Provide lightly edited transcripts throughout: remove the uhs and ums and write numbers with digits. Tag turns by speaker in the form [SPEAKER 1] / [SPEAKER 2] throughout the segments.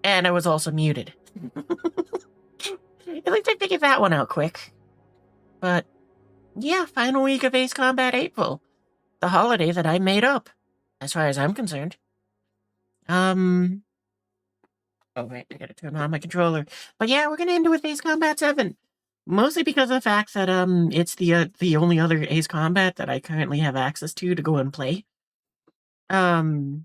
[SPEAKER 1] And I was also muted. At least I figured that one out quick. But, yeah, final week of Ace Combat April. The holiday that I made up, as far as I'm concerned. Oh, wait, I gotta turn on my controller. But yeah, we're gonna end it with Ace Combat 7. Mostly because of the fact that, it's the only other Ace Combat that I currently have access to go and play. Plus,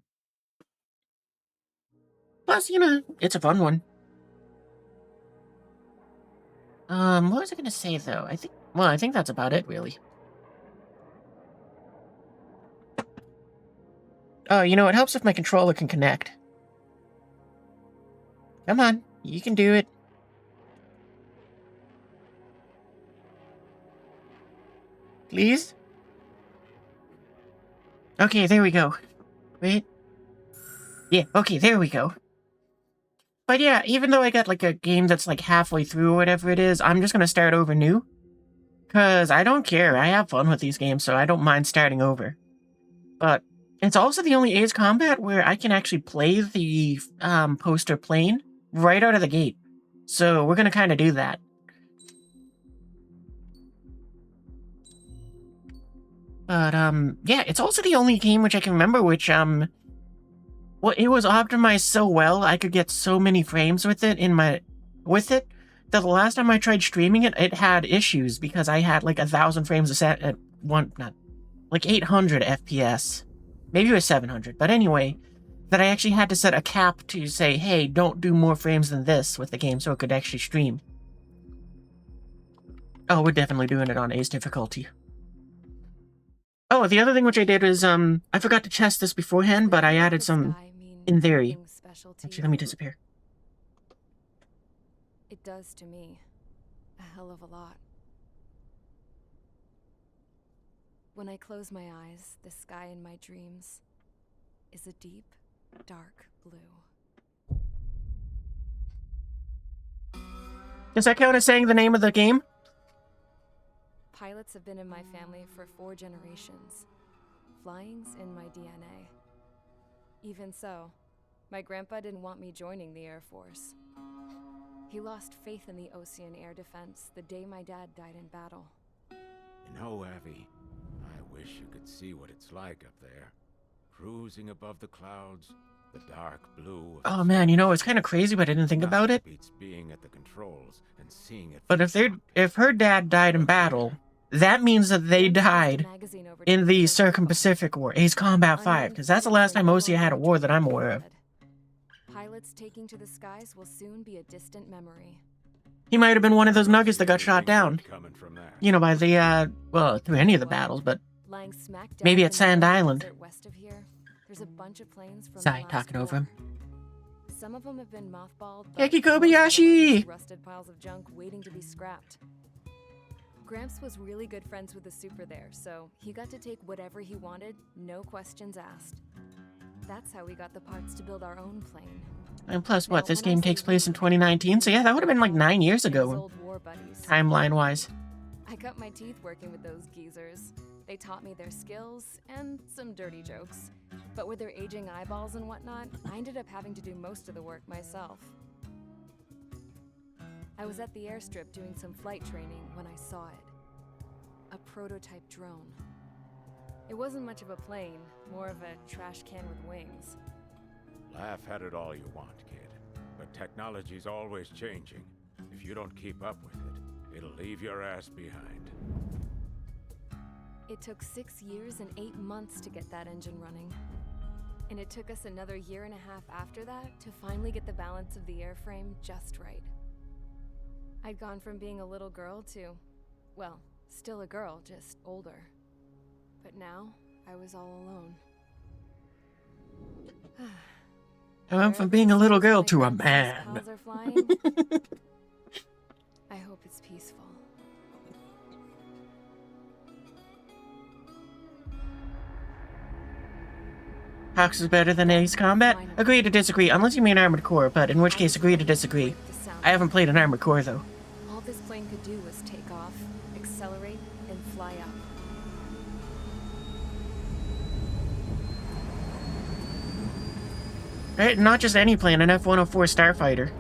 [SPEAKER 1] you know, it's a fun one. What was I gonna say, though? I think that's about it, really. Oh, you know, it helps if my controller can connect. Come on, you can do it. Please? Okay, there we go. Wait. Yeah, okay, there we go. But yeah, even though I got, like, a game that's, like, halfway through or whatever it is, I'm just gonna start over new. Because I don't care. I have fun with these games, so I don't mind starting over. But it's also the only Ace Combat where I can actually play the poster plane right out of the gate. So we're gonna kind of do that. But, yeah, it's also the only game which I can remember which, well, it was optimized so well, I could get so many frames with it that the last time I tried streaming it, it had issues because I had like 1,000 frames a set at like 800 FPS. Maybe it was 700, but anyway, that I actually had to set a cap to say, hey, don't do more frames than this with the game so it could actually stream. Oh, we're definitely doing it on Ace difficulty. Oh, the other thing which I did is, I forgot to test this beforehand, but I added some in theory. Actually, let me disappear.
[SPEAKER 2] It does to me. A hell of a lot. When I close my eyes, the sky in my dreams is a deep, dark blue.
[SPEAKER 1] Does that count as saying the name of the game?
[SPEAKER 2] Pilots have been in my family for 4 generations. Flying's in my DNA. Even so, my grandpa didn't want me joining the Air Force. He lost faith in the Ocean Air Defense the day my dad died in battle.
[SPEAKER 3] You know, Abby, I wish you could see what it's like up there. Cruising above the clouds, the dark blue.
[SPEAKER 1] Oh man, you know, it's kind of crazy, but I didn't think about it.
[SPEAKER 3] Beats being at the controls and seeing it.
[SPEAKER 1] But if her dad died in battle, that means that they died in the Circum-Pacific War, Ace Combat 5, because that's the last time Osia had a war that I'm aware of.
[SPEAKER 2] Pilots taking to the skies will soon be a distant memory.
[SPEAKER 1] He might have been one of those nuggets that got shot down. You know, by the, well, through any of the battles, but maybe at Sand Island.
[SPEAKER 2] West of here, there's a bunch of planes from
[SPEAKER 1] Sorry, talking over him.
[SPEAKER 2] Some of them have been mothballed,
[SPEAKER 1] Yaki Kobayashi!
[SPEAKER 2] Rusted piles of junk waiting to be scrapped. Gramps was really good friends with the super there, so he got to take whatever he wanted, no questions asked. That's how we got the parts to build our own plane.
[SPEAKER 1] And plus, what, this game takes place in 2019, so yeah, that would have been like 9 years ago, timeline-wise.
[SPEAKER 2] I cut my teeth working with those geezers. They taught me their skills, and some dirty jokes. But with their aging eyeballs and whatnot, I ended up having to do most of the work myself. I was at the airstrip doing some flight training when I saw it. A prototype drone. It wasn't much of a plane, more of a trash can with wings.
[SPEAKER 3] Laugh at it all you want, kid. But technology's always changing. If you don't keep up with it, it'll leave your ass behind.
[SPEAKER 2] It took 6 years and 8 months to get that engine running. And it took us another 1.5 years after that to finally get the balance of the airframe just right. I'd gone from being a little girl to, well, still a girl, just older. But now, I was all alone.
[SPEAKER 1] I went from being a little girl to a man.
[SPEAKER 2] I hope it's peaceful.
[SPEAKER 1] Hawks is better than Ace Combat? Agree to disagree, unless you mean Armored Core, but in which case agree to disagree. I haven't played an Armored Core, though.
[SPEAKER 2] All this plane could do was take off, accelerate, and fly up.
[SPEAKER 1] Not just any plane, an F-104 Starfighter.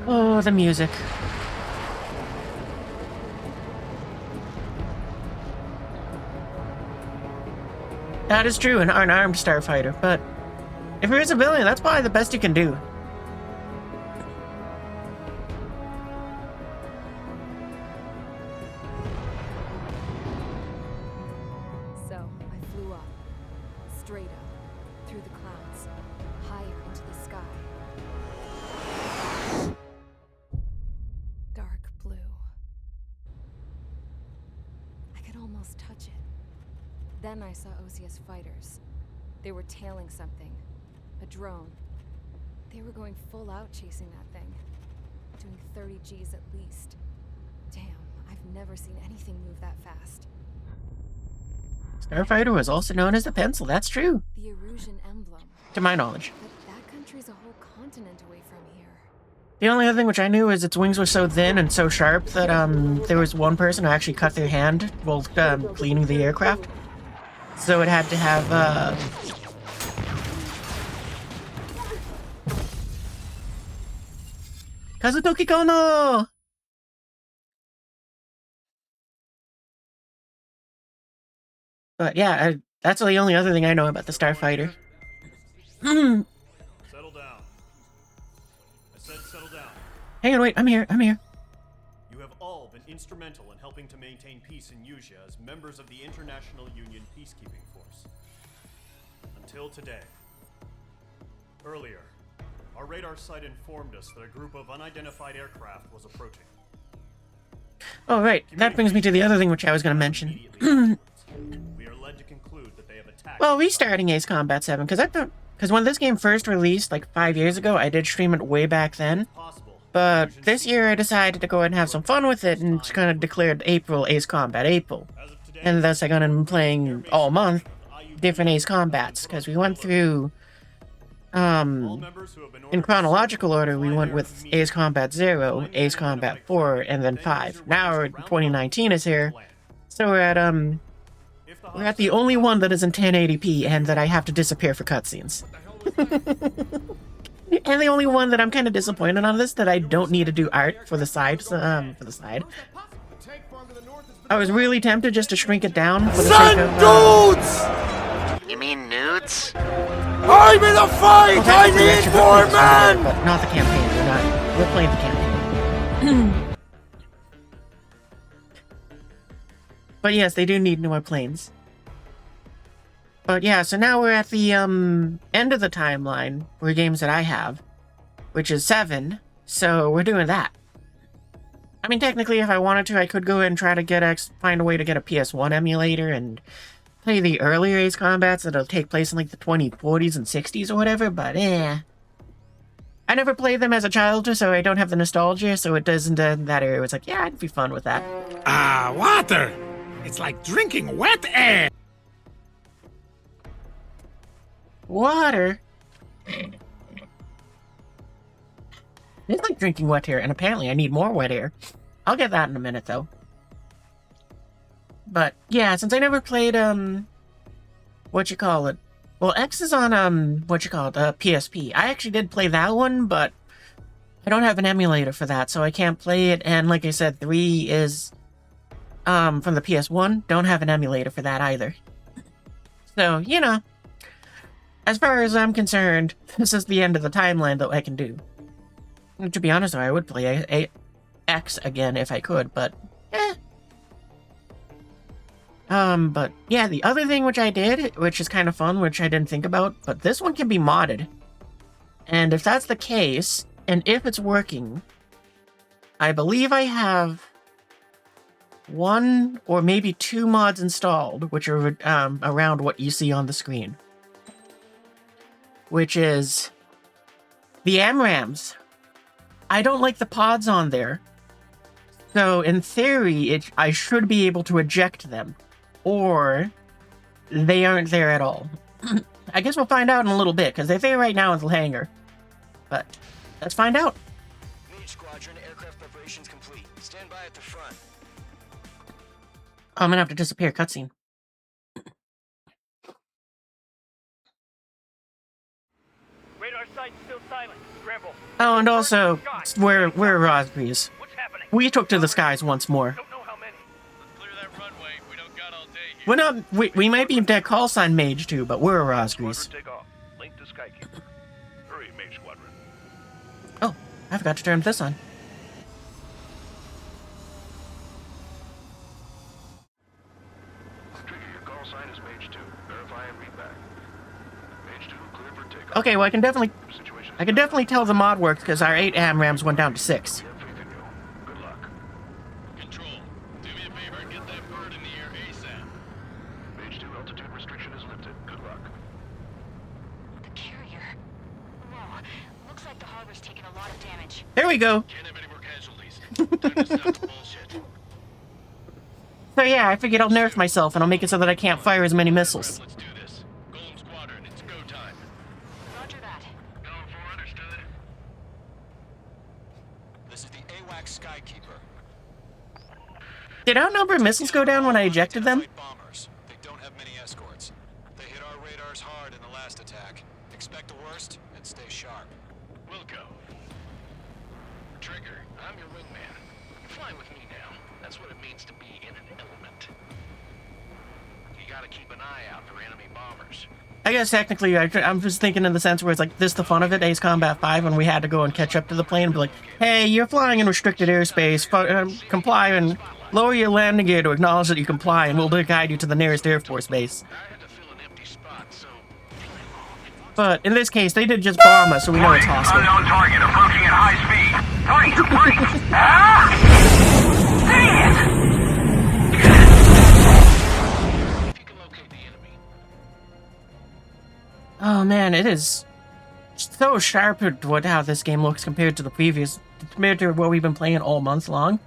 [SPEAKER 1] Oh, the music. That is true, an unarmed starfighter, but if you're a civilian, that's probably the best you can do.
[SPEAKER 2] So, I flew up. Straight up. Through the clouds. Higher into the sky. Dark blue. I could almost touch it. Then I saw Osia's fighters. They were tailing something. A drone. They were going full out chasing that thing. Doing 30 Gs at least. Damn, I've never seen anything move that fast.
[SPEAKER 1] Starfighter was also known as the Pencil, that's true.
[SPEAKER 2] The Erusian emblem.
[SPEAKER 1] To my knowledge.
[SPEAKER 2] But that country's a whole continent away from here.
[SPEAKER 1] The only other thing which I knew is its wings were so thin and so sharp that there was one person who actually cut their hand while cleaning the aircraft. So it had to have Kazutoki Kono! But yeah, that's the only other thing I know about the Starfighter.
[SPEAKER 4] Settle down. I said settle down.
[SPEAKER 1] Hang on, wait, I'm here.
[SPEAKER 4] You have all been instrumental in helping to maintain peace in Yuja as members of the International Union Peacekeeping Force. Until today. Earlier, our radar site informed us that a group of unidentified aircraft was approaching.
[SPEAKER 1] Oh, right. That brings me to the other thing which I was going to mention.
[SPEAKER 4] We are led to conclude that they have attacked.
[SPEAKER 1] Well, restarting Ace Combat 7, because when this game first released, like 5 years ago, I did stream it way back then. But this year I decided to go ahead and have some fun with it and just kind of declared April Ace Combat April. And thus I got in playing all month different Ace Combats, because we went through, in chronological order, we went with Ace Combat 0, Ace Combat 4, and then 5. Now 2019 is here, so we're at the only one that is in 1080p and that I have to disappear for cutscenes. And the only one that I'm kind of disappointed on this, that I don't need to do art for the side, I was really tempted just to shrink it down for the sake of,
[SPEAKER 5] dudes! You mean nudes?
[SPEAKER 4] I'm in a fight!
[SPEAKER 1] well,
[SPEAKER 4] I need more men!
[SPEAKER 1] but not the campaign. We're playing the campaign. But yes, they do need newer planes. But yeah, so now we're at the end of the timeline for games that I have, which is 7. So we're doing that. I mean, technically, if I wanted to, I could go ahead and try to find a way to get a PS1 emulator and play the earlier Ace Combats that'll take place in like the 2040s and 60s or whatever. But I never played them as a child, so I don't have the nostalgia. So it doesn't that area. It's like, yeah, it'd be fun with that.
[SPEAKER 5] Water! It's like drinking wet air!
[SPEAKER 1] Water? It's like drinking wet air, and apparently I need more wet air. I'll get that in a minute, though. But, yeah, since I never played, Well, X is on, PSP. I actually did play that one, but I don't have an emulator for that, so I can't play it, and like I said, 3 is, from the PS1. Don't have an emulator for that either. So, you know. As far as I'm concerned, this is the end of the timeline that I can do. To be honest, though, I would play X again if I could, but but yeah, the other thing which I did, which is kind of fun, which I didn't think about, but this one can be modded. And if that's the case, and if it's working, I believe I have 1 or maybe 2 mods installed, which are around what you see on the screen. Which is the AMRAMs. I don't like the pods on there. So in theory, I should be able to eject them. Or they aren't there at all. I guess we'll find out in a little bit, because they're there right now in the hangar. But let's find out.
[SPEAKER 6] RF preparations complete. Stand by at the front.
[SPEAKER 1] Oh, I'm gonna have to disappear. Cutscene.
[SPEAKER 7] Radar site's still silent. Scramble.
[SPEAKER 1] Oh, and also, we're Razgriz.
[SPEAKER 7] What's happening?
[SPEAKER 1] We took to the skies once more.
[SPEAKER 7] Don't know how many. Let's clear that runway. We don't got all day here.
[SPEAKER 1] We're not. We might be that call sign mage too, but we're Razgriz.
[SPEAKER 7] Take off. Link to Skykeeper. Hurry, Mage Squadron.
[SPEAKER 1] Oh, I forgot to turn this on.
[SPEAKER 8] Trigger, your call sign is Mage 2. Verify and read back. Mage 2, clear for takeoff.
[SPEAKER 1] Okay, well I can definitely
[SPEAKER 8] Situation
[SPEAKER 1] tell the mod works because our 8 AMRAMs went down to 6.
[SPEAKER 8] have faith in you. Good luck.
[SPEAKER 9] Control, do me a favor and get that bird in the air ASAP.
[SPEAKER 8] Mage 2, altitude restriction is lifted. Good luck.
[SPEAKER 10] The carrier. Whoa. Looks like the harbor's taken a lot of damage.
[SPEAKER 1] There we go.
[SPEAKER 9] Can't have any more casualties. Time to stop the bullshit.
[SPEAKER 1] So yeah, I figured I'll nerf myself and I'll make it so that I can't fire as many missiles.
[SPEAKER 9] Let's do this. Golem Squadron, it's go time.
[SPEAKER 10] Roger that.
[SPEAKER 9] Going for understood.
[SPEAKER 6] This is the AWACS Skykeeper.
[SPEAKER 1] Did outnumbered missiles go down when I ejected them?
[SPEAKER 6] Fight bombers. They don't have many escorts. They hit our radars hard in the last attack. Expect the worst and stay sharp.
[SPEAKER 9] We'll go.
[SPEAKER 8] Trigger, I'm your wingman. Fly with me now. That's what it means to be in an element. You gotta keep an eye out for enemy bombers.
[SPEAKER 1] I guess technically, I'm just thinking in the sense where it's like, this the fun of it, Ace Combat 5, when we had to go and catch up to the plane and be like, hey, you're flying in restricted airspace, comply and lower your landing gear to acknowledge that you comply, and we'll guide you to the nearest Air Force base.
[SPEAKER 8] I had to fill an empty spot, so
[SPEAKER 1] But in this case, they did just bomb us, so we know it's hostile.
[SPEAKER 7] Unknown target approaching at high speed. 3! Ah! Dang it!
[SPEAKER 8] if you can locate the enemy,
[SPEAKER 1] Oh man, it is so sharp at how this game looks compared to what we've been playing all month long.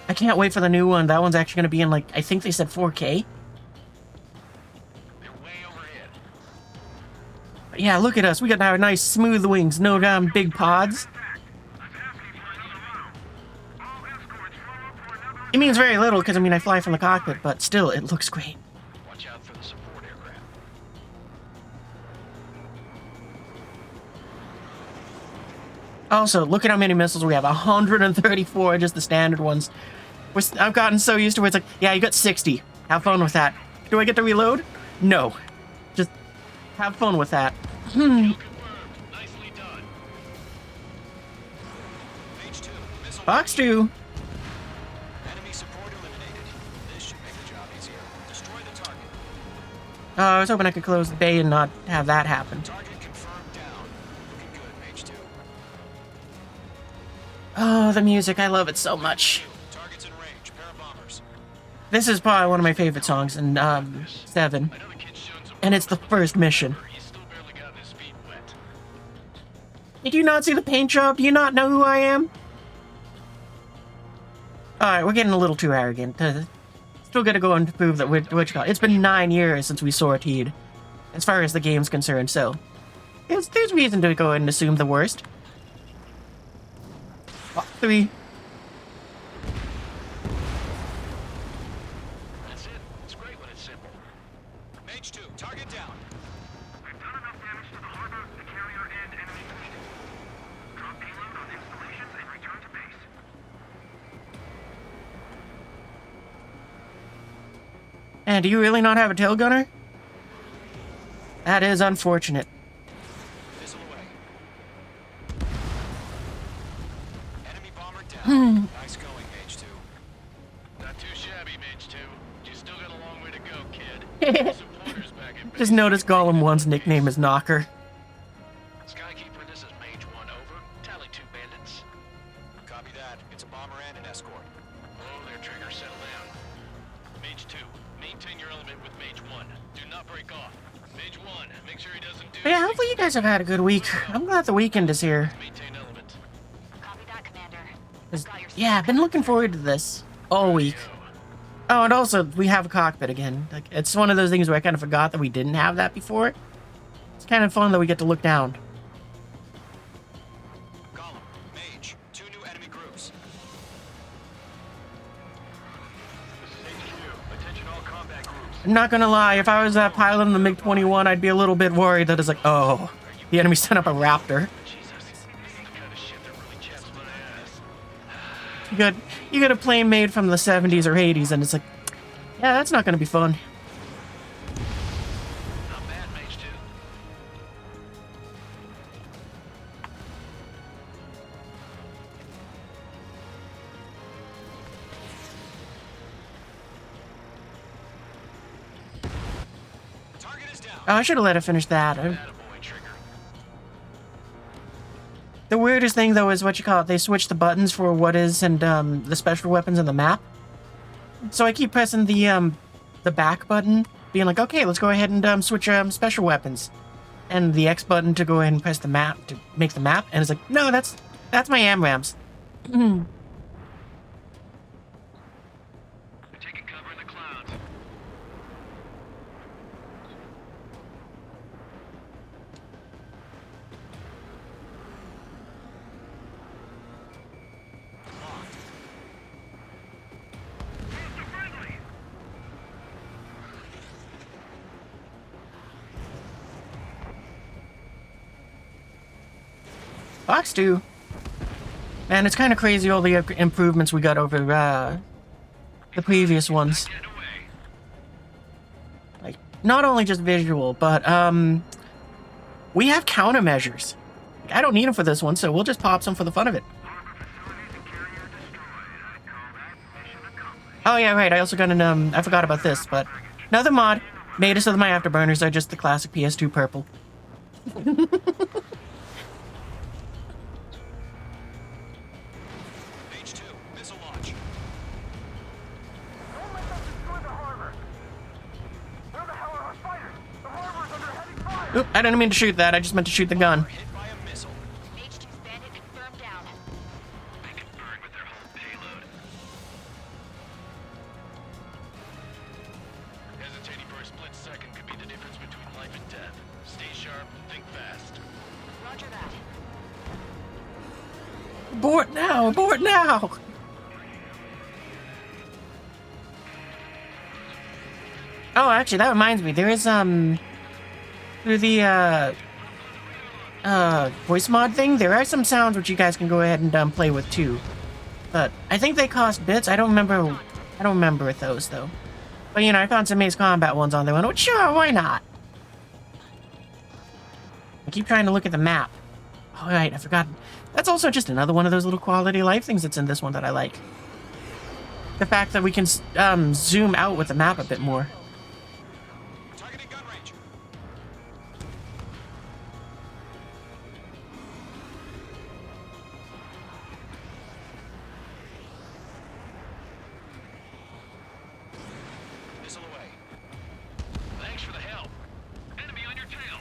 [SPEAKER 1] I can't wait for the new one. That one's actually going to be in, like, I think they said 4K.
[SPEAKER 8] they're way overhead.
[SPEAKER 1] But yeah, look at us. We got our nice smooth wings, no damn big pods. It means very little because, I mean, I fly from the cockpit, but still, it looks great.
[SPEAKER 8] Watch out for the support aircraft.
[SPEAKER 1] Also, look at how many missiles we have. 134, just the standard ones. I've gotten so used to it. It's like, yeah, you got 60. Have fun with that. Do I get to reload? No. Just have fun with that.
[SPEAKER 9] Confirmed. Nicely done.
[SPEAKER 6] Mage 2, missile.
[SPEAKER 1] Box 2.
[SPEAKER 6] Enemy support eliminated. This should make the job easier. Destroy the target.
[SPEAKER 1] Oh, I was hoping I could close the bay and not have that happen.
[SPEAKER 6] Target confirmed down. Looking good, Mage 2.
[SPEAKER 1] Oh, the music. I love it so much.
[SPEAKER 6] Targets in range. Pair of bombers.
[SPEAKER 1] This is probably one of my favorite songs in 7.
[SPEAKER 9] I know the kid's shown some
[SPEAKER 1] And it's the first mission.
[SPEAKER 9] He's still barely gotten his feet wet.
[SPEAKER 1] Did you not see the paint job? Do you not know who I am? Alright, we're getting a little too arrogant. Still gotta go and prove that it's been 9 years since we sortied, as far as the game's concerned, so there's reason to go ahead and assume the worst. 3.
[SPEAKER 8] That's it. It's great when it's simple.
[SPEAKER 6] Mage 2, target down.
[SPEAKER 7] We've done enough damage to the harbor, the carrier, and enemy fleet. Drop payload on installations and return to base.
[SPEAKER 1] And do you really not have a tail gunner? That is unfortunate.
[SPEAKER 6] Missile away. Enemy bomber down. Nice going, Mage 2.
[SPEAKER 9] Not too shabby, Mage 2. You still got a long way to go, kid. Supporters back in
[SPEAKER 1] Just noticed Gollum 1's nickname is Knocker.
[SPEAKER 8] Skykeeper, this is Mage 1, over. Tally 2 bandits.
[SPEAKER 6] Copy that. It's a bomber and an escort.
[SPEAKER 8] Oh, their trigger, settle down.
[SPEAKER 9] Mage 2, maintain your element with Mage 1. Do not break off. Mage 1, make sure he doesn't do...
[SPEAKER 1] But yeah, hopefully you guys have had a good week. I'm glad the weekend is here.
[SPEAKER 9] Maintain element.
[SPEAKER 10] Copy that, Commander.
[SPEAKER 1] 'Cause,
[SPEAKER 10] Got your
[SPEAKER 1] yeah, I've been looking forward to this all week. Oh, and also, we have a cockpit again. Like, it's one of those things where I kind of forgot that we didn't have that before. It's kind of fun that we get to look down.
[SPEAKER 6] Gollum, groups.
[SPEAKER 9] This is HQ. Attention all combat groups.
[SPEAKER 1] I'm not gonna lie, if I was that pilot in the MiG-21, I'd be a little bit worried that it's like, oh, the enemy sent up a Raptor.
[SPEAKER 9] Jesus, this is the kind of shit that really chaps my ass.
[SPEAKER 1] You got a plane made from the 70s or 80s, and it's like, yeah, that's not gonna be fun.
[SPEAKER 9] Not bad, Mage 2.
[SPEAKER 6] The target is down.
[SPEAKER 1] Oh, I should have let it finish that.
[SPEAKER 9] Attaboy, Trigger.
[SPEAKER 1] The weirdest thing, though, is what you call it. They switched the buttons for what is and the special weapons in the map. So I keep pressing the back button, being like, okay, let's go ahead and switch special weapons, and the X button to go ahead and press the map to make the map, and it's like, no, that's my AMRAAMs.
[SPEAKER 9] They're taking cover in the clouds.
[SPEAKER 1] Fox 2. Man, it's kind of crazy all the improvements we got over the previous ones.
[SPEAKER 9] Get away.
[SPEAKER 1] Like, not only just visual, but we have countermeasures. Like, I don't need them for this one, so we'll just pop some for the fun of it. Oh yeah, right. I also got an I forgot about this, but another mod made it so that my afterburners are just the classic PS2 purple.
[SPEAKER 6] Page 2, missile launch.
[SPEAKER 7] Don't let them destroy the harbor. Where the hell are our fighters? The harbor's under heavy fire.
[SPEAKER 1] Oop, I didn't mean to shoot that. I just meant to shoot the gun.
[SPEAKER 6] Hit by a missile.
[SPEAKER 10] H2's bandit confirmed down.
[SPEAKER 9] They can burn with their whole payload. Hesitating for a split second could be the difference between life and death. Stay sharp, think fast.
[SPEAKER 10] Roger that.
[SPEAKER 1] Abort now! Abort now! Oh, actually, that reminds me. There is, through the, voice mod thing, there are some sounds which you guys can go ahead and, play with, too. But I think they cost bits. I don't remember with those, though. But, you know, I found some Ace Combat ones on there, and I went, sure, why not? I keep trying to look at the map. Oh, right, I forgot. That's also just another one of those little quality of life things that's in this one that I like. The fact that we can zoom out with the map a bit more.
[SPEAKER 6] Targeting gun range. Missile away.
[SPEAKER 9] Thanks for the help. Enemy on your tail.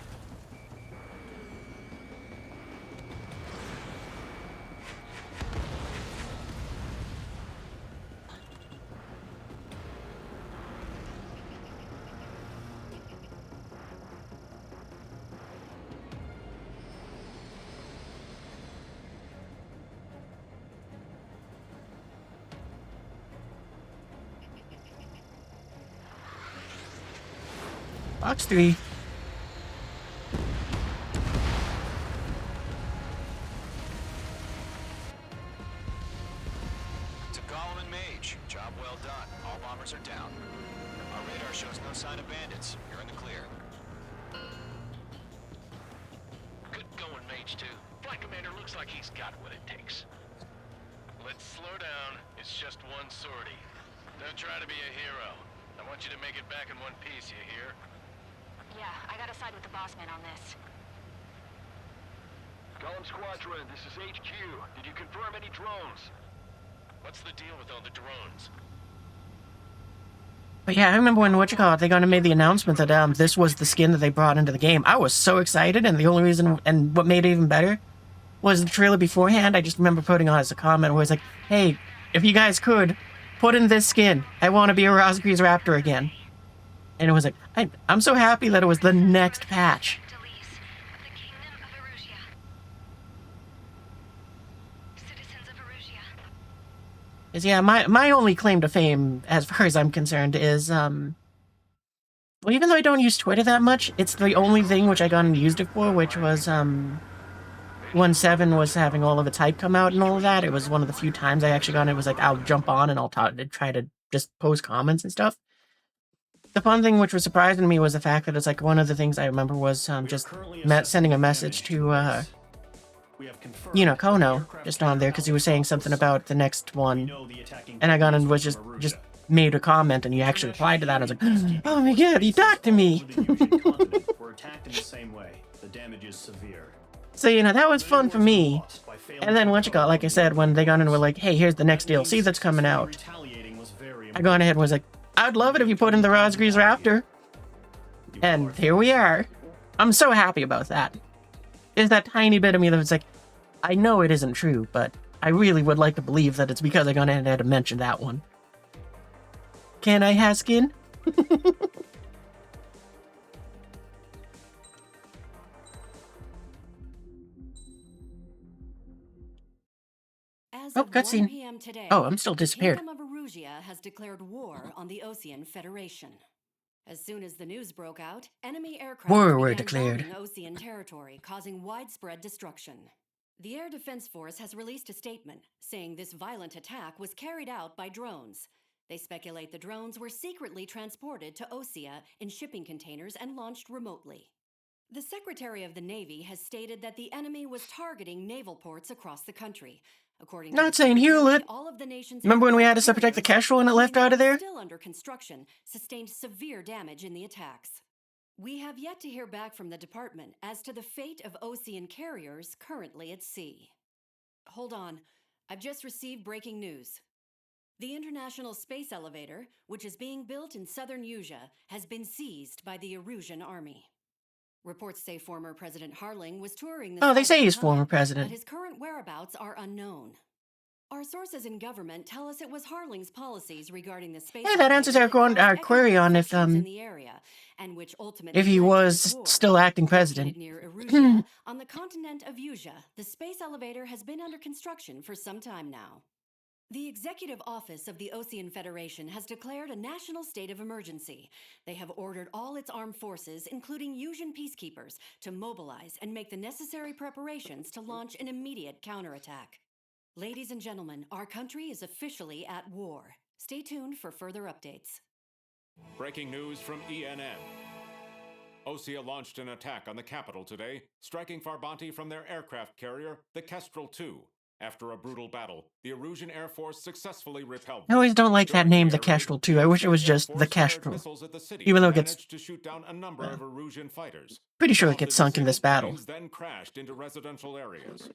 [SPEAKER 1] Box 3.
[SPEAKER 6] To Gollum and Mage. Job well done. All bombers are down. Our radar shows no sign of bandits. You're in the clear.
[SPEAKER 9] Good going, Mage 2. Flight Commander looks like he's got what it takes. Let's slow down. It's just one sortie. Don't try to be a hero. I want you to make it back in one piece, you hear?
[SPEAKER 10] Yeah, I gotta side with the boss man on this.
[SPEAKER 9] Gollum Squadron, this is HQ. Did you confirm any drones? What's the deal with all the drones?
[SPEAKER 1] But yeah, I remember when they gonna made the announcement that this was the skin that they brought into the game. I was so excited, and the only reason, and what made it even better, was the trailer beforehand. I just remember putting on as a comment where it's like, hey, if you guys could, put in this skin. I want to be a RazgrizRaptor again. And it was like, I'm so happy that it was the next patch.
[SPEAKER 10] Delise, the kingdom of Erusia. Citizens of Erusia,
[SPEAKER 1] is yeah, my only claim to fame, as far as I'm concerned, is well, even though I don't use Twitter that much, it's the only thing which I got and used it for, which was when 7 was having all of its hype come out and all of that. It was one of the few times I actually got on. It was like, I'll jump on and I'll try to just post comments and stuff. The fun thing which was surprising me was the fact that it's like one of the things I remember was just sending a message to you know, Kono just on there because he was saying something about the next one, and I got and was just made a comment and he actually replied to that. I was like, oh my god, he talked to me.
[SPEAKER 4] Were attacked in the same way. The damage is severe.
[SPEAKER 1] So, you know, that was fun for me. And then once you got, like I said, when they got in and were like, hey, here's the next DLC that's coming out, I got ahead and was like, I'd love it if you put in the RazgrizRaptor. And here we are. I'm so happy about that. There's that tiny bit of me that's like, I know it isn't true, but I really would like to believe that it's because I got ahead and had to mention that one. Can I have skin?
[SPEAKER 11] As
[SPEAKER 1] Oh,
[SPEAKER 11] of 1
[SPEAKER 1] cutscene.
[SPEAKER 11] p.m. today,
[SPEAKER 1] Oh, I'm still disappeared.
[SPEAKER 11] The Kingdom of Erusia has declared war on the Osean Federation. As soon as the news broke out, enemy aircraft
[SPEAKER 1] War were
[SPEAKER 11] began
[SPEAKER 1] declared.
[SPEAKER 11] bombing Osean territory, causing widespread destruction. The Air Defense Force has released a statement saying this violent attack was carried out by drones. They speculate the drones were secretly transported to Osea in shipping containers and launched remotely. The Secretary of the Navy has stated that the enemy was targeting naval ports across the country. According to
[SPEAKER 1] Not
[SPEAKER 11] the
[SPEAKER 1] saying
[SPEAKER 11] Secretary,
[SPEAKER 1] Hewlett.
[SPEAKER 11] all of the nation's
[SPEAKER 1] Remember when we had
[SPEAKER 11] aircraft
[SPEAKER 1] to protect the
[SPEAKER 11] carriers,
[SPEAKER 1] Kestrel when it left out of there?
[SPEAKER 11] still under construction, sustained severe damage in the attacks. We have yet to hear back from the department as to the fate of Osean carriers currently at sea. Hold on, I've just received breaking news. The International Space Elevator, which is being built in southern Usea, has been seized by the Erusian army. Reports say former President Harling was touring the
[SPEAKER 1] Oh, they
[SPEAKER 11] site
[SPEAKER 1] say
[SPEAKER 11] at the
[SPEAKER 1] he's
[SPEAKER 11] time,
[SPEAKER 1] former president.
[SPEAKER 11] but his current whereabouts are unknown. Our sources in government tell us it was Harling's policies regarding the space.
[SPEAKER 1] Hey, that answers our query on if
[SPEAKER 11] in the area, and which ultimately
[SPEAKER 1] if he
[SPEAKER 11] led to
[SPEAKER 1] was
[SPEAKER 11] this war.
[SPEAKER 1] still acting president.
[SPEAKER 11] Located near Erusia, on the continent of Usea, the space elevator has been under construction for some time now. The Executive Office of the Osean Federation has declared a national state of emergency. They have ordered all its armed forces, including Usian peacekeepers, to mobilize and make the necessary preparations to launch an immediate counterattack. Ladies and gentlemen, our country is officially at war. Stay tuned for further updates.
[SPEAKER 3] Breaking news from ENN. Osea launched an attack on the capital today, striking Farbanti from their aircraft carrier, the Kestrel II. After a brutal battle, the Erusian Air Force successfully repelled
[SPEAKER 1] I always don't like that name, the Kestrel too. I wish it was just the Kestrel. Even though it gets
[SPEAKER 3] to shoot down a number of Erusian fighters.
[SPEAKER 1] pretty sure it gets sunk in this battle.
[SPEAKER 3] Then crashed into residential areas.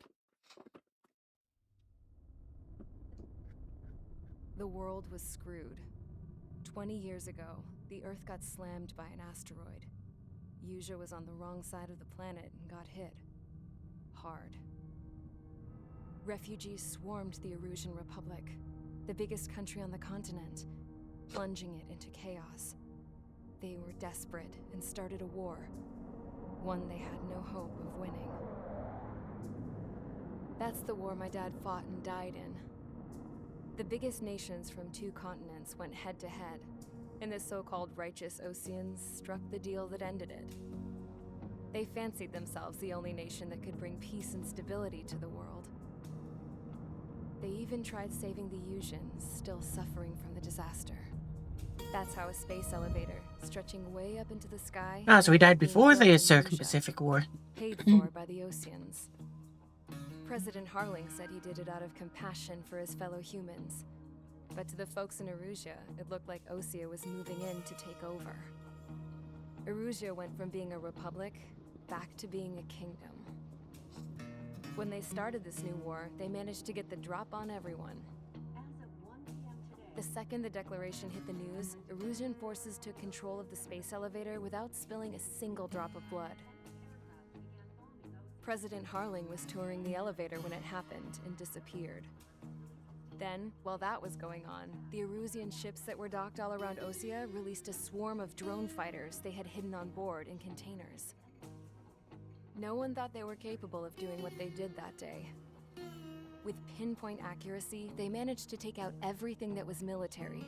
[SPEAKER 2] The world was screwed. 20 years ago, the Earth got slammed by an asteroid. Usea was on the wrong side of the planet and got hit. Hard. Refugees swarmed the Erusian Republic, the biggest country on the continent, plunging it into chaos. They were desperate and started a war, one they had no hope of winning. That's the war my dad fought and died in. The biggest nations from 2 continents went head-to-head, and the so-called righteous Oseans struck the deal that ended it. They fancied themselves the only nation that could bring peace and stability to the world. They even tried saving the Usians, still suffering from the disaster. That's how a space elevator, stretching way up into the sky...
[SPEAKER 1] Ah, so he died
[SPEAKER 2] being
[SPEAKER 1] before
[SPEAKER 2] built
[SPEAKER 1] the
[SPEAKER 2] in
[SPEAKER 1] Circum-Pacific War.
[SPEAKER 2] paid for by the Oseans. President Harling said he did it out of compassion for his fellow humans. But to the folks in Erusia, it looked like Osea was moving in to take over. Erusia went from being a republic back to being a kingdom. When they started this new war, they managed to get the drop on everyone. The second the declaration hit the news, Erusian forces took control of the space elevator without spilling a single drop of blood. President Harling was touring the elevator when it happened and disappeared. Then, while that was going on, the Erusian ships that were docked all around Osea released a swarm of drone fighters they had hidden on board in containers. No one thought they were capable of doing what they did that day. With pinpoint accuracy, they managed to take out everything that was military,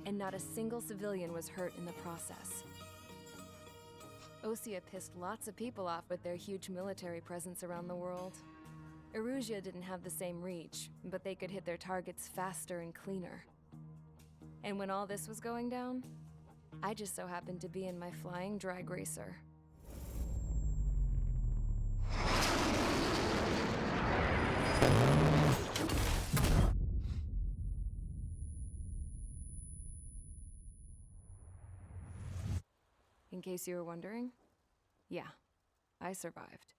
[SPEAKER 2] and not a single civilian was hurt in the process. Osea pissed lots of people off with their huge military presence around the world. Erusia didn't have the same reach, but they could hit their targets faster and cleaner. And when all this was going down, I just so happened to be in my flying drag racer. In case you were wondering, yeah, I survived.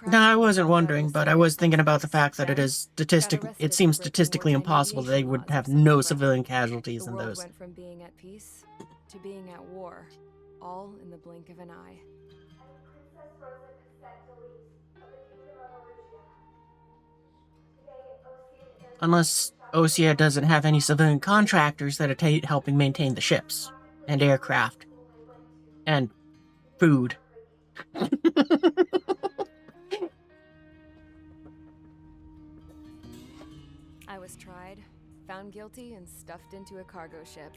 [SPEAKER 1] No, I wasn't wondering, but I was thinking about the fact that it seems statistically impossible that they would have no civilian casualties in
[SPEAKER 2] The world
[SPEAKER 1] those.
[SPEAKER 2] went from being at peace to being at war, all in the blink of an eye.
[SPEAKER 10] Princess Rosa Cassette of the Kingdom of Erusia. Today,
[SPEAKER 1] Unless Osea doesn't have any civilian contractors that are helping maintain the ships, and aircraft, and food.
[SPEAKER 2] I was tried, found guilty, and stuffed into a cargo ship.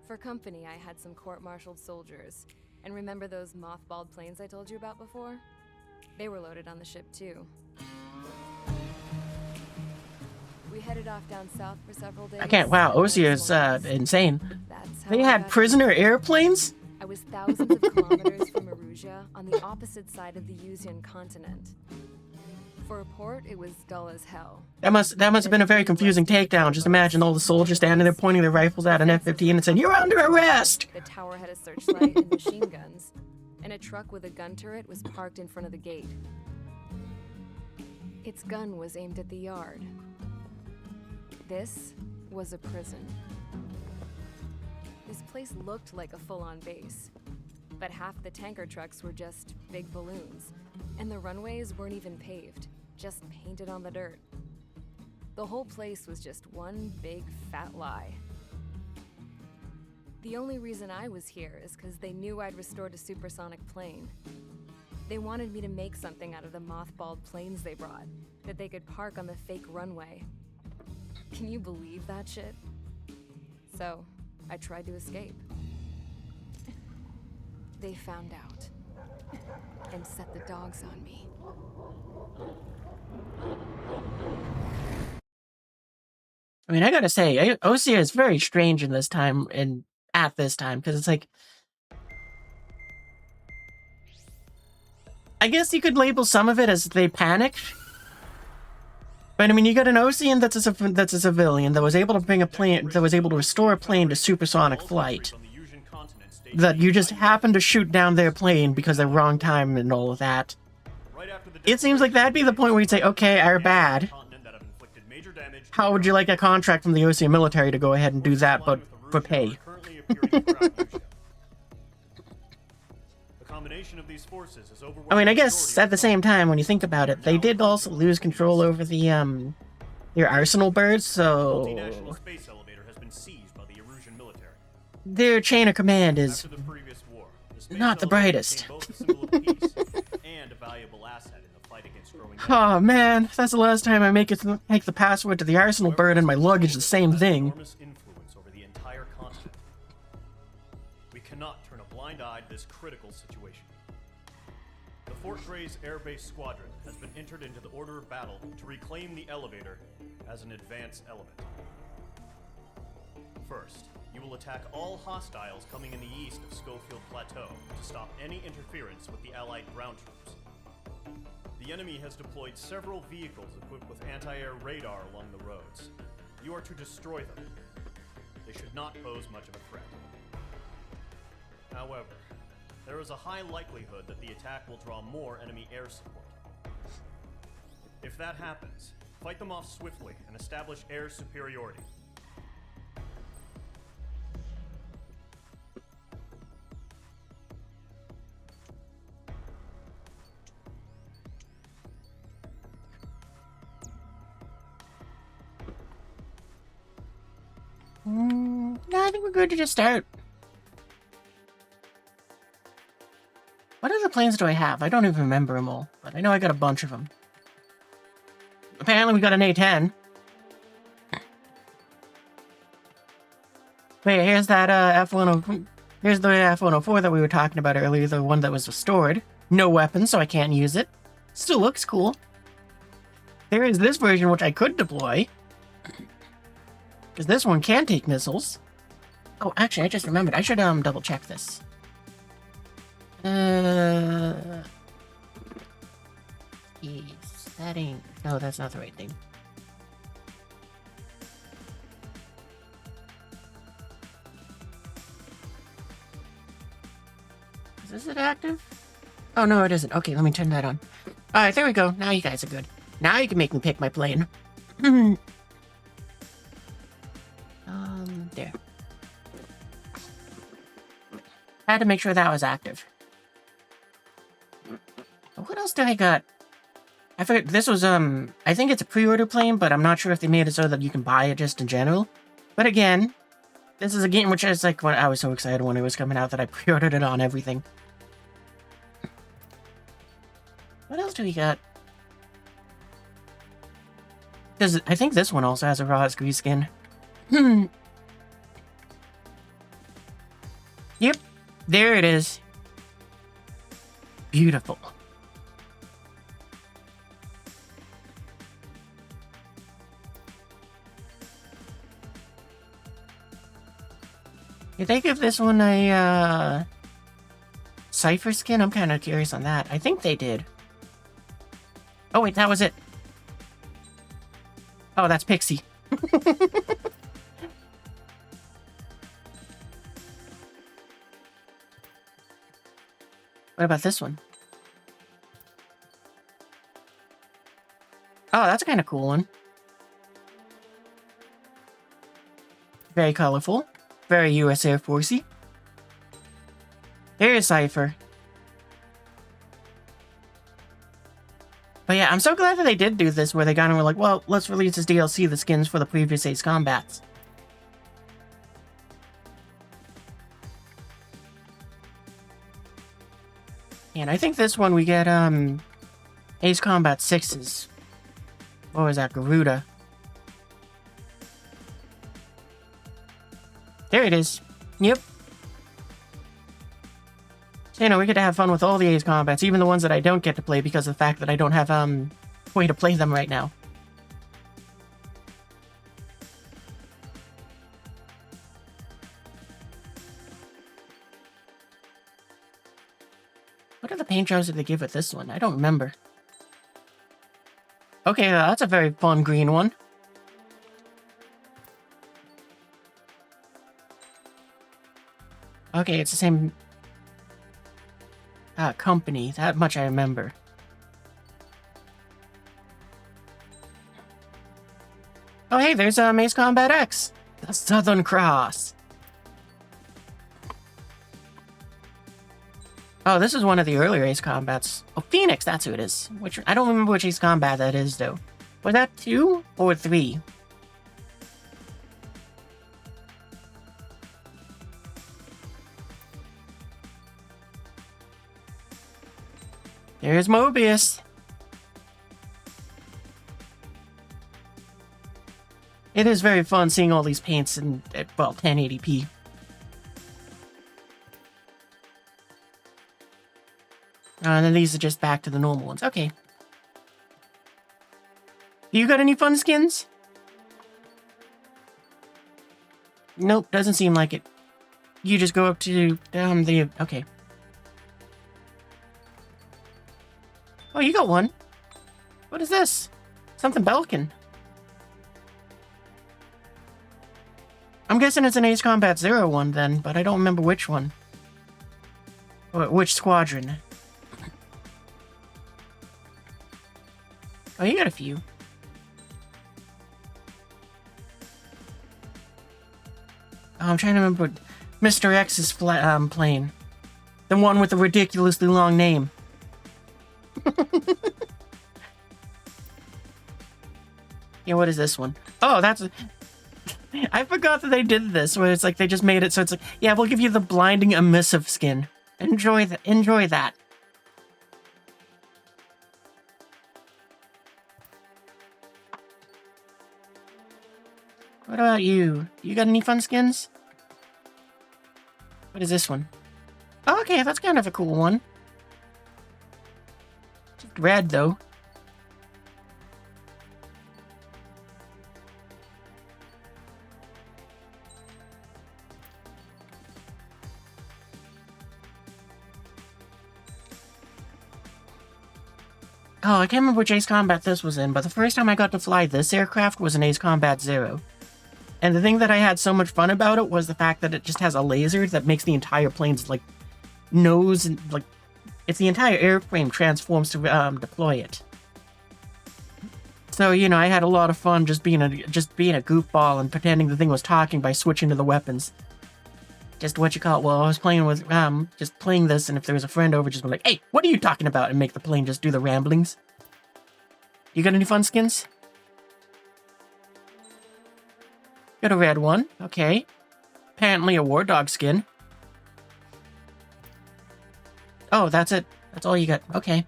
[SPEAKER 2] For company, I had some court-martialed soldiers. And remember those mothballed planes I told you about before? They were loaded on the ship, too. We headed off down south for several days.
[SPEAKER 1] I can't. Wow, Osea is insane.
[SPEAKER 2] That's how
[SPEAKER 1] They
[SPEAKER 2] I
[SPEAKER 1] had
[SPEAKER 2] got
[SPEAKER 1] prisoner
[SPEAKER 2] here.
[SPEAKER 1] airplanes?
[SPEAKER 2] I was thousands of kilometers from Erusia, on the opposite side of the Yuzian continent. For a port, it was dull as hell.
[SPEAKER 1] That must have been a very confusing takedown. Just imagine all the soldiers standing there pointing their rifles at an F-15 and saying, "You're under arrest!"
[SPEAKER 2] The tower had a searchlight and machine guns, and a truck with a gun turret was parked in front of the gate. Its gun was aimed at the yard. This was a prison. This place looked like a full-on base, but half the tanker trucks were just big balloons, and the runways weren't even paved, just painted on the dirt. The whole place was just one big fat lie. The only reason I was here is because they knew I'd restored a supersonic plane. They wanted me to make something out of the mothballed planes they brought, that they could park on the fake runway. Can you believe that shit? So, I tried to escape. They found out, and set the dogs on me.
[SPEAKER 1] I mean, I gotta say, Osea is very strange in this time, and at this time, because it's like, I guess you could label some of it as they panicked. But I mean, you got an Osean that's a civilian that was able to bring a plane, that was able to restore a plane to supersonic flight. That you just happened to shoot down their plane because of the wrong time and all of that. It seems like that'd be the point where you'd say, okay, our bad. How would you like a contract from the Osean military to go ahead and do that, but for pay? I mean, I guess at the same time, when you think about it, they did also lose control over the their arsenal birds, so their chain of command is not the brightest. Oh man, that's the last time I make the password to the arsenal bird and my luggage the same thing.
[SPEAKER 4] We cannot turn a blind eye to this critical situation. The Fort Gray's Air Base Squadron has been entered into the order of battle to reclaim the elevator as an advance element. First, you will attack all hostiles coming in the east of Schofield Plateau to stop any interference with the Allied ground troops. The enemy has deployed several vehicles equipped with anti-air radar along the roads. You are to destroy them. They should not pose much of a threat. However, there is a high likelihood that the attack will draw more enemy air support. If that happens, fight them off swiftly and establish air superiority.
[SPEAKER 1] No, I think we're good to just start. What other planes do I have? I don't even remember them all, but I know I got a bunch of them. apparently we got an A10. Wait, here's that F-104. Here's the F-104 that we were talking about earlier, the one that was restored. No weapon, so I can't use it. Still looks cool. There is this version which I could deploy. Because this one can take missiles. Oh, actually, I just remembered. I should double check this. Setting. No, that's not the right thing. Is it active? Oh, no, it isn't. Okay, let me turn that on. Alright, there we go. Now you guys are good. Now you can make me pick my plane. There. I had to make sure that was active. What else do I got? I forget, this was, I think it's a pre-order plane, but I'm not sure if they made it so that you can buy it just in general. But again, this is a game which is like, when I was so excited when it was coming out that I pre-ordered it on everything. What else do we got? I think this one also has a Razgriz skin. Yep, there it is. Beautiful. Did they give this one a, Cypher skin? I'm kind of curious on that. I think they did. Oh, wait, that was it. Oh, that's Pixie. What about this one? Oh, that's a kind of cool one. Very colorful. Very US Air Forcey. Here's Cypher. But yeah, I'm so glad that they did do this, where they got and were like, well, let's release this DLC, the skins for the previous Ace Combats. And I think this one we get, Ace Combat 6's. What was that? Garuda. There it is. Yep. So, you know, we get to have fun with all the Ace Combats, even the ones that I don't get to play because of the fact that I don't have, way to play them right now. What are the paint jobs that they give with this one? I don't remember. Okay, that's a very fun green one. Okay, it's the same company. That much I remember. Oh, hey, there's Ace Combat X. The Southern Cross. Oh, this is one of the earlier Ace Combats. Oh, Phoenix, that's who it is. Which I don't remember which Ace Combat that is, though. Was that 2 or 3? There's Mobius. It is very fun seeing all these paints in, well, 1080p. And then these are just back to the normal ones. Okay. You got any fun skins? Nope, doesn't seem like it. You just go up to, okay. Oh, you got one. What is this? Something Belkin. I'm guessing it's an Ace Combat 0 one then, but I don't remember which one. Or which squadron. Oh, you got a few. Oh, I'm trying to remember Mr. X's plane. The one with the ridiculously long name. Yeah, what is this one? Oh, that's... I forgot that they did this, where it's like they just made it so it's like, yeah, we'll give you the blinding emissive skin. Enjoy that. Enjoy that. What about you? You got any fun skins? What is this one? Oh, okay, that's kind of a cool one. Just red, though. Oh, I can't remember which Ace Combat this was in, but the first time I got to fly this aircraft was in Ace Combat 0. And the thing that I had so much fun about it was the fact that it just has a laser that makes the entire plane's, like, nose and, like, it's the entire airframe transforms to deploy it. So, you know, I had a lot of fun just being a goofball and pretending the thing was talking by switching to the weapons. Just what you call it. Well, I was playing with, just playing this, and if there was a friend over, just be like, hey, what are you talking about? And make the plane just do the ramblings. You got any fun skins? Got a red one. Okay. Apparently a War Dog skin. Oh, that's it. That's all you got. Okay.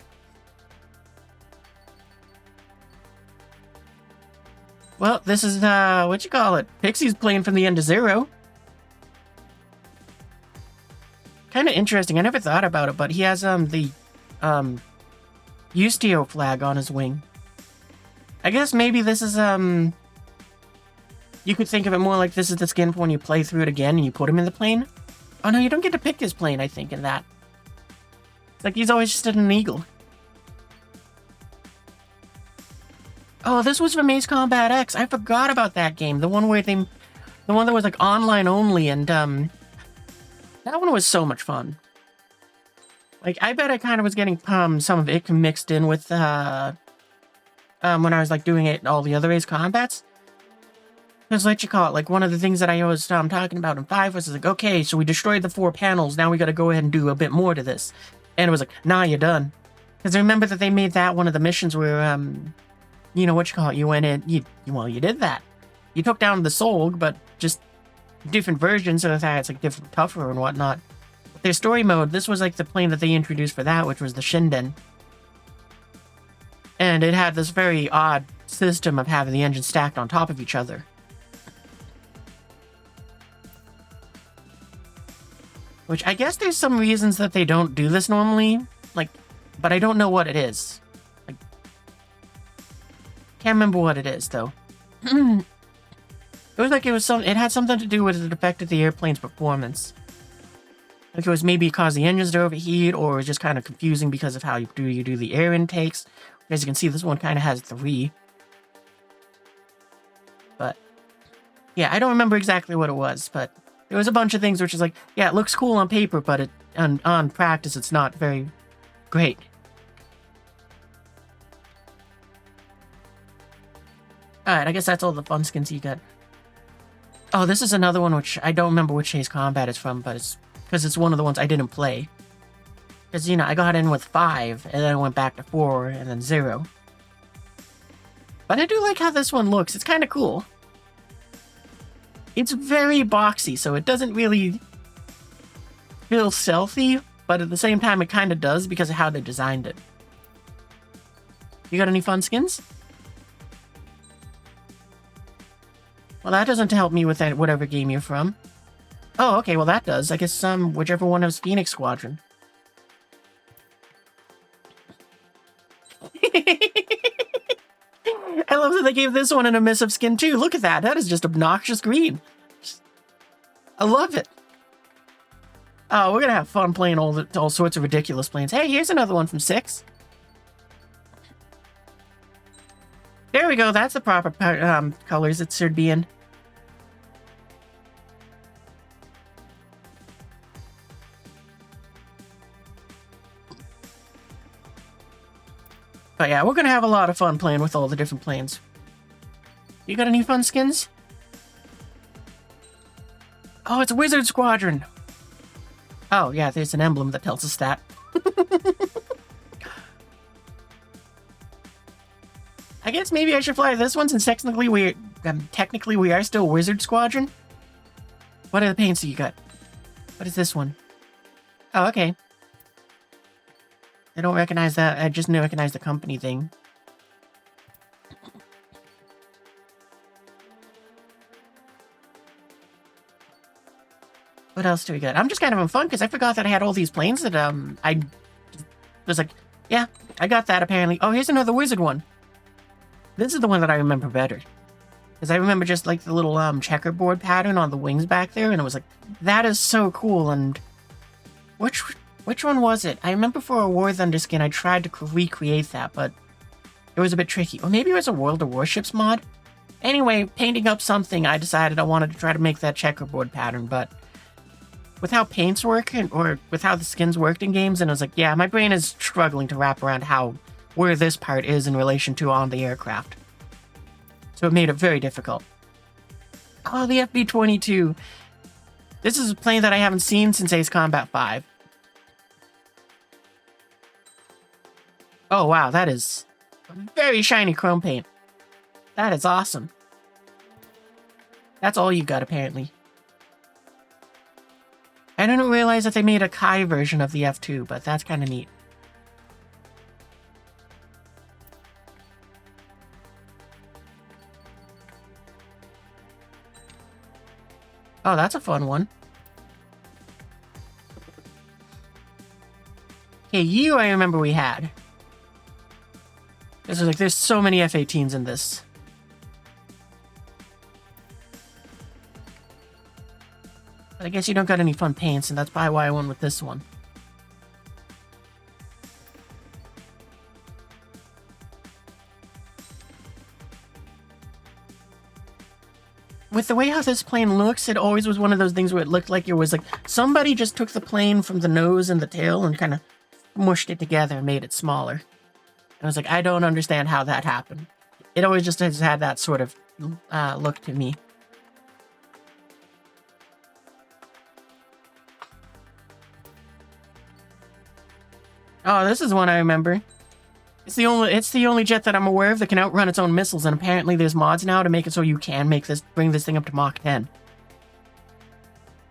[SPEAKER 1] Well, this is, what you call it? Pixie's plane from the end of Zero. Kind of interesting. I never thought about it, but he has, the, Ustio flag on his wing. I guess maybe this is, you could think of it more like this is the skin for when you play through it again and you put him in the plane. Oh no, you don't get to pick his plane, I think, in that. It's like he's always just an eagle. Oh, this was from Ace Combat X. I forgot about that game. The one where the one that was like online only, and that one was so much fun. Like, I bet I kind of was getting some of it mixed in with when I was like doing it all the other Ace Combats. Because, what you call it, like, one of the things that I was talking about in 5 was like, okay, so we destroyed the 4 panels, now we gotta go ahead and do a bit more to this. And it was like, nah, you're done. Because I remember that they made that one of the missions where, you know, what you call it, you went in, you did that. You took down the Solg, but just different versions of that, it's like different, tougher and whatnot. Their story mode, this was like the plane that they introduced for that, which was the Shinden. And it had this very odd system of having the engines stacked on top of each other. Which I guess there's some reasons that they don't do this normally, like, but I don't know what it is. Like, can't remember what it is though. It was like it had something to do with it affected the airplane's performance. Like it was maybe cause the engines to overheat, or it was just kind of confusing because of how you do the air intakes. As you can see, this one kind of has 3. But yeah, I don't remember exactly what it was, but there was a bunch of things which is like, yeah, it looks cool on paper, but on practice, it's not very great. Alright, I guess that's all the fun skins you got. Oh, this is another one which I don't remember which Ace Combat it's from, but it's because it's one of the ones I didn't play. Because, you know, I got in with 5, and then I went back to 4, and then 0. But I do like how this one looks. It's kind of cool. It's very boxy, so it doesn't really feel stealthy, but at the same time it kind of does because of how they designed it. You got any fun skins? Well, that doesn't help me with whatever game you're from. Oh, okay, well that does. I guess whichever one has Phoenix Squadron. I love that they gave this one an emissive skin too. Look at that. That is just obnoxious green. I love it. Oh, we're gonna have fun playing all sorts of ridiculous planes. Hey, here's another one from 6. There we go. That's the proper colors it should be in. But yeah, we're gonna have a lot of fun playing with all the different planes. You got any fun skins? Oh, it's Wizard Squadron! Oh, yeah, there's an emblem that tells us that. I guess maybe I should fly this one since technically we are still Wizard Squadron. What are the paints you got? What is this one? Oh, okay. I don't recognize that. I just recognize the company thing. What else do we got? I'm just kind of having fun because I forgot that I had all these planes that I was like, yeah, I got that apparently. Oh, here's another wizard one. This is the one that I remember better. Because I remember just like the little checkerboard pattern on the wings back there, and it was like, that is so cool. And which one was it? I remember for a War Thunder skin, I tried to recreate that, but it was a bit tricky. Or maybe it was a World of Warships mod. Anyway, painting up something, I decided I wanted to try to make that checkerboard pattern, but with how paints work, or with how the skins worked in games, and I was like, yeah, my brain is struggling to wrap around where this part is in relation to on the aircraft. So it made it very difficult. Oh, the FB-22. This is a plane that I haven't seen since Ace Combat 5. Oh, wow, that is a very shiny chrome paint. That is awesome. That's all you got, apparently. I didn't realize that they made a Kai version of the F2, but that's kind of neat. Oh, that's a fun one. Okay, you I remember we had. There's so many F-18s in this. But I guess you don't got any fun paints, and that's probably why I went with this one. With the way how this plane looks, it always was one of those things where it looked like it was like somebody just took the plane from the nose and the tail and kind of mushed it together and made it smaller. And I was like, I don't understand how that happened. It always just has had that sort of look to me. Oh, this is one I remember. It's the only jet that I'm aware of that can outrun its own missiles, and apparently there's mods now to make it so you can bring this thing up to Mach 10.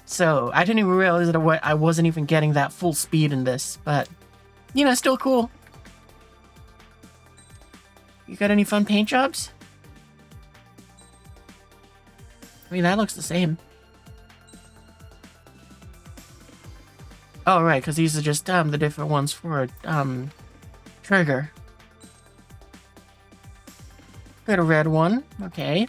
[SPEAKER 1] So, I didn't even realize that I wasn't even getting that full speed in this, but, you know, still cool. You got any fun paint jobs? I mean, that looks the same. Oh, right, because these are just, the different ones for, trigger. Got a red one. Okay.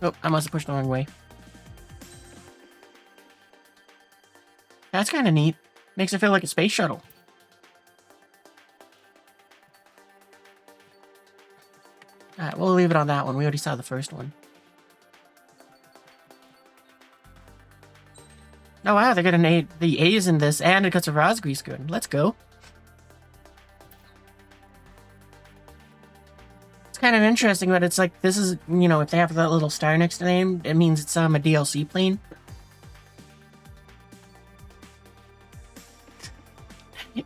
[SPEAKER 1] Oh, I must have pushed the wrong way. That's kind of neat. Makes it feel like a space shuttle. Alright, we'll leave it on that one. We already saw the first one. Oh wow, they got an A, the A's in this, and it got a Razgriz good. Let's go. It's kind of interesting, but it's like, this is, you know, if they have that little star next to the name, it means it's a DLC plane.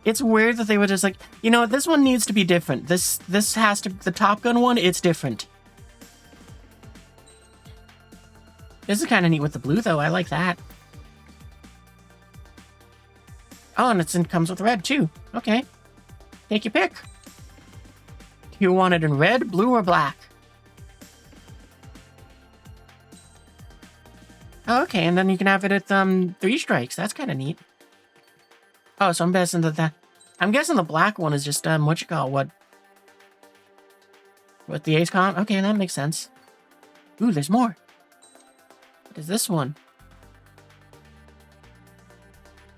[SPEAKER 1] It's weird that they were just like, you know, this one needs to be different. This has to, the Top Gun one, it's different. This is kind of neat with the blue, though. I like that. Oh, and it comes with red, too. Okay. Take your pick. Do you want it in red, blue, or black? Oh, okay, and then you can have it at 3 strikes. That's kind of neat. Oh, so I'm guessing I'm guessing the black one is just, what the Ace Con? Okay, that makes sense. Ooh, there's more. What is this one?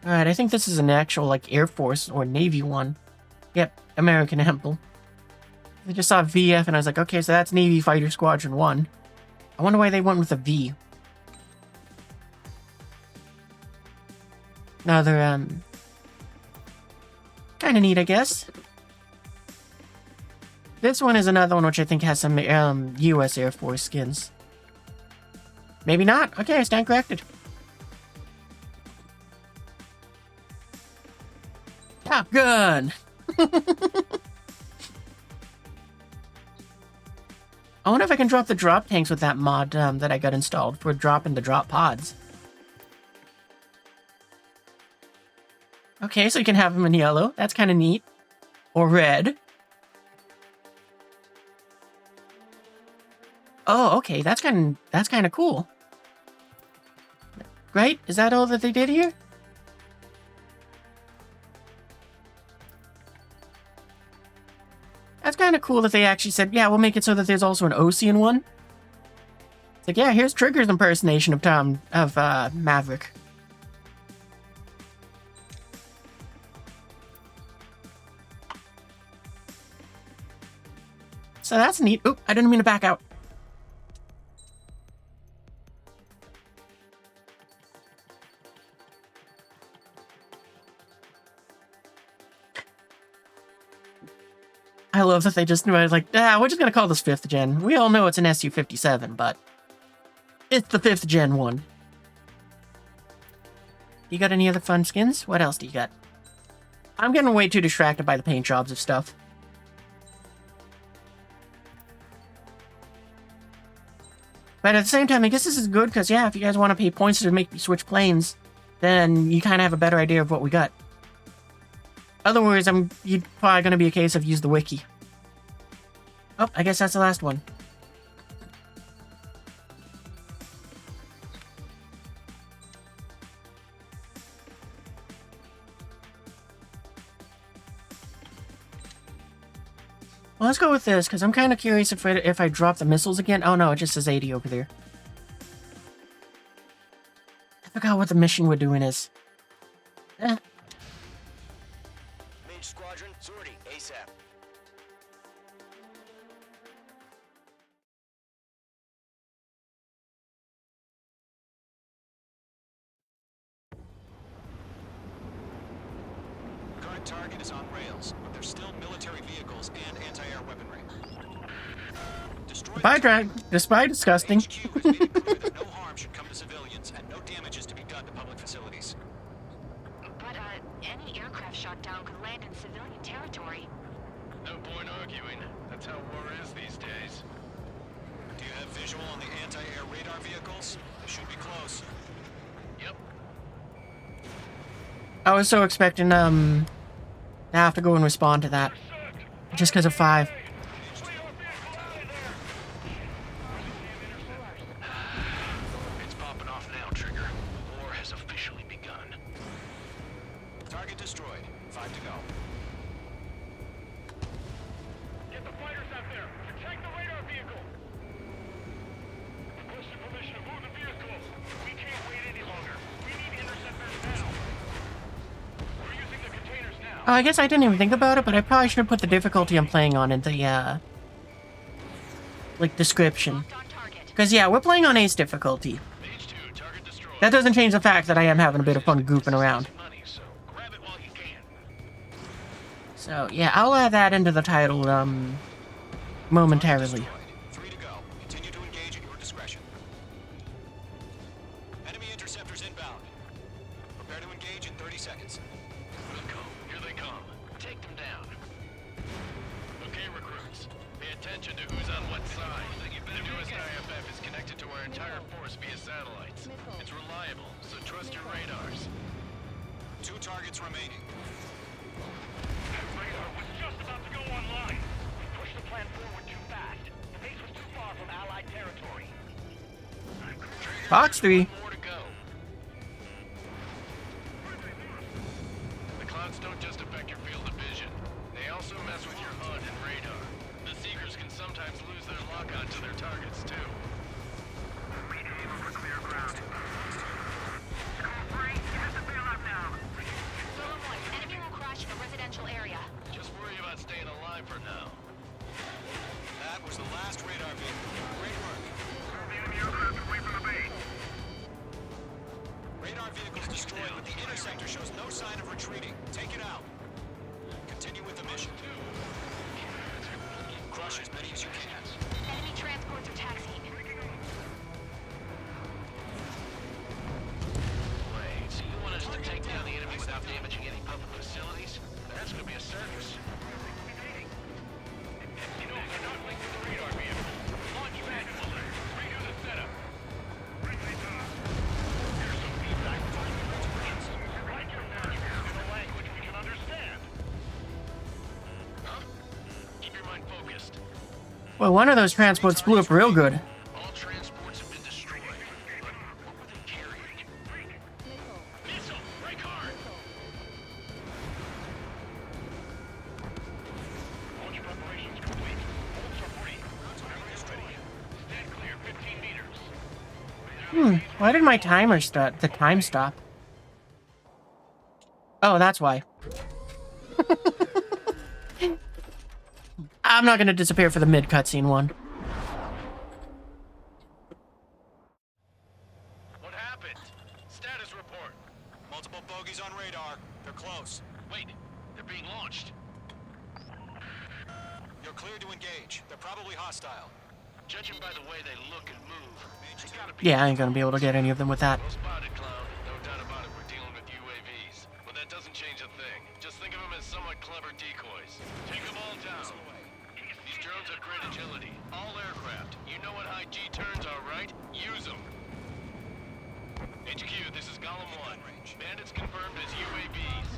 [SPEAKER 1] Alright, I think this is an actual, like, Air Force or Navy one. Yep, American Emblem. I just saw VF and I was like, okay, so that's Navy Fighter Squadron 1. I wonder why they went with a V. Another, kind of neat, I guess. This one is another one which I think has some, US Air Force skins. Maybe not. Okay, I stand corrected. Top Gun! I wonder if I can drop the drop tanks with that mod that I got installed for dropping the drop pods. Okay, so you can have them in yellow. That's kind of neat. Or red. Oh, okay, that's kind of cool. right? Is that all that they did here? That's kind of cool that they actually said, yeah, we'll make it so that there's also an Ocean one. It's like, yeah, here's Trigger's impersonation of Maverick. So that's neat. Oop, I didn't mean to back out. I love that they just were like, we're just gonna call this 5th gen. We all know it's an SU-57, but it's the 5th gen one. You got any other fun skins? What else do you got? I'm getting way too distracted by the paint jobs of stuff. But at the same time, I guess this is good, because, yeah, if you guys want to pay points to make me switch planes, then you kind of have a better idea of what we got. Otherwise, you're probably going to be a case of use the wiki. Oh, I guess that's the last one. Well, let's go with this, because I'm kind of curious if I drop the missiles again. Oh no, it just says 80 over there. I forgot what the mission we're doing is.
[SPEAKER 12] Mage Squadron, sortie, ASAP.
[SPEAKER 6] Current target is on rails, but there's still military vehicles and anti-air weaponry. Destroy
[SPEAKER 1] Despite disgusting.
[SPEAKER 6] HQ has made it clear that no harm should come to civilians and no damage is to be done to public facilities.
[SPEAKER 10] But, any aircraft shot down could land in civilian territory.
[SPEAKER 8] No point arguing. That's how war is these days.
[SPEAKER 6] Do you have visual on the anti-air radar vehicles? They should be close.
[SPEAKER 8] Yep.
[SPEAKER 1] I was so expecting, to have to go and respond to that. Just because of 5.
[SPEAKER 8] It's popping off now, Trigger. War has officially begun.
[SPEAKER 6] Target destroyed. 5 to go.
[SPEAKER 7] Get the fighters out there! Protect the radar vehicle! Requesting permission to move the vehicle! We can't wait any longer. We need interceptors now! We're using the containers now!
[SPEAKER 1] Oh, I guess I didn't even think about it, but I probably should have put the difficulty I'm playing on in the, like, description.
[SPEAKER 10] Locked on target.
[SPEAKER 1] Because, yeah, we're playing on Ace difficulty.
[SPEAKER 8] H2, target destroyed.
[SPEAKER 1] That doesn't change the fact that I am having a bit of fun goofing around.
[SPEAKER 8] Money, so grab it while you can.
[SPEAKER 1] So, yeah, I'll add that into the title, momentarily.
[SPEAKER 6] Destroyed. 3 to go. Continue to engage at your discretion. Enemy interceptors inbound. Prepare to engage in 30 seconds.
[SPEAKER 8] Let's go. Here they come. Take them down. Okay, recruits. Pay attention to who's on what side. The newest IFF is connected to our entire force via satellites. It's reliable, so trust your radars.
[SPEAKER 6] 2 targets remaining.
[SPEAKER 7] That radar was just about to go online! We pushed the plan forward too fast. The base was too far from Allied territory.
[SPEAKER 1] Fox 3.
[SPEAKER 8] More to go. The clouds don't just affect your field of vision. They also mess with your HUD and radar. The Seekers can sometimes lose their lock-on to their targets, too.
[SPEAKER 7] We aim over clear ground. School 3, you have to bail out now.
[SPEAKER 10] Solo 1, enemy will crash in a residential area.
[SPEAKER 8] Just worry about staying alive for now.
[SPEAKER 6] That was the last radar vehicle. Great work.
[SPEAKER 7] Move the enemy aircraft away from the base.
[SPEAKER 6] Radar vehicle's destroyed, but the interceptor shows no sign of retreating. Take it out. Continue with the mission. Crush as many as you can.
[SPEAKER 10] Enemy transports are taxiing.
[SPEAKER 8] Wait, so you want us to take down the enemy without damaging any public facilities? That's gonna be a circus.
[SPEAKER 7] You know, we're not linked to the radar vehicle. Launch manual alert. Redo the setup. Briefly done. Here's some feedback from the participants. Write your manuals in a language we can understand.
[SPEAKER 8] Huh? Keep your mind focused.
[SPEAKER 1] Well, one of those transports blew up real good.
[SPEAKER 8] All transports have been destroyed. But what were they carrying?
[SPEAKER 1] Why did my timer start? The time stop. Oh, that's why. I'm not gonna disappear for the mid cutscene one.
[SPEAKER 6] What happened? Status report. Multiple bogies on radar. They're close.
[SPEAKER 8] Wait, they're being launched.
[SPEAKER 6] You're cleared to engage. They're probably hostile.
[SPEAKER 8] Judging by the way they look and move, they gotta be.
[SPEAKER 1] Yeah, I ain't gonna be able to get any of them with that.
[SPEAKER 8] Well spotted, clown. No doubt about it, we're dealing with UAVs. But that doesn't change a thing. Just think of them as somewhat clever decoys. Take them all down. These drones have great agility. All aircraft. You know what high G turns are, right? Use them. HQ, this is Golem 1. Bandits confirmed as UAVs.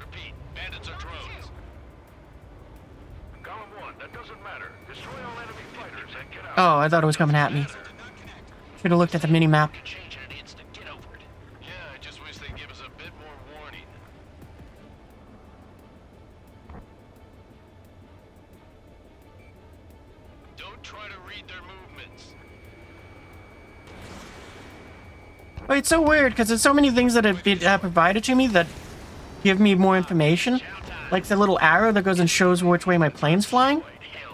[SPEAKER 8] Repeat, bandits are drones.
[SPEAKER 7] Column 1, that doesn't matter. Destroy all enemy fighters and get out.
[SPEAKER 1] Oh, I thought it was coming at me. Should have looked at the mini-map.
[SPEAKER 8] Change in an instant. Get over it. Yeah, I just wish they'd give us a bit more warning. Don't try to read their movements.
[SPEAKER 1] Oh, it's so weird, because there's so many things that have been provided to me that give me more information. Like the little arrow that goes and shows which way my plane's flying.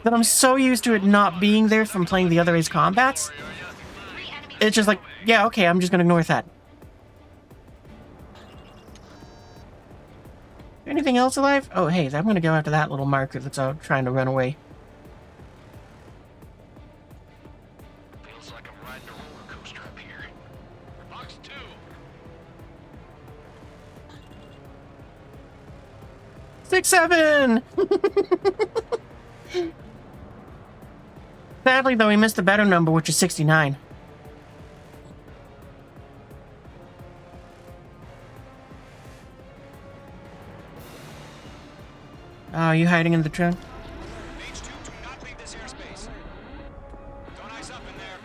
[SPEAKER 1] That I'm so used to it not being there from playing the other Ace Combats. It's just like, yeah, okay, I'm just gonna ignore that. Anything else alive? Oh, hey, I'm gonna go after that little marker that's out trying to run away.
[SPEAKER 8] Feels like I'm riding a roller coaster up here. Box 2.
[SPEAKER 1] Six, 7! Sadly, though, we missed the better number, which is 69. Oh, are you hiding in the trunk?
[SPEAKER 6] H2, do not leave this airspace. Don't ice up in there.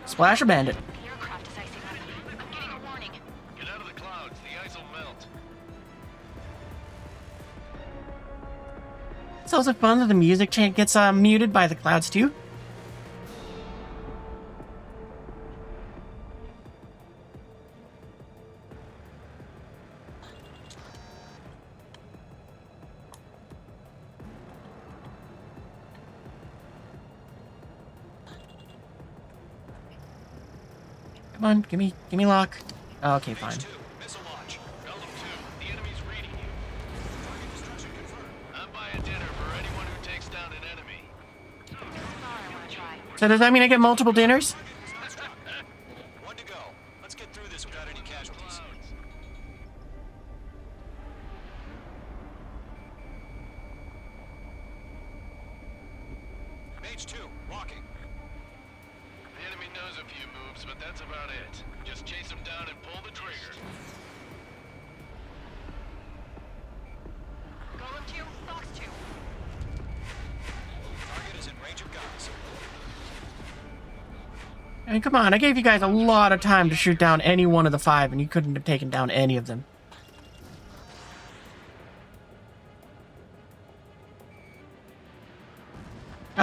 [SPEAKER 1] Splash or bandit?
[SPEAKER 10] The aircraft is icing up. I'm getting a warning.
[SPEAKER 8] Get out of the clouds. The ice will melt.
[SPEAKER 1] It's also fun that the music gets muted by the clouds too. Come on, give me lock. Oh, okay, fine.
[SPEAKER 6] H2, missile launch.
[SPEAKER 8] Golem 2, the enemy's reading you.
[SPEAKER 6] Target destruction confirmed.
[SPEAKER 8] I'm buying dinner for anyone who takes down an enemy.
[SPEAKER 10] I want to try.
[SPEAKER 1] So does that mean I get multiple dinners?
[SPEAKER 6] One to go. Let's get through this without any casualties. H2, walking.
[SPEAKER 8] The enemy knows a few moves, but that's about it. Just chase them down and pull the trigger.
[SPEAKER 10] Golem 2, Fox 2.
[SPEAKER 6] Target is in range of guns.
[SPEAKER 1] And come on, I gave you guys a lot of time to shoot down any one of the 5, and you couldn't have taken down any of them.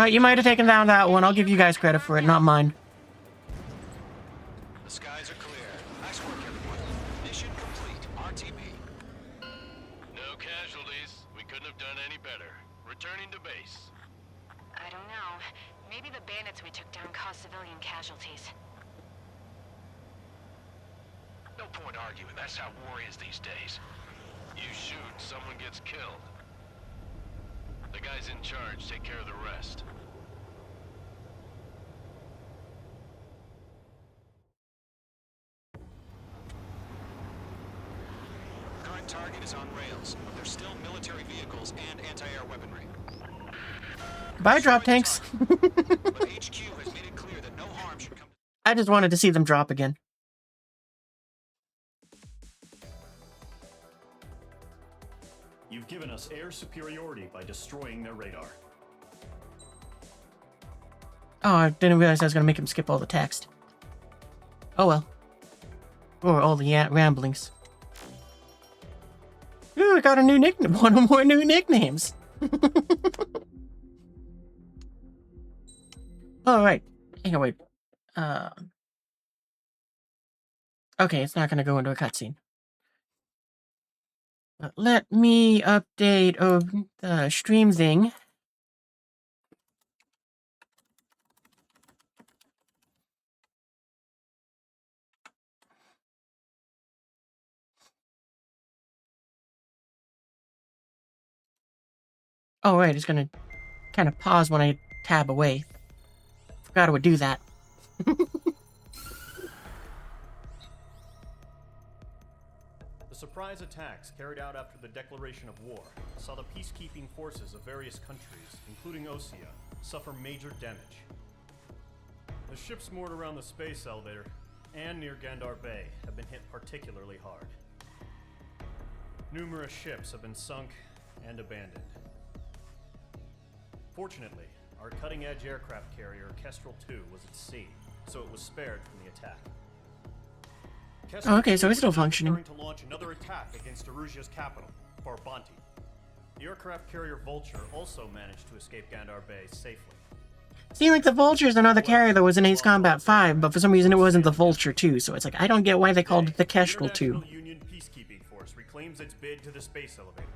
[SPEAKER 1] You might have taken down that one. I'll give you guys credit for it, not mine.
[SPEAKER 6] The skies are clear. Nice work, everyone. Mission complete. RTB.
[SPEAKER 8] No casualties. We couldn't have done any better. Returning to base.
[SPEAKER 10] I don't know. Maybe the bandits we took down caused civilian casualties.
[SPEAKER 8] No point arguing. That's how war is these days. You shoot, someone gets killed. The guys in charge take care of the rest.
[SPEAKER 6] Current target is on rails, but there's still military vehicles and anti-air weaponry.
[SPEAKER 1] Bye, drop tanks.
[SPEAKER 6] But HQ has made it clear that no harm should come.
[SPEAKER 1] I just wanted to see them drop again.
[SPEAKER 4] You've given us air superiority by destroying their radar.
[SPEAKER 1] Oh, I didn't realize I was going to make him skip all the text. Oh well. Or all the ramblings. Ooh, I got a new nickname. One or more new nicknames. Alright. Hang on, wait. Okay, it's not gonna go into a cutscene. But let me update the stream thing. Oh, right, it's gonna kind of pause when I tab away. Forgot I would do that.
[SPEAKER 4] The surprise attacks carried out after the declaration of war saw the peacekeeping forces of various countries, including Osea, suffer major damage. The ships moored around the space elevator and near Gandar Bay have been hit particularly hard. Numerous ships have been sunk and abandoned. Fortunately, our cutting-edge aircraft carrier, Kestrel 2, was at sea, so it was spared from the attack.
[SPEAKER 1] Oh, okay, so it's still functioning.
[SPEAKER 4] To launch another attack against Erusia's capital, Farbanti. The aircraft carrier Vulture also managed to escape Gandar Bay safely.
[SPEAKER 1] See, like, the Vulture's another carrier that was in Ace Combat 5, but for some reason it wasn't the Vulture 2, so it's like, I don't get why they called it the Kestrel 2.
[SPEAKER 4] The International Union Peacekeeping Force reclaims its bid to the space elevator.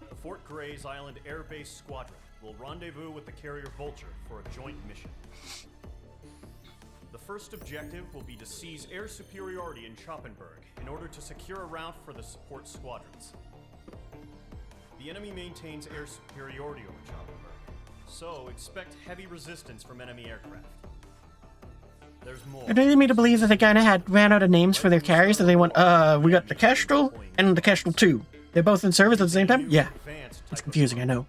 [SPEAKER 4] The Fort Gray's Island Air Base Squadron will rendezvous with the carrier Vulture for a joint mission. The first objective will be to seize air superiority in Schoppenberg in order to secure a route for the support squadrons. The enemy maintains air superiority over Schoppenberg, so expect heavy resistance from enemy aircraft. There's more.
[SPEAKER 1] It leading me to believe that they kind of ran out of names for their carriers, so they went, we got the Kestrel and the Kestrel 2. They're both in service at the same time? Yeah. It's confusing, I know.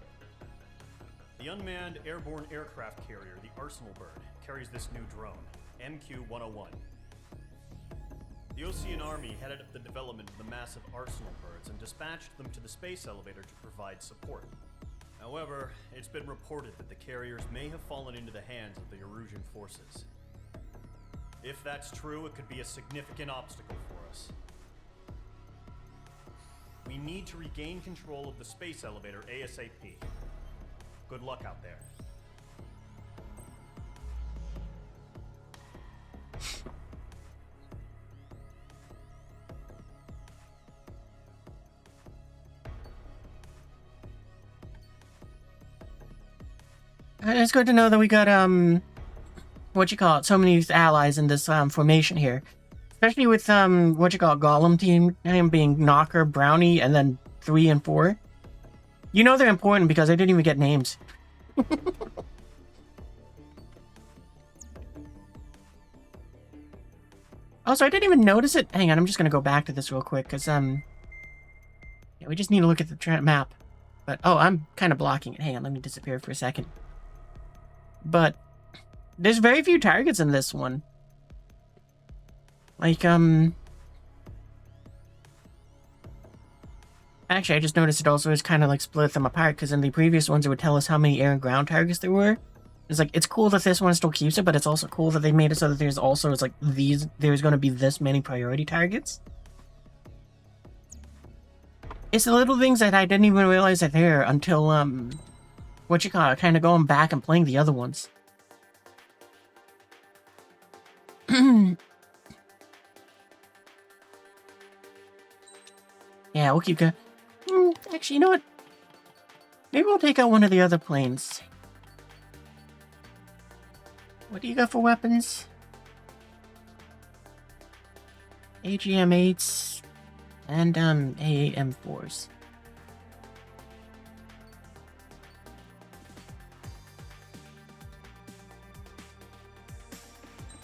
[SPEAKER 4] The unmanned airborne aircraft carrier, the Arsenal Bird, carries this new drone, MQ-101. The Osean Army headed up the development of the massive Arsenal Birds and dispatched them to the space elevator to provide support. However, it's been reported that the carriers may have fallen into the hands of the Erusian forces. If that's true, it could be a significant obstacle for us. We need to regain control of the space elevator ASAP. Good luck out there.
[SPEAKER 1] It's good to know that we got, so many allies in this, formation here. Especially with, Golem team, him being Knocker, Brownie, and then 3 and 4. You know they're important because I didn't even get names. Also, I didn't even notice it. Hang on, I'm just gonna go back to this real quick, because, yeah, we just need to look at the map. But, oh, I'm kind of blocking it. Hang on, let me disappear for a second. But, there's very few targets in this one. Like, actually, I just noticed it also is kind of like split them apart, because in the previous ones it would tell us how many air and ground targets there were. It's like, it's cool that this one still keeps it, but it's also cool that they made it so that there's also, it's like, there's going to be this many priority targets. It's the little things that I didn't even realize are there until, kind of going back and playing the other ones. Yeah, we'll keep going. Actually, you know what? Maybe we'll take out one of the other planes. What do you got for weapons? AGM-8s and AAM-4s.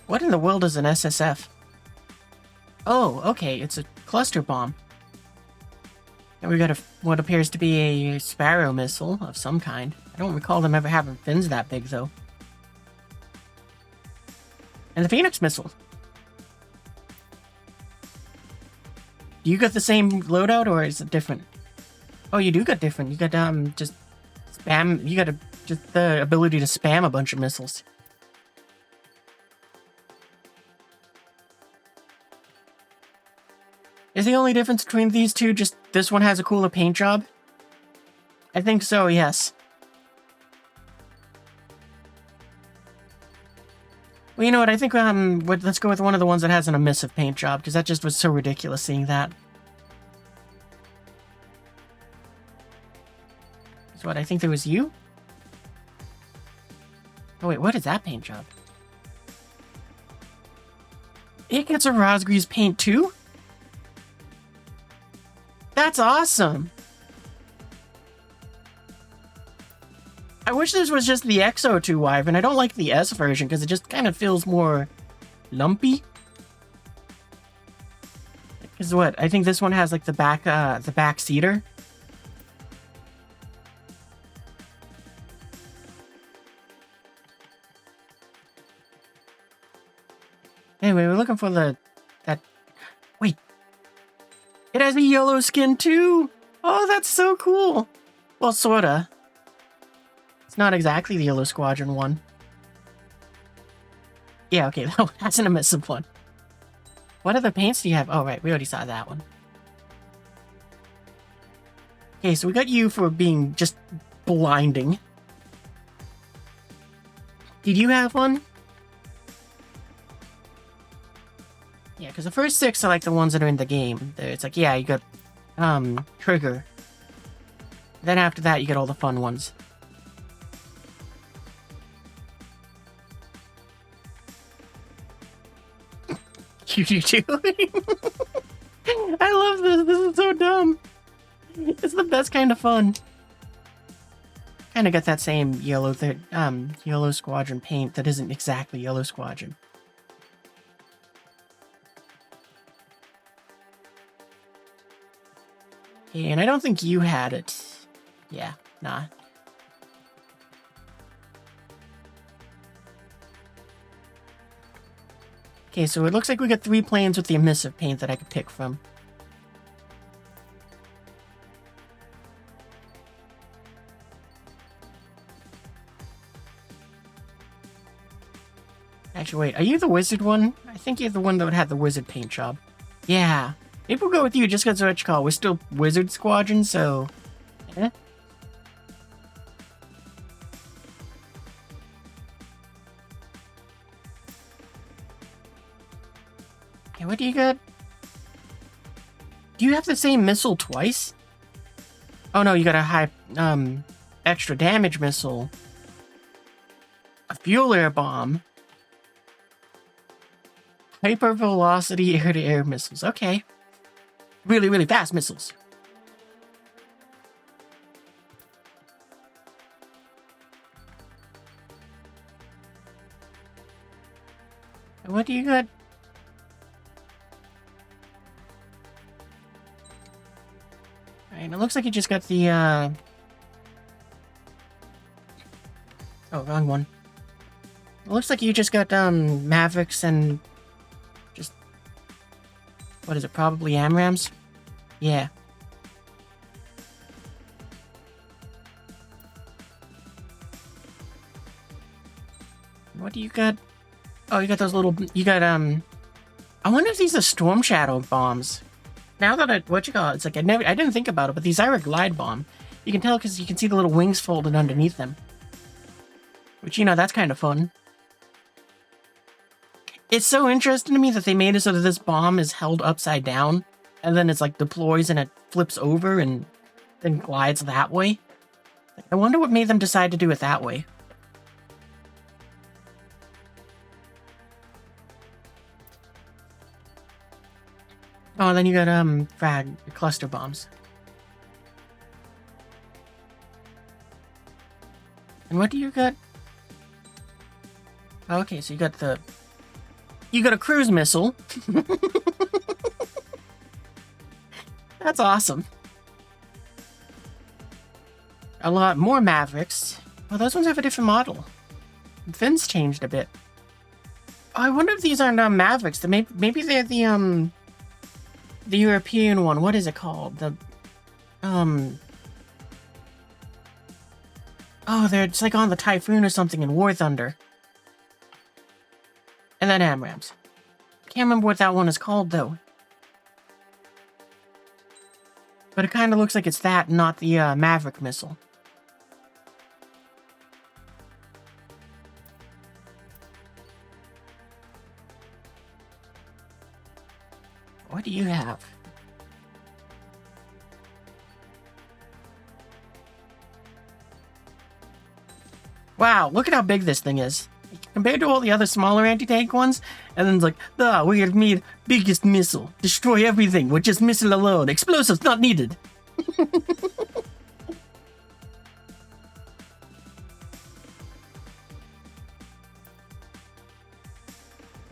[SPEAKER 1] What in the world is an SSF? Oh, okay, it's a cluster bomb. And we got what appears to be a Sparrow missile of some kind. I don't recall them ever having fins that big, though. And the Phoenix missile. Do you got the same loadout, or is it different? Oh, you do got different. You got, just spam. You got just the ability to spam a bunch of missiles. Is the only difference between these two just this one has a cooler paint job? I think so, yes. Well, you know what? I think let's go with one of the ones that has an emissive paint job, because that just was so ridiculous seeing that. So what? I think there was you. Oh wait, what is that paint job? It gets a Razgriz paint too? That's awesome! I wish this was just the XO2 Wyvern. I don't like the S version because it just kind of feels more lumpy. Because what? I think this one has like the back seater. Anyway, we're looking for that. Wait. It has a yellow skin too! Oh, that's so cool! Well, sorta. It's not exactly the Yellow Squadron one. Yeah, okay, that's an emissive one. What other paints do you have? Oh, right, we already saw that one. Okay, so we got you for being just blinding. Did you have one? Yeah, because the first 6 are like the ones that are in the game. It's like, yeah, you got Trigger. Then after that, you get all the fun ones. You do too? I love this. This is so dumb. It's the best kind of fun. Kind of got that same Yellow Squadron paint that isn't exactly Yellow Squadron. Okay, and I don't think you had it. Yeah, nah. Okay, so it looks like we got 3 planes with the emissive paint that I could pick from. Actually, wait, are you the wizard one? I think you're the one that had the wizard paint job. Yeah. Maybe we'll go with you just because of what you call. We're still Wizard Squadron, so... Eh? Okay, what do you got? Do you have the same missile twice? Oh no, you got a high, extra damage missile. A fuel air bomb. Hyper velocity air-to-air missiles. Okay. Really, really fast missiles. What do you got? Alright, it looks like you just got the, Oh, wrong one. It looks like you just got, Mavericks and... just... What is it, probably AMRAAMs? Yeah. What do you got? Oh, you got those little... You got, I wonder if these are Storm Shadow bombs. Now that it's like I didn't think about it, but these are a glide bomb. You can tell because you can see the little wings folded underneath them. Which, you know, that's kind of fun. It's so interesting to me that they made it so that this bomb is held upside down, and then it's like deploys and it flips over and then glides that way. I wonder what made them decide to do it that way. Oh, and then you got, frag, cluster bombs. And what do you got? Oh, okay, so you got the... You got a cruise missile. That's awesome. A lot more Mavericks. Well, those ones have a different model. The fins changed a bit. Oh, I wonder if these aren't, Mavericks. Maybe they're the European one. What is it called? The, Oh, it's like on the Typhoon or something in War Thunder. And then AMRAAMs. Can't remember what that one is called, though. But it kind of looks like it's that, not the, Maverick missile. What do you have? Wow, look at how big this thing is. Compared to all the other smaller anti-tank ones, and then it's like, we have made biggest missile. Destroy everything with just missile alone. Explosives not needed.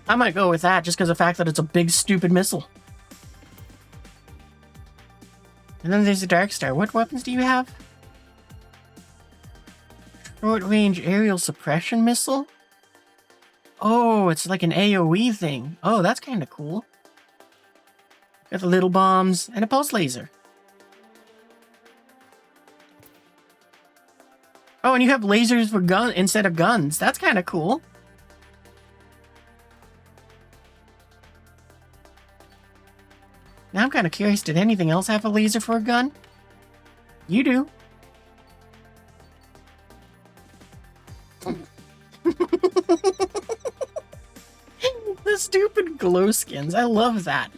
[SPEAKER 1] I might go with that just because of the fact that it's a big, stupid missile. And then there's the Dark Star. What weapons do you have? Short-range aerial suppression missile? Oh, it's like an AoE thing. Oh, that's kind of cool. Got the little bombs and a pulse laser. Oh, and you have lasers for gun instead of guns. That's kind of cool. Now I'm kind of curious, did anything else have a laser for a gun? You do. The stupid glow skins. I love that.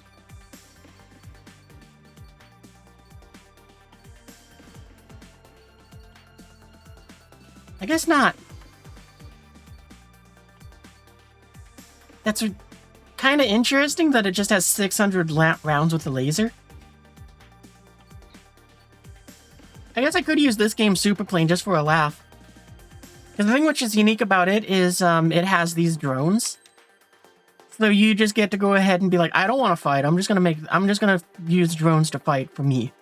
[SPEAKER 1] I guess not. That's kind of interesting that it just has 600 rounds with the laser. I guess I could use this game super plain just for a laugh. Because the thing which is unique about it is it has these drones. So you just get to go ahead and be like, I don't want to fight. I'm just gonna use drones to fight for me.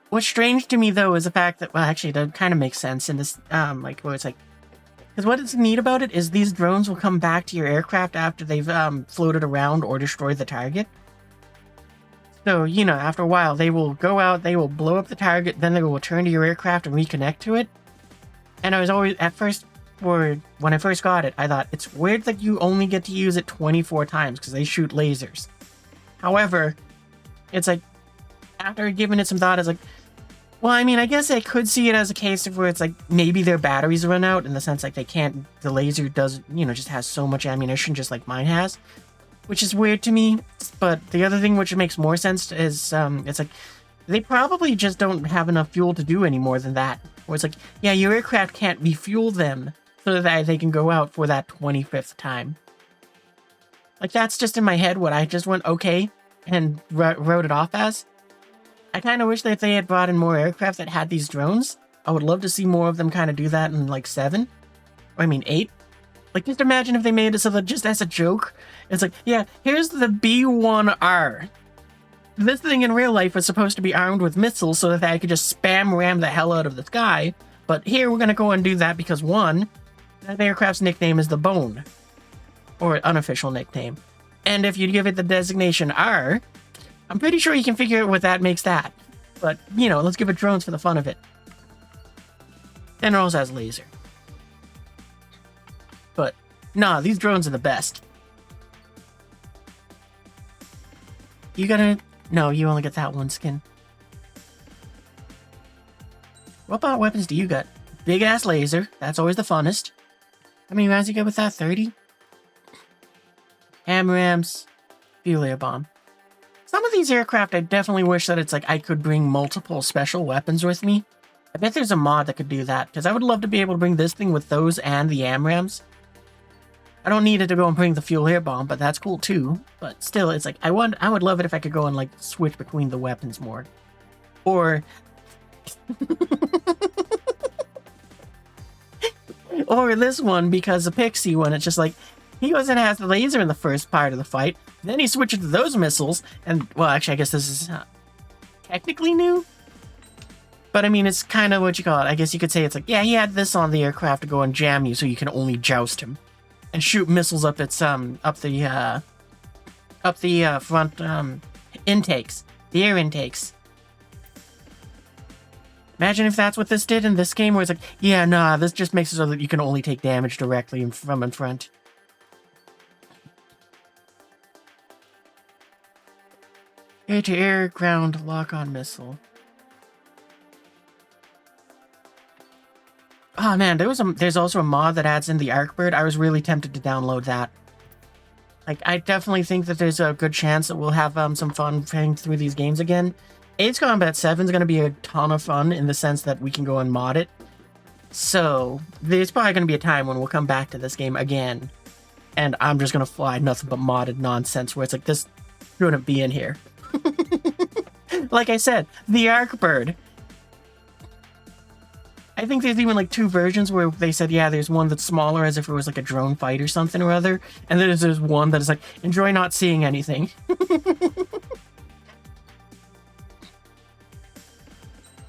[SPEAKER 1] What's strange to me though is the fact that, well, actually that kind of makes sense in this like where it's like, because what is neat about it is these drones will come back to your aircraft after they've floated around or destroyed the target. So, you know, after a while, they will go out, they will blow up the target, then they will return to your aircraft and reconnect to it. And I was always, at first, when I first got it, I thought, it's weird that you only get to use it 24 times, because they shoot lasers. However, it's like, after giving it some thought, it's like, well, I mean, I guess I could see it as a case of where it's like, maybe their batteries run out, in the sense like they can't, the laser does, you know, just has so much ammunition, just like mine has. Which is weird to me, but the other thing which makes more sense is, it's like, they probably just don't have enough fuel to do any more than that. Where it's like, yeah, your aircraft can't refuel them so that they can go out for that 25th time. Like, that's just in my head what I just went, okay, and wrote it off as. I kind of wish that they had brought in more aircraft that had these drones. I would love to see more of them kind of do that in, like, 7. Or, I mean, 8. Like, just imagine if they made it so that just as a joke, it's like, yeah, here's the B-1R. This thing in real life was supposed to be armed with missiles so that I could just spam ram the hell out of the sky. But here we're going to go and do that because, one, that aircraft's nickname is the Bone. Or unofficial nickname. And if you give it the designation R, I'm pretty sure you can figure out what that makes that. But, you know, let's give it drones for the fun of it. And it also has laser. But, nah, these drones are the best. You gotta... No, you only get that one skin. What about weapons do you got? Big-ass laser. That's always the funnest. How many rounds you get with that? 30? Hamrams. Fuel air bomb. Some of these aircraft, I definitely wish that it's like I could bring multiple special weapons with me. I bet there's a mod that could do that, because I would love to be able to bring this thing with those and the AMRAAMs. I don't need it to go and bring the fuel air bomb, but that's cool too. But still, it's like, I would love it if I could go and like switch between the weapons more. Or... or this one, because the Pixie one, it's just like, he goes and has the laser in the first part of the fight, then he switches to those missiles, and, well, actually, I guess this is technically new? But, I mean, it's kind of what you call it. I guess you could say it's like, yeah, he had this on the aircraft to go and jam you so you can only joust him. And shoot missiles up its, up the front, intakes. The air intakes. Imagine if that's what this did in this game, where it's like, yeah, nah, this just makes it so that you can only take damage directly from in front. Air-to-air ground lock-on missile. Oh man, there's also a mod that adds in the Arc Bird. I was really tempted to download that. Like, I definitely think that there's a good chance that we'll have some fun playing through these games again. Ace Combat 7 is going to be a ton of fun in the sense that we can go and mod it. So, there's probably going to be a time when we'll come back to this game again, and I'm just going to fly nothing but modded nonsense where it's like, this shouldn't be in here. Like I said, the Arc Bird. I think there's even like 2 versions where they said, yeah, there's one that's smaller as if it was like a drone fight or something or other, and then there's one that is like, enjoy not seeing anything.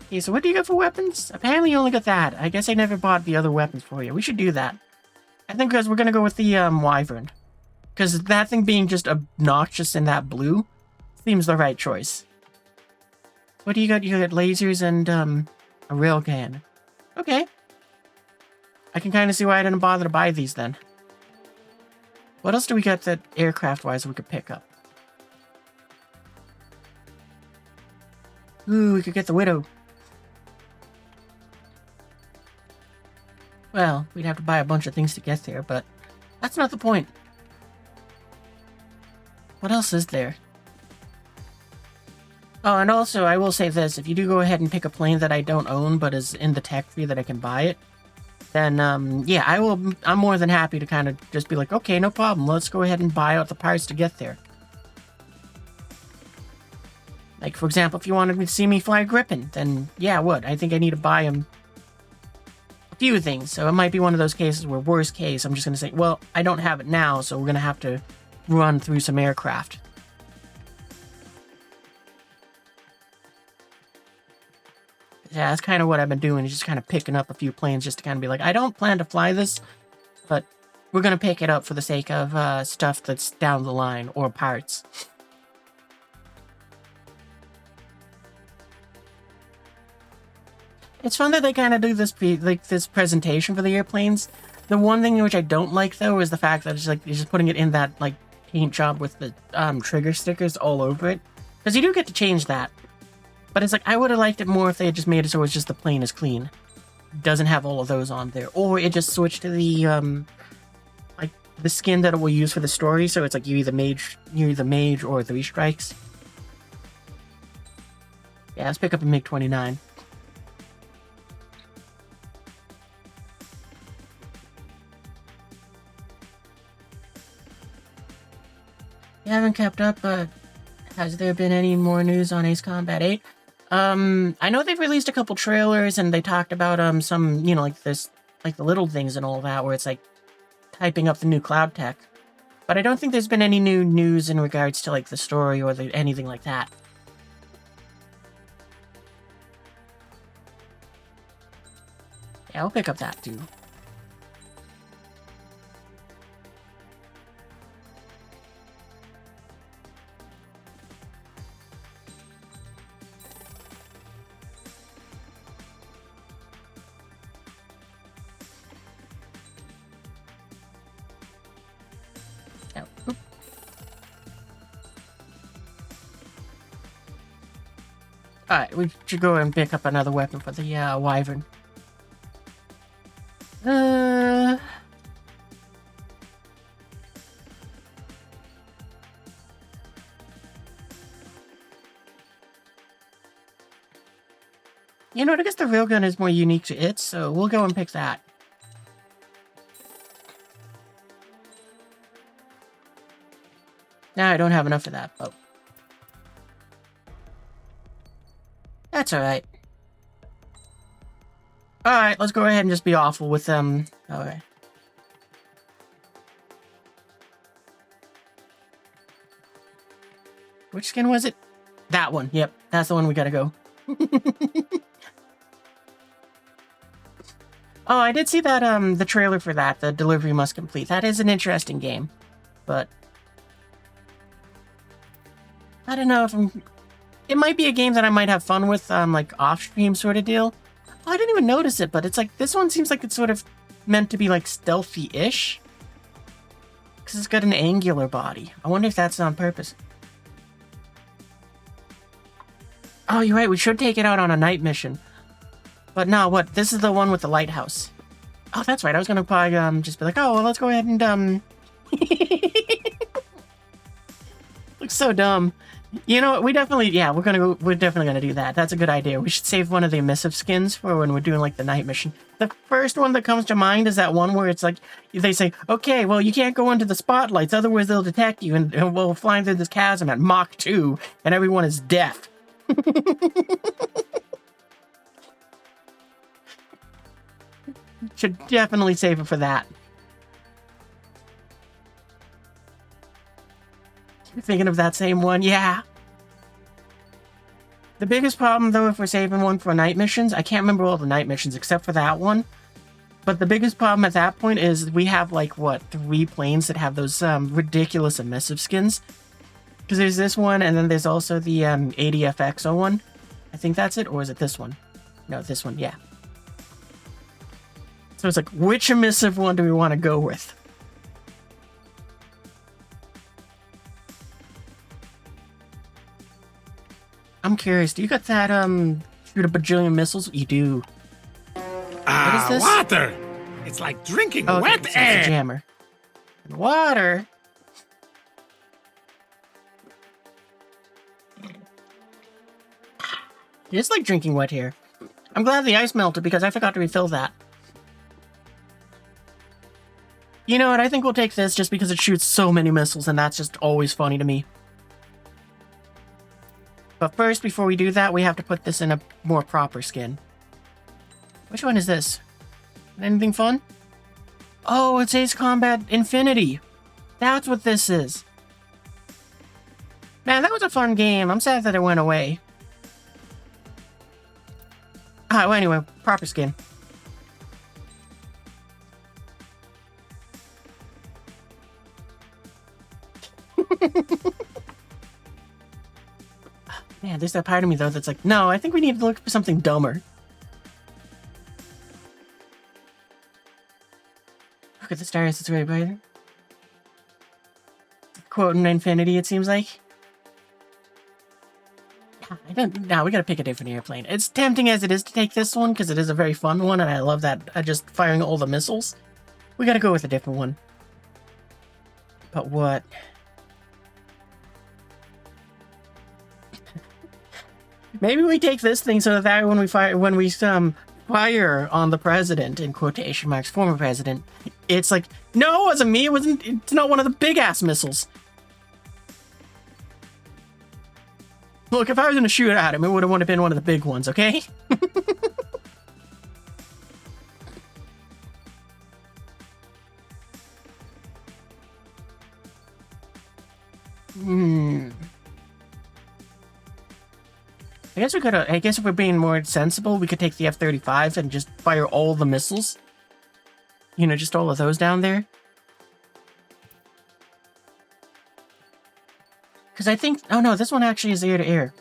[SPEAKER 1] Okay, so what do you got for weapons? Apparently you only got that. I guess I never bought the other weapons for you. We should do that. I think because we're going to go with the Wyvern. Because that thing being just obnoxious in that blue seems the right choice. What do you got? You got lasers and a railgun. Okay. I can kind of see why I didn't bother to buy these then. What else do we got that aircraft-wise we could pick up? Ooh, we could get the Widow. Well, we'd have to buy a bunch of things to get there, but that's not the point. What else is there? Oh, and also, I will say this. If you do go ahead and pick a plane that I don't own, but is in the tech tree that I can buy it, then, yeah, I'm more than happy to kind of just be like, okay, no problem. Let's go ahead and buy out the parts to get there. Like, for example, if you wanted to see me fly Griffin, then, yeah, I would. I think I need to buy him a few things. So it might be one of those cases where, worst case, I'm just going to say, well, I don't have it now, so we're going to have to run through some aircraft. Yeah, that's kind of what I've been doing, is just kind of picking up a few planes just to kind of be like, I don't plan to fly this, but we're going to pick it up for the sake of stuff that's down the line, or parts. It's fun that they kind of do this this presentation for the airplanes. The one thing which I don't like, though, is the fact that it's like you're just putting it in that like paint job with the trigger stickers all over it. Because you do get to change that. But it's like, I would have liked it more if they had just made it so it's just the plane is clean. It doesn't have all of those on there. Or it just switched to the, like, the skin that it will use for the story. So it's like you're either mage or 3 strikes. Yeah, let's pick up a MiG-29. You haven't kept up, but has there been any more news on Ace Combat 8? I know they've released a couple trailers, and they talked about, some, you know, like this, like the little things and all that, where it's like typing up the new cloud tech. But I don't think there's been any new news in regards to, like, the story or anything like that. Yeah, I'll pick up that, too. Alright, we should go and pick up another weapon for the Wyvern. You know what, I guess the railgun is more unique to it, so we'll go and pick that. Now I don't have enough of that, but that's alright. Alright, let's go ahead and just be awful with them. Okay. Which skin was it? That one. Yep, that's the one we gotta go. Oh, I did see that, the trailer for that, the Delivery Must Complete. That is an interesting game, but I don't know if it might be a game that I might have fun with, like, off-stream sort of deal. Oh, I didn't even notice it, but it's like, this one seems like it's sort of meant to be, like, stealthy-ish. Because it's got an angular body. I wonder if that's on purpose. Oh, you're right, we should take it out on a night mission. But no, what? This is the one with the lighthouse. Oh, that's right, I was gonna probably, just be like, oh, well, let's go ahead and, Looks so dumb. You know what? We're definitely gonna do that. That's a good idea. We should save one of the emissive skins for when we're doing like the night mission. The first one that comes to mind is that one where it's like they say, "Okay, well you can't go into the spotlights, otherwise they'll detect you, and we'll fly through this chasm at Mach 2, and everyone is deaf." Should definitely save it for that. You're thinking of that same one? Yeah. The biggest problem, though, if we're saving one for night missions, I can't remember all the night missions except for that one. But the biggest problem at that point is we have, like, what, 3 planes that have those ridiculous emissive skins? Because there's this one, and then there's also the ADFXO one. I think that's it, or is it this one? No, this one, yeah. So it's like, which emissive one do we want to go with? I'm curious, do you got that, shoot a bajillion missiles? You do. What is this?
[SPEAKER 5] Water! It's like drinking
[SPEAKER 1] Oh,
[SPEAKER 5] wet
[SPEAKER 1] okay, so it's
[SPEAKER 5] air!
[SPEAKER 1] a jammer. And water? It's like drinking wet here. I'm glad the ice melted because I forgot to refill that. You know what, I think we'll take this just because it shoots so many missiles and that's just always funny to me. But first, before we do that, we have to put this in a more proper skin. Which one is this? Anything fun? Oh, it's Ace Combat Infinity. That's what this is. Man, that was a fun game. I'm sad that it went away. Well, anyway, proper skin. Man, there's that part of me, though, that's like, no, I think we need to look for something dumber. Look at the stars, it's really bright. Quoting infinity, it seems like. No, we gotta pick a different airplane. It's tempting as it is to take this one, because it is a very fun one, and I love that just firing all the missiles. We gotta go with a different one. But what? Maybe we take this thing so that when we fire on the president, in quotation marks, former president, it's like, no, it wasn't me, it's not one of the big ass missiles. Look, if I was gonna shoot at him, it would have been one of the big ones, okay? I guess if we're being more sensible, we could take the F-35 and just fire all the missiles. You know, just all of those down there. Because I think... Oh no, this one actually is air-to-air.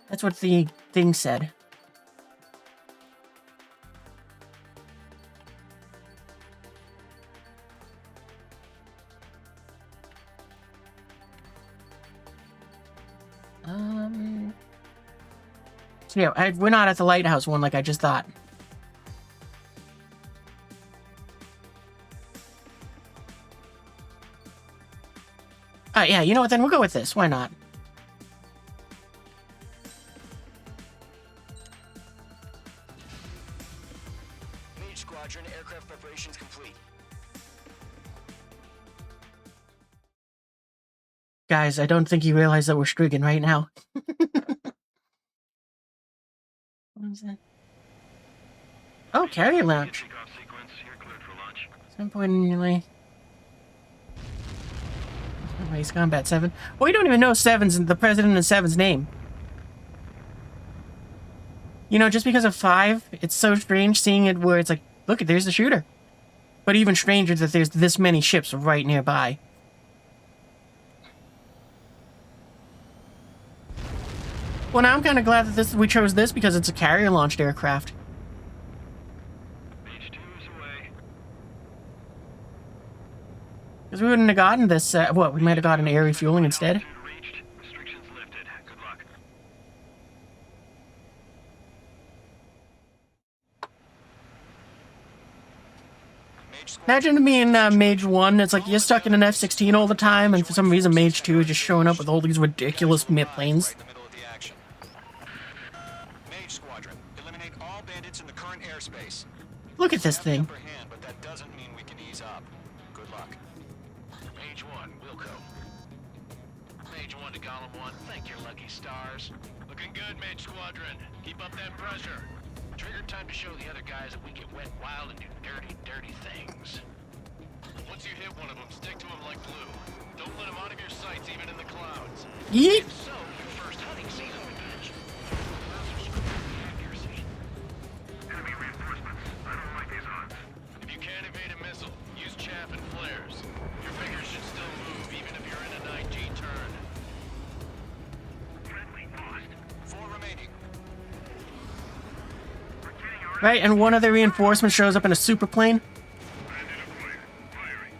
[SPEAKER 1] That's what the thing said. So yeah, we're not at the lighthouse one like I just thought. Yeah, you know what, then we'll go with this. Why not?
[SPEAKER 12] Mage Squadron, aircraft preparations complete.
[SPEAKER 1] Guys, I don't think you realize that we're strigging right now. What is that? Oh, carrier launch. 7.9. Race Combat 7. Well, we don't even know the president of 7's name. You know, just because of 5, it's so strange seeing it where it's like, look, there's the shooter. But even stranger that there's this many ships right nearby. Well, now I'm kind of glad that we chose this because it's a carrier-launched aircraft. Because we wouldn't have gotten this, we might have gotten air refueling instead. Imagine being Mage 1, it's like you're stuck in an F-16 all the time, and for some reason Mage 2 is just showing up with all these ridiculous mid-planes.
[SPEAKER 6] Right in the middle of the action. Mage Squadron, eliminate all bandits in the current airspace.
[SPEAKER 1] Look at this
[SPEAKER 6] Have the
[SPEAKER 1] thing.
[SPEAKER 6] upper hand, but that doesn't mean we can ease up. Good luck.
[SPEAKER 8] Mage 1, Wilco. Mage 1 to Golem 1, thank your lucky stars. Looking good, Mage Squadron. Keep up that pressure. Trigger time to show the other guys that we get wet wild and do dirty, dirty things. Once you hit one of them, stick to them like glue. Don't let them out of your sights, even in the clouds.
[SPEAKER 1] Yeet!
[SPEAKER 8] So, your first hunting season begins. Accuracy.
[SPEAKER 7] Enemy reinforcements. I don't like these odds.
[SPEAKER 8] If you can't evade a missile, use chaff and flares. Your fingers should still move, even if you're in a 9G turn.
[SPEAKER 7] Friendly lost.
[SPEAKER 6] 4 remaining.
[SPEAKER 7] We're getting our
[SPEAKER 1] Right, and one of the reinforcements shows up in a super plane.
[SPEAKER 7] bandit acquired. Firing.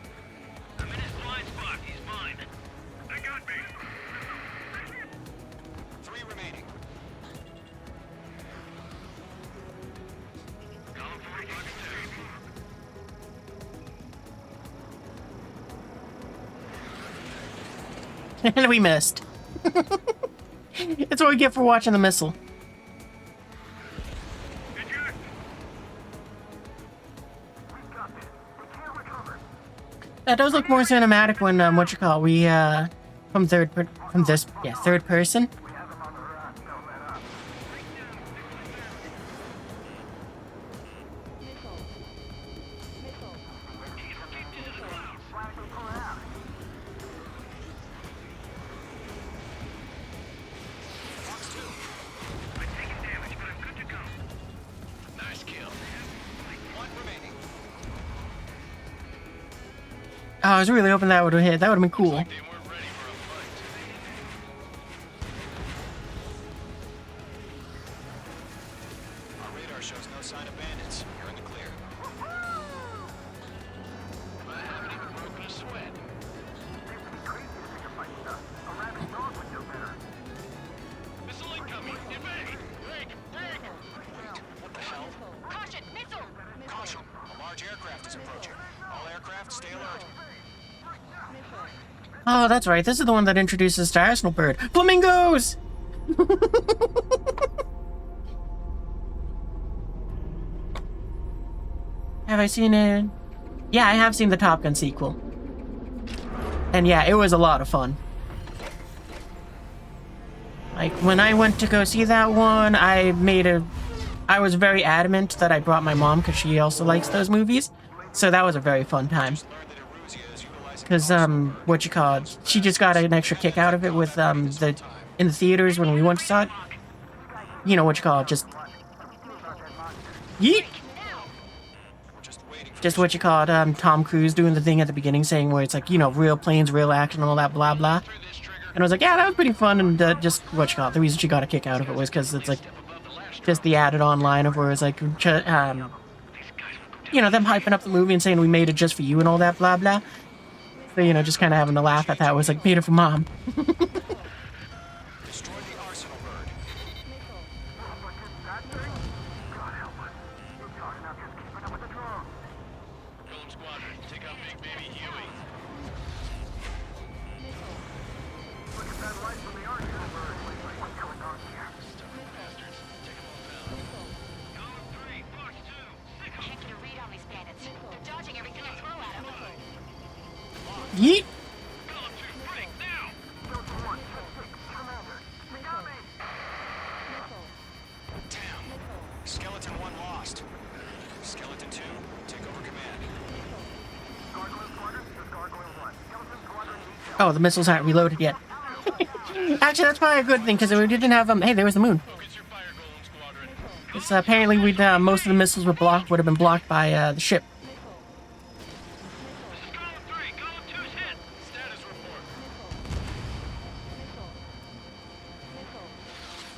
[SPEAKER 7] I'm in his blind spot. He's mine. They got me.
[SPEAKER 6] 3 remaining.
[SPEAKER 7] Column 45
[SPEAKER 1] And we missed. That's what we get for watching the missile.
[SPEAKER 7] Eject.
[SPEAKER 1] That does look more cinematic when we from third person.
[SPEAKER 7] I'm taking damage, but I'm good to go.
[SPEAKER 8] Nice kill.
[SPEAKER 6] 1 remaining.
[SPEAKER 1] Oh, I was really hoping that would have hit. That would have been cool.
[SPEAKER 8] They weren't ready for a fight.
[SPEAKER 6] Our radar shows no sign of bandits. You're in the clear.
[SPEAKER 8] I haven't even broken a sweat. Missile incoming! Invade! Break! Break!
[SPEAKER 6] What the hell?
[SPEAKER 10] Caution! Missile!
[SPEAKER 6] Caution! A large aircraft is approaching. All aircraft, stay alert.
[SPEAKER 1] Oh, that's right. This is the one that introduces the Arsenal bird. Flamingos! Have I seen it? Yeah, I have seen the Top Gun sequel. And yeah, it was a lot of fun. Like, when I went to go see that one, I was very adamant that I brought my mom because she also likes those movies. So that was a very fun time.
[SPEAKER 6] Learn that Eruzia is utilizing
[SPEAKER 1] Because, she just got an extra kick out of it with, in the theaters when we went to saw it. You know, just... Yeet!
[SPEAKER 6] just waiting for
[SPEAKER 1] Just Tom Cruise doing the thing at the beginning saying where it's like, you know, real planes, real action, all that blah blah. And I was like, yeah, that was pretty fun, and the reason she got a kick out of it was because it's like, just the added on line of where it's like, you know, them hyping up the movie and saying we made it just for you and all that blah blah. So, you know, just kind of having to laugh at that. It was like, made it for mom.
[SPEAKER 6] destroy the arsenal bird.
[SPEAKER 8] Golem Squadron, take out Big Baby Huey.
[SPEAKER 10] Can't get a read on these bandits. They're dodging everything I throw at them.
[SPEAKER 1] Yeet!
[SPEAKER 6] Damn. Skeleton 1 lost. Skeleton 2, take over command.
[SPEAKER 1] Oh, the missiles aren't reloaded yet. Actually, that's probably a good thing, because we didn't have hey, there was the moon.
[SPEAKER 8] Focus your fire, Golem Squadron.
[SPEAKER 1] It's apparently most of the missiles would have been blocked by the ship.
[SPEAKER 8] This is Golem 3. Golem 2's hit. Status report.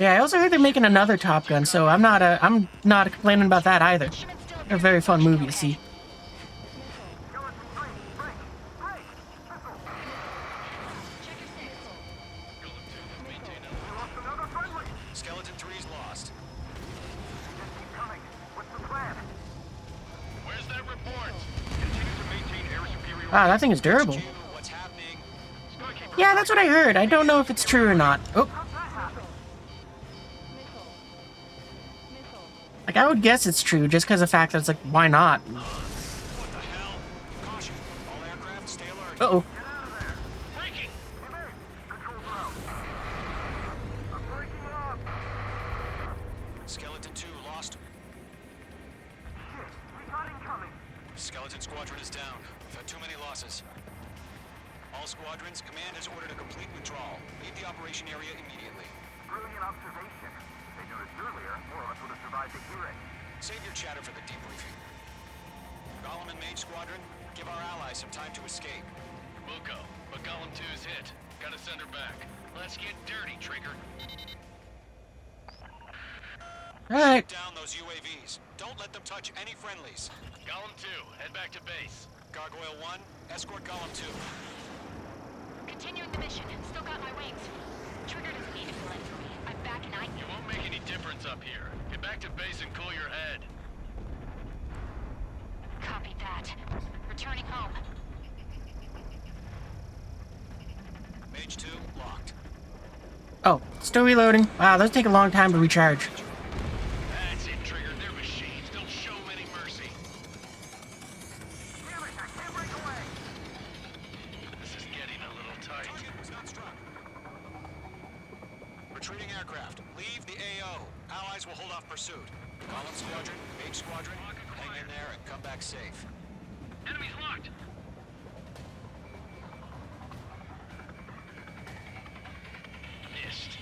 [SPEAKER 1] Yeah, I also heard they're making another Top Gun, so I'm not complaining about that either. They're a very fun movie to see.
[SPEAKER 6] Skeleton 3's lost.
[SPEAKER 8] Where's that report?
[SPEAKER 1] Wow, that thing is durable.
[SPEAKER 6] What's happening?
[SPEAKER 1] Yeah, that's what I heard. I don't know if it's true or not. Oh. Like, I would guess it's true just because of the fact that it's like, why not?
[SPEAKER 6] What the hell? Caution. All aircraft, stay alert.
[SPEAKER 1] Uh-oh.
[SPEAKER 7] Breaking!
[SPEAKER 6] Skeleton 2 lost. Skeleton Squadron is down. We've had too many losses. All squadrons, command has ordered a complete withdrawal. Leave the operation area immediately.
[SPEAKER 13] Brilliant observation. If they knew this earlier, more of us would have survived the hearing.
[SPEAKER 6] Save your chatter for the debriefing. Golem and Mage Squadron, give our allies some time to escape.
[SPEAKER 8] Bucko, but Golem 2's hit. Gotta send her back. Let's get dirty, Trigger.
[SPEAKER 1] Alright.
[SPEAKER 6] Down those UAVs. Don't let them touch any friendlies.
[SPEAKER 8] Golem 2, head back to base.
[SPEAKER 6] Gargoyle 1, escort Golem 2.
[SPEAKER 10] Continuing the mission. Still got my wings. Trigger doesn't need to fill in for me. I'm back and
[SPEAKER 8] You won't make any difference up here. Get back to base and cool your head.
[SPEAKER 10] Copy that. Returning home.
[SPEAKER 6] Mage 2, locked.
[SPEAKER 1] Oh, still reloading. Wow, those take a long time to recharge.
[SPEAKER 8] That's it, Trigger. They're machines. Don't show any mercy.
[SPEAKER 13] Damn it, I can't break away.
[SPEAKER 8] This is getting a little tight.
[SPEAKER 6] Target was not struck. Retreating aircraft. Leave the AO. Allies will hold off pursuit. Golem Squadron, Mage Squadron, hang in there and come back safe.
[SPEAKER 7] Enemy's locked!
[SPEAKER 8] Missed.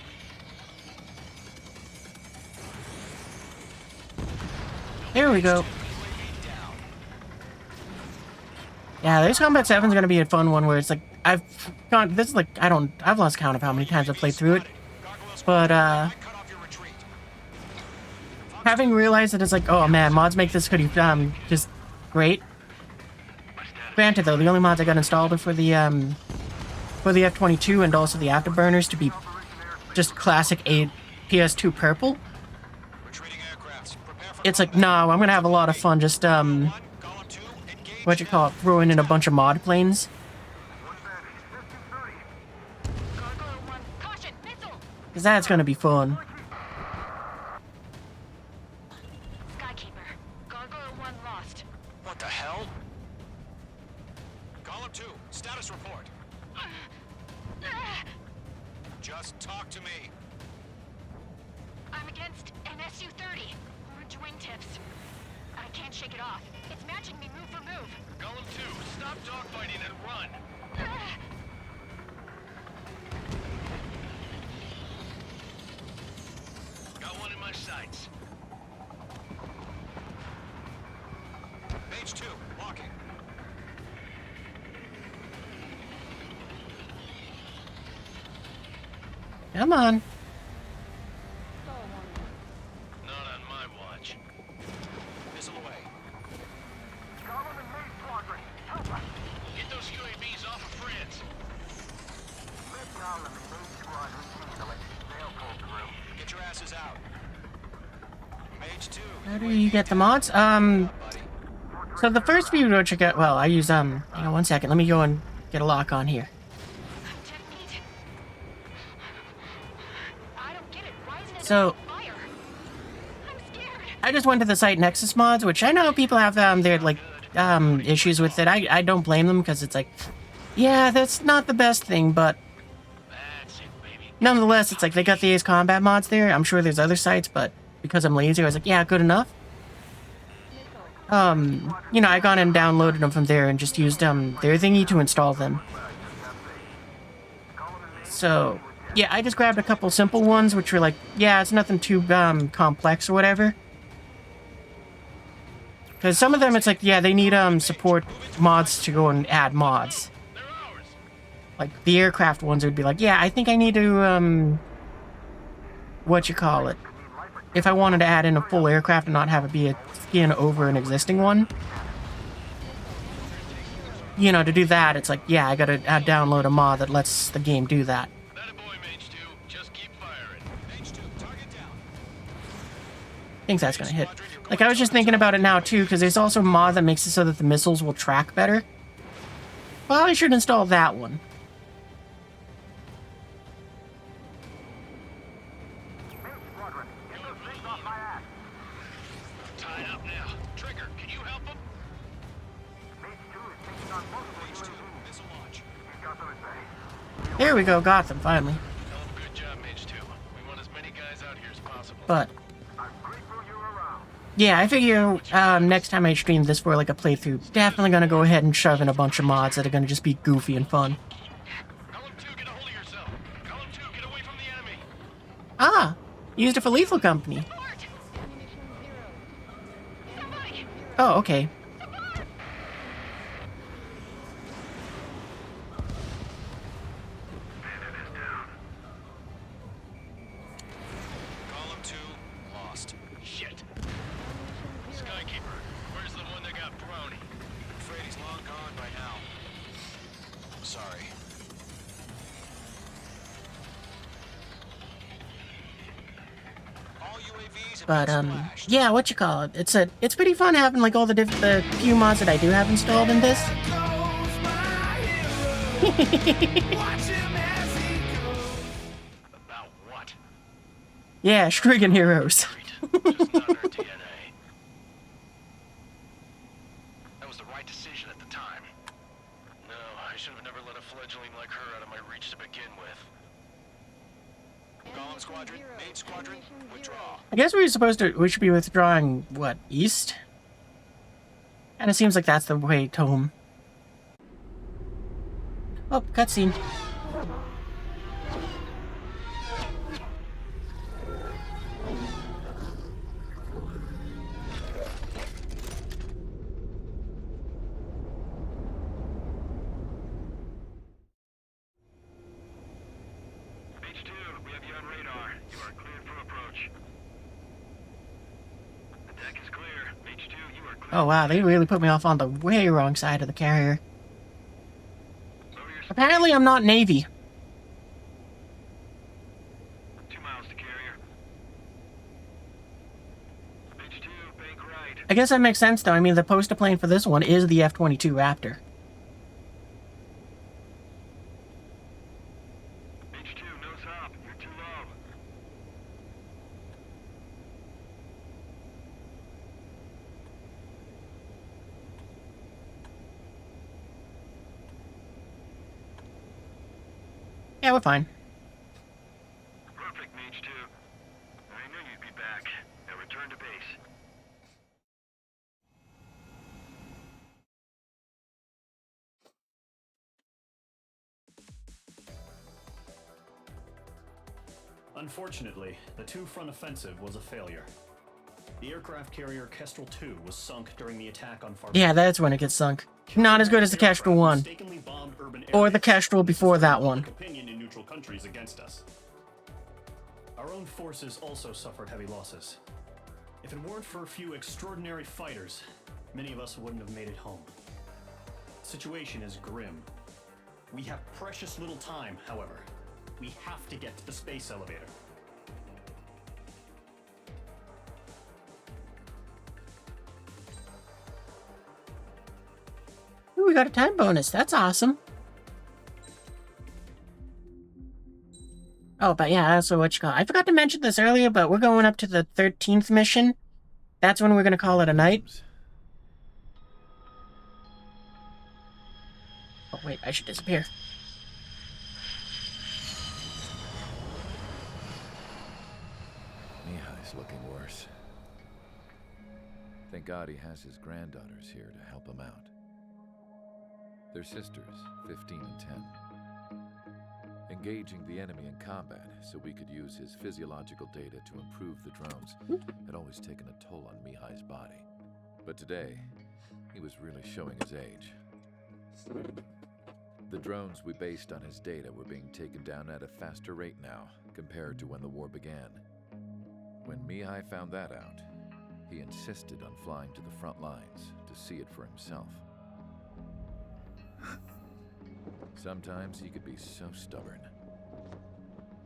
[SPEAKER 1] There we go. Yeah, this Combat 7 is going to be a fun one where it's like, I've lost count of how many times I've played through it. But, having realized that it's like, oh man, mods make this pretty, just great. Granted though, the only mods I got installed are for the F-22 and also the Afterburners to be just classic PS2 purple. It's like, no, I'm gonna have a lot of fun just, what you call it, throwing in a bunch of mod planes.
[SPEAKER 10] Gargoyle 1, caution! Missile!
[SPEAKER 1] Because that's gonna be fun.
[SPEAKER 10] Skykeeper. Gargoyle 1 lost.
[SPEAKER 6] What the hell? Golem 2, status report. Just talk to me.
[SPEAKER 10] I'm against an Su-30. Orange wingtips. I can't shake it off. It's matching me move for move.
[SPEAKER 8] Golem 2, stop dogfighting and run. Got one in my sights.
[SPEAKER 6] Mage 2, locking.
[SPEAKER 1] Come on.
[SPEAKER 8] Not on my watch.
[SPEAKER 6] Missile away.
[SPEAKER 13] Golem and Mage Squadron, help us.
[SPEAKER 8] Get those UAVs off of France.
[SPEAKER 13] Let Golem and Mage Squadron handle it. They'll pull through.
[SPEAKER 6] Get your asses out. Mage 2.
[SPEAKER 1] How do you get the mods?
[SPEAKER 6] Buddy.
[SPEAKER 1] So the first few which I got, well, I use, hang on one second, let me go and get a lock on here.
[SPEAKER 10] Technique. I don't get it. Why isn't it
[SPEAKER 1] So-
[SPEAKER 10] on fire? I'm scared.
[SPEAKER 1] I just went to the site Nexus Mods, which I know people have, their, like, issues with it. I don't blame them, because it's like, yeah, that's not the best thing, but
[SPEAKER 8] That's it, baby.
[SPEAKER 1] nonetheless, it's like, they got the Ace Combat mods there. I'm sure there's other sites, but because I'm lazy, I was like, yeah, good enough. You know, I gone and downloaded them from there and just used, their thingy to install them. So, yeah, I just grabbed a couple simple ones, which were like, yeah, it's nothing too, complex or whatever. Because some of them, it's like, yeah, they need, support mods to go and add mods.
[SPEAKER 8] They're ours.
[SPEAKER 1] Like, the aircraft ones would be like, yeah, I think I need to, what you call it? If I wanted to add in a full aircraft and not have it be a skin over an existing one. You know, to do that, it's like, yeah, I gotta download a mod that lets the game do that.
[SPEAKER 8] That a boy, Mage 2. Just keep firing.
[SPEAKER 6] Mage 2, target down.
[SPEAKER 1] I think that's gonna hit. Like, I was just thinking about it now, too, because there's also a mod that makes it so that the missiles will track better. Probably should install that one.
[SPEAKER 6] Tied up now. Trigger, can you help him? Missile launch.
[SPEAKER 1] There we go, got them finally.
[SPEAKER 6] Good job, Mage 2. We want as many guys out here as possible.
[SPEAKER 1] But yeah, I figure next time I stream this for like a playthrough, definitely gonna go ahead and shove in a bunch of mods that are gonna just be goofy and fun.
[SPEAKER 6] Column 2, get a hold of yourself. Column 2, get away from the enemy.
[SPEAKER 1] Ah, used it for Lethal Company. Oh, okay.
[SPEAKER 6] Column 2, lost. Shit. Skykeeper, where's the one that got thrown? I'm afraid he's long gone by now. Sorry. All UAVs have
[SPEAKER 1] But
[SPEAKER 6] been splashed.
[SPEAKER 1] yeah, what you call it? It's pretty fun having like all the few mods that I do have installed in this.
[SPEAKER 6] About what?
[SPEAKER 1] Yeah, Strigan heroes.
[SPEAKER 6] Just not our DNA. That was the right decision at the time. No, I should have never let a fledgling like her out of my reach to begin with. Golem Squadron, Main Squadron, withdraw.
[SPEAKER 1] I guess we should be withdrawing what, east? And it seems like that's the way home. Oh, cutscene.
[SPEAKER 6] H2, we have you on radar. You are cleared for approach. The deck is clear. H2, you are clear.
[SPEAKER 1] Oh wow, they really put me off on the way wrong side of the carrier. Apparently I'm not Navy.
[SPEAKER 6] 2 miles to carrier. H2, bank right.
[SPEAKER 1] I guess that makes sense though. I mean, the poster plane for this one is the F-22 Raptor.
[SPEAKER 6] H2, nose up. You're too low.
[SPEAKER 1] Yeah, we're fine.
[SPEAKER 6] Perfect, Mage 2. I knew you'd be back. Now return to base.
[SPEAKER 4] Unfortunately, the two-front offensive was a failure. The aircraft carrier Kestrel II was sunk during the attack on Far.
[SPEAKER 1] Yeah, that's when it gets sunk. Not as good as the Kestrel 1.
[SPEAKER 4] Mistakenly bombed urban
[SPEAKER 1] Or the
[SPEAKER 4] areas,
[SPEAKER 1] Kestrel before that one.
[SPEAKER 4] public opinion in neutral countries against us. Our own forces also suffered heavy losses. If it weren't for a few extraordinary fighters, many of us wouldn't have made it home. The situation is grim. We have precious little time, however. We have to get to the space elevator.
[SPEAKER 1] Ooh, we got a time bonus. That's awesome. Oh, but yeah, also what you call. I forgot to mention this earlier, but we're going up to the 13th mission. That's when we're gonna call it a night. Oh wait, I should disappear.
[SPEAKER 14] Mihai's looking worse. Thank God he has his granddaughters here to help him out. They're sisters, 15 and 10. Engaging the enemy in combat so we could use his physiological data to improve the drones had always taken a toll on Mihai's body. But today, he was really showing his age. The drones we based on his data were being taken down at a faster rate now compared to when the war began. When Mihai found that out, he insisted on flying to the front lines to see it for himself. Sometimes he could be so stubborn.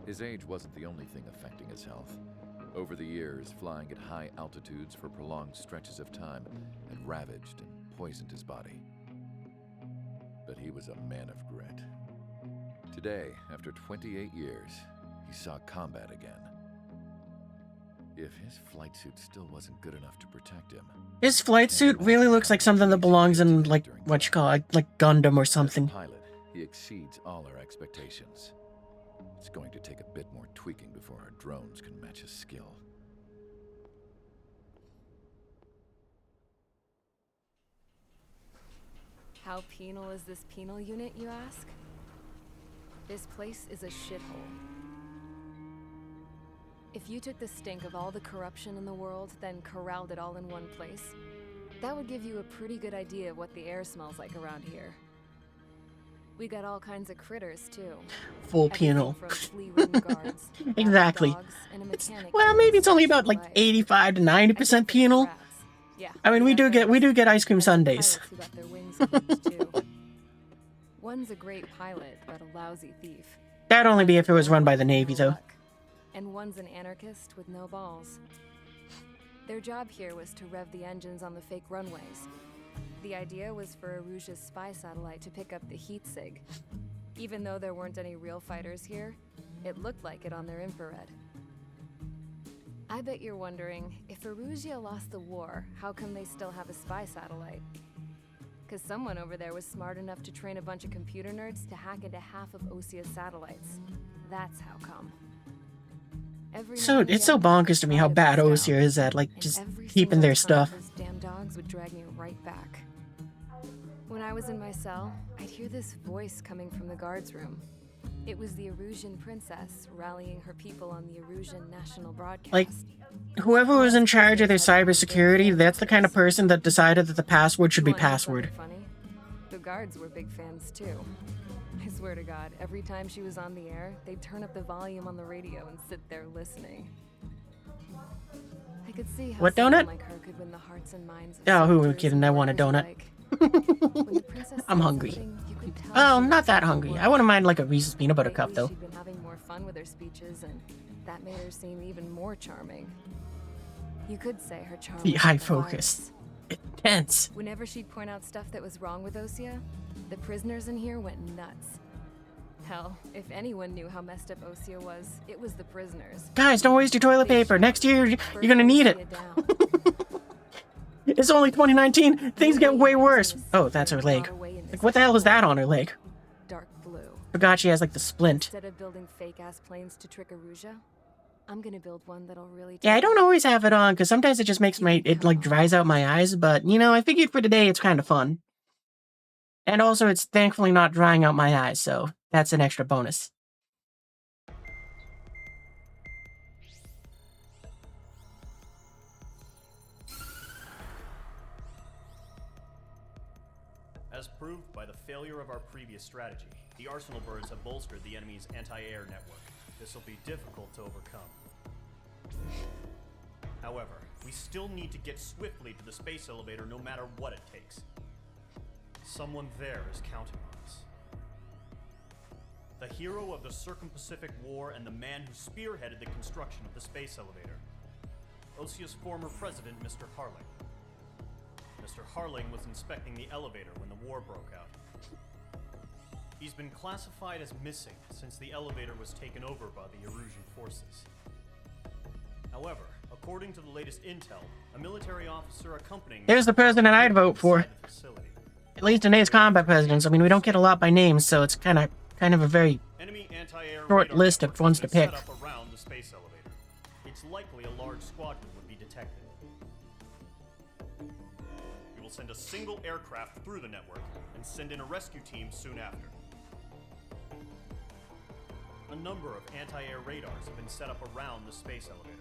[SPEAKER 14] His age wasn't the only thing affecting his health. Over the years, flying at high altitudes for prolonged stretches of time had ravaged and poisoned his body. but he was a man of grit. Today, after 28 years, he saw combat again. If his flight suit still wasn't good enough to protect him...
[SPEAKER 1] His flight suit really looks like something that belongs in, like, what you call it, like Gundam or something.
[SPEAKER 14] As a pilot, he exceeds all our expectations. It's going to take a bit more tweaking before our drones can match his skill.
[SPEAKER 2] How penal is this penal unit, you ask? This place is a shithole. If you took the stink of all the corruption in the world, then corralled it all in one place, that would give you a pretty good idea of what the air smells like around here. We got all kinds of critters, too.
[SPEAKER 1] Full penal.
[SPEAKER 2] Everything from flea-ridden guards,
[SPEAKER 1] Exactly.
[SPEAKER 2] dogs, and a mechanic
[SPEAKER 1] Well, maybe it's only about, like,
[SPEAKER 2] but
[SPEAKER 1] 85 to 90% penal.
[SPEAKER 2] Yeah,
[SPEAKER 1] I mean, we do get ice cream sundaes.
[SPEAKER 2] pilots who got their wings clipped, too. One's a great pilot, but a lousy thief.
[SPEAKER 1] That'd only be if it was run by the Navy, though.
[SPEAKER 2] And one's an anarchist with no balls. Their job here was to rev the engines on the fake runways. The idea was for Aruja's spy satellite to pick up the heat sig. Even though there weren't any real fighters here, it looked like it on their infrared. I bet you're wondering, if Aruja lost the war, how come they still have a spy satellite? Because someone over there was smart enough to train a bunch of computer nerds to hack into half of Osia's satellites. That's how come.
[SPEAKER 1] So it's so bonkers to me how bad Osia is at, like, just keeping their stuff.
[SPEAKER 2] Those damn dogs would drag me right back. When I was in my cell, I'd hear this voice coming from the guards room. It was the Erusian princess rallying her people on the Erusian national broadcast.
[SPEAKER 1] Like, whoever was in charge of their cybersecurity, that's the kind of person that decided that the password should be password.
[SPEAKER 2] Funny. The guards were big fans too. I swear to God, every time she was on the air, they'd turn up the volume on the radio and sit there listening. I could see how
[SPEAKER 1] What
[SPEAKER 2] someone
[SPEAKER 1] donut?
[SPEAKER 2] like her could win the hearts and minds of
[SPEAKER 1] Oh, who are we
[SPEAKER 2] soldiers
[SPEAKER 1] kidding?
[SPEAKER 2] and
[SPEAKER 1] I want a
[SPEAKER 2] lovers
[SPEAKER 1] donut.
[SPEAKER 2] alike. When the princess
[SPEAKER 1] I'm
[SPEAKER 2] said
[SPEAKER 1] hungry.
[SPEAKER 2] something, you could tell
[SPEAKER 1] Oh,
[SPEAKER 2] she
[SPEAKER 1] not
[SPEAKER 2] was
[SPEAKER 1] that
[SPEAKER 2] so
[SPEAKER 1] hungry.
[SPEAKER 2] bored.
[SPEAKER 1] I wouldn't mind, like, a Reese's peanut butter cup,
[SPEAKER 2] Lately,
[SPEAKER 1] though.
[SPEAKER 2] she'd been having more fun with her speeches, and that made her seem even more charming. You could say her charm
[SPEAKER 1] The
[SPEAKER 2] was
[SPEAKER 1] high
[SPEAKER 2] like a
[SPEAKER 1] focus.
[SPEAKER 2] virus.
[SPEAKER 1] Intense.
[SPEAKER 2] Whenever she'd point out stuff that was wrong with Osia, the prisoners in here went nuts. Hell, if anyone knew how messed up Osia was, it was the prisoners.
[SPEAKER 1] Guys, don't waste your toilet paper. Next year, you're gonna need it. It's only 2019. Things get way worse. Oh, that's her leg. Like, what the hell is that on her leg?
[SPEAKER 2] Dark blue.
[SPEAKER 1] Forgot she has, like, the splint.
[SPEAKER 2] Instead of building fake-ass planes to trick Aruja, I'm gonna build one that'll really...
[SPEAKER 1] Yeah, I don't always have it on, because sometimes it just makes it, like, dries out my eyes, but, you know, I figured for today it's kind of fun. And also, it's thankfully not drying out my eyes, so that's an extra bonus.
[SPEAKER 4] As proved by the failure of our previous strategy, the Arsenal birds have bolstered the enemy's anti-air network. This will be difficult to overcome. However, we still need to get swiftly to the space elevator no matter what it takes. Someone there is counting on us. The hero of the Circum-Pacific War and the man who spearheaded the construction of the space elevator. Osia's former president, Mr. Harling. Mr. Harling was inspecting the elevator when the war broke out. He's been classified as missing since the elevator was taken over by the Erusian forces. However, according to the latest intel, a military officer accompanying...
[SPEAKER 1] There's the president I'd vote for.
[SPEAKER 4] inside the facility.
[SPEAKER 1] At least today's combat presidents. I mean, we don't get a lot by names, so it's kind of a very
[SPEAKER 4] Enemy anti-air
[SPEAKER 1] short
[SPEAKER 4] radar
[SPEAKER 1] list of
[SPEAKER 4] networks
[SPEAKER 1] ones
[SPEAKER 4] have
[SPEAKER 1] to
[SPEAKER 4] been
[SPEAKER 1] pick.
[SPEAKER 4] set up around the space elevator. It's likely a large squadron would be detected. We will send a single aircraft through the network and send in a rescue team soon after. A number of anti-air radars have been set up around the space elevator.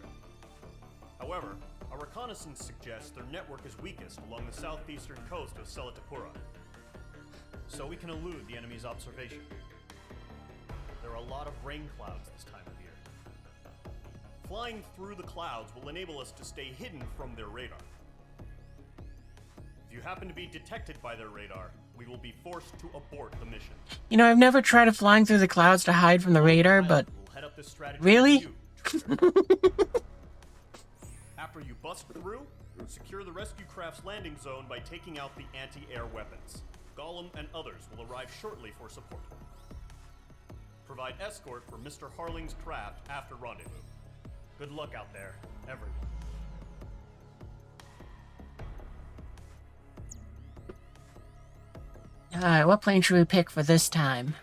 [SPEAKER 4] However, our reconnaissance suggests their network is weakest along the southeastern coast of Selatapura, so we can elude the enemy's observation. There are a lot of rain clouds this time of year. Flying through the clouds will enable us to stay hidden from their radar. If you happen to be detected by their radar, we will be forced to abort the mission.
[SPEAKER 1] You know, I've never tried flying through the clouds to hide from the radar, but
[SPEAKER 4] We'll head up this strategy
[SPEAKER 1] really?
[SPEAKER 4] with you. After you bust through, secure the rescue craft's landing zone by taking out the anti-air weapons. Gollum and others will arrive shortly for support. Provide escort for Mr. Harling's craft after rendezvous. Good luck out there, everyone.
[SPEAKER 1] Alright, what plane should we pick for this time?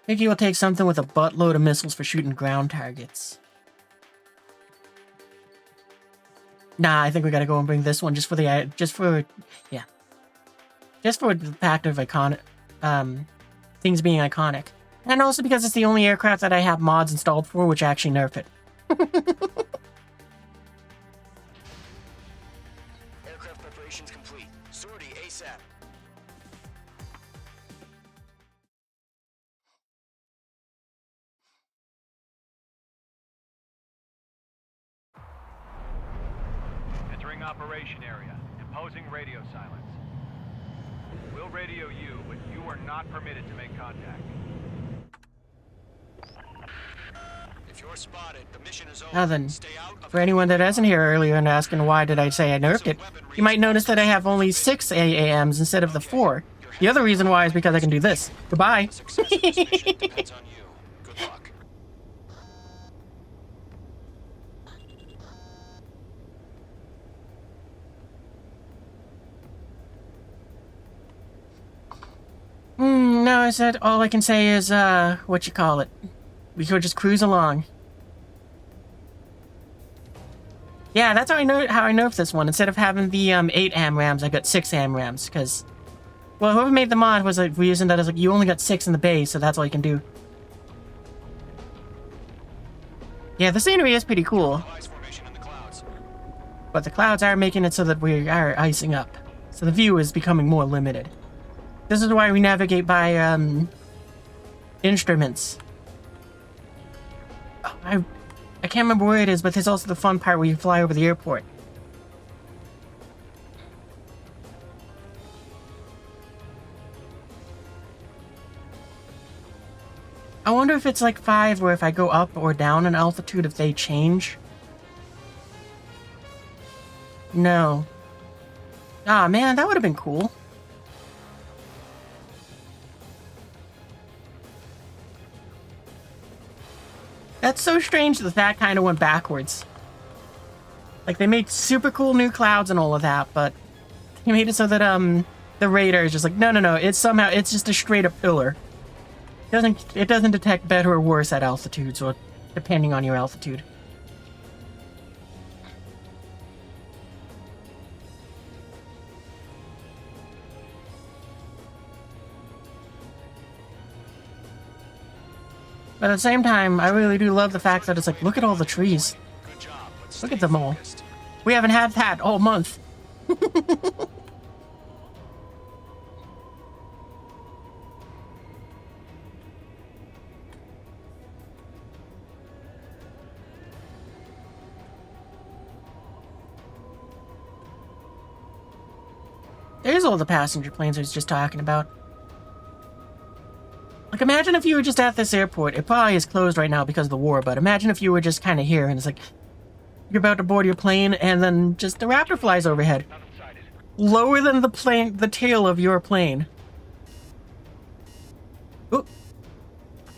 [SPEAKER 1] I think we'll take something with a buttload of missiles for shooting ground targets. Nah, I think we gotta go and bring this one just for the fact of things being iconic. And also because it's the only aircraft that I have mods installed for, which actually nerf it.
[SPEAKER 12] Aircraft preparations complete. Sortie ASAP.
[SPEAKER 6] Entering operation area. Imposing radio silence. We'll radio you, but you are not permitted to make contact.
[SPEAKER 12] If you're spotted, the mission is over.
[SPEAKER 1] Now then,
[SPEAKER 12] Stay out of
[SPEAKER 1] for anyone that wasn't here earlier and asking why did I say I nerfed it, you might notice that I have only 6 AAMs instead of the 4. The other reason why is because I can do this. Goodbye.
[SPEAKER 12] the success of this mission depends on you. Good luck.
[SPEAKER 1] No, I said all I can say is, what you call it. We could just cruise along. Yeah, that's how I nerfed this one. Instead of having the 8 AMRAMs, I got 6 AMRAMs, because, well, whoever made the mod was like reason that is like you only got 6 in the base, so that's all you can do. Yeah, the scenery is pretty cool. But the clouds are making it so that we are icing up. So the view is becoming more limited. This is why we navigate by, instruments. Oh, I can't remember where it is, but there's also the fun part where you fly over the airport. I wonder if it's like 5, where if I go up or down in altitude, if they change. No. Ah, man, that would have been cool. That's so strange that that kind of went backwards. Like, they made super cool new clouds and all of that, but they made it so that, the radar is just like, no, it's just a straight up pillar. It doesn't detect better or worse at altitudes, or depending on your altitude. But at the same time, I really do love the fact that it's like, look at all the trees. Look at them all. We haven't had that all month. There's all the passenger planes I was just talking about. Like, imagine if you were just at this airport. It probably is closed right now because of the war, but imagine if you were just kind of here and it's like, you're about to board your plane and then just the Raptor flies overhead. Lower than the plane, the tail of your plane. Oop.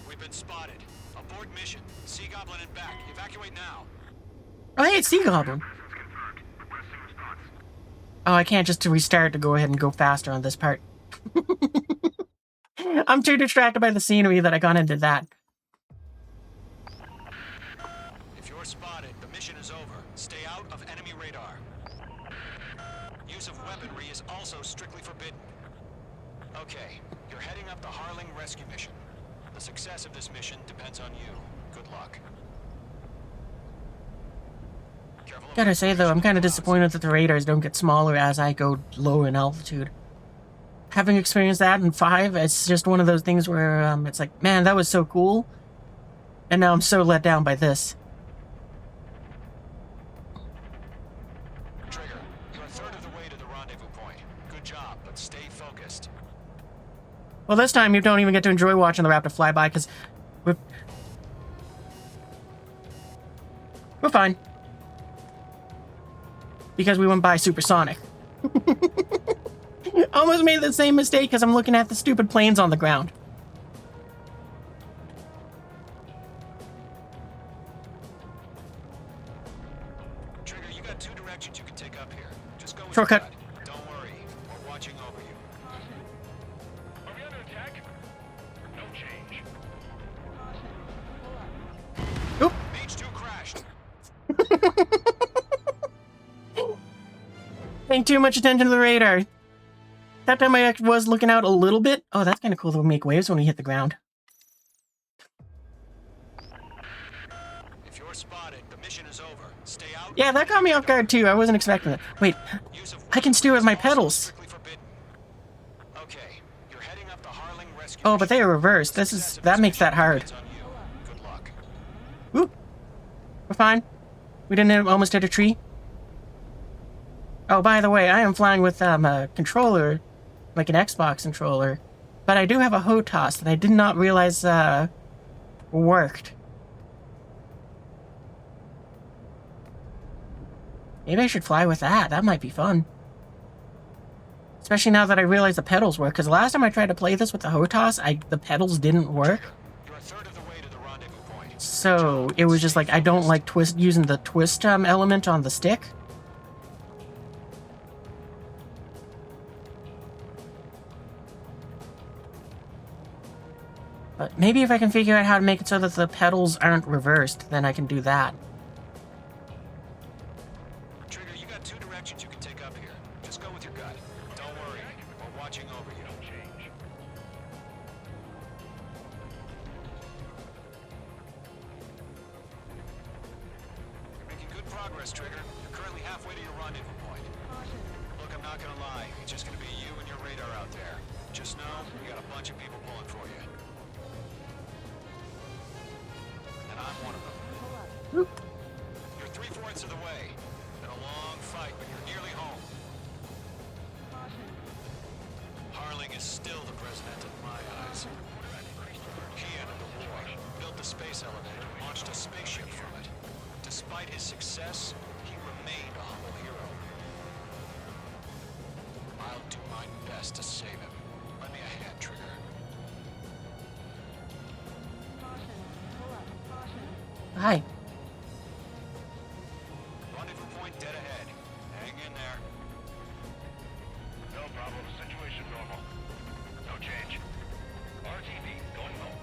[SPEAKER 6] We've been spotted. Abort mission. Sea Goblin and back. Evacuate now.
[SPEAKER 1] Oh, hey, it's Sea Goblin. Oh, I can't just restart to go ahead and go faster on this part. I'm too distracted by the scenery that I got into that.
[SPEAKER 6] If you're spotted, the mission is over. Stay out of enemy radar. Use of weaponry is also strictly forbidden. Okay, you're heading up the Harling rescue mission. The success of this mission depends on you. Good luck.
[SPEAKER 1] Gotta say though, I'm kind of disappointed that the radars don't get smaller as I go lower in altitude. Having experienced that in 5, it's just one of those things where it's like, man, that was so cool. And now I'm so let down by this.
[SPEAKER 6] Trigger, you're a third of the way to the rendezvous point. Good job, but stay focused.
[SPEAKER 1] Well, this time you don't even get to enjoy watching the Raptor fly by because we're fine. Because we went by supersonic. Almost made the same mistake because I'm looking at the stupid planes on the ground.
[SPEAKER 6] Trigger, you got 2 directions you can take up here. Just go with
[SPEAKER 1] Shortcut.
[SPEAKER 6] your gut. Don't worry, we're watching over you.
[SPEAKER 7] Are we under attack? No change.
[SPEAKER 1] Oop.
[SPEAKER 6] Mage 2 crashed.
[SPEAKER 1] Paying too much attention to the radar. That time I actually was looking out a little bit. Oh, that's kind of cool. They'll make waves when we hit the ground.
[SPEAKER 6] If you're spotted, the mission is over. Stay out.
[SPEAKER 1] Yeah, that caught me off guard too. I wasn't expecting that. Wait,
[SPEAKER 6] Use of
[SPEAKER 1] I can steer with my
[SPEAKER 6] weapons is also
[SPEAKER 1] pedals.
[SPEAKER 6] strictly forbidden. Okay, you're heading up the Harling rescue.
[SPEAKER 1] Oh, but they are reversed. That makes that hard.
[SPEAKER 6] Good luck.
[SPEAKER 1] Whoop. We're fine. We didn't almost hit a tree. Oh, by the way, I am flying with a controller, like an Xbox controller, but I do have a HOTAS that I did not realize worked. Maybe I should fly with that. That might be fun. Especially now that I realize the pedals work, because last time I tried to play this with the HOTAS, the pedals didn't work.
[SPEAKER 6] You're a third of the way to the rendezvous point.
[SPEAKER 1] So it was just like, I don't like using the twist element on the stick. But maybe if I can figure out how to make it so that the pedals aren't reversed, then I can do that.
[SPEAKER 6] Trigger, you got 2 directions you can take up here. Just go with your gut. Don't worry, we're watching over you.
[SPEAKER 7] No change.
[SPEAKER 6] You're making good progress, Trigger. You're currently halfway to your rendezvous point. Look, I'm not gonna lie. It's just gonna be you and your radar out there. Just know, we got a bunch of people pulling for you. And I'm one of them.
[SPEAKER 1] Whoop.
[SPEAKER 6] You're 3/4 of the way. Been a long fight, but you're nearly home. Harling is still the president in my eyes. He ended the war, built the space elevator, launched a spaceship from it. Despite his success, he remained a humble hero. I'll do my best to save him. Lend me a hand, Trigger.
[SPEAKER 1] Hi.
[SPEAKER 6] Rendezvous point dead ahead. Hang in there.
[SPEAKER 7] No problem. Situation normal. No change. RTV going home.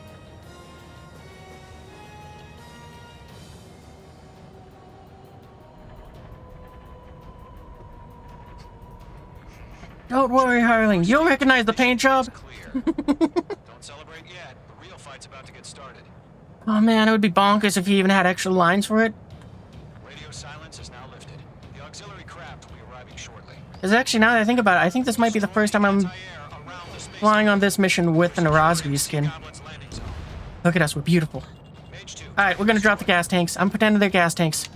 [SPEAKER 1] Don't worry, Harling. You'll recognize the paint job.
[SPEAKER 6] Clear. Don't celebrate yet. The real fight's about to get started.
[SPEAKER 1] Oh man, it would be bonkers if he even had extra lines for it.
[SPEAKER 6] Radio silence is now lifted. The auxiliary craft will be arriving shortly.
[SPEAKER 1] Because actually, now that I think about it, I think this might be the first time I'm flying on this mission with an Razgriz skin.
[SPEAKER 6] Goblin's landing zone.
[SPEAKER 1] Look at us, we're beautiful.
[SPEAKER 6] Mage 2.
[SPEAKER 1] Alright, we're gonna drop the gas tanks. I'm pretending they're gas tanks.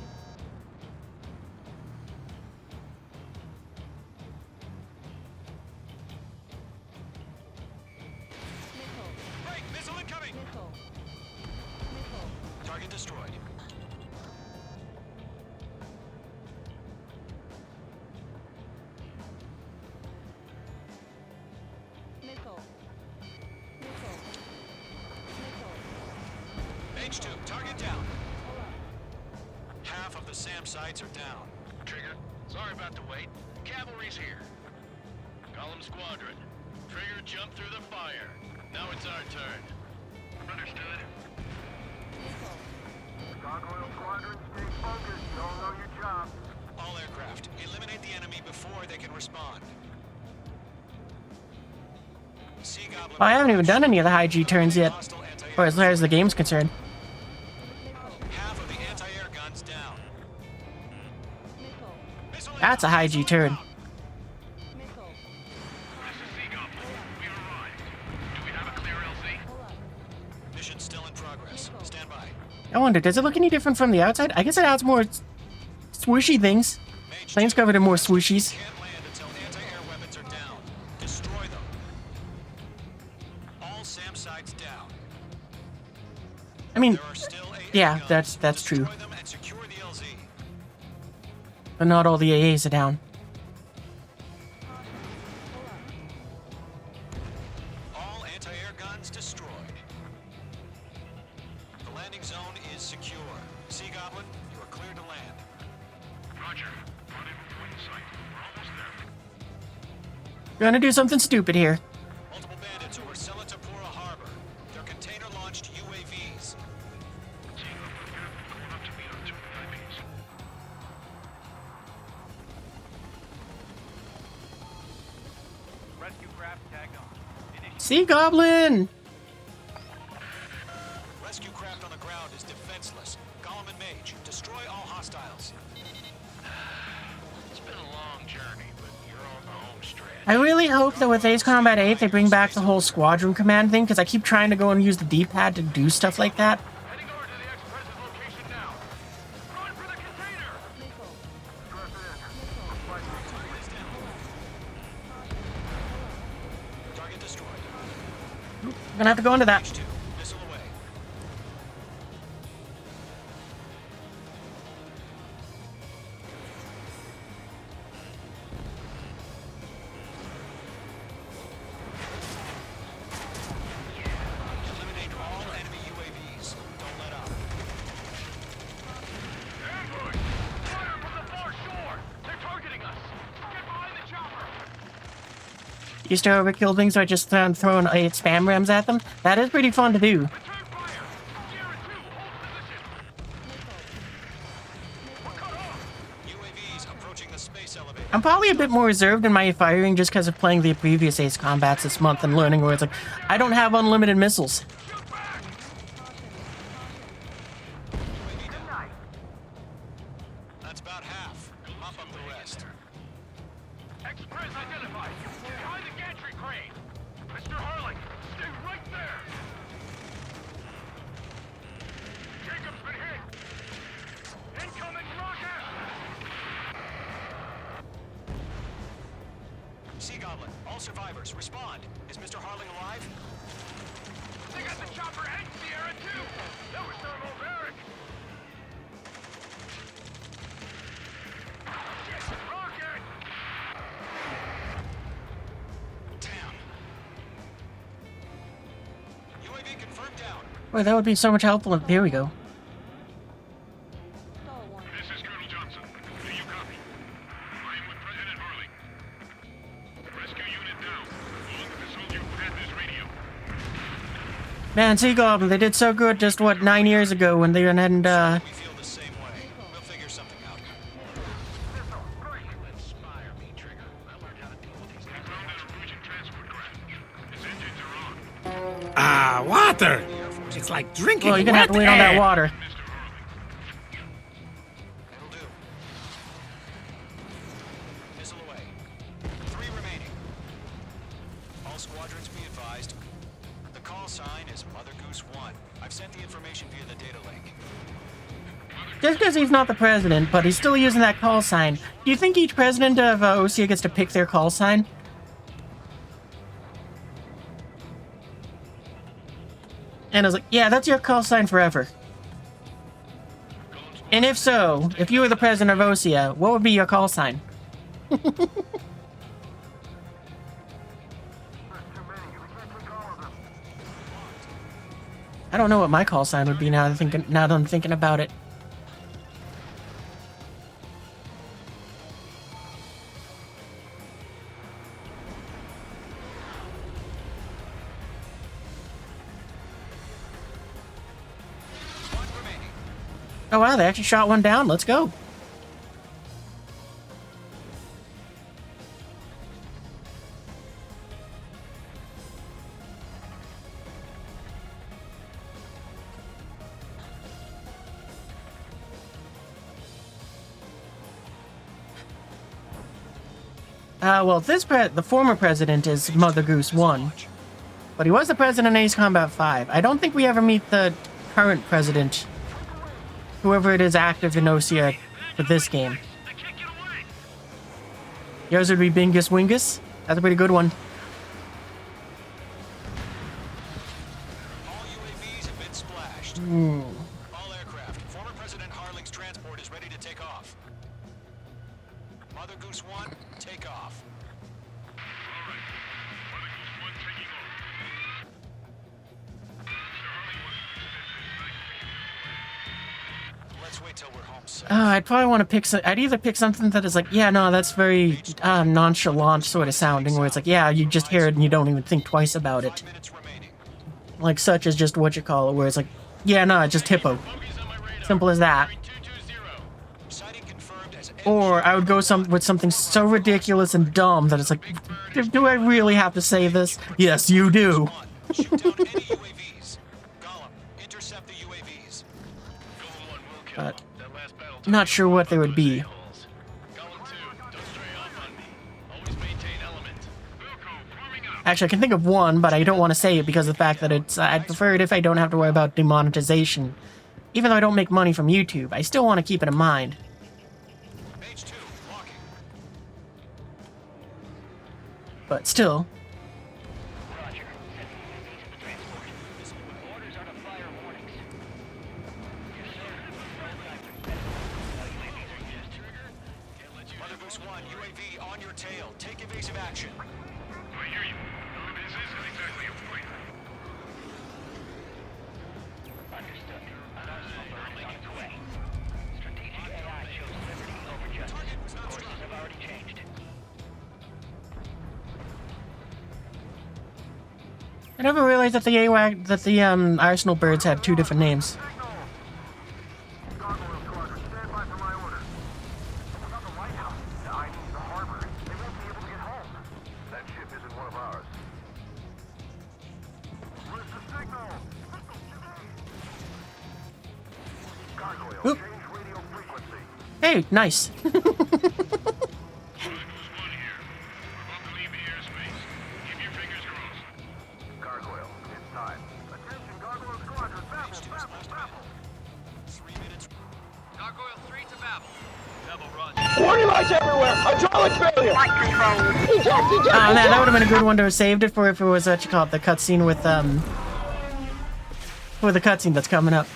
[SPEAKER 6] Break! Missile incoming! Target destroyed. Mage 2, target down. Half of the SAM sites are down.
[SPEAKER 8] Trigger, sorry about the wait. Cavalry's here. Call 'em squadron. Trigger jumped through the fire. Now it's our turn. Understood.
[SPEAKER 13] Gargoyle Squadron, stay focused. You all know your job.
[SPEAKER 6] All aircraft, eliminate the enemy before they can respond. Sea Goblin.
[SPEAKER 1] Oh, I haven't even done any of the high G turns yet.
[SPEAKER 6] Hostile anti-air
[SPEAKER 1] Or as far as the game's concerned.
[SPEAKER 6] Half of the anti-air guns down. Missile
[SPEAKER 1] That's a high G turn.
[SPEAKER 7] This is Sea Goblin. We've arrived. Do we have a clear LZ?
[SPEAKER 6] mission still in progress. Stand by.
[SPEAKER 1] I wonder, does it look any different from the outside? I guess it adds more swooshy things.
[SPEAKER 6] Mage
[SPEAKER 1] Planes
[SPEAKER 6] 2,
[SPEAKER 1] covered in more swooshies.
[SPEAKER 6] can't land until anti-air weapons are down. Destroy them. All SAM sites down.
[SPEAKER 1] I mean,
[SPEAKER 6] There are still 8
[SPEAKER 1] yeah,
[SPEAKER 6] guns.
[SPEAKER 1] that's true.
[SPEAKER 6] Destroy them and secure the LZ.
[SPEAKER 1] But not all the AAs are down.
[SPEAKER 6] flare guns destroyed. The landing zone is secure. Sea Goblin, you are clear to land.
[SPEAKER 7] Roger. Brought in point sight. We're almost there.
[SPEAKER 1] Gonna do something stupid here.
[SPEAKER 6] Multiple bandits over Selatapura Harbor. They're container-launched UAVs.
[SPEAKER 7] Going up to meet our two enemies. Rescue craft tagged on.
[SPEAKER 1] Sea Goblin!
[SPEAKER 6] Rescue craft on the ground is defenseless. Golem and Mage, destroy all hostiles.
[SPEAKER 8] It's been a long journey, but you're on the home stretch.
[SPEAKER 1] I really hope that with Ace Combat 8 they bring back the whole squadron command thing, because I keep trying to go and use the D-pad to do stuff like that.
[SPEAKER 7] Heading over to the Express's location now. Run for the container!
[SPEAKER 6] Target destroyed.
[SPEAKER 1] I'm gonna have to go into that.
[SPEAKER 6] H2, missile away. Eliminate all enemy UAVs. Don't let up.
[SPEAKER 7] Ambush! Fire from the far shore! They're targeting us! Get behind the chopper!
[SPEAKER 1] Used to overkill things by just throwing 8 spam rams at them. That is pretty fun to do.
[SPEAKER 7] Return fire! Sierra 2, hold position! We're cut off!
[SPEAKER 6] UAVs approaching the space elevator.
[SPEAKER 1] I'm probably a bit more reserved in my firing just because of playing the previous Ace Combats this month and learning where it's like, I don't have unlimited missiles.
[SPEAKER 7] Shoot back!
[SPEAKER 6] UAV down. That's about half. Mop up the rest.
[SPEAKER 7] Express identified! Behind the gantry crane! Mr. Harling, stay right there! Jacob's been hit! Incoming rocket!
[SPEAKER 6] Sea Goblin, all survivors, respond. Is Mr. Harling alive?
[SPEAKER 7] They got the chopper and Sierra too! That was thermobaric! Shit! Rocket!
[SPEAKER 6] Damn. UAV confirmed down.
[SPEAKER 1] Boy, that would be so much helpful. Here we go.
[SPEAKER 7] This is Colonel Johnson. Do you copy? I am with President Harling. Rescue unit down. Along with the soldier who had this radio.
[SPEAKER 1] Man, Sea Goblin, they did so good just, what, 9 years ago when they went ahead and,
[SPEAKER 6] We feel the same way. We'll figure something out.
[SPEAKER 8] Inspire me, Trigger. I learned how to deal with these
[SPEAKER 7] We found a Norwegian transport craft. Its engines are on.
[SPEAKER 5] Ah, water! It's like drinking
[SPEAKER 1] well, you're gonna have to
[SPEAKER 5] wet
[SPEAKER 1] wait on that
[SPEAKER 5] air.
[SPEAKER 1] water.
[SPEAKER 7] Mr. Harling.
[SPEAKER 6] It'll do. Missile away. 3 remaining. All squadrons be advised. The call sign is Mother Goose 1. I've sent the information via the data link.
[SPEAKER 1] Just because he's not the president, but he's still using that call sign. Do you think each president of OSEA gets to pick their call sign? And I was like, yeah, that's your call sign forever. And if so, if you were the president of OSEA, what would be your call sign? I don't know what my call sign would be now that I'm thinking about it.
[SPEAKER 6] One remaining.
[SPEAKER 1] Oh wow, they actually shot one down. Let's go. Well, the former president is Mother Goose 1, but he was the president in Ace Combat 5. I don't think we ever meet the current president, whoever it is active in OSEA for this game.
[SPEAKER 7] I can't get away!
[SPEAKER 1] Yours would be Bingus Wingus. That's a pretty good one.
[SPEAKER 6] All UAVs have been splashed.
[SPEAKER 1] Hmm.
[SPEAKER 6] All aircraft. Former President Harling's transport is ready to take off. Mother Goose 1, take off.
[SPEAKER 7] Alright. Mother Goose 1 taking off.
[SPEAKER 1] I'd probably want to pick. I'd either pick something that is like, yeah, no, that's very nonchalant sort of sounding, where it's like, yeah, you just hear it and you don't even think twice about it. Like such as just what you call it, where it's like, yeah, no, just hippo. Simple as that. Or I would go with something so ridiculous and dumb that it's like, do I really have to say this? Yes, you do. But not sure what they would be. Actually, I can think of one, but I don't want to say it because of the fact that it's. I'd prefer it if I don't have to worry about demonetization. Even though I don't make money from YouTube, I still want to keep it in mind. But still.
[SPEAKER 6] Mother Goose 1, UAV on your tail. Take evasive action.
[SPEAKER 7] I hear you. This isn't exactly a fight.
[SPEAKER 13] Understood. Arsenal bird is on its way. Strategic AI shows liberty over justice. Courses have already changed.
[SPEAKER 1] I never realized that the Arsenal birds had two different names. Oop. Hey, nice.
[SPEAKER 8] Warning lights everywhere! Hydraulic failure!
[SPEAKER 1] Oh man, that would have been a good one to have saved it for if it was what you call it, the cutscene with for the cutscene that's coming up.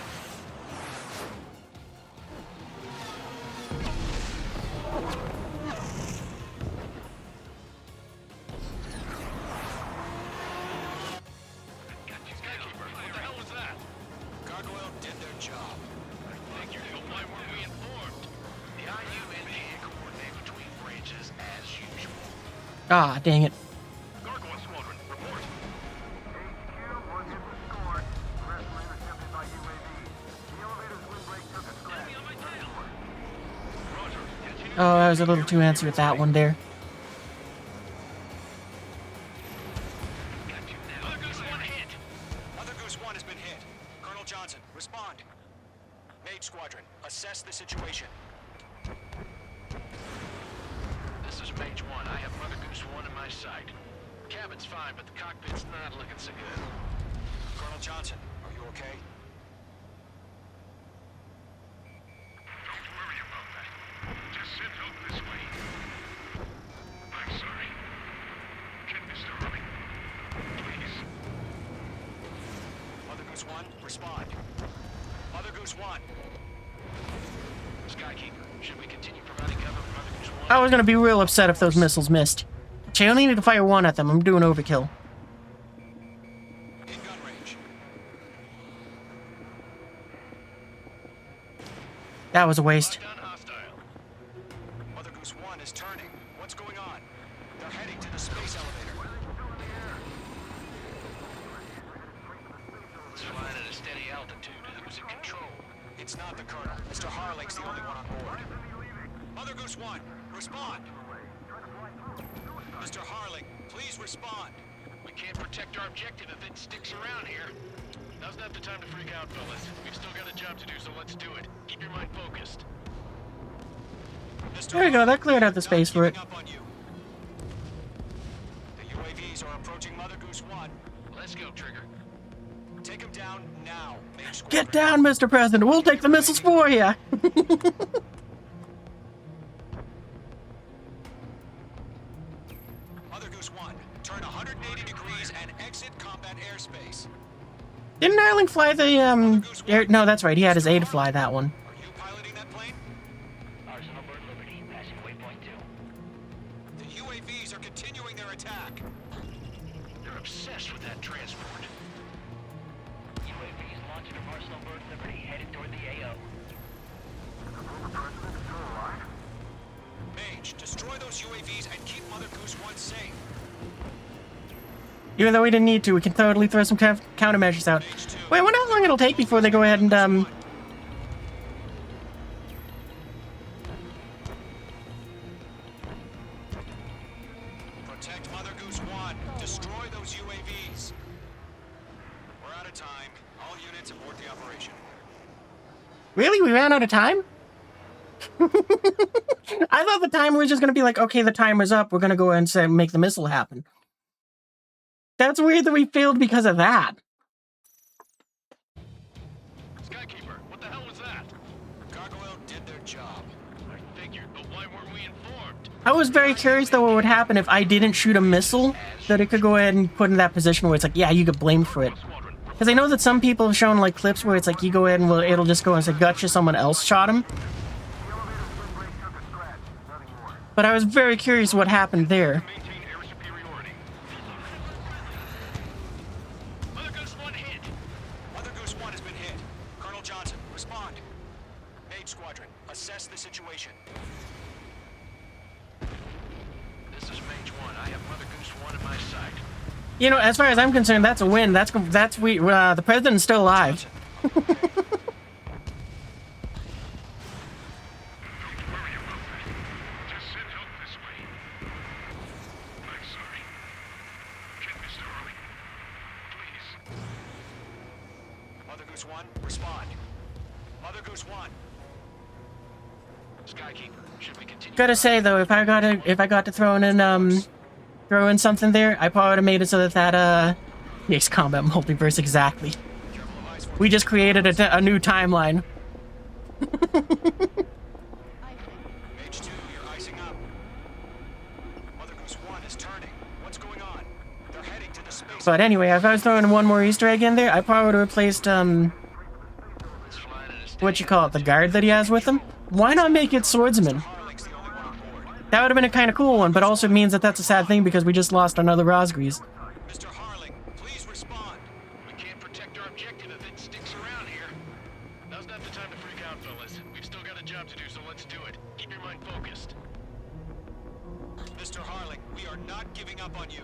[SPEAKER 1] Ah, dang it. Oh, I was a little too antsy with that one there.
[SPEAKER 6] Mother Goose 1 has been hit. Colonel Johnson, respond. Mage Squadron, assess the situation.
[SPEAKER 8] This is Mage 1. I have Mother Goose 1 in my sight. Cabin's fine, but the cockpit's not looking so good.
[SPEAKER 6] Colonel Johnson, are you okay?
[SPEAKER 7] Don't worry about that. Just sit out this way. I'm sorry. Get Mr. Hurley. Please.
[SPEAKER 6] Mother Goose 1, respond. Mother Goose 1.
[SPEAKER 8] Skykeeper, should we continue providing cover for Mother Goose 1?
[SPEAKER 1] I was gonna be real upset if those missiles missed. I only need to fire one at them. I'm doing overkill.
[SPEAKER 6] In gun range.
[SPEAKER 1] That was a waste.
[SPEAKER 6] Mother Goose 1 is turning. What's going on? They're heading to the space elevator.
[SPEAKER 8] It's flying at a steady altitude. Who's in control?
[SPEAKER 6] It's not the Colonel. Mr. Harlake's the only one on board. Mother Goose 1, respond. Mr. Harlake, please respond.
[SPEAKER 8] We can't protect our objective if it sticks around here. Now's not the time to freak out, fellas. We've still got a job to do, so let's do it. Keep your mind focused.
[SPEAKER 6] Mr.
[SPEAKER 1] There you go, that cleared out the space for it.
[SPEAKER 6] The UAVs are approaching Mother Goose 1.
[SPEAKER 8] Let's go, Trigger.
[SPEAKER 6] Take him down now, Mage Squadron.
[SPEAKER 1] Get down, Mr. President. We'll take the missiles for you.
[SPEAKER 6] Mother Goose 1, turn 180 degrees and exit combat airspace.
[SPEAKER 1] Didn't Erling fly the no, that's right. He had his A to fly that one.
[SPEAKER 6] Are you piloting that plane?
[SPEAKER 13] Arsenal bird Liberty, passing waypoint 2.
[SPEAKER 6] The UAVs are continuing their attack.
[SPEAKER 8] They're obsessed with that transport.
[SPEAKER 13] UAVs launching from Arsenal bird Liberty, headed toward the AO.
[SPEAKER 6] Mage, destroy those UAVs and keep Mother Goose 1 safe.
[SPEAKER 1] Even though we didn't need to, we can totally throw some countermeasures out. Wait, I wonder how long it'll take before they go ahead and,
[SPEAKER 6] Protect Mother Goose 1. Destroy those UAVs. We're out of time. All units abort the operation.
[SPEAKER 1] Really? We ran out of time? I thought the timer was just gonna be like, okay, the timer's up, we're gonna go ahead and say, make the missile happen. That's weird that we failed because of that.
[SPEAKER 8] Skykeeper, what the hell was that?
[SPEAKER 6] Gargoyle did their job.
[SPEAKER 8] I figured, but why weren't we informed?
[SPEAKER 1] I was very curious though what would happen if I didn't shoot a missile, that it could go ahead and put in that position where it's like, yeah, you get blamed for it. Because I know that some people have shown like clips where it's like you go ahead and it'll just go and say, gotcha, someone else shot him. But I was very curious what happened there.
[SPEAKER 8] Maintain air superiority. Mother Goose 1 hit.
[SPEAKER 6] Mother Goose 1 has been hit. Colonel Johnson, respond. Mage Squadron, assess the situation.
[SPEAKER 8] This is Mage 1. I have Mother Goose 1 in my sight.
[SPEAKER 1] You know, as far as I'm concerned, that's a win. The president's still alive.
[SPEAKER 8] Just send help this way. I'm sorry. Get Mr. Harley. Please.
[SPEAKER 6] Mother Goose 1, respond. Mother Goose 1.
[SPEAKER 8] Skykeeper, should we continue?
[SPEAKER 1] Gotta say though, if I got to throw in something there, I probably would have made it so that Ace Combat Multiverse, exactly. We just created a new timeline.
[SPEAKER 6] Mage 2, you're icing up. Mother Goose 1 is turning. What's going on? They're heading to the space.
[SPEAKER 1] But anyway, if I was throwing one more Easter egg in there, I probably would have replaced what you call it, the guard that he has with him. Why not make it swordsman?
[SPEAKER 6] Harling's the only one on board.
[SPEAKER 1] That would have been a kind of cool one, but also means that that's a sad thing because we just lost another Razgriz.
[SPEAKER 6] Mr. Harling, please respond.
[SPEAKER 8] We can't protect our objective if it sticks around here. Now's not the time to freak out, fellas. We've still got a job to do, so let's do it. Keep your mind focused.
[SPEAKER 6] Mr. Harling, we are not giving up on you.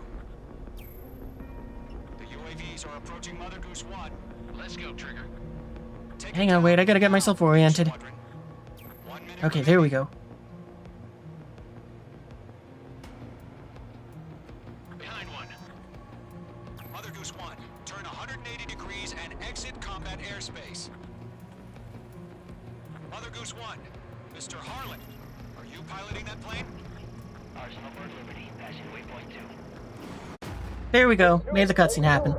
[SPEAKER 6] The UAVs are approaching Mother Goose 1.
[SPEAKER 8] Let's go, Trigger.
[SPEAKER 6] Take
[SPEAKER 1] Hang
[SPEAKER 6] it
[SPEAKER 1] on,
[SPEAKER 6] down,
[SPEAKER 1] wait, I gotta get myself oriented.
[SPEAKER 6] Squadron. 1 minute
[SPEAKER 1] Okay, there we go.
[SPEAKER 8] Behind one.
[SPEAKER 6] Mother Goose 1, turn 180 degrees and exit combat airspace. Mother Goose 1, Mr. Harling, are you piloting that plane?
[SPEAKER 13] Arsenal Bird Liberty, passing waypoint 2.
[SPEAKER 1] There we go. Made the cutscene happen.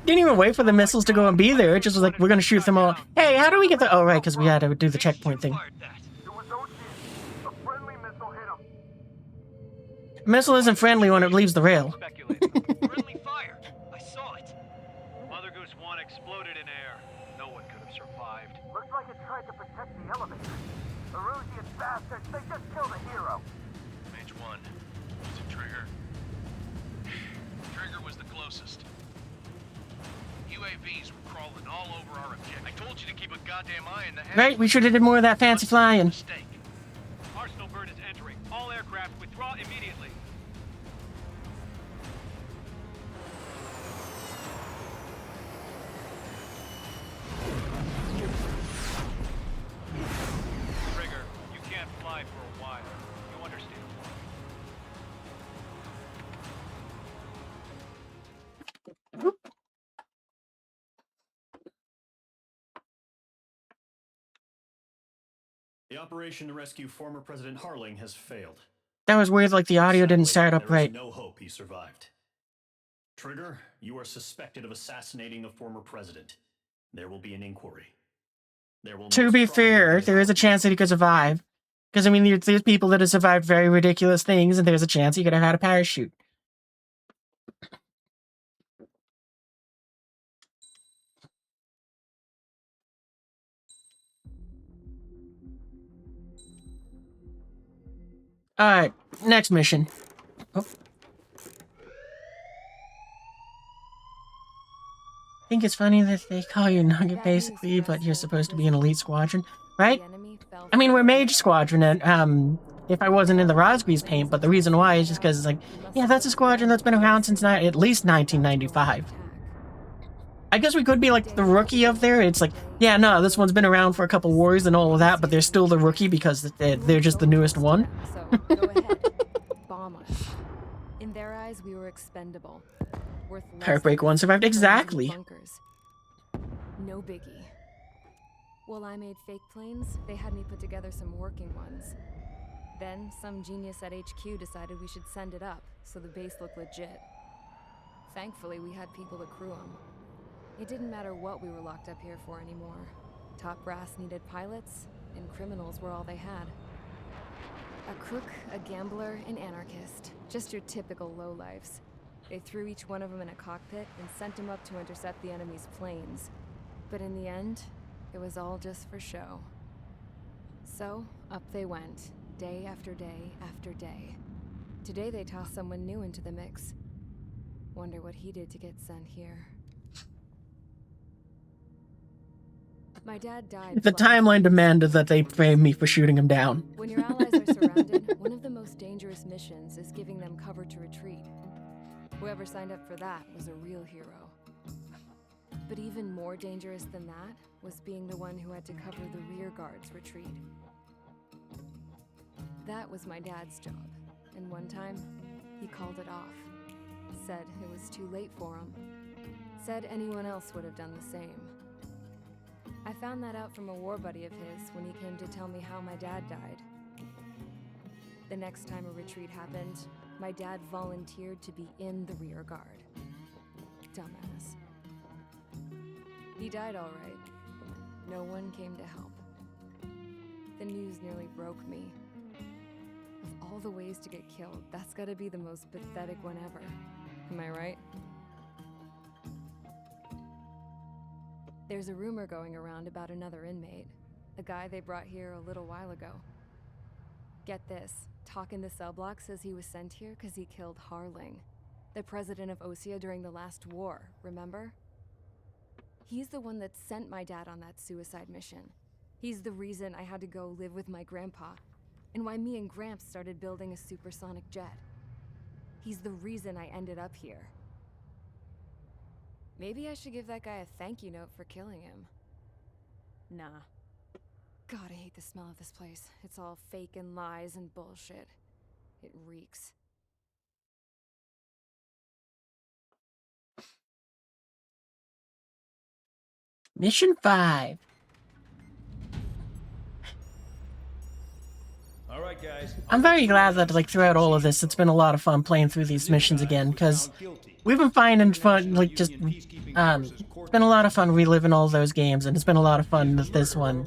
[SPEAKER 1] Didn't even wait for the missiles to go and be there. It just was like, we're gonna shoot them all. Hey, how do we get the... Oh, right, because we had to do the checkpoint thing. Missile isn't friendly when it leaves the rail.
[SPEAKER 4] Friendly fire. I saw it.
[SPEAKER 15] Mother Goose 1 exploded in air. No one could have survived.
[SPEAKER 16] Looks like it tried to protect the elevator. The Rusian bastards, they just killed a hero.
[SPEAKER 8] Mage 1. Was it Trigger? Trigger was the closest. UAVs were crawling all over our objective. I told you to keep a goddamn eye in the head.
[SPEAKER 1] Right, we should have did more of that fancy flying.
[SPEAKER 8] Mistake.
[SPEAKER 15] Arsenal Bird is entering. All aircraft withdraw immediately. Trigger, you can't fly for a while. You understand?
[SPEAKER 4] The operation to rescue former President Harling has failed.
[SPEAKER 1] That was weird, like the audio didn't
[SPEAKER 4] Sadly,
[SPEAKER 1] start up
[SPEAKER 4] there is
[SPEAKER 1] right.
[SPEAKER 4] no hope he survived. Trigger, you are suspected of assassinating the former president. There will be an inquiry. There will
[SPEAKER 1] To
[SPEAKER 4] most
[SPEAKER 1] be
[SPEAKER 4] probably
[SPEAKER 1] fair,
[SPEAKER 4] be
[SPEAKER 1] there is a chance that he could survive. Because, I mean, there's people that have survived very ridiculous things, and there's a chance he could have had a parachute. Alright, next mission. Oh. think it's funny that they call you Nugget
[SPEAKER 2] That
[SPEAKER 1] basically,
[SPEAKER 2] news
[SPEAKER 1] but you're
[SPEAKER 2] fast
[SPEAKER 1] supposed to be
[SPEAKER 2] forward
[SPEAKER 1] an elite squadron, right?
[SPEAKER 2] The enemy fell
[SPEAKER 1] I mean, we're
[SPEAKER 2] for
[SPEAKER 1] Mage
[SPEAKER 2] it.
[SPEAKER 1] Squadron, and if I wasn't in the Razgriz paint, but the reason why is just because it's like, yeah, that's a squadron that's been around since at least 1995. I guess we could be like the rookie of there. It's like, yeah, no, this one's been around for a couple wars and all of that, but they're still the rookie because they're just the newest one.
[SPEAKER 2] So go ahead, bomb us. In their eyes, we were expendable. Worth less
[SPEAKER 1] Heartbreak
[SPEAKER 2] than
[SPEAKER 1] One survived.
[SPEAKER 2] planes and
[SPEAKER 1] Exactly.
[SPEAKER 2] bunkers. No biggie. While I made fake planes, they had me put together some working ones. Then, some genius at HQ decided we should send it up, so the base looked legit. Thankfully, we had people to crew them. It didn't matter what we were locked up here for anymore. Top brass needed pilots, and criminals were all they had. A crook, a gambler, an anarchist. Just your typical lowlifes. They threw each one of them in a cockpit and sent them up to intercept the enemy's planes. But in the end, it was all just for show. So, up they went, day after day after day. Today they tossed someone new into the mix. Wonder what he did to get sent here. My dad died.
[SPEAKER 1] The timeline demanded that they frame me for shooting him down.
[SPEAKER 2] When your allies are surrounded, one of the most dangerous missions is giving them cover to retreat. Whoever signed up for that was a real hero. But even more dangerous than that was being the one who had to cover the rear guard's retreat. That was my dad's job, and one time, he called it off. Said it was too late for him. Said anyone else would have done the same. I found that out from a war buddy of his when he came to tell me how my dad died. The next time a retreat happened, my dad volunteered to be in the rear guard. Dumbass. He died all right. No one came to help. The news nearly broke me. Of all the ways to get killed, that's gotta be the most pathetic one ever. Am I right? There's a rumor going around about another inmate. A guy they brought here a little while ago. Get this. Talk in the cell block says he was sent here because he killed Harling, the president of Osea during the last war, remember? He's the one that sent my dad on that suicide mission. He's the reason I had to go live with my grandpa, and why me and Gramps started building a supersonic jet. He's the reason I ended up here. Maybe I should give that guy a thank you note for killing him. Nah. God, I hate the smell of this place. It's all fake and lies and bullshit. It reeks.
[SPEAKER 1] Mission 5.
[SPEAKER 4] All right, guys.
[SPEAKER 1] I'm very glad that, like, throughout all of this, it's been a lot of fun playing through these missions again, because we've been finding fun, like, just, it's been a lot of fun reliving all those games, and it's been a lot of fun with this one.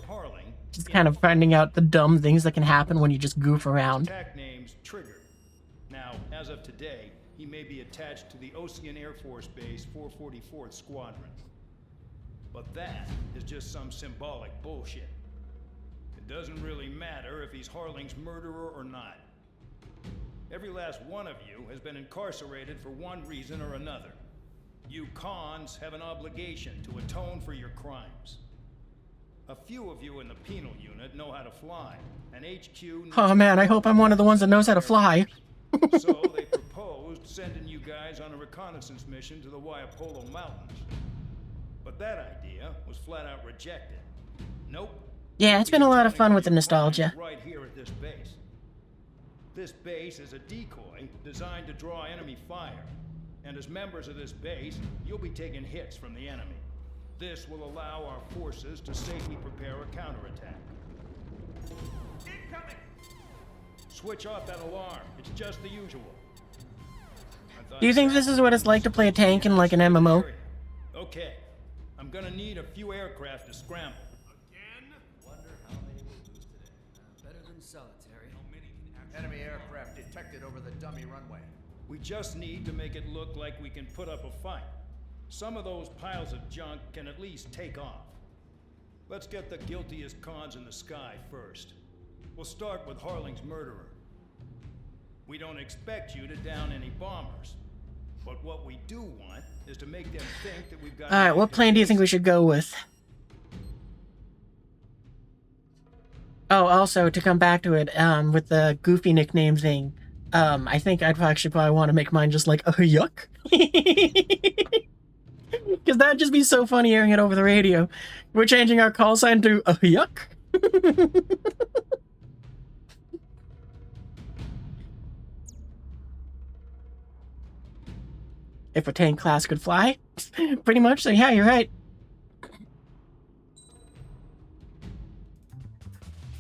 [SPEAKER 1] Just kind of finding out the dumb things that can happen when you just goof around.
[SPEAKER 4] Attack name's Trigger. Now, as of today, he may be attached to the Ocean Air Force Base 444th Squadron. But that is just some symbolic bullshit. It doesn't really matter if he's Harling's murderer or not. Every last one of you has been incarcerated for one reason or another. You cons have an obligation to atone for your crimes. A few of you in the penal unit know how to fly, and HQ...
[SPEAKER 1] Oh man, I hope I'm one of the ones that knows how to fly.
[SPEAKER 4] So they proposed sending you guys on a reconnaissance mission to the Waiapolo Mountains. But that idea was flat out rejected. Nope.
[SPEAKER 1] Yeah, it's been a lot of fun with the nostalgia.
[SPEAKER 4] Right here at this base. This base is a decoy designed to draw enemy fire. And as members of this base, you'll be taking hits from the enemy. This will allow our forces to safely prepare a counterattack.
[SPEAKER 16] Incoming!
[SPEAKER 4] Switch off that alarm. It's just the usual.
[SPEAKER 1] Do you think this is what it's like to play a tank in, like, an MMO?
[SPEAKER 4] Okay. I'm gonna need a few aircraft to scramble.
[SPEAKER 16] Again?
[SPEAKER 12] Wonder how many we'll lose today. Better than solitary.
[SPEAKER 17] Enemy aircraft detected over the dummy runway.
[SPEAKER 4] We just need to make it look like we can put up a fight. Some of those piles of junk can at least take off. Let's get the guiltiest cons in the sky first. We'll start with Harling's murderer. We don't expect you to down any bombers. But what we do want is to make them think that we've got.
[SPEAKER 1] Alright, what plane do you think we should go with? Oh, also, to come back to it, with the goofy nickname thing, I think I'd actually probably want to make mine just like, yuck. Because that'd just be so funny hearing it over the radio. We're changing our call sign to, yuck. If a tank class could fly? Pretty much, so yeah, you're right.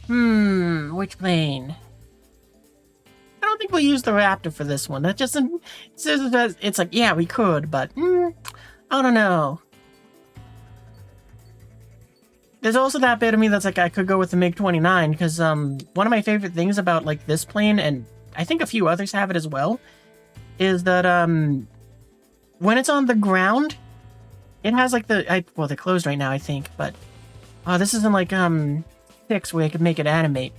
[SPEAKER 1] Which plane? I don't think we'll use the Raptor for this one. That just, it's like, yeah, we could, but, I don't know. There's also that bit of me that's like, I could go with the MiG-29, because, one of my favorite things about, like, this plane, and I think a few others have it as well, is that, when it's on the ground, it has, like, well, they're closed right now, I think, but, this isn't, like, 6 where I could make it animate.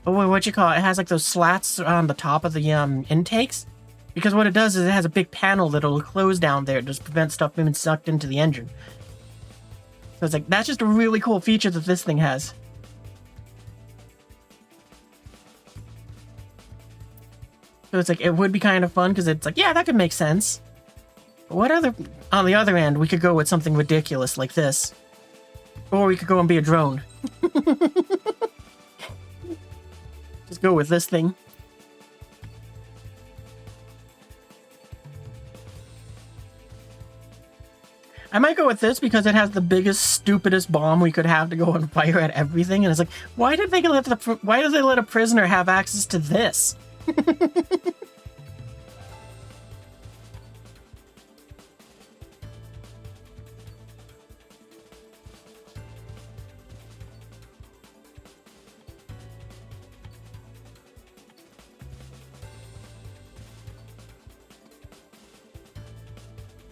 [SPEAKER 1] But what you call it? It has, like, those slats on the top of the, intakes, because what it does is it has a big panel that'll close down there to just prevent stuff being sucked into the engine. So it's like, that's just a really cool feature that this thing has. So it's like, it would be kind of fun, because it's like, yeah, that could make sense. But what other... On the other end, we could go with something ridiculous like this. Or we could go and be a drone. Just go with this thing. I might go with this because it has the biggest, stupidest bomb we could have to go and fire at everything. And it's like, why did they let a prisoner have access to this?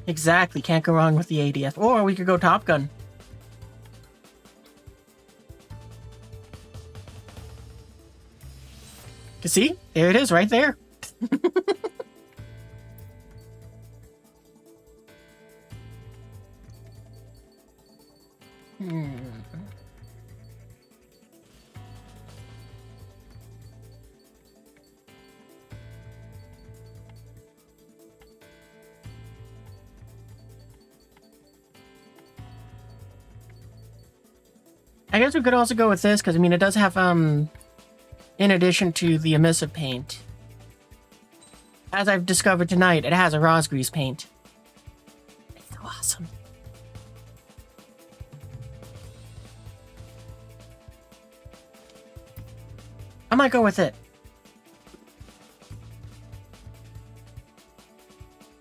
[SPEAKER 1] Exactly, can't go wrong with the ADF. Or we could go Top Gun. You see? There it is, right there. I guess we could also go with this, because, I mean, it does have, in addition to the emissive paint, as I've discovered tonight, it has a Razgriz paint. It's so awesome. I might go with it.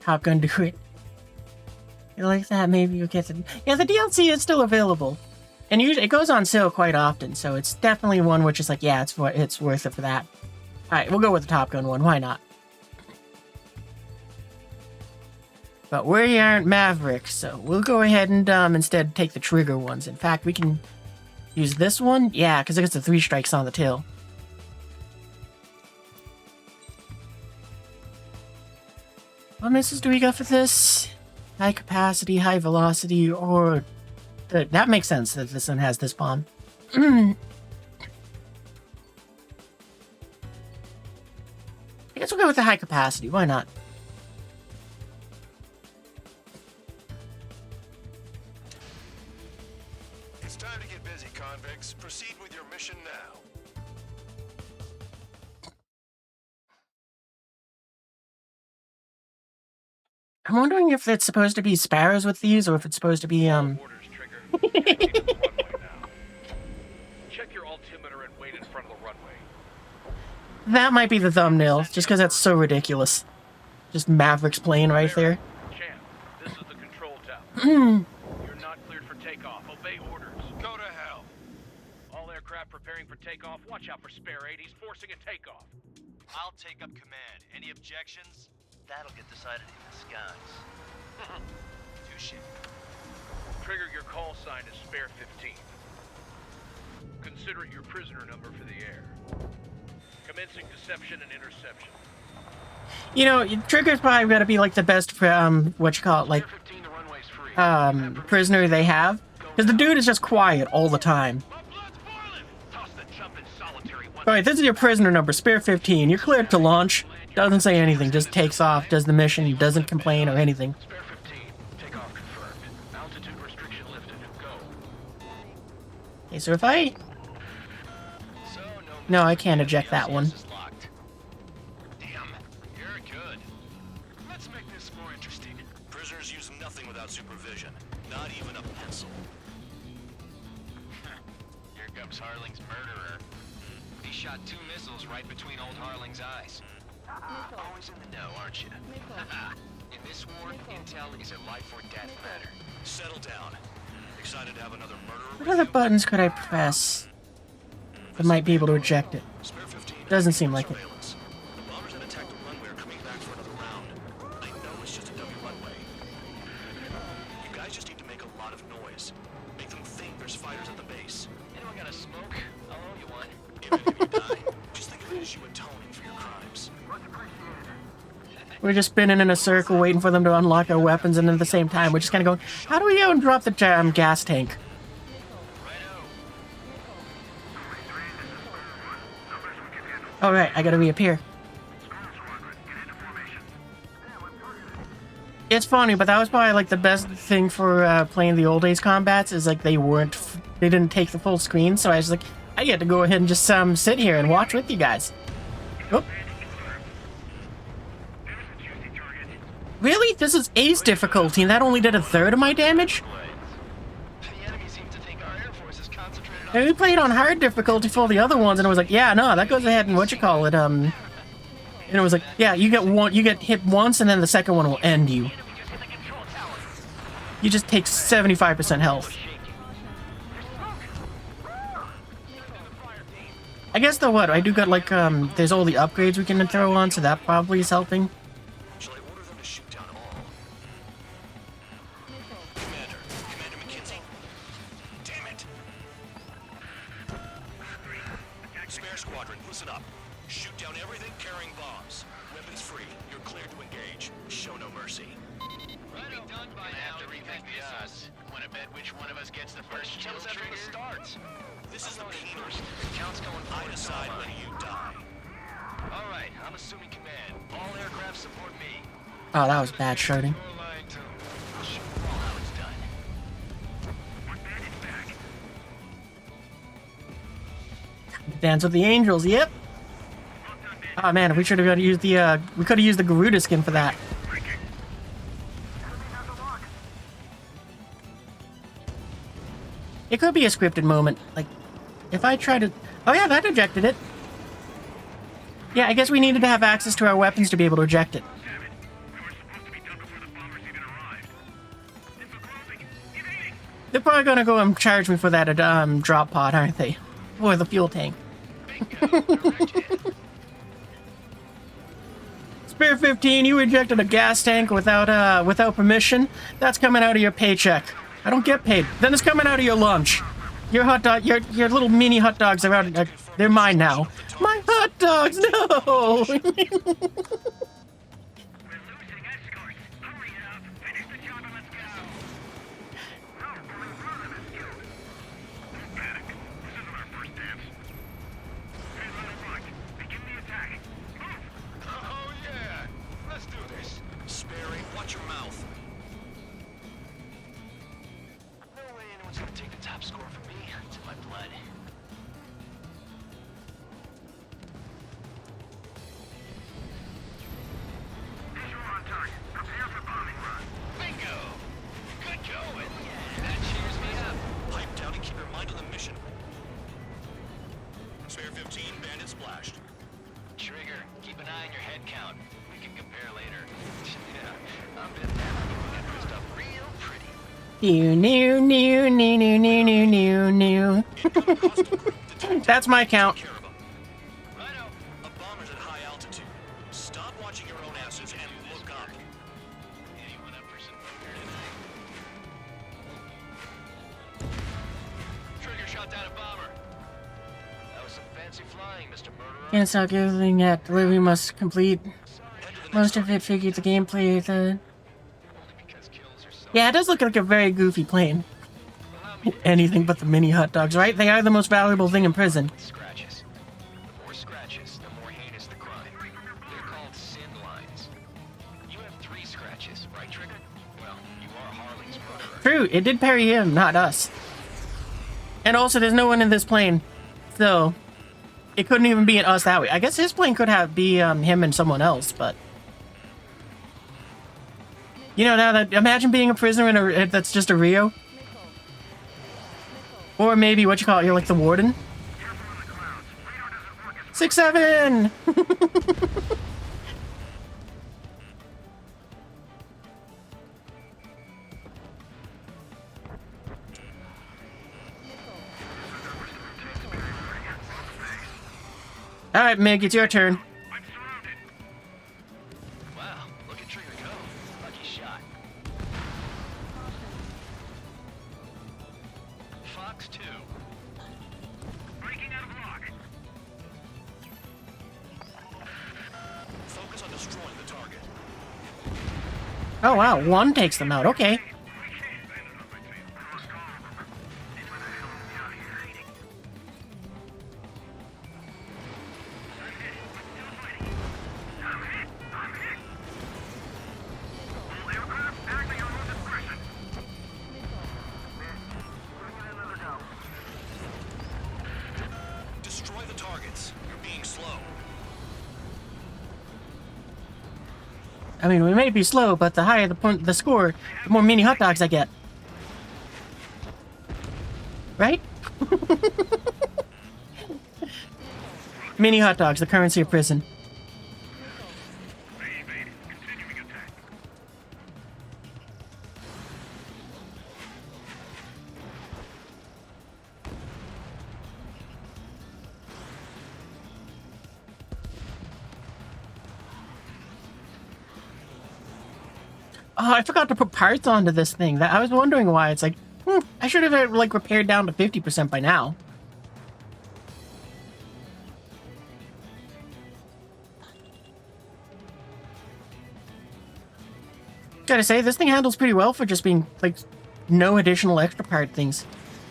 [SPEAKER 1] Top Gun do it. You like that? Maybe you'll get it. Yeah, the DLC is still available. And usually it goes on sale quite often, so it's definitely one which is like, yeah, it's worth it for that. Alright, we'll go with the Top Gun one, why not? But we aren't Mavericks, so we'll go ahead and instead take the trigger ones. In fact, we can use this one. Yeah, because it gets the 3 strikes on the tail. What misses do we got for this? High capacity, high velocity, or... That makes sense that this one has this bomb. I guess we'll go with the high capacity. Why not?
[SPEAKER 6] It's time to get busy, convicts. Proceed with your mission now.
[SPEAKER 1] I'm wondering if it's supposed to be sparrows with these, or if it's supposed to be,
[SPEAKER 7] Check your altimeter and wait in front of the runway.
[SPEAKER 1] That might be the thumbnail, just because that's so ridiculous. Just Mavericks plane right there.
[SPEAKER 7] Champ, this is the control tower. You're not cleared for takeoff. Obey orders.
[SPEAKER 6] Go to hell.
[SPEAKER 7] All aircraft preparing for takeoff. Watch out for Spare 8. He's forcing a takeoff.
[SPEAKER 18] I'll take up command. Any objections? That'll get decided in the skies. Touche.
[SPEAKER 7] Trigger, your call sign is Spare 15. Consider it your prisoner number for the air. Commencing deception and interception.
[SPEAKER 1] You know, Trigger's probably gotta be like the best, what you call it, like, prisoner they have. Because the dude is just quiet all the time. Alright, this is your prisoner number, Spare 15. You're cleared to launch. Doesn't say anything, just takes off, does the mission, doesn't complain or anything.
[SPEAKER 8] Spare 15, takeoff confirmed. Altitude restriction lifted. Go.
[SPEAKER 1] Okay, so if I... No, I can't eject that one.
[SPEAKER 8] Damn, you're good. Let's make this more interesting.
[SPEAKER 6] Prisoners use nothing without supervision, not even a pencil.
[SPEAKER 8] Here comes Harling's murderer. He shot 2 missiles right between old Harling's eyes. Always in the know, aren't you? In this war, intel is a life or death matter.
[SPEAKER 6] Settle down. Excited to have another murderer?
[SPEAKER 1] What other buttons could I press that might be able to eject it? Doesn't seem like it.
[SPEAKER 6] The bombers that attacked the runway are coming back for another round. I know it's just a dummy runway. You guys just need to make a lot of noise. Make them think there's fighters at the base.
[SPEAKER 8] Anyone got a smoke? I'll owe you one.
[SPEAKER 6] If any of you die, just think of it as you atoning for your crimes.
[SPEAKER 1] We're just spinning in a circle waiting for them to unlock our weapons, and at the same time we're just kind of going, how do we go and drop the gas tank? Alright, I gotta reappear. It's funny, but that was probably like the best thing for playing the old days combats, is like they didn't take the full screen, so I was like, I get to go ahead and just sit here and watch with you guys. Oh. Really? This is Ace difficulty, and that only did 1/3 of my damage? And we played on hard difficulty for the other ones, and it was like, yeah, no, that goes ahead and and it was like, yeah, you get hit once, and then the second one will end you. You just take 75% health. I guess though what, I do got like, there's all the upgrades we can throw on, so that probably is helping.
[SPEAKER 6] Shall I order them to shoot down all? Commander McKenzie? Damn it! Spare squadron, listen up. Shoot down everything carrying bombs. Weapons free. You're cleared to engage. Show no mercy.
[SPEAKER 8] Done by now. Have to rethink the odds. Want to bet which one of us gets the first kill trigger? Starts.
[SPEAKER 6] This is the penalty. Count's going. I decide when you die.
[SPEAKER 8] All right, I'm assuming command. All aircraft support me.
[SPEAKER 1] Oh, that was bad shooting. Dance with the Angels, yep. Oh man, we should have used the we could have used the Garuda skin for that. It could be a scripted moment. Like, if I try to... Oh yeah, that ejected it. Yeah, I guess we needed to have access to our weapons to be able to eject it. They're probably gonna go and charge me for that drop pod, aren't they? Or the fuel tank. Spare 15, you ejected a gas tank without permission. That's coming out of your paycheck. I don't get paid. Then it's coming out of your lunch. Your hot dog, your little mini hot dogs are out. They're mine now. My hot dogs, no.
[SPEAKER 6] Spare 15, bandit splashed.
[SPEAKER 8] Trigger, keep an eye on your head count. We can compare later. Yeah, I've been there. Get dressed up real pretty.
[SPEAKER 1] New. That's my count.
[SPEAKER 6] Righto. A bomber's at high altitude. Stop watching your own asses and look up.
[SPEAKER 8] Anyone up for some poker tonight? Trigger shot down a bomber. That was some fancy flying, Mr. Murderer.
[SPEAKER 1] Can't stop giving yet. Delivery must complete.
[SPEAKER 6] Head to
[SPEAKER 1] Most of it figured the gameplay. Yeah, it does look like a very goofy plane. Anything but the mini hot dogs, right? They are the most valuable thing in prison.
[SPEAKER 6] Scratches. The more scratches, the more heinous the crime. They're called sin lines. You have 3 scratches, right, Trigger? Well, you are Harley's murderer.
[SPEAKER 1] True, it did parry him, not us. And also, there's no one in this plane, so it couldn't even be us that way. I guess his plane could be him and someone else, but you know, now that imagine being a prisoner in a that's just a Rio. Or maybe, what you call it, you're like the warden? 6-7! Alright, Mig, it's your turn.
[SPEAKER 6] Wow, look at Trigger go. Lucky shot. Fox 2.
[SPEAKER 7] Breaking out of lock.
[SPEAKER 6] Focus on destroying the target.
[SPEAKER 1] Oh wow, 1 takes them out, okay.
[SPEAKER 6] Destroy the targets. You're being slow.
[SPEAKER 1] I mean, we may be slow, but the higher the score, the more mini hot dogs I get. Right? Mini hot dogs, the currency of prison. Oh, I forgot to put parts onto this thing. I was wondering why. It's like, I should have like repaired down to 50% by now. Gotta say, this thing handles pretty well for just being like no additional extra part things.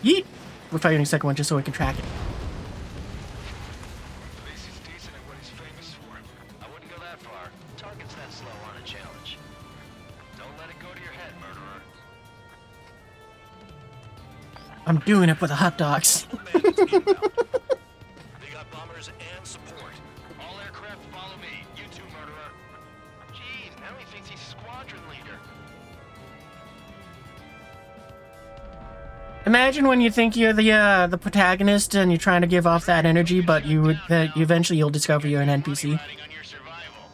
[SPEAKER 1] Yeet! We're fighting a second one just so we can track it.
[SPEAKER 6] He's decent at what he's famous for. I wouldn't go that far. Target's that slow on a challenge. Don't let it go to your head, murderer.
[SPEAKER 1] I'm doing it for the hot dogs.
[SPEAKER 6] They got bombers and support. All aircraft follow me. You too, murderer. Jeez, now he thinks he's squadron leader.
[SPEAKER 1] Imagine when you think you're the protagonist and you're trying to give off that energy, but eventually you'll discover you're an NPC.
[SPEAKER 6] Riding on your survival.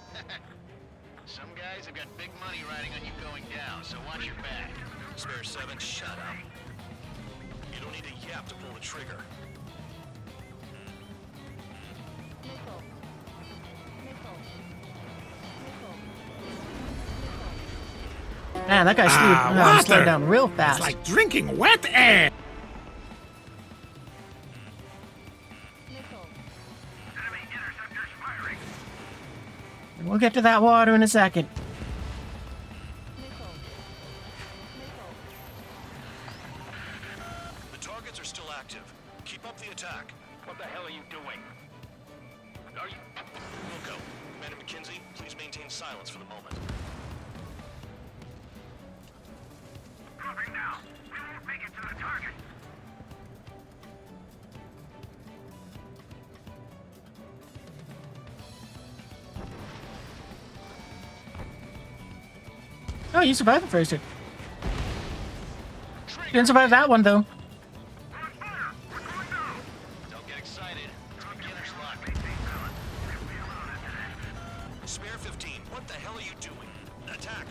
[SPEAKER 6] Some guys have got big money riding on you going down, so watch your back. Spare 7, shut up. You don't need a yap to pull the trigger.
[SPEAKER 1] Man, that guy slowed down real fast.
[SPEAKER 5] It's like drinking wet air.
[SPEAKER 1] We'll get to that water in a second.
[SPEAKER 6] The targets are still active. Keep up the attack.
[SPEAKER 7] What the hell are you doing? Are you...
[SPEAKER 6] Wilco, Commander McKenzie, please maintain silence for the moment.
[SPEAKER 7] Dropping now. We won't make it to the target.
[SPEAKER 1] Oh, you survived the first hit. Didn't survive that one, though.
[SPEAKER 6] Don't get excited. It's beginner's luck. Spare 15, what the hell are you doing? Attack!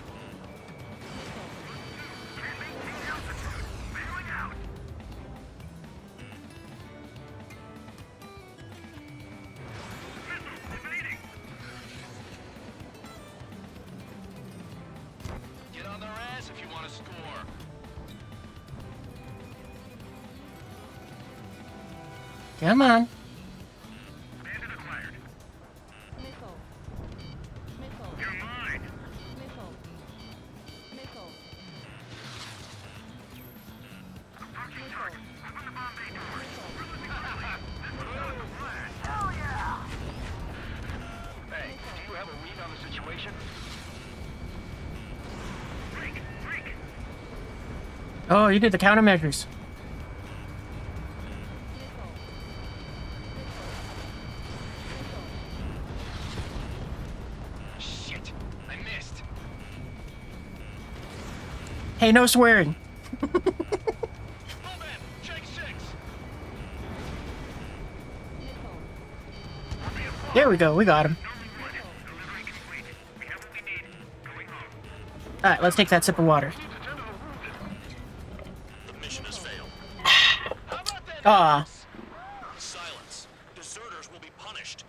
[SPEAKER 6] Get on their ass if you want to score.
[SPEAKER 1] Come on.
[SPEAKER 7] Bandit acquired. Your
[SPEAKER 1] Oh, you did the countermeasures.
[SPEAKER 6] Shit, I missed.
[SPEAKER 1] Hey, no swearing.
[SPEAKER 6] Move in, check 6.
[SPEAKER 1] There we go. We got him. All right, let's take that sip of water.
[SPEAKER 6] The mission has failed.
[SPEAKER 1] Ah.
[SPEAKER 6] Silence. Deserters will be punished.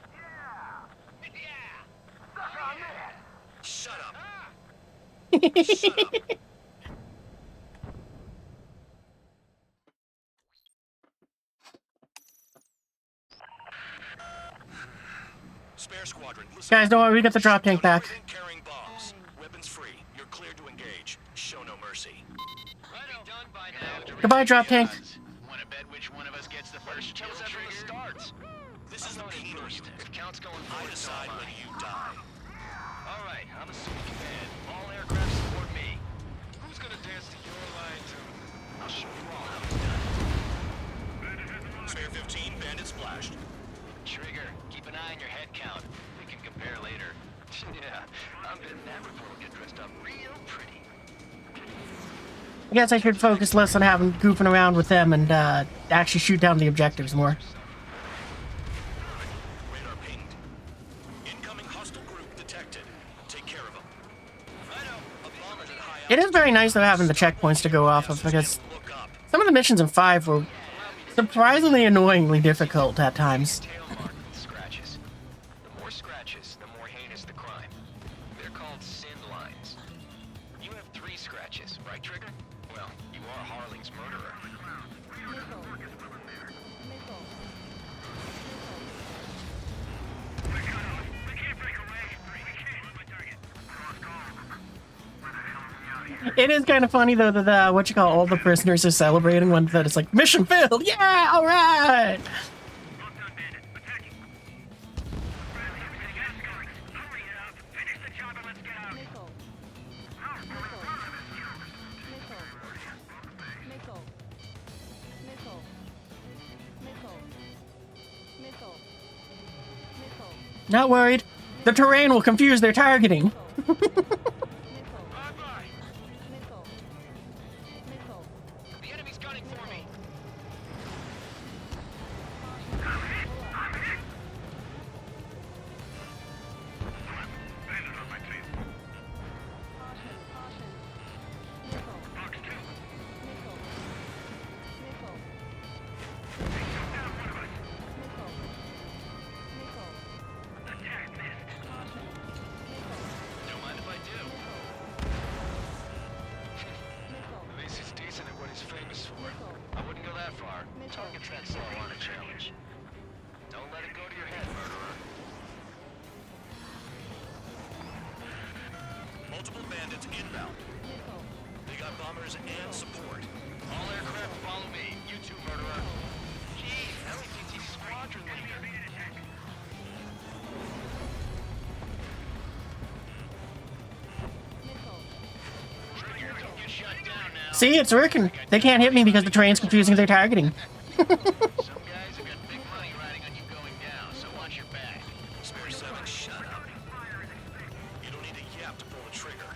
[SPEAKER 6] Shut up. Shut up. Spare squadron, listen.
[SPEAKER 1] Guys, don't worry. We got the drop tank back.
[SPEAKER 6] Carrying bombs. Weapons free. You're cleared to engage. Show no mercy.
[SPEAKER 8] Done by now.
[SPEAKER 1] Goodbye, drop tank.
[SPEAKER 8] Wanna bet which one of us gets the first kill trigger? Starts.
[SPEAKER 6] This is the penal unit.
[SPEAKER 8] If count's going
[SPEAKER 6] I
[SPEAKER 8] forward,
[SPEAKER 6] decide when you die.
[SPEAKER 8] All right, I'm assuming command. All aircraft support me. Who's gonna dance to your line too? I'll show you all how it's done.
[SPEAKER 6] Spare 15, bandit splashed.
[SPEAKER 8] Trigger, keep an eye on your head count. We can compare later. Yeah, I'm betting that report will get dressed up real pretty.
[SPEAKER 1] I guess I should focus less on having goofing around with them and actually shoot down the objectives more.
[SPEAKER 6] Radar pinged. Incoming hostile group detected. Take care of them. I know. A bomber's at high
[SPEAKER 1] It is very nice though having the checkpoints to go off of, because
[SPEAKER 6] look up.
[SPEAKER 1] some of the missions in 5 were surprisingly annoyingly difficult at times.
[SPEAKER 8] Tail marked with scratches. The more scratches, the more heinous the crime. They're called sin lines. You have 3 scratches, right, Trigger? Well, you are Harling's murderer.
[SPEAKER 1] It is kind of funny though that what you call all the prisoners are celebrating when that it's like mission failed. Yeah, all right. Not worried. The terrain will confuse their targeting.
[SPEAKER 8] The enemy's gunning for me. Don't mind if I do. At least he's decent at what he's famous for. I wouldn't go that far. Targets that slow on a challenge. Don't let it go to your head, murderer.
[SPEAKER 6] Multiple bandits inbound. They got bombers and support.
[SPEAKER 8] All aircraft follow me. You too, murderer. Gee, how he thinks he's squadron leader. Trigger, don't get shut down now.
[SPEAKER 1] See, it's working. They can't hit me because the terrain's confusing their targeting.
[SPEAKER 8] Some guys have got big money riding on you going down, so watch your back.
[SPEAKER 6] Spare 7, shut up. You don't need a yap to pull the trigger.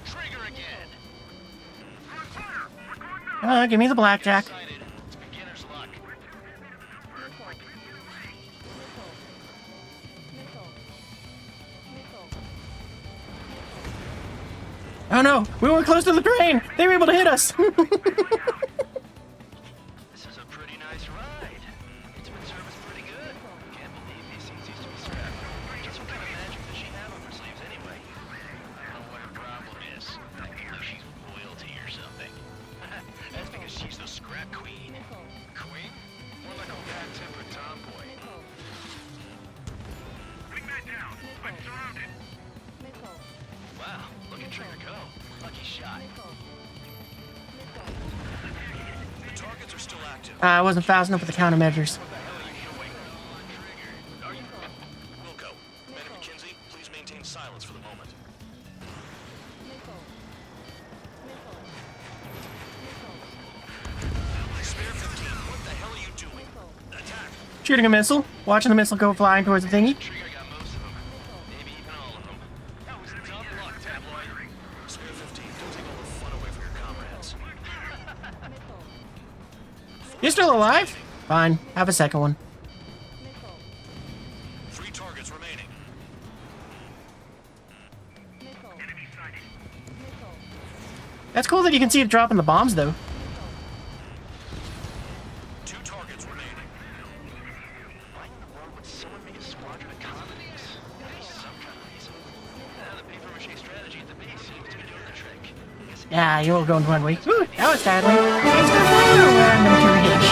[SPEAKER 8] Trigger again.
[SPEAKER 1] Give me the blackjack.
[SPEAKER 8] Excited. It's beginner's luck.
[SPEAKER 1] Oh no, we were close to the terrain. They were able to hit us.
[SPEAKER 8] This is a pretty nice ride. Intimate service pretty good. Can't believe these things used to be scrapped. Just what kind of magic does she have up her sleeves anyway? I don't know what her problem is. I know she's royalty or something. That's because she's the scrap queen. Queen? More like a bad-tempered tomboy.
[SPEAKER 7] Bring that down. I'm surrounded.
[SPEAKER 8] Wow, look at Trigger go. Lucky shot.
[SPEAKER 6] The targets are still active.
[SPEAKER 1] I wasn't fast enough with the countermeasures.
[SPEAKER 6] Wilco, Ben and McKinsey, please maintain silence for the moment. Spare 15, what the hell are you doing? Attack!
[SPEAKER 1] Shooting a missile, watching the missile go flying towards the thingy.
[SPEAKER 6] Trigger got most of them. Maybe even all of them. That was dumb luck, tabloid. Spare 15, don't take all the fun away from your comrades.
[SPEAKER 1] You're still alive? Fine, have a second one.
[SPEAKER 6] 3 targets remaining.
[SPEAKER 1] That's cool that you can see it dropping the bombs, though.
[SPEAKER 6] 2 targets remaining. Why in the world would someone make a squadron of colonies? Gotta be some kind of reason. The paper-mache strategy at the base seems to be doing the trick.
[SPEAKER 1] Yeah, you're all going one way. Ooh, that was badly. It's gonna fly around them to hitch.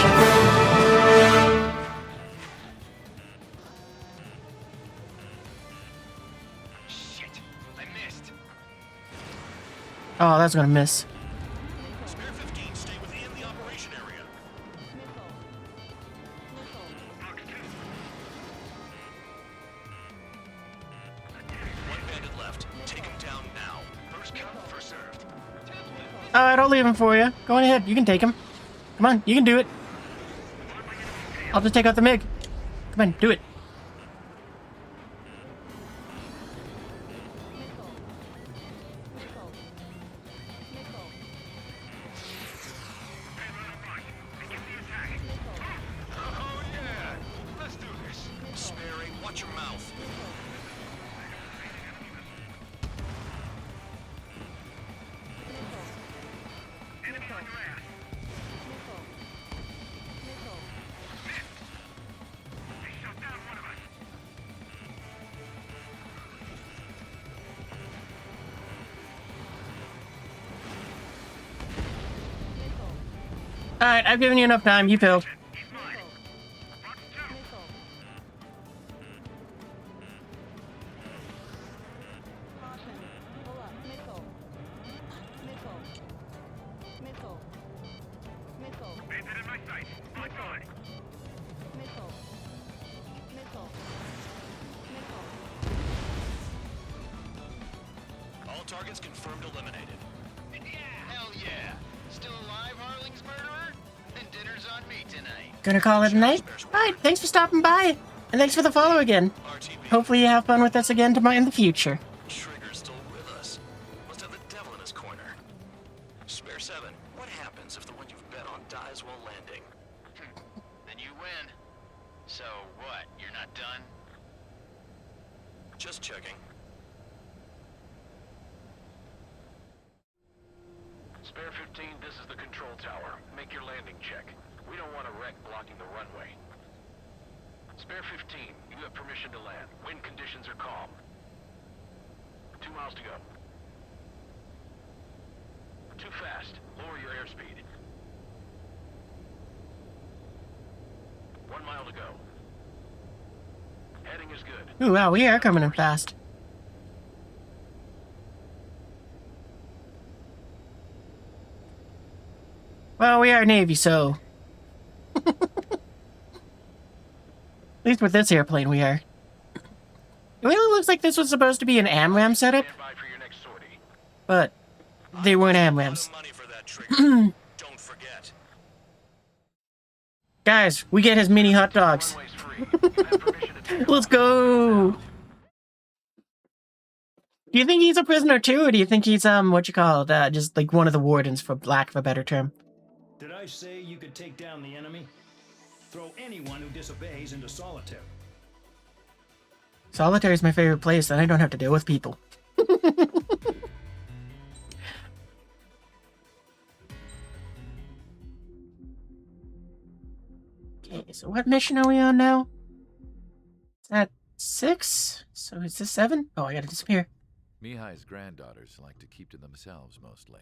[SPEAKER 6] Shit, I missed.
[SPEAKER 1] Oh, that's gonna miss.
[SPEAKER 6] Spare 15, stay within the operation area. One bandit left. Take him down now. First come, first served.
[SPEAKER 1] Alright, I'll leave him for you. Go ahead, you can take him. Come on, you can do it. I'll just take out the MiG. Come on, do it.
[SPEAKER 6] Oh yeah, let's do this. Sparing, watch your mouth.
[SPEAKER 1] Alright, I've given you enough time. You failed.
[SPEAKER 6] All targets confirmed eliminated.
[SPEAKER 8] Hell yeah. Still alive, Harling's murderer? Then dinner's on me tonight.
[SPEAKER 1] Gonna call it a night? Alright, thanks for stopping by. And thanks for the follow again.
[SPEAKER 6] RTB.
[SPEAKER 1] Hopefully you have fun with us again tomorrow in the future.
[SPEAKER 6] Trigger's still with us. Must have the devil in his corner. Spare 7, what happens if the one you've bet on dies while landing?
[SPEAKER 8] Then you win. So what, you're not done?
[SPEAKER 6] Just checking.
[SPEAKER 8] Spare 15, this is the control tower. Make your landing check. We don't want a wreck blocking the runway. Spare 15, you have permission to land. Wind conditions are calm. 2 miles to go. Too fast. Lower your airspeed. 1 mile to go. Heading is good.
[SPEAKER 1] Ooh, wow, we are coming in fast. Well, we are Navy, so... At least with this airplane, we are. It really looks like this was supposed to be an AMRAAM setup.
[SPEAKER 8] Stand by for your next sortie.
[SPEAKER 1] But they weren't AMRAAMs.
[SPEAKER 6] Money for that trigger. Don't forget.
[SPEAKER 1] Guys, we get his mini hot dogs.
[SPEAKER 8] Runway's free. You have permission to take
[SPEAKER 1] Let's
[SPEAKER 8] off.
[SPEAKER 1] go! Do you think he's a prisoner too, or do you think he's, just like one of the wardens, for lack of a better term?
[SPEAKER 19] Did I say you could take down the enemy? Throw anyone who disobeys into solitary.
[SPEAKER 1] Solitaire is my favorite place, and I don't have to deal with people. Okay, so what mission are we on now? Is that 6? So is this 7? Oh, I gotta disappear.
[SPEAKER 14] Mihai's granddaughters like to keep to themselves mostly.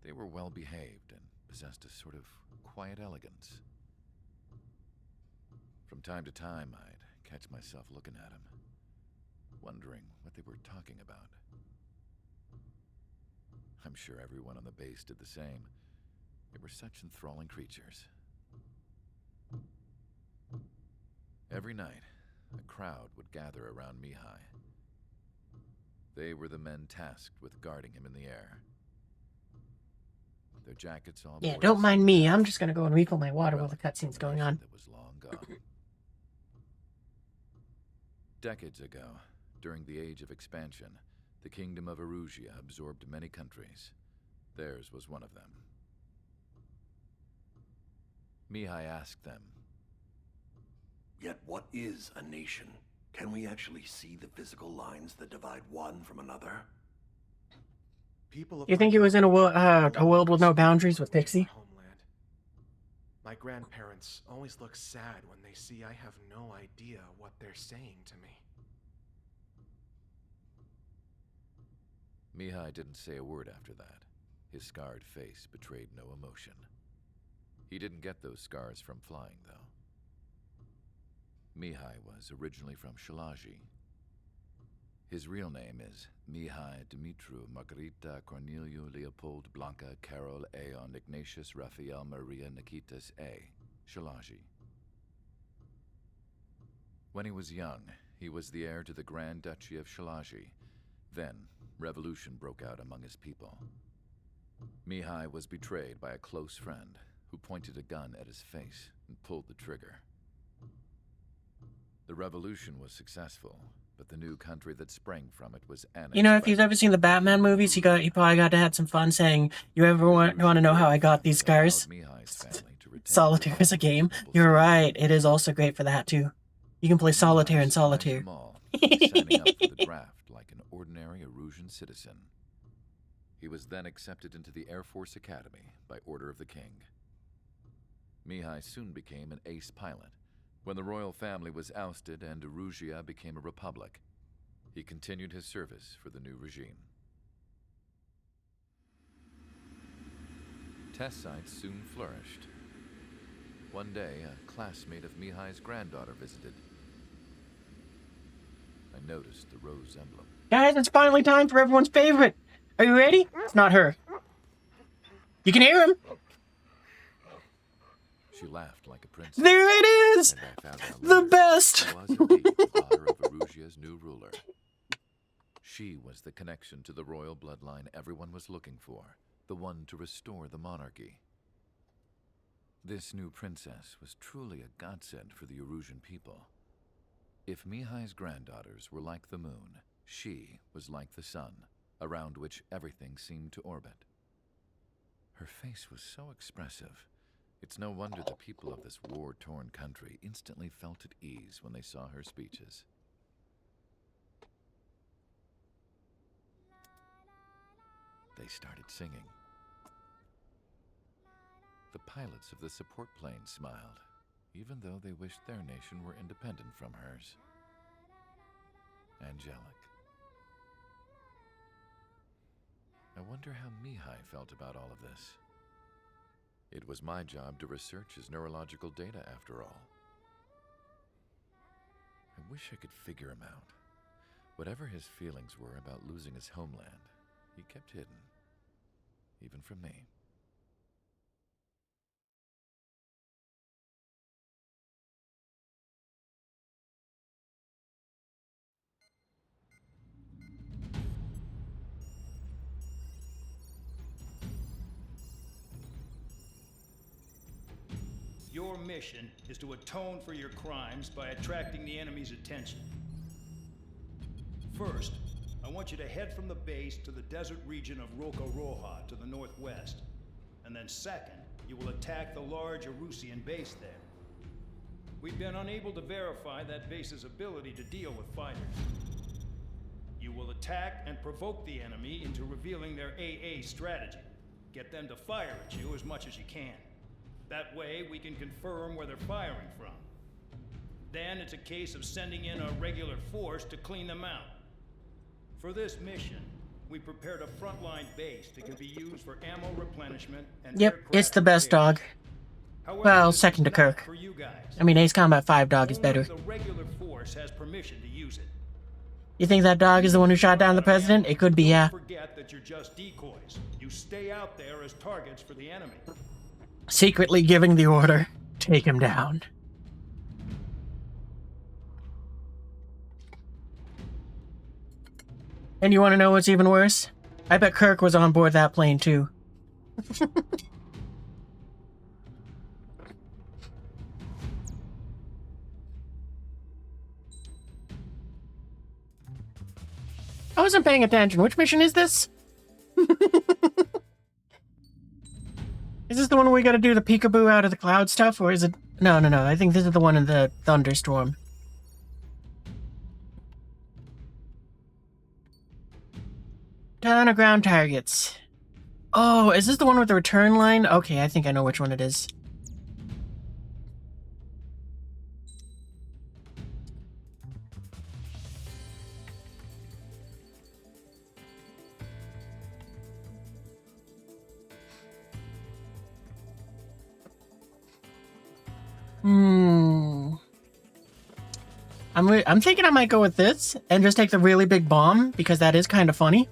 [SPEAKER 14] They were well behaved and possessed a sort of quiet elegance. From time to time, I'd catch myself looking at them, wondering what they were talking about. I'm sure everyone on the base did the same. They were such enthralling creatures. Every night, a crowd would gather around Mihai. They were the men tasked with guarding him in the air. Their jackets all
[SPEAKER 1] Yeah,
[SPEAKER 14] bore
[SPEAKER 1] don't
[SPEAKER 14] the
[SPEAKER 1] mind
[SPEAKER 14] same
[SPEAKER 1] me.
[SPEAKER 14] patch,
[SPEAKER 1] I'm just gonna go and refill my water while the
[SPEAKER 14] relic
[SPEAKER 1] cutscene's
[SPEAKER 14] of a
[SPEAKER 1] going
[SPEAKER 14] nation
[SPEAKER 1] on.
[SPEAKER 14] that was long gone. Decades ago, during the Age of Expansion, the Kingdom of Erusia absorbed many countries. Theirs was one of them. Mihai asked them,
[SPEAKER 20] "Yet what is a nation? Can we actually see the physical lines that divide one from another?"
[SPEAKER 21] People of
[SPEAKER 1] You
[SPEAKER 21] my
[SPEAKER 1] think it was in a
[SPEAKER 21] generation
[SPEAKER 1] world with no boundaries with
[SPEAKER 21] my
[SPEAKER 1] Pixie?
[SPEAKER 21] homeland. My grandparents always look sad when they see I have no idea what they're saying to me.
[SPEAKER 14] Mihai didn't say a word after that. His scarred face betrayed no emotion. He didn't get those scars from flying, though. Mihai was originally from Shalaji. His real name is Mihai Dumitru Margarita Corneliu Leopold Blanca Carol Aeon Ignatius Raphael Maria Nikitas A. Shalaji. When he was young, he was the heir to the Grand Duchy of Shalaji. Then, revolution broke out among his people. Mihai was betrayed by a close friend who pointed a gun at his face and pulled the trigger. The revolution was successful, but the new country that sprang from it was annexed.
[SPEAKER 1] You know, if you've ever seen the Batman movies, he probably got to have some fun saying, "You ever want to know how I got these scars?" Solitaire is a game. You're right. It is also great for that too. You can play solitaire in solitaire.
[SPEAKER 14] Signing up for the draft like an ordinary Erusian citizen. He was then accepted into the Air Force Academy by order of the king. Mihai soon became an ace pilot. When the royal family was ousted and Erusia became a republic, he continued his service for the new regime. Test sites soon flourished. One day, a classmate of Mihai's granddaughter visited. I noticed the rose emblem.
[SPEAKER 1] Guys, it's finally time for everyone's favorite. Are you ready? It's not her. You can hear him.
[SPEAKER 14] She laughed like a princess.
[SPEAKER 1] There it is! The best!
[SPEAKER 14] She was indeed the daughter of Erusia's new ruler. She was the connection to the royal bloodline everyone was looking for, the one to restore the monarchy. This new princess was truly a godsend for the Erusian people. If Mihai's granddaughters were like the moon, she was like the sun, around which everything seemed to orbit. Her face was so expressive. It's no wonder the people of this war-torn country instantly felt at ease when they saw her speeches. They started singing. The pilots of the support plane smiled, even though they wished their nation were independent from hers. Angelic. I wonder how Mihai felt about all of this. It was my job to research his neurological data, after all. I wish I could figure him out. Whatever his feelings were about losing his homeland, he kept hidden, even from me.
[SPEAKER 19] Your mission is to atone for your crimes by attracting the enemy's attention. First, I want you to head from the base to the desert region of Roca-Roja to the northwest. And then second, you will attack the large Erusian base there. We've been unable to verify that base's ability to deal with fighters. You will attack and provoke the enemy into revealing their AA strategy. Get them to fire at you as much as you can. That way, we can confirm where they're firing from. Then it's a case of sending in a regular force to clean them out. For this mission, we prepared a frontline base that can be used for ammo replenishment and
[SPEAKER 1] Yep, it's the best dog.
[SPEAKER 19] However,
[SPEAKER 1] Well, second to Kirk.
[SPEAKER 19] for you guys.
[SPEAKER 1] I mean, Ace Combat 5 dog is
[SPEAKER 19] Only
[SPEAKER 1] better.
[SPEAKER 19] the regular force has permission to use it.
[SPEAKER 1] You think that dog is the one who shot down the president? It could be, yeah.
[SPEAKER 19] Forget that you're just decoys. You stay out there as targets for the enemy.
[SPEAKER 1] Secretly giving the order. Take him down. And you want to know what's even worse? I bet Kirk was on board that plane too. I wasn't paying attention. Which mission is this? Is this the one where we gotta do the peekaboo out of the cloud stuff, or is it... No. I think this is the one in the thunderstorm. Ton of ground targets. Oh, is this the one with the return line? Okay, I think I know which one it is. I'm thinking I might go with this and just take the really big bomb because that is kind of funny.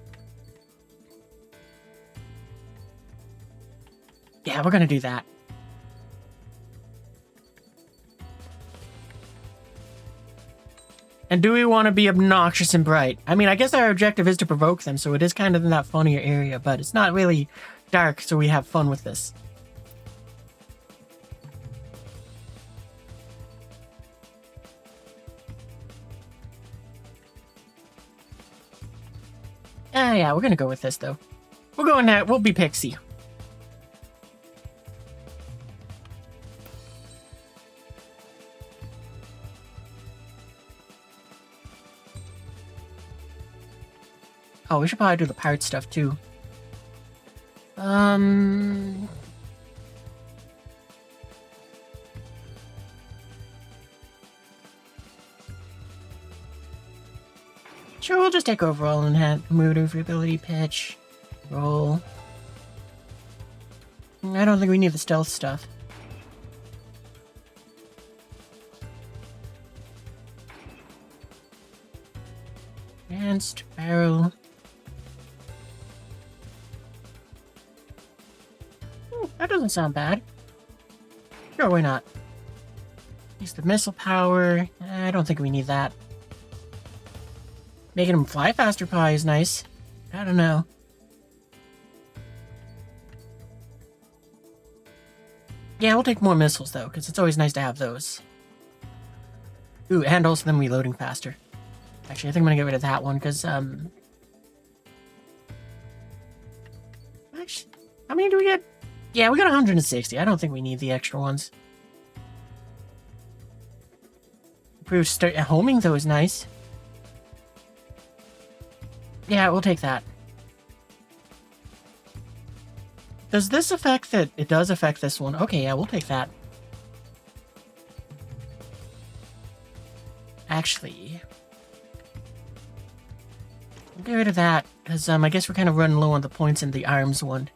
[SPEAKER 1] Yeah, we're gonna do that. And do we want to be obnoxious and bright? I mean, I guess our objective is to provoke them, so it is kind of in that funnier area, but it's not really dark, so we have fun with this. Yeah, we're gonna go with this, though. We're going that. We'll be Pixie. Oh, we should probably do the pirate stuff, too. Sure, we'll just take overall and maneuverability, pitch, roll. I don't think we need the stealth stuff. Advanced barrel. That doesn't sound bad. Sure, why not? Use the missile power. I don't think we need that. Making them fly faster probably is nice. I don't know. Yeah, we'll take more missiles, though, because it's always nice to have those. Ooh, and also them reloading faster. Actually, I think I'm going to get rid of that one, because, Actually, how many do we get? Yeah, we got 160. I don't think we need the extra ones. Improved homing, though, is nice. Yeah, we'll take that. Does this affect that? It does affect this one. Okay, yeah, we'll take that. Actually, we'll get rid of that, because I guess we're kind of running low on the points in the arms one.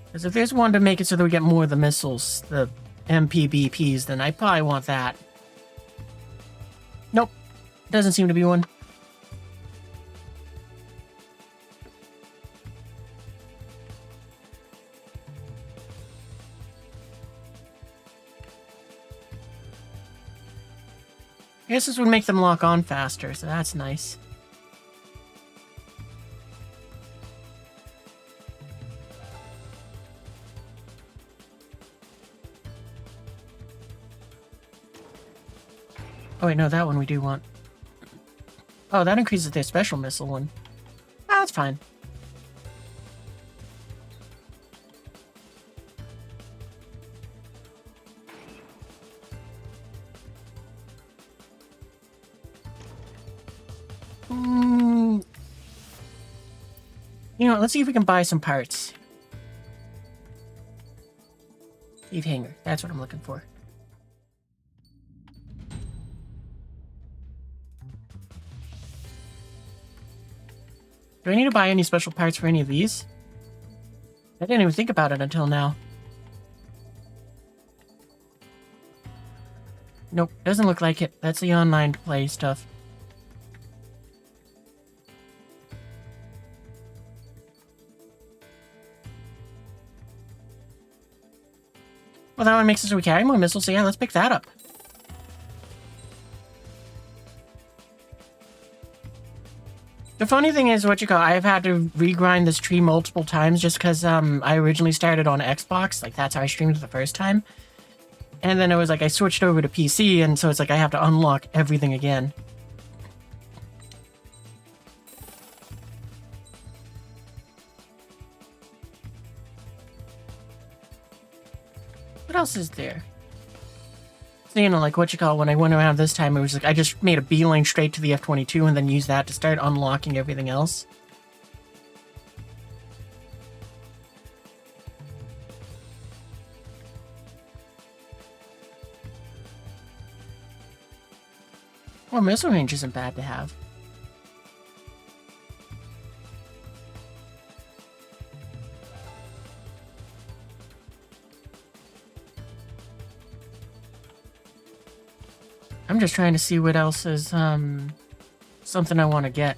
[SPEAKER 1] Because if there's one to make it so that we get more of the missiles, the MPBPs, then I probably want that. Nope, doesn't seem to be one. I guess this would make them lock on faster, so that's nice. Oh wait, no, that one we do want. Oh, that increases their special missile one. Ah, that's fine. You know what, let's see if we can buy some parts. Eve hanger, that's what I'm looking for. Do I need to buy any special parts for any of these? I didn't even think about it until now. Nope, doesn't look like it. That's the online play stuff. Well, that one makes it so we carry more missiles, so yeah, let's pick that up. The funny thing is, I've had to regrind this tree multiple times just because I originally started on Xbox. Like, that's how I streamed it the first time. And then it was like I switched over to PC, and so it's like I have to unlock everything again. What else is there? So, you know, like when I went around this time, it was like I just made a beeline straight to the F-22 and then used that to start unlocking everything else. Well, missile range isn't bad to have. I'm just trying to see what else is, something I want to get.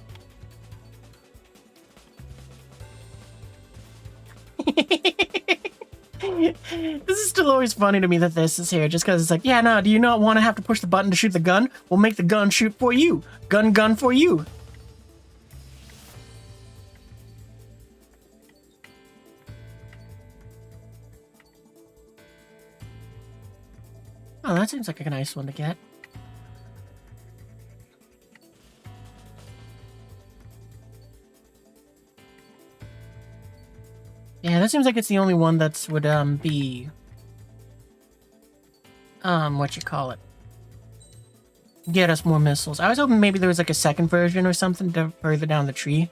[SPEAKER 1] This is still always funny to me that this is here, just because it's like, yeah, no, do you not want to have to push the button to shoot the gun? We'll make the gun shoot for you. Gun for you. Oh, that seems like a nice one to get. Yeah, that seems like it's the only one that's would be get us more missiles. I was hoping maybe there was like a second version or something to further down the tree.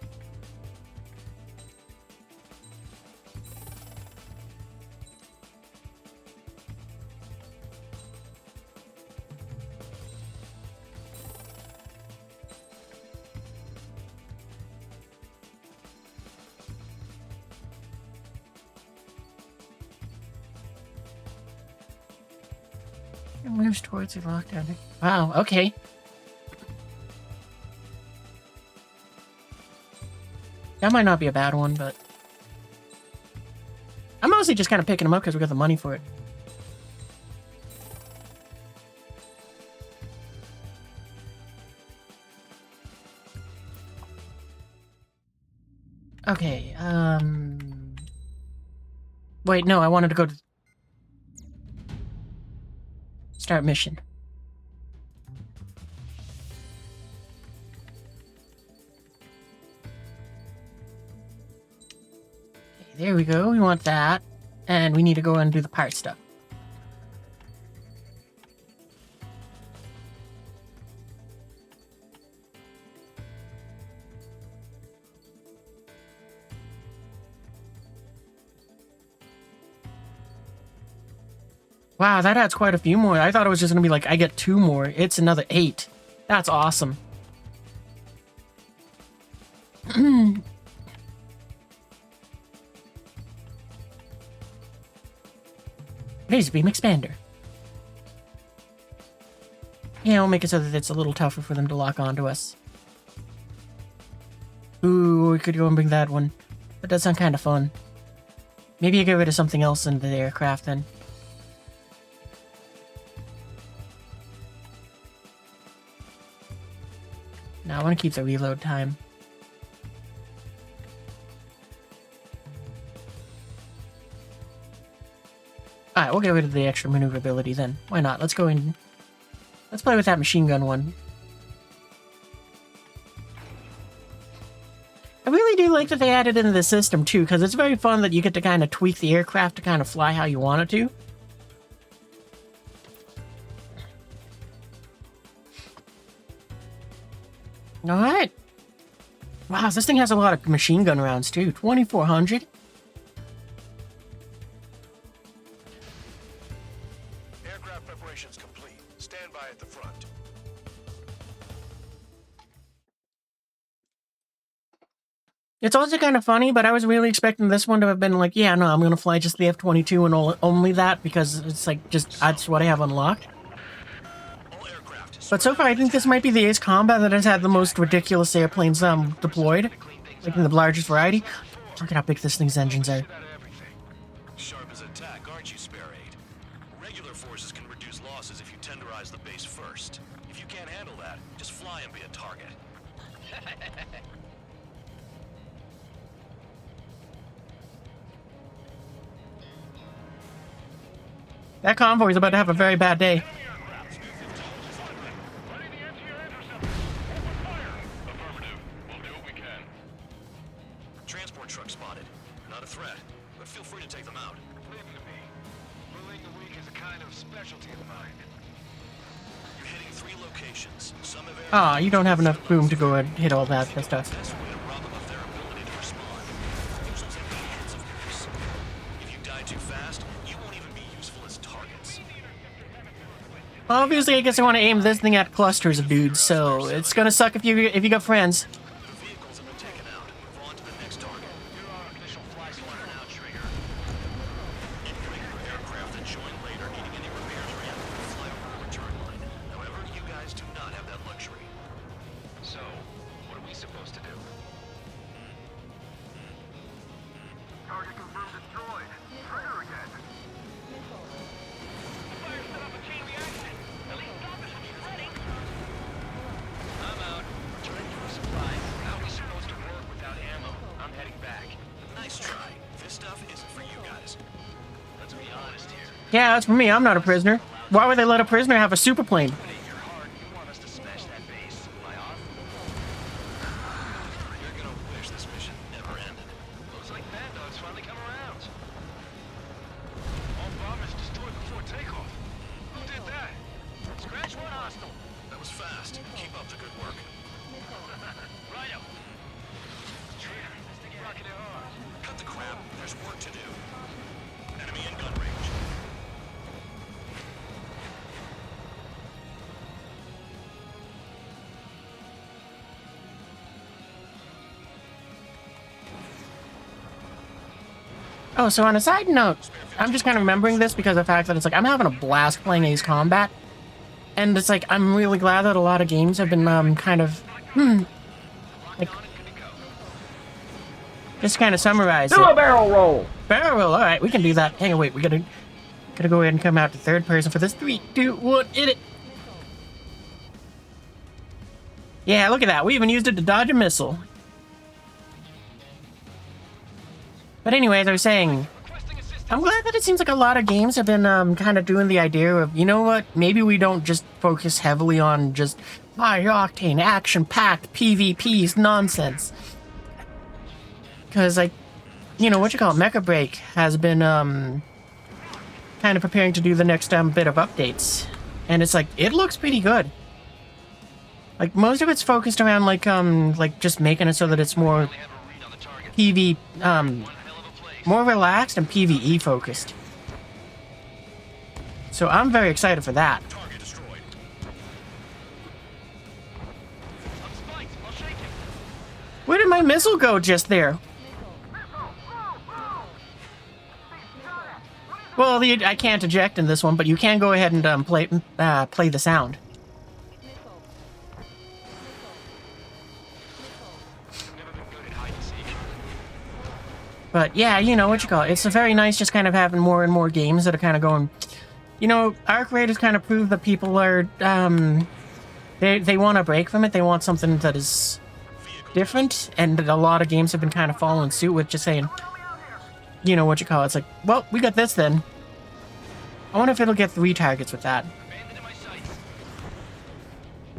[SPEAKER 1] It moves towards the lockdown. Wow, okay. That might not be a bad one, but... I'm mostly just kind of picking them up because we got the money for it. Okay, wait, no, I wanted to go to... Start mission. Okay, there we go. We want that. And we need to go and do the part stuff. Wow, that adds quite a few more. I thought it was just going to be like, I get 2 more. It's another 8. That's awesome. Laser beam expander. Yeah, we'll make it so that it's a little tougher for them to lock onto us. Ooh, we could go and bring that one. That does sound kind of fun. Maybe I get rid of something else in the aircraft then. No, I want to keep the reload time. Alright, we'll get rid of the extra maneuverability then. Why not? Let's go in. Let's play with that machine gun one. I really do like that they added into the system too, because it's very fun that you get to kind of tweak the aircraft to kind of fly how you want it to. Alright. Wow, this thing has a lot of machine gun rounds too. 2,400.
[SPEAKER 6] Aircraft preparations complete. Stand by at the front.
[SPEAKER 1] It's also kind of funny, but I was really expecting this one to have been like, yeah, no, I'm going to fly just the F-22 and only that, because it's like, just, that's what I have unlocked. But so far, I think this might be the Ace Combat that has had the most ridiculous airplanes deployed. Like in the largest variety. Look at how big this thing's engines are.
[SPEAKER 6] Sharp as a tack, aren't you, Spare Aid? Regular forces can reduce losses if you tenderize the base first. If you can't handle that, just fly and be a target.
[SPEAKER 1] That convoy is about to have a very bad day.
[SPEAKER 6] Transport truck spotted. Not a threat, but feel free to take them out.
[SPEAKER 7] Leave them to me. Ruling the weak is a kind of specialty of mine.
[SPEAKER 6] You're hitting 3 locations. Some have
[SPEAKER 1] Ah, you don't have enough boom to go and hit all that stuff.
[SPEAKER 6] best way to rob them of their ability to respond. Use those empty hits, of course. If you die too fast, you won't even be useful as targets.
[SPEAKER 1] Obviously, I guess I want to aim this thing at clusters of dudes, so it's gonna suck if you got friends.
[SPEAKER 6] The vehicles have been taken out. Move on to the next target.
[SPEAKER 7] You're our official fly swatter now, Trigger.
[SPEAKER 6] Incoming for aircraft that join later needing any repairs or ammo will fly over the return line. However, you guys do not have that luxury.
[SPEAKER 7] So, what are we supposed to do?
[SPEAKER 16] Target confirmed destroyed. Trigger again.
[SPEAKER 7] Fire set up a chain reaction. At least stop us when she's ready. I'm out. Returning for supplies. How are we supposed to work without ammo? I'm heading back.
[SPEAKER 6] Nice try. This stuff isn't for you guys.
[SPEAKER 7] Let's be honest here.
[SPEAKER 1] Yeah, that's for me. I'm not a prisoner. Why would they let a prisoner have a super plane?
[SPEAKER 7] Your heart, you want us to smash that base. Am I off?
[SPEAKER 6] You're gonna wish this mission never ended.
[SPEAKER 7] Looks like Bad Dog's finally come around. All bombers destroyed before takeoff. Who did that? Scratch one hostile.
[SPEAKER 6] That was fast. Keep up the good work.
[SPEAKER 7] Righto. Trigger, rocking it hard.
[SPEAKER 6] Cut the crap. There's work to do. Enemy in gun range.
[SPEAKER 1] Oh, so on a side note, I'm just kind of remembering this because of the fact that it's like I'm having a blast playing Ace Combat, and it's like I'm really glad that a lot of games have been kind of like just kind of summarize.
[SPEAKER 9] Do a barrel roll.
[SPEAKER 1] Barrel roll. All right, we can do that. Hang on, wait. We gotta go ahead and come out to third person for this. 3, 2, 1, hit it. Yeah, look at that. We even used it to dodge a missile. But anyways, I was saying, I'm glad that it seems like a lot of games have been kind of doing the idea of, you know what, maybe we don't just focus heavily on just high-octane, action-packed PvPs nonsense. Because, like, you know, Mecha Break has been kind of preparing to do the next bit of updates. And it's like, it looks pretty good. Like, most of it's focused around, like just making it so that it's more more relaxed and PvE focused. So I'm very excited for that. Where did my missile go just there? Well, I can't eject in this one, but you can go ahead and play the sound. But yeah, you know it's a very nice just kind of having more and more games that are kind of going. You know, Arc Raid has kind of proved that people are they want a break from it. They want something that is different, and a lot of games have been kind of following suit with just saying, you know it's like, well, we got this then. I wonder if it'll get 3 targets with that.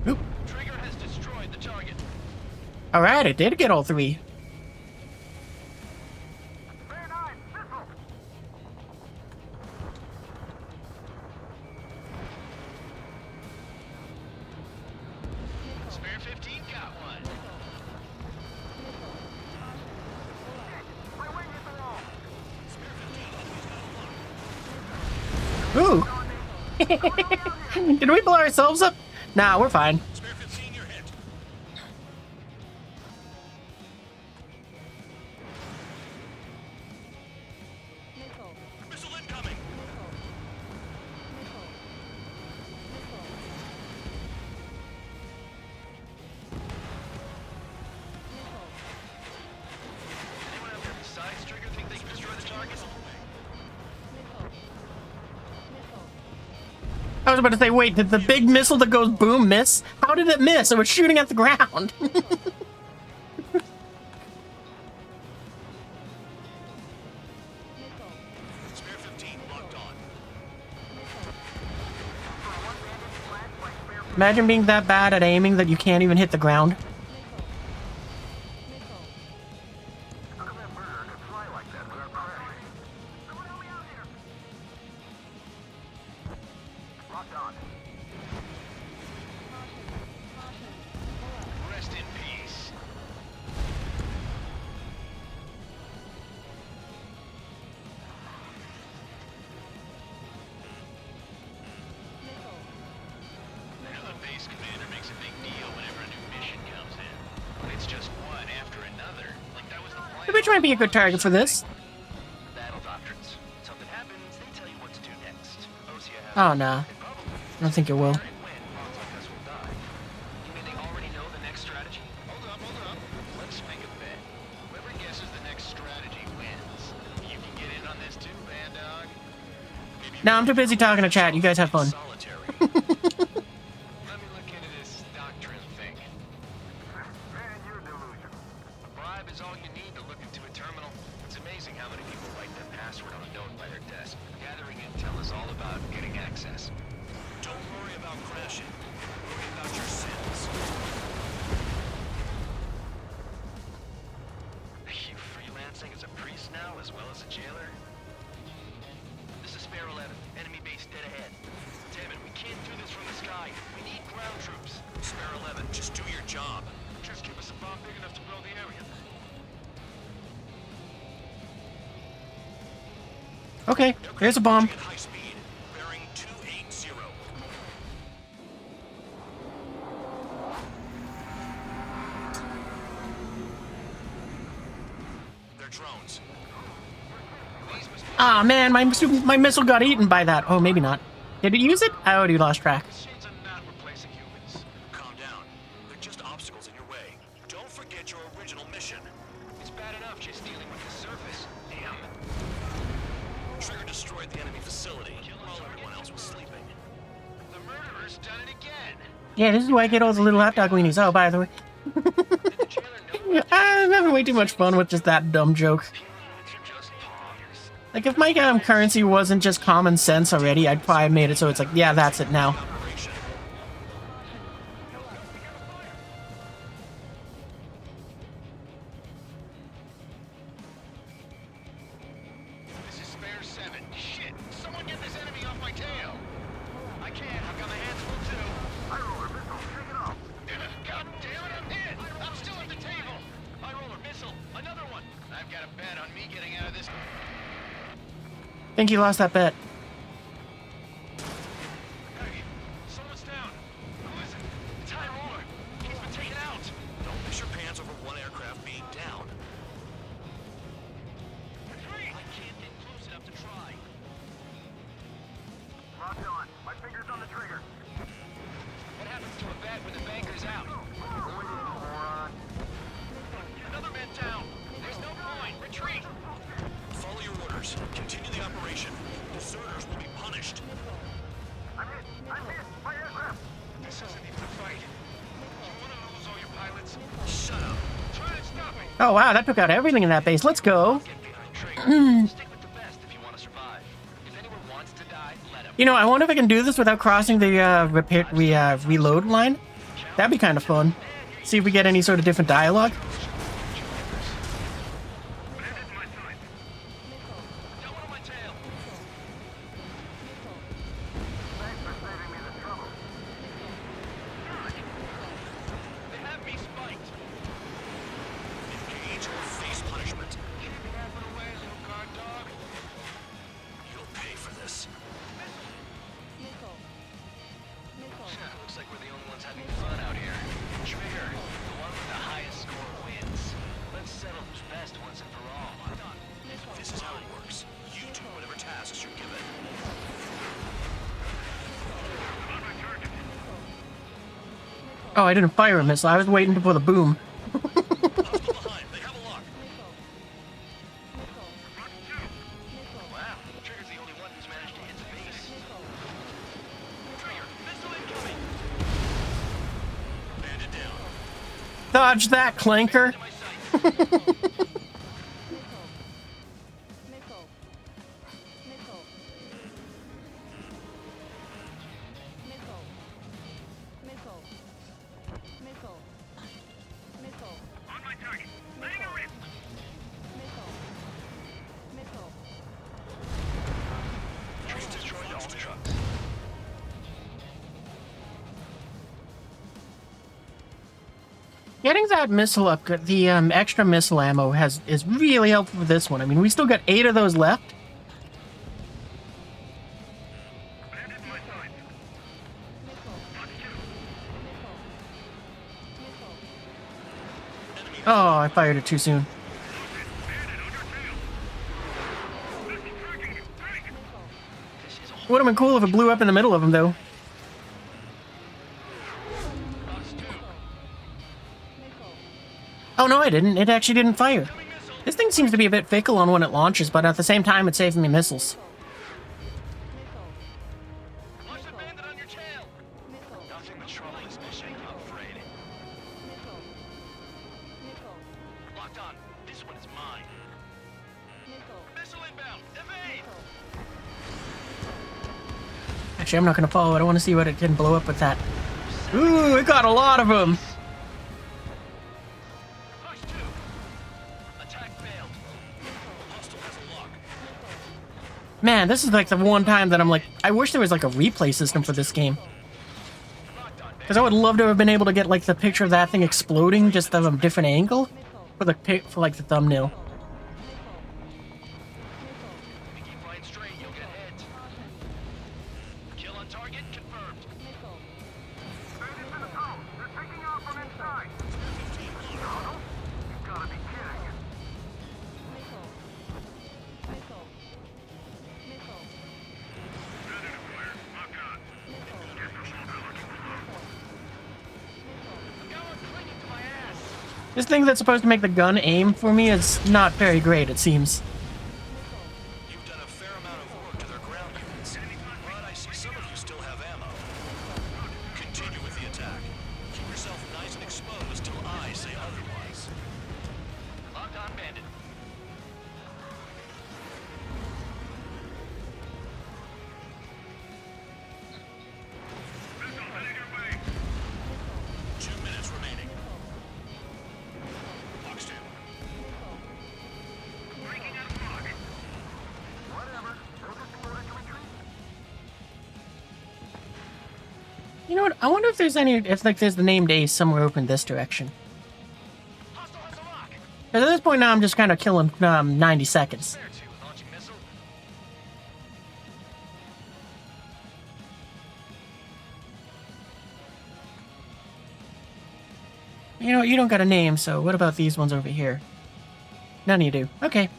[SPEAKER 1] Oop.
[SPEAKER 7] Trigger has destroyed the target.
[SPEAKER 1] All right, it did get all 3.
[SPEAKER 7] Spare 15 got one.
[SPEAKER 1] Ooh. Did we blow ourselves up? Nah, we're fine.
[SPEAKER 6] Spare 15, you're hit. Missile incoming.
[SPEAKER 7] Anyone out there besides Trigger think they can destroy the target?
[SPEAKER 1] I was about to say, wait, did the big missile that goes boom miss? How did it miss? It was shooting at the ground.
[SPEAKER 6] Spare 15 locked on.
[SPEAKER 1] Imagine being that bad at aiming that you can't even hit the ground.
[SPEAKER 8] Rest in peace. Now the base commander makes a big deal whenever a new mission comes in. But it's just one after another. Like that was the plan.
[SPEAKER 1] Which might be a good target for this.
[SPEAKER 8] Battle doctrines. Something happens, they tell you what to do next. Osea has
[SPEAKER 1] Oh, no. I don't think it will.
[SPEAKER 8] You mean they already know the next strategy? Hold up. Let's make a bet. Whoever guesses the next strategy wins. You can get in on this too, Band Dog.
[SPEAKER 1] No, I'm too busy talking to chat. You guys have fun.
[SPEAKER 8] Let me look into this doctrine thing. A bribe is all you need to look into a terminal. It's amazing how many people write their password on a note by their desk. Gathering intel is all about getting access. Don't worry about crashing. Worry about your sins. Are you freelancing as a priest now, as well as a jailer? This is Spare 11. Enemy base dead ahead. Damn it, we can't do this from the sky. We need ground troops. Spare 11, just do your job. Just give us a bomb big enough to blow the area.
[SPEAKER 1] Okay, here's a bomb.
[SPEAKER 8] At high speed, bearing 280. They're drones.
[SPEAKER 1] Ah, man, my missile got eaten by that. Oh, maybe not. Did it use it? I already lost track.
[SPEAKER 8] Machines are not replacing humans. Calm down. They're just obstacles in your way. Don't forget your original mission. It's bad enough just dealing with the surface. Damn. Trigger destroyed the enemy facility while everyone else was sleeping. The murderer's done it again.
[SPEAKER 1] Yeah, this is why I get all the little hot dog weenies. Oh, by the way. I'm having way too much fun with just that dumb joke. Like, if my currency wasn't just common sense already, I'd probably have made it so it's like, yeah, that's it now.
[SPEAKER 8] This is Spare 7. Shit! Someone get this enemy off my tail! I can't. I've got my hands full too. High roller missile, shake it off. God damn it, I'm hit! I'm still at the table! High roller missile, another one! I've got a bet on me getting out of this.
[SPEAKER 1] I think he lost that bet.
[SPEAKER 8] Hey, someone's down. Who is it? It's High Roller. He's been taken out. Don't miss your pants over one aircraft being down. Retreat! I can't get close enough to try.
[SPEAKER 16] Locked on. My finger's on the trigger.
[SPEAKER 8] What happens to a bet when the banker's out? Another man down. There's no point. Retreat! Follow your orders. Continue the operation. Deserters will be punished.
[SPEAKER 16] I'm hit. My aircraft.
[SPEAKER 8] This isn't even a fight. You want to lose all your pilots? Shut up. Try and stop me.
[SPEAKER 1] Oh, wow, that took out everything in that base. Let's go.
[SPEAKER 8] Stick with the best if you want to survive. If anyone wants to die, let him.
[SPEAKER 1] You know, I wonder if I can do this without crossing the reload line. That'd be kind of fun. See if we get any sort of different dialogue.
[SPEAKER 8] Looks like we're the only ones having fun out here. Trigger, the one with the highest score wins. Let's settle who's best once and for all. This is how it works. You do whatever tasks you're given.
[SPEAKER 1] Oh, I didn't fire a missile. I was waiting for the boom.
[SPEAKER 8] Wow, Trigger's the only one who's managed to hit the base. Trigger, missile incoming! Bandit down.
[SPEAKER 1] Dodge that, clanker. Getting that missile up, the extra missile ammo is really helpful for this one. I mean, we still got 8 of those left. Oh, I fired it too soon. Would have been cool if it blew up in the middle of them, though. Oh, no, I didn't. It actually didn't fire. This thing seems to be a bit fickle on when it launches, but at the same time, it's saving me missiles.
[SPEAKER 6] Nothing but trouble this mission, I'm afraid. Locked on. This one is mine. Missile inbound. Evade!
[SPEAKER 1] Actually, I'm not going to follow it. I want to see what it can blow up with that. Ooh, it got a lot of them. Man, this is like the one time that I'm like, I wish there was like a replay system for this game. Because I would love to have been able to get like the picture of that thing exploding just at a different angle for the like the thumbnail.
[SPEAKER 6] Kill on target confirmed.
[SPEAKER 1] This thing that's supposed to make the gun aim for me is not very great, it seems.
[SPEAKER 6] You've done a fair amount of work to their ground units, but I see some of you still have ammo. Continue with the attack. Keep yourself nice and exposed till I say otherwise. Locked on, bandit.
[SPEAKER 1] You know what? I wonder if there's there's the named Ace somewhere over in this direction. Because at this point now I'm just kind of killing 90 seconds. You know, you don't got a name, so what about these ones over here? None of you do. Okay.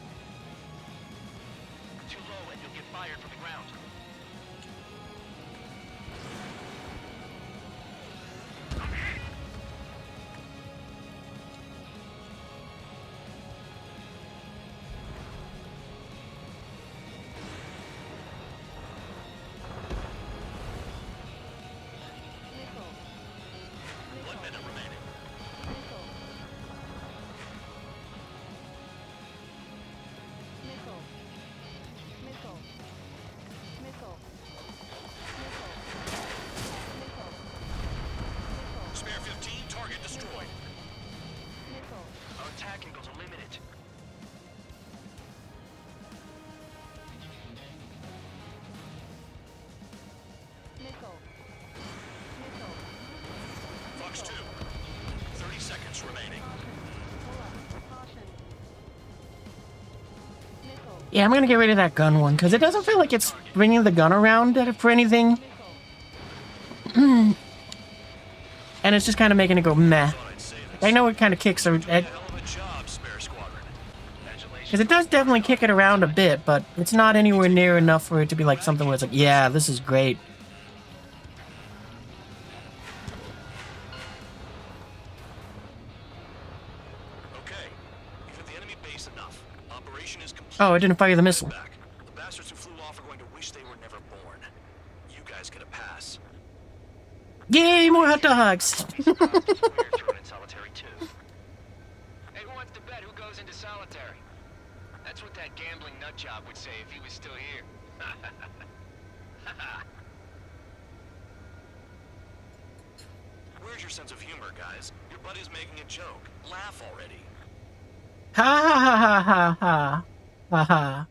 [SPEAKER 6] Spare 15, target destroyed. Our attack angles are limited. Fox 2, 30 seconds remaining.
[SPEAKER 1] Yeah, I'm gonna get rid of that gun one, because it doesn't feel like it's bringing the gun around for anything. And it's just kind of making it go meh. I know it kind of kicks her. Because it does definitely kick it around a bit, but it's not anywhere near enough for it to be like something where it's like, yeah, this is great. Oh, I didn't fire the missile.
[SPEAKER 6] The bastards who flew off are going to wish they were never born. You guys get a pass.
[SPEAKER 1] Yay, more hot dogs!
[SPEAKER 6] Hey, who wants to bet who goes into solitary? That's what that gambling nut job would say if he was still here. Where's your sense of humor, guys? Your buddy's making a joke. Laugh already.
[SPEAKER 1] Ha ha ha ha ha ha ha.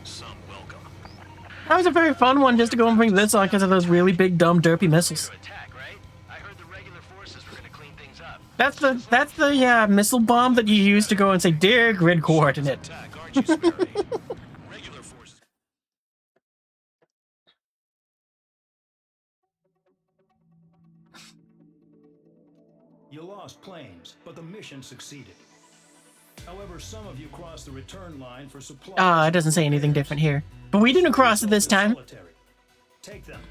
[SPEAKER 6] Some welcome.
[SPEAKER 1] That was a very fun one just to go and bring this on because of those really big, dumb, derpy missiles. That's the missile bomb that you use to go and say, "Dear grid coordinate."
[SPEAKER 19] You lost planes, but the mission succeeded. However, some of you crossed the return line for supplies.
[SPEAKER 1] It doesn't say anything different here. But we didn't cross it this time.
[SPEAKER 19] Take them.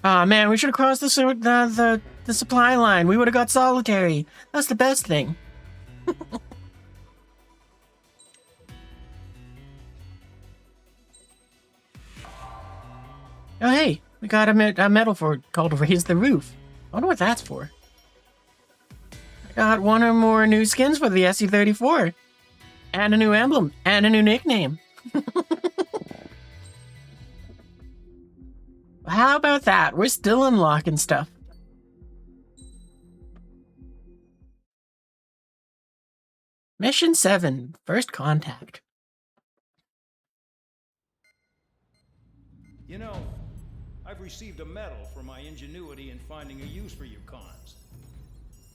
[SPEAKER 1] Man, we should have crossed the supply line. We would have got solitary. That's the best thing. Oh, hey, we got a medal called Raise the Roof. I wonder what that's for. I got one or more new skins for the SC-34. And a new emblem. And a new nickname. How about that? We're still unlocking stuff. Mission 7. First Contact.
[SPEAKER 19] You know, I've received a medal for my ingenuity in finding a use for you cons.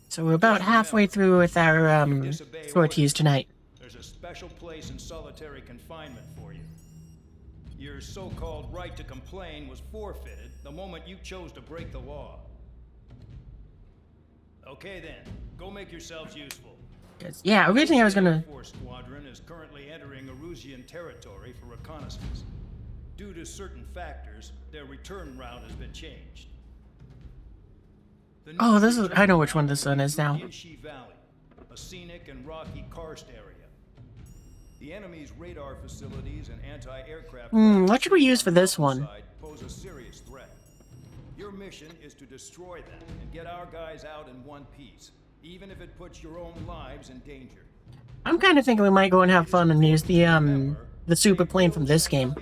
[SPEAKER 1] So we're about halfway through with our sorties tonight.
[SPEAKER 19] There's a special place in solitary confinement for you. Your so-called right to complain was forfeited the moment you chose to break the law. Okay then, go make yourselves useful.
[SPEAKER 1] Yeah, originally I was gonna...
[SPEAKER 19] The Air Force Squadron is currently entering Erusian territory for reconnaissance. Due to certain factors, their return route has been changed.
[SPEAKER 1] Oh, this is... I know which one this one is now.
[SPEAKER 19] Inshi Valley, a scenic and rocky karst area. The enemy's radar facilities and anti-aircraft...
[SPEAKER 1] what should we use for this one?
[SPEAKER 19] ...pose a serious threat. Your mission is to destroy them and get our guys out in one piece, even if it puts your own lives in danger.
[SPEAKER 1] I'm kind of thinking we might go and have fun and use the super plane from this game.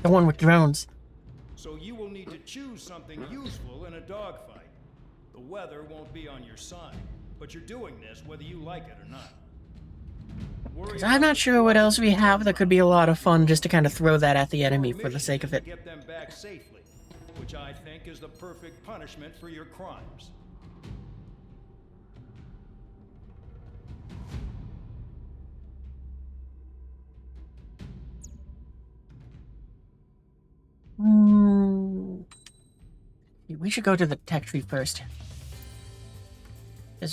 [SPEAKER 1] The one with drones.
[SPEAKER 19] So you will need to choose something useful in a dogfight. The weather won't be on your side, but you're doing this whether you like it or not.
[SPEAKER 1] Because I'm not sure what else we have that could be a lot of fun just to kind of throw that at the enemy for the sake of it.
[SPEAKER 19] Get them back safely, which I think is the perfect punishment for your crimes.
[SPEAKER 1] We should go to the tech tree first.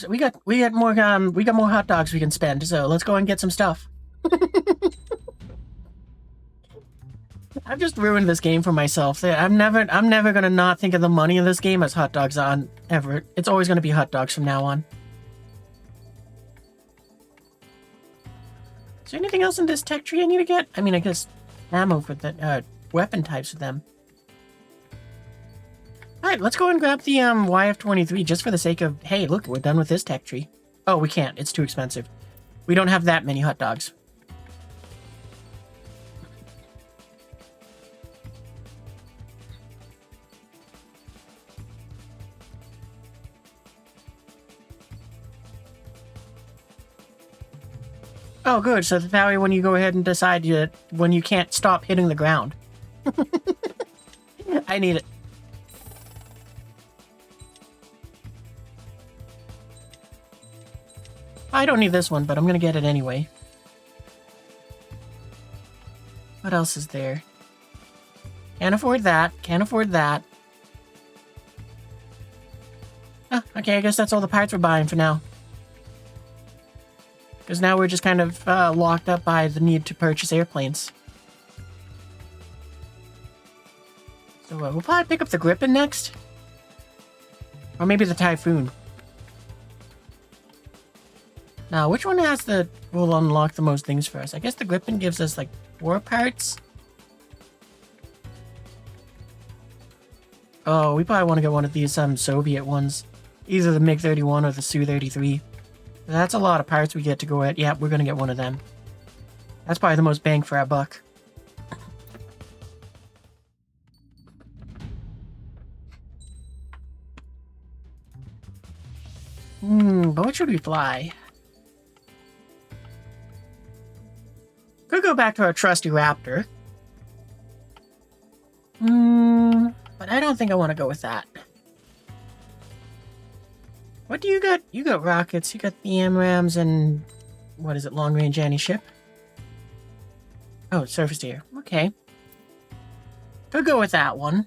[SPEAKER 1] We got more hot dogs we can spend, so let's go and get some stuff. I've just ruined this game for myself. I'm never gonna not think of the money in this game as hot dogs on ever. It's always gonna be hot dogs from now on. Is there anything else in this tech tree I need to get? I mean, I guess ammo for the weapon types of them. Alright, let's go and grab the YF-23 just for the sake of, hey, look, we're done with this tech tree. Oh, we can't. It's too expensive. We don't have that many hot dogs. Oh, good. So that way when you go ahead and decide when you can't stop hitting the ground. I need it. I don't need this one, but I'm gonna get it anyway. What else is there? Can't afford that. Can't afford that. Oh, okay, I guess that's all the parts we're buying for now. Because now we're just kind of locked up by the need to purchase airplanes. So we'll probably pick up the Gripen next. Or maybe the Typhoon. Now, which one will unlock the most things for us? I guess the Gripen gives us, like, war parts. Oh, we probably want to get one of these Soviet ones. Either the MiG-31 or the Su-33. That's a lot of parts we get to go at. Yeah, we're going to get one of them. That's probably the most bang for our buck. But what should we fly? Could go back to our trusty Raptor. don't think I want to go with that. What do you got? You got rockets, you got the AMRAAMs, and what is it, long-range anti-ship? Oh, it's surface to air. Okay. Could go with that one.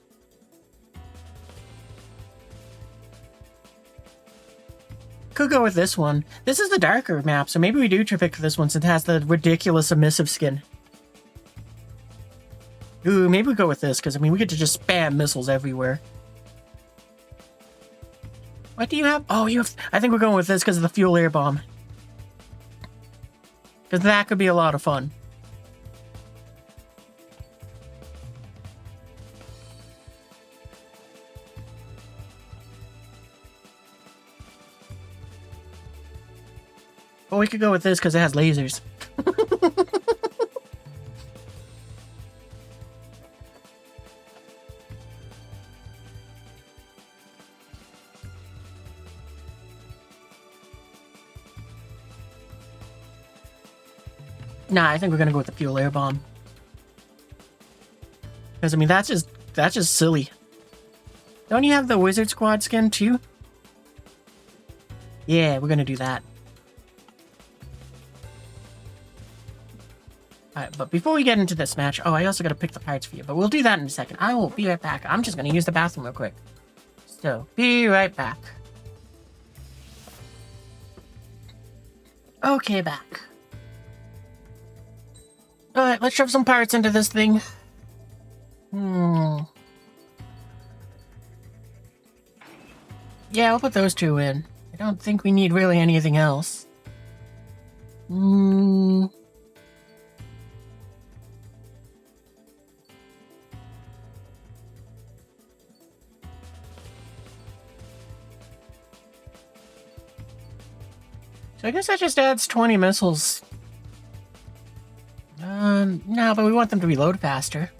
[SPEAKER 1] Could go with this one. This is the darker map, so maybe we do pick this one since it has the ridiculous emissive skin. Ooh, maybe we go with this, because, I mean, we get to just spam missiles everywhere. What do you have? Oh, you have... I think we're going with this because of the fuel air bomb. Because that could be a lot of fun. Well, we could go with this because it has lasers. Nah, I think we're gonna go with the fuel air bomb. Because, I mean, that's just silly. Don't you have the wizard squad skin too? Yeah, we're gonna do that. Alright, but before we get into this match, oh, I also gotta pick the parts for you, but we'll do that in a second. I will be right back. I'm just gonna use the bathroom real quick. So, be right back. Okay, back. Alright, let's shove some parts into this thing. Yeah, I'll put those two in. I don't think we need really anything else. So I guess that just adds 20 missiles. No, but we want them to reload faster.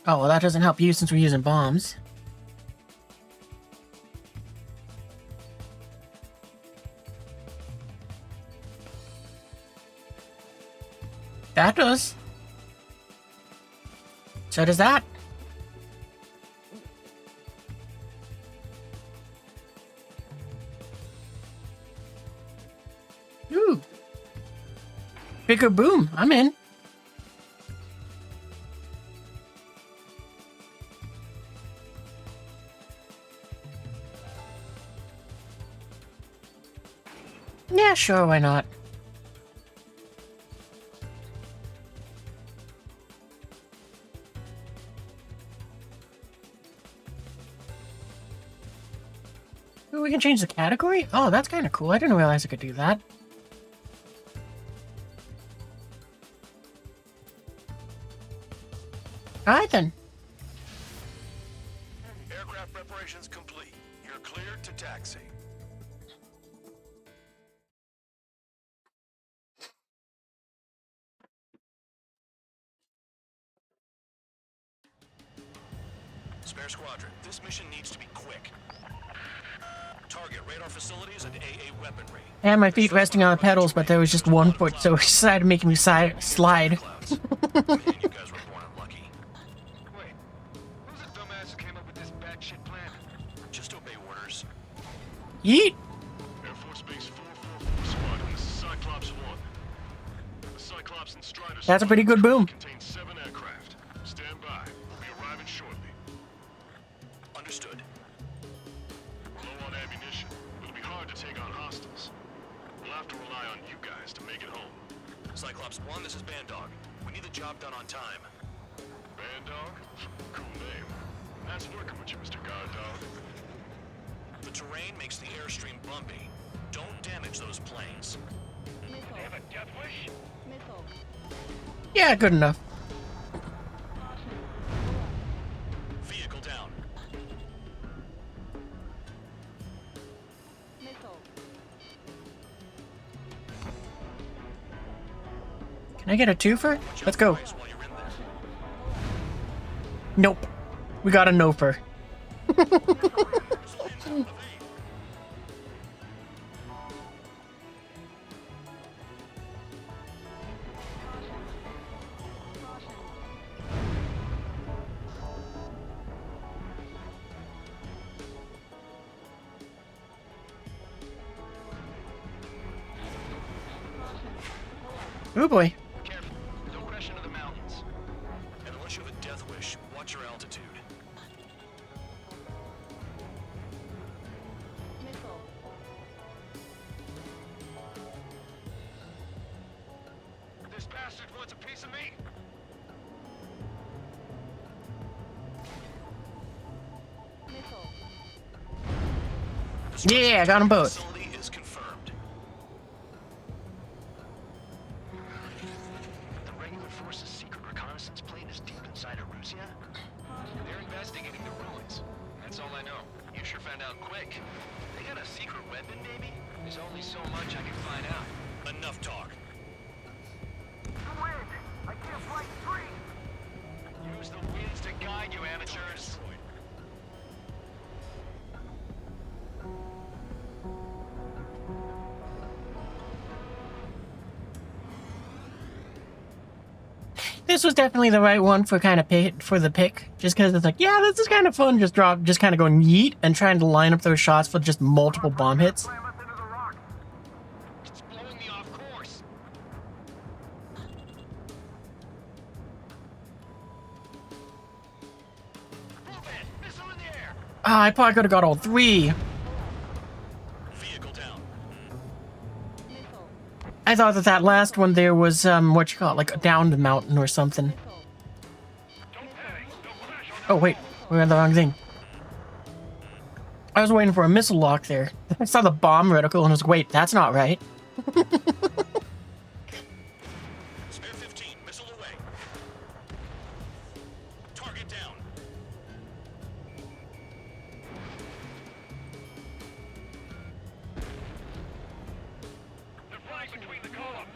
[SPEAKER 1] Oh, well, that doesn't help you since we're using bombs. That does. So does that. Ooh. Bigger boom. I'm in. Yeah, sure, why not? Ooh, we can change the category? Oh, that's kind of cool. I didn't realize I could do that. Alright then.
[SPEAKER 6] Aircraft preparations complete. You're cleared to taxi. Spare squadron, this mission needs to be quick. Target radar facilities and AA weaponry.
[SPEAKER 1] I had my feet resting on the pedals, but there was just one foot, so it decided to make me slide.
[SPEAKER 6] Man, you guys were born unlucky.
[SPEAKER 7] Wait, who's the dumbass who came up with this batshit plan?
[SPEAKER 6] Just obey orders.
[SPEAKER 1] Yeet!
[SPEAKER 8] Air Force Base 444 Squadron, this is Cyclops 1. The Cyclops and Strider
[SPEAKER 1] That's a pretty good boom.
[SPEAKER 8] contains 7 aircraft. Stand by. We'll be arriving shortly.
[SPEAKER 6] Understood.
[SPEAKER 8] Low on ammunition. It'll be hard to take on hostiles. We'll have to rely on you guys to make it home.
[SPEAKER 6] Cyclops 1, this is Bandog. We need the job done on time.
[SPEAKER 8] Bandog? Cool name. Nice working with you, Mr. Guard Dog.
[SPEAKER 6] The terrain makes the airstream bumpy. Don't damage those planes.
[SPEAKER 7] They have a death wish?
[SPEAKER 1] Yeah, good enough.
[SPEAKER 6] Vehicle down.
[SPEAKER 1] Can I get a twofer? Let's go. Nope. We got a nofer. Oh boy.
[SPEAKER 6] Careful. Don't crash into the mountains. And unless you have a death wish, watch your altitude. This bastard wants a piece of me.
[SPEAKER 1] Yeah, I got them both.
[SPEAKER 6] Facility is confirmed. The regular force's secret reconnaissance plane is deep inside Erusia? They're investigating the ruins. That's all I know. You sure found out quick. They got a secret weapon, maybe? There's only so much I can find out. Enough talk.
[SPEAKER 16] Wind! I can't fly free!
[SPEAKER 6] Use the winds to guide you, amateurs.
[SPEAKER 1] This was definitely the right one for kind of for the pick, just because it's like, yeah, this is kind of fun. Just kind of going yeet and trying to line up those shots for just multiple bomb hits.
[SPEAKER 6] It's blowing me off course. Move it! Missile in the air!
[SPEAKER 1] Ah, I probably could have got all three.
[SPEAKER 6] Vehicle down.
[SPEAKER 1] I thought that last one there was what you call it, like down the mountain or something. Oh wait, we had the wrong thing. I was waiting for a missile lock there. I saw the bomb reticle and was like, wait, that's not right.
[SPEAKER 6] Spare 15, missile away. Target down.
[SPEAKER 7] They're flying between the columns.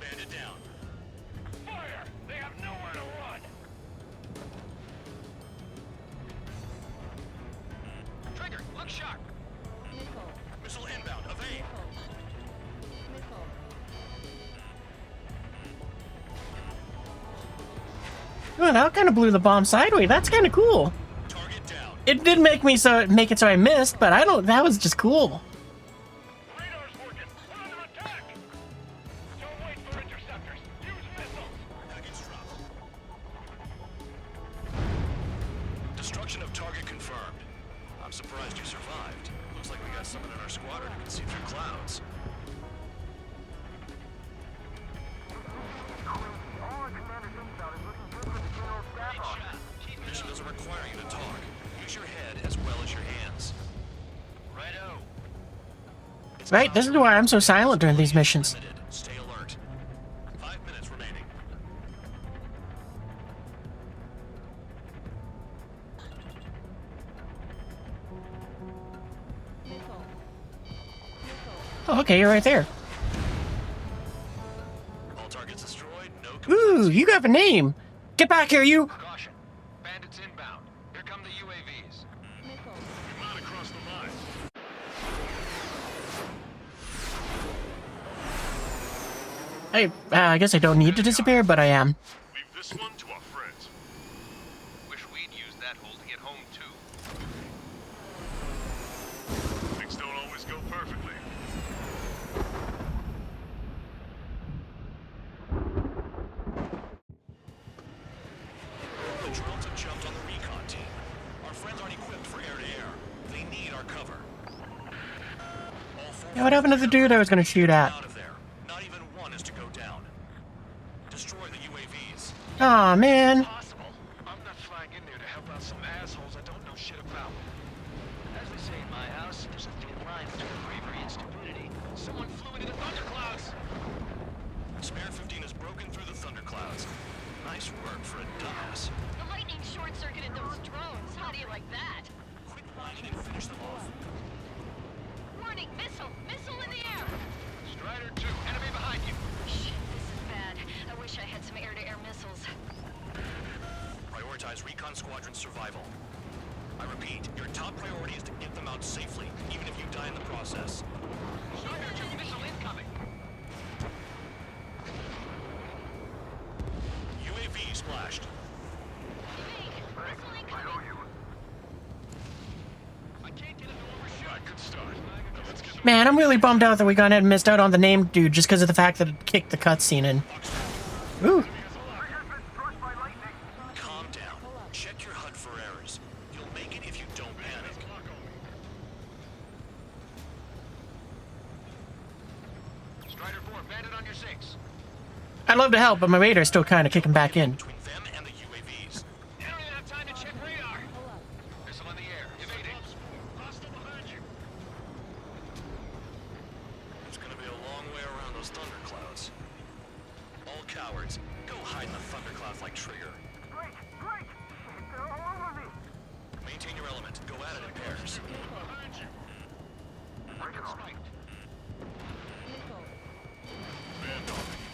[SPEAKER 6] Bandit down.
[SPEAKER 7] Fire! They have nowhere to run.
[SPEAKER 6] Trigger, look sharp. Missile inbound, evade.
[SPEAKER 1] Oh, that kind of blew the bomb sideways. That's kind of cool.
[SPEAKER 6] Target down.
[SPEAKER 1] It did make it so I missed, but I don't. That was just cool.
[SPEAKER 7] Radar's working. We're under attack. Don't wait for interceptors. Use missiles.
[SPEAKER 6] Package drop. Destruction of target confirmed. I'm surprised you survived. Looks like we got someone in our squadron who can see through clouds.
[SPEAKER 16] All our commander's intel is looking good for the general staff office.
[SPEAKER 6] Mission doesn't require you to talk. Use your head as well as your hands. Righto.
[SPEAKER 1] Right, this is why I'm so silent during these missions.
[SPEAKER 6] Limited. Stay alert. 5 minutes remaining.
[SPEAKER 1] Oh, okay, you're right there.
[SPEAKER 6] All targets destroyed. No
[SPEAKER 1] Ooh, you have a name. Get back here, you.
[SPEAKER 6] caution. Bandits inbound. Here come the UAVs. Come on across the line.
[SPEAKER 1] I guess I don't need to disappear, but I am.
[SPEAKER 7] Leave this one to our friends.
[SPEAKER 8] Wish we'd used that hole to get home, too.
[SPEAKER 7] Things don't always go perfectly.
[SPEAKER 6] The drones have jumped on the recon team. Our friends aren't equipped for air-to-air. They need our cover. All four
[SPEAKER 1] Yeah, what happened to the dude I was gonna shoot at?
[SPEAKER 6] out of there. Not even one is to go down. Destroy the UAVs.
[SPEAKER 1] Aw, man.
[SPEAKER 6] Possible. I'm not flying in there to help out some assholes I don't know shit about. As they say in my house, there's a thin line between bravery and stupidity. Someone flew into the thunderclouds. Spare 15 has broken through the thunderclouds. Nice work for a dumbass.
[SPEAKER 10] The lightning short-circuited those drones. How do you like that?
[SPEAKER 6] Quit whining and finish them off.
[SPEAKER 10] Warning, missile! Missile in the air!
[SPEAKER 6] Strider 2, enemy behind you.
[SPEAKER 10] Shit, this is bad. I wish I had some air-to-air missiles.
[SPEAKER 6] process.
[SPEAKER 13] Missile incoming.
[SPEAKER 6] UAV splashed.
[SPEAKER 1] Man, I'm really bummed out that we got ahead and missed out on the name dude just because of the fact that it kicked the cutscene in. Ooh.
[SPEAKER 6] Calm down. Check your HUD for errors. You'll make it if you don't panic.
[SPEAKER 13] Strider 4, bandit on your 6.
[SPEAKER 1] I'd love to help, but my radar's still kind of kicking back in.
[SPEAKER 6] Between them and the UAVs.
[SPEAKER 13] I don't even have time to check radar. Missile in the air. Evading. Hostile behind you.
[SPEAKER 6] It's gonna be a long way around those thunderclouds. All cowards, go hide in the thunderclouds like Trigger.
[SPEAKER 16] Great! Great! They're all over me!
[SPEAKER 6] Maintain your element. Go at it in pairs.
[SPEAKER 13] Behind you.
[SPEAKER 16] Bring it on.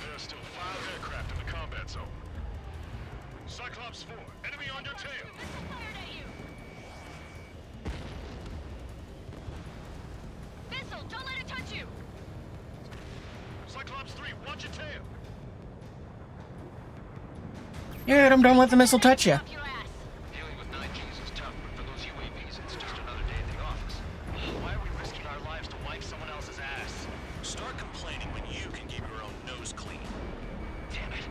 [SPEAKER 8] There are still 5 aircraft in the combat zone. Cyclops 4, enemy on your tail.
[SPEAKER 10] Thistle, don't let it touch you!
[SPEAKER 8] Cyclops 3, watch your tail.
[SPEAKER 1] You heard him, don't let the missile touch you.
[SPEAKER 13] Dealing with 9Gs is tough, but for those UAVs, it's just another day at the office. Why are we risking our lives to wipe someone else's ass?
[SPEAKER 6] Start complaining when you can keep your own nose clean.
[SPEAKER 13] Damn it.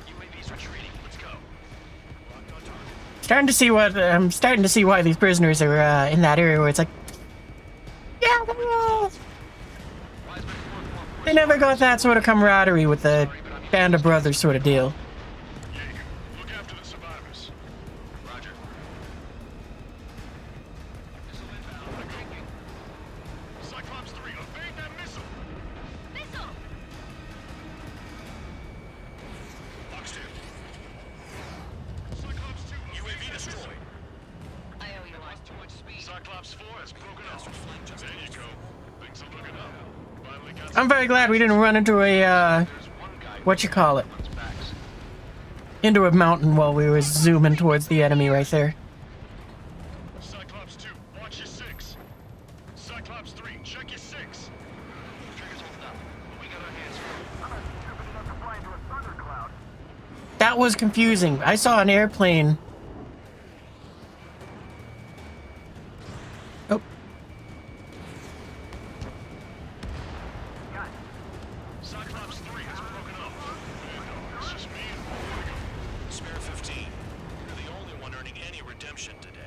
[SPEAKER 13] UAVs retreating. Let's go.
[SPEAKER 1] Starting to see what I'm starting to see why these prisoners are in that area where it's like, yeah, they never got that sort of camaraderie with the band of brothers sort of deal.
[SPEAKER 8] Look after the survivors.
[SPEAKER 13] Roger. Missile inbound. Attacking.
[SPEAKER 8] Cyclops 3, evade that missile.
[SPEAKER 10] Thistle!
[SPEAKER 6] Fox 2,
[SPEAKER 8] Cyclops 2,
[SPEAKER 6] UAV destroyed.
[SPEAKER 13] I owe you lost too much speed.
[SPEAKER 8] Cyclops 4 has broken off. There you go. Things are looking up. Finally got
[SPEAKER 1] I'm very glad we didn't run into a what you call it, into a mountain while we were zooming towards the enemy right there.
[SPEAKER 8] Cyclops 2, watch your 6. Cyclops 3, check your 6.
[SPEAKER 13] Trigger's holding up, but we got our hands full.
[SPEAKER 16] I'm not stupid enough to fly into a thundercloud.
[SPEAKER 1] That was confusing. I saw an airplane. Oh,
[SPEAKER 8] Cyclops 3 has broken off. It's just me and
[SPEAKER 6] Spare 15. You're the only one earning any redemption today.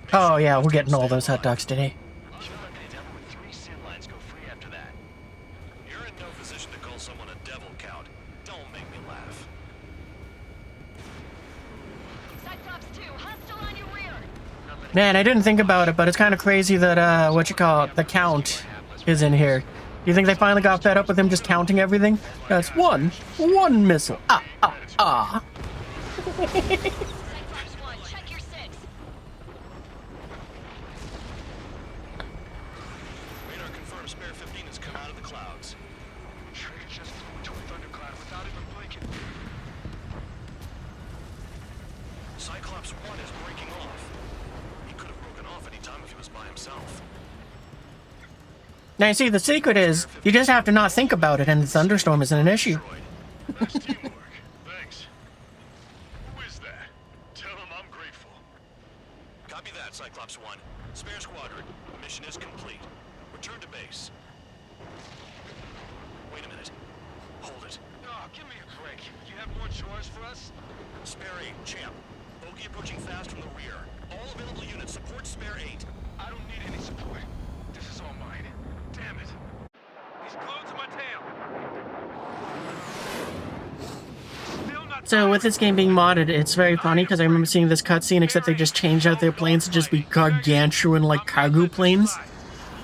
[SPEAKER 6] Make
[SPEAKER 1] oh
[SPEAKER 6] sure
[SPEAKER 1] yeah,
[SPEAKER 6] you
[SPEAKER 1] we're getting all
[SPEAKER 6] stay
[SPEAKER 1] those hot
[SPEAKER 6] alive.
[SPEAKER 1] dogs today.
[SPEAKER 6] You're lucky the devil with 3 sin lines go free after that. You're in no position to call someone a devil count. Don't make me laugh.
[SPEAKER 10] Cyclops 2, hostile on your rear!
[SPEAKER 1] Man, I didn't think about it, but it's kind of crazy that what you call it, the count is in here. Do you think they finally got fed up with him just counting everything? That's one missile. Ah.
[SPEAKER 10] Cyclops 1, check your 6.
[SPEAKER 6] Radar confirms Spare 15 has come out of the clouds.
[SPEAKER 8] Trigger just flew into a thundercloud without even blinking.
[SPEAKER 6] Cyclops 1 is breaking off. He could have broken off any time if he was by himself.
[SPEAKER 1] Now you see, the secret is you just have to not think about it, and the thunderstorm isn't an issue.
[SPEAKER 8] That's teamwork. Thanks. Who is that? Tell him I'm grateful.
[SPEAKER 6] Copy that, Cyclops 1. Spare squadron. Mission is complete. Return to base. Wait a minute. Hold it.
[SPEAKER 8] Oh, give me a break. You have more chores for us?
[SPEAKER 6] Spare 8, champ. Bogey approaching fast from the rear. All available units support Spare 8.
[SPEAKER 8] I don't need any support. This is all mine. Damn it. He's glued to my tail. Still not
[SPEAKER 1] So with this game being modded, it's very funny because I remember seeing this cutscene, except they just changed out their planes to just be gargantuan like cargo planes.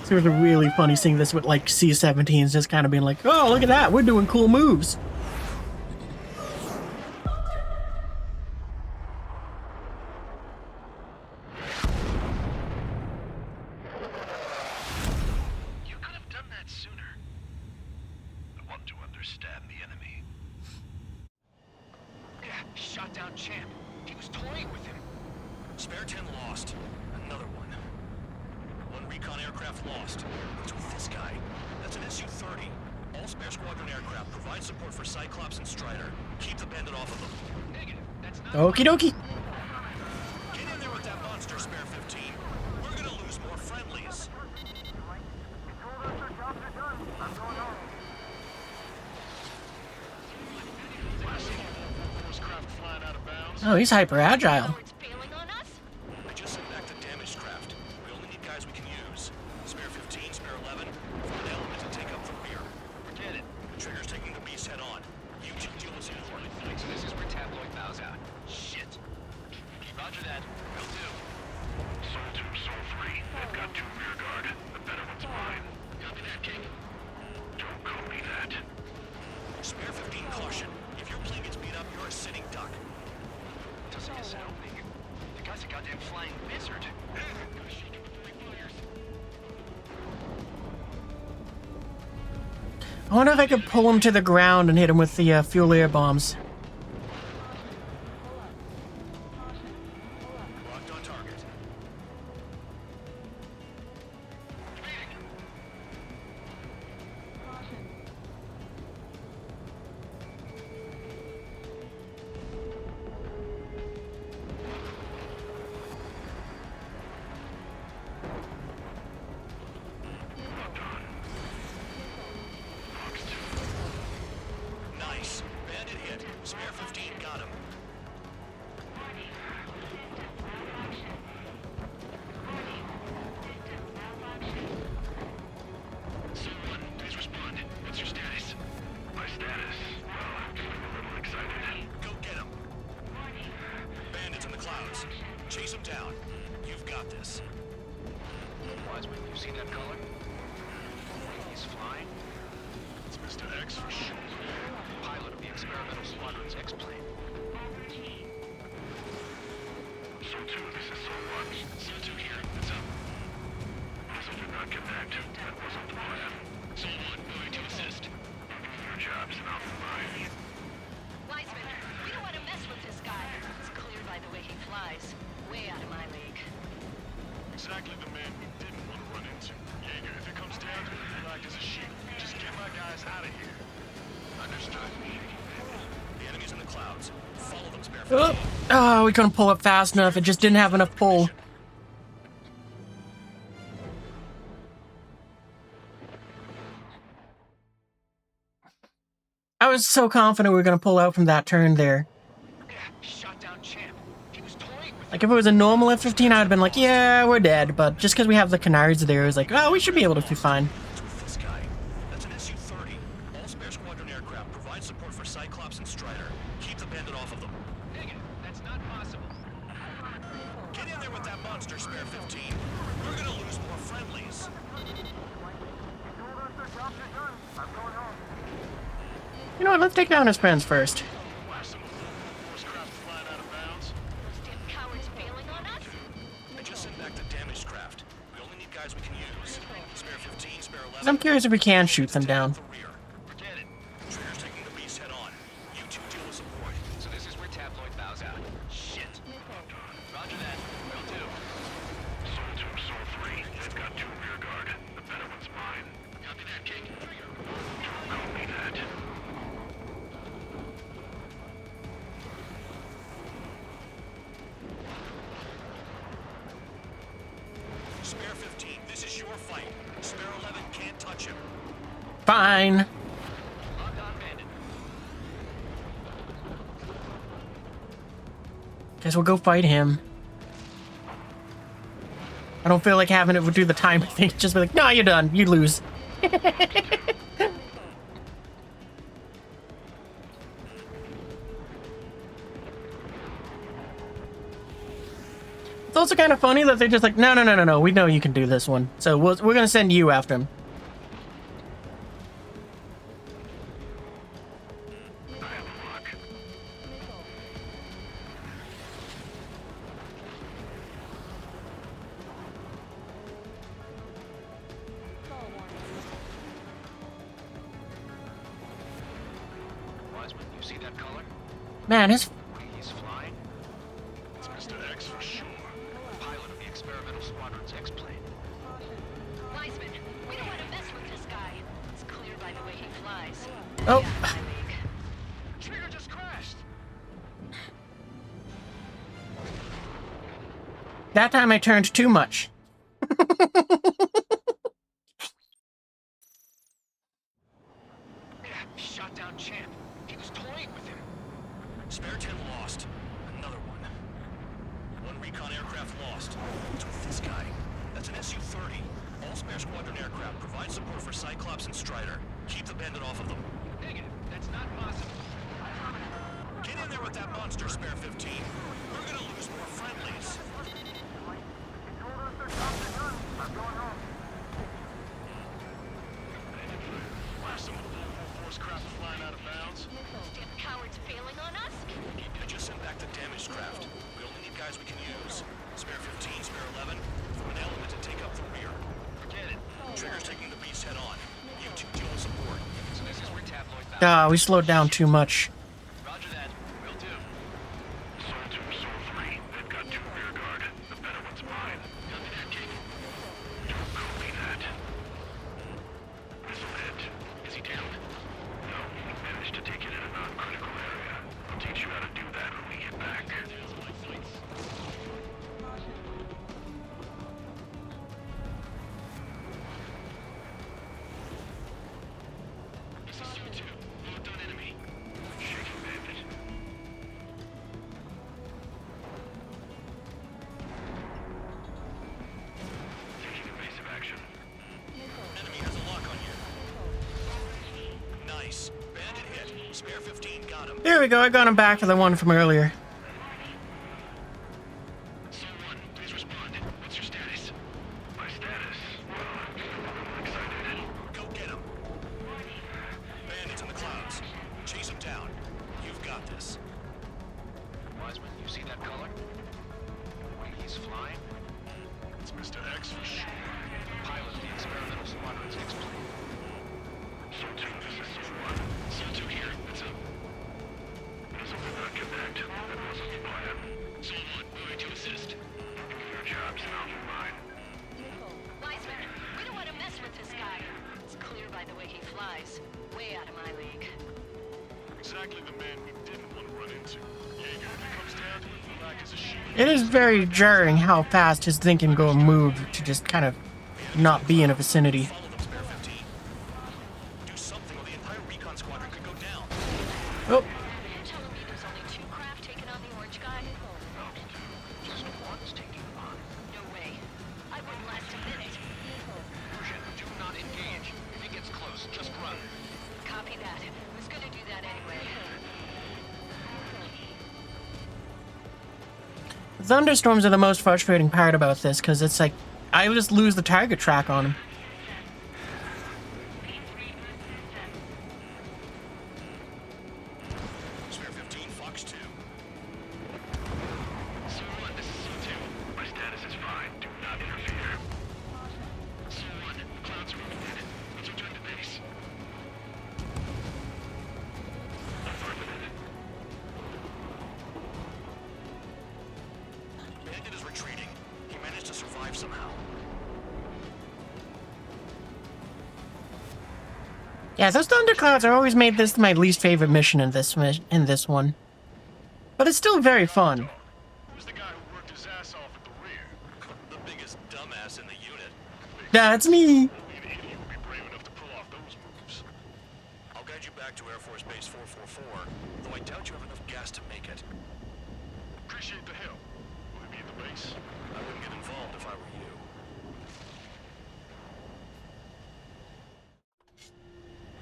[SPEAKER 1] So it was really funny seeing this with like C-17s just kind of being like, oh, look at that, we're doing cool moves.
[SPEAKER 8] You could have done that sooner. I want to understand the enemy.
[SPEAKER 13] Yeah, shot down Champ. He was toying with him.
[SPEAKER 6] Spare 10 lost. Another one. One recon recon aircraft lost. What's with this guy? That's an Su-30. All spare squadron aircraft provide support for Cyclops and Strider. Keep the bandit off of them.
[SPEAKER 13] Negative. That's not
[SPEAKER 1] Okie dokie.
[SPEAKER 6] Get in there with that monster, Spare 15. We're gonna lose more friendlies.
[SPEAKER 1] Oh, he's hyper agile.
[SPEAKER 6] I just sent back the damaged craft. We only need guys we can use. Spare 15, Spare 11. Find an element to take up the rear.
[SPEAKER 13] Forget it.
[SPEAKER 6] Trigger's taking the beast head on. You two deal with support.
[SPEAKER 13] So this is where Tabloid bows out. Shit. Roger that. Will do.
[SPEAKER 8] Soul 2, Soul 3. They've got 2 rear guard. The better one's mine.
[SPEAKER 13] Copy that, King.
[SPEAKER 8] Don't call me that.
[SPEAKER 6] Spare 15, caution. If your plane gets beat up, you're a sitting duck.
[SPEAKER 13] Doesn't get set opening. The guy's a goddamn flying wizard.
[SPEAKER 1] I wonder if I could pull him to the ground and hit him with the fuel air bombs.
[SPEAKER 6] Locked on target. Nice. Bandit hit. Spare 15 got him.
[SPEAKER 8] Someone, please respond. What's your status? My status? Well, I'm feeling a little excited.
[SPEAKER 6] Go get him. Bandits in the clouds. Chase him down. You've got this.
[SPEAKER 13] Wiseman, you see that color? He's flying.
[SPEAKER 8] It's Mr. X for sure.
[SPEAKER 13] Pilot of the experimental squadron's X-plane.
[SPEAKER 8] Soul 2, this is Soul 1. Soul 2 here. What's up? Guess I did not connect. That wasn't the plan.
[SPEAKER 13] Soul 1, moving to assist.
[SPEAKER 8] Your job's not mine.
[SPEAKER 10] Wiseman, we don't want to mess with this guy. It's clear by the way he flies. Way out of my league.
[SPEAKER 8] Exactly the man we didn't want to run into. Jaeger, if it comes down to it, you'll act as a shield. Just get my guys out of here.
[SPEAKER 6] Understood. The enemy's in the clouds. Follow them, Spare 15.
[SPEAKER 1] Oh, we couldn't pull up fast enough. It just didn't have enough pull. I was so confident we were going to pull out from that turn there.
[SPEAKER 13] Shot down champ. He was toying with
[SPEAKER 1] Like, if it was a normal F-15, I'd have been like, yeah, we're dead. But just because we have the canards there, it was like, oh, we should be able to be fine.
[SPEAKER 6] This guy. That's an Su-30. All spare squadron aircraft provide support for Cyclops and Strider. Keep the bandit off of them.
[SPEAKER 13] Negative. That's not possible.
[SPEAKER 6] Get in there with that monster, Spare 15. We're gonna lose more friendlies.
[SPEAKER 1] You know what, let's take down his friends first.
[SPEAKER 6] I just sent back the damaged craft. We only need guys we can use. Spare 15, Spare 11.
[SPEAKER 1] I'm curious if we can shoot them down.
[SPEAKER 6] Forget it. Trigger's taking the beast head on. You two deal with support.
[SPEAKER 13] So this is where Tabloid bows out. Shit. Roger that. Will do.
[SPEAKER 8] Soul 2, Soul 3. They've got 2 rear guard. The better one's mine.
[SPEAKER 13] Copy that, King.
[SPEAKER 8] Don't call me that.
[SPEAKER 6] Spare 15, this is your fight. Spare 11 can't touch him.
[SPEAKER 1] Fine.
[SPEAKER 13] Lock on, bandit.
[SPEAKER 1] Guess we'll go fight him. I don't feel like having it do the timer thing. Just be like, no, you're done. You lose. It's also kind of funny that they're just like, no, we know you can do this one. So we're going to send you after him.
[SPEAKER 13] Wiseman, you see that color?
[SPEAKER 1] Man, his...
[SPEAKER 13] He's flying.
[SPEAKER 8] It's Mr. X for sure.
[SPEAKER 13] Pilot of the experimental squadron's X-plane.
[SPEAKER 1] Oh.
[SPEAKER 6] Trigger just crashed.
[SPEAKER 1] That time I turned too much.
[SPEAKER 6] Shot down Champ. He was toying with him. Spare 10 lost. Another one. One recon aircraft lost. What's with this guy? That's an Su-30. All spare squadron aircraft provide support for Cyclops and Strider. Keep the bandit off of them. Negative. That's not possible. Get in there with that monster, Spare 15. We're gonna lose more friendlies. Blast some of the force craft flying out of bounds.
[SPEAKER 10] Damn cowards failing on us?
[SPEAKER 6] I just sent back the damaged craft. We only need guys we can use. Spare 15, Spare 11, from an element to take up the rear. Forget it. Trigger's taking the beast head on. You two deal with support. So this is where tabloid
[SPEAKER 1] Ah, we slowed down too much.
[SPEAKER 6] Roger that. Will do.
[SPEAKER 8] Soul 2, Soul 3. They've got 2 rear guard. The better one's mine. Copy that, King. Don't copy that. Missile hit. Is he down? No. Managed to take it in a non-critical area. I'll teach you how to do that when we get back.
[SPEAKER 6] This is Soul 2. Locked on enemy.
[SPEAKER 8] Shaking bandit. Taking evasive action.
[SPEAKER 6] Enemy has a lock on you. Nice. Bandit hit. Spare 15 got him.
[SPEAKER 1] There we go. I got him back to the one from earlier.
[SPEAKER 8] Soul 1, please respond. What's your status? My status? Well, I'm excited.
[SPEAKER 6] Go get him. Bandits in the clouds. Chase him down. You've got this. Wiseman, you see that color? When he's flying?
[SPEAKER 8] It's Mr. X for sure.
[SPEAKER 6] Pilot of the experimental squadron's X-plane.
[SPEAKER 8] Soul 2, this is Soul 1. Soul 2 here. What's up? Missile did not connect. That wasn't the plan.
[SPEAKER 6] Soul 1, moving to assist.
[SPEAKER 8] Your job's now for mine.
[SPEAKER 10] Wiseman, we don't want to mess with this guy. It's clear by the way he flies. Way out of my league.
[SPEAKER 8] Exactly the man we didn't want to run into. Jaeger, if it comes down to it, black as a sheet.
[SPEAKER 1] It is very jarring how fast his thing can go and move to just kind of not be in a vicinity.
[SPEAKER 6] Follow them, Spare 15. Do something or the entire recon squadron could go down.
[SPEAKER 1] Oh,
[SPEAKER 10] You're telling me there's only 2 craft taking on the orange guy?
[SPEAKER 6] Just one's taking him on.
[SPEAKER 10] No way. I wouldn't last a minute.
[SPEAKER 6] Persian, do not engage. If he gets close, just run.
[SPEAKER 10] Copy that. Was gonna do that anyway.
[SPEAKER 1] thunderstorms are the most frustrating part about this because it's like I just lose the target track on him.
[SPEAKER 6] Spare 15, Fox 2.
[SPEAKER 8] Soul 1, this is Soul 2. My status is fine. Do not interfere. Soul 1, clouds are moving. Let's return to base. Affirmative.
[SPEAKER 6] Bandit is retreating. He managed to survive somehow.
[SPEAKER 1] Yeah, those thunderclouds are always made this my least favorite mission in this one, but it's still very fun.
[SPEAKER 8] Who's the guy who worked his ass off at the rear?
[SPEAKER 6] The biggest dumbass in the unit.
[SPEAKER 1] That's me.
[SPEAKER 8] Only an idiot would be brave enough to pull off those moves.
[SPEAKER 6] I'll guide you back to Air Force Base 444, though I doubt you have enough gas to make it.
[SPEAKER 8] Appreciate the help. Will it be at the base?
[SPEAKER 6] I wouldn't get involved if I were you.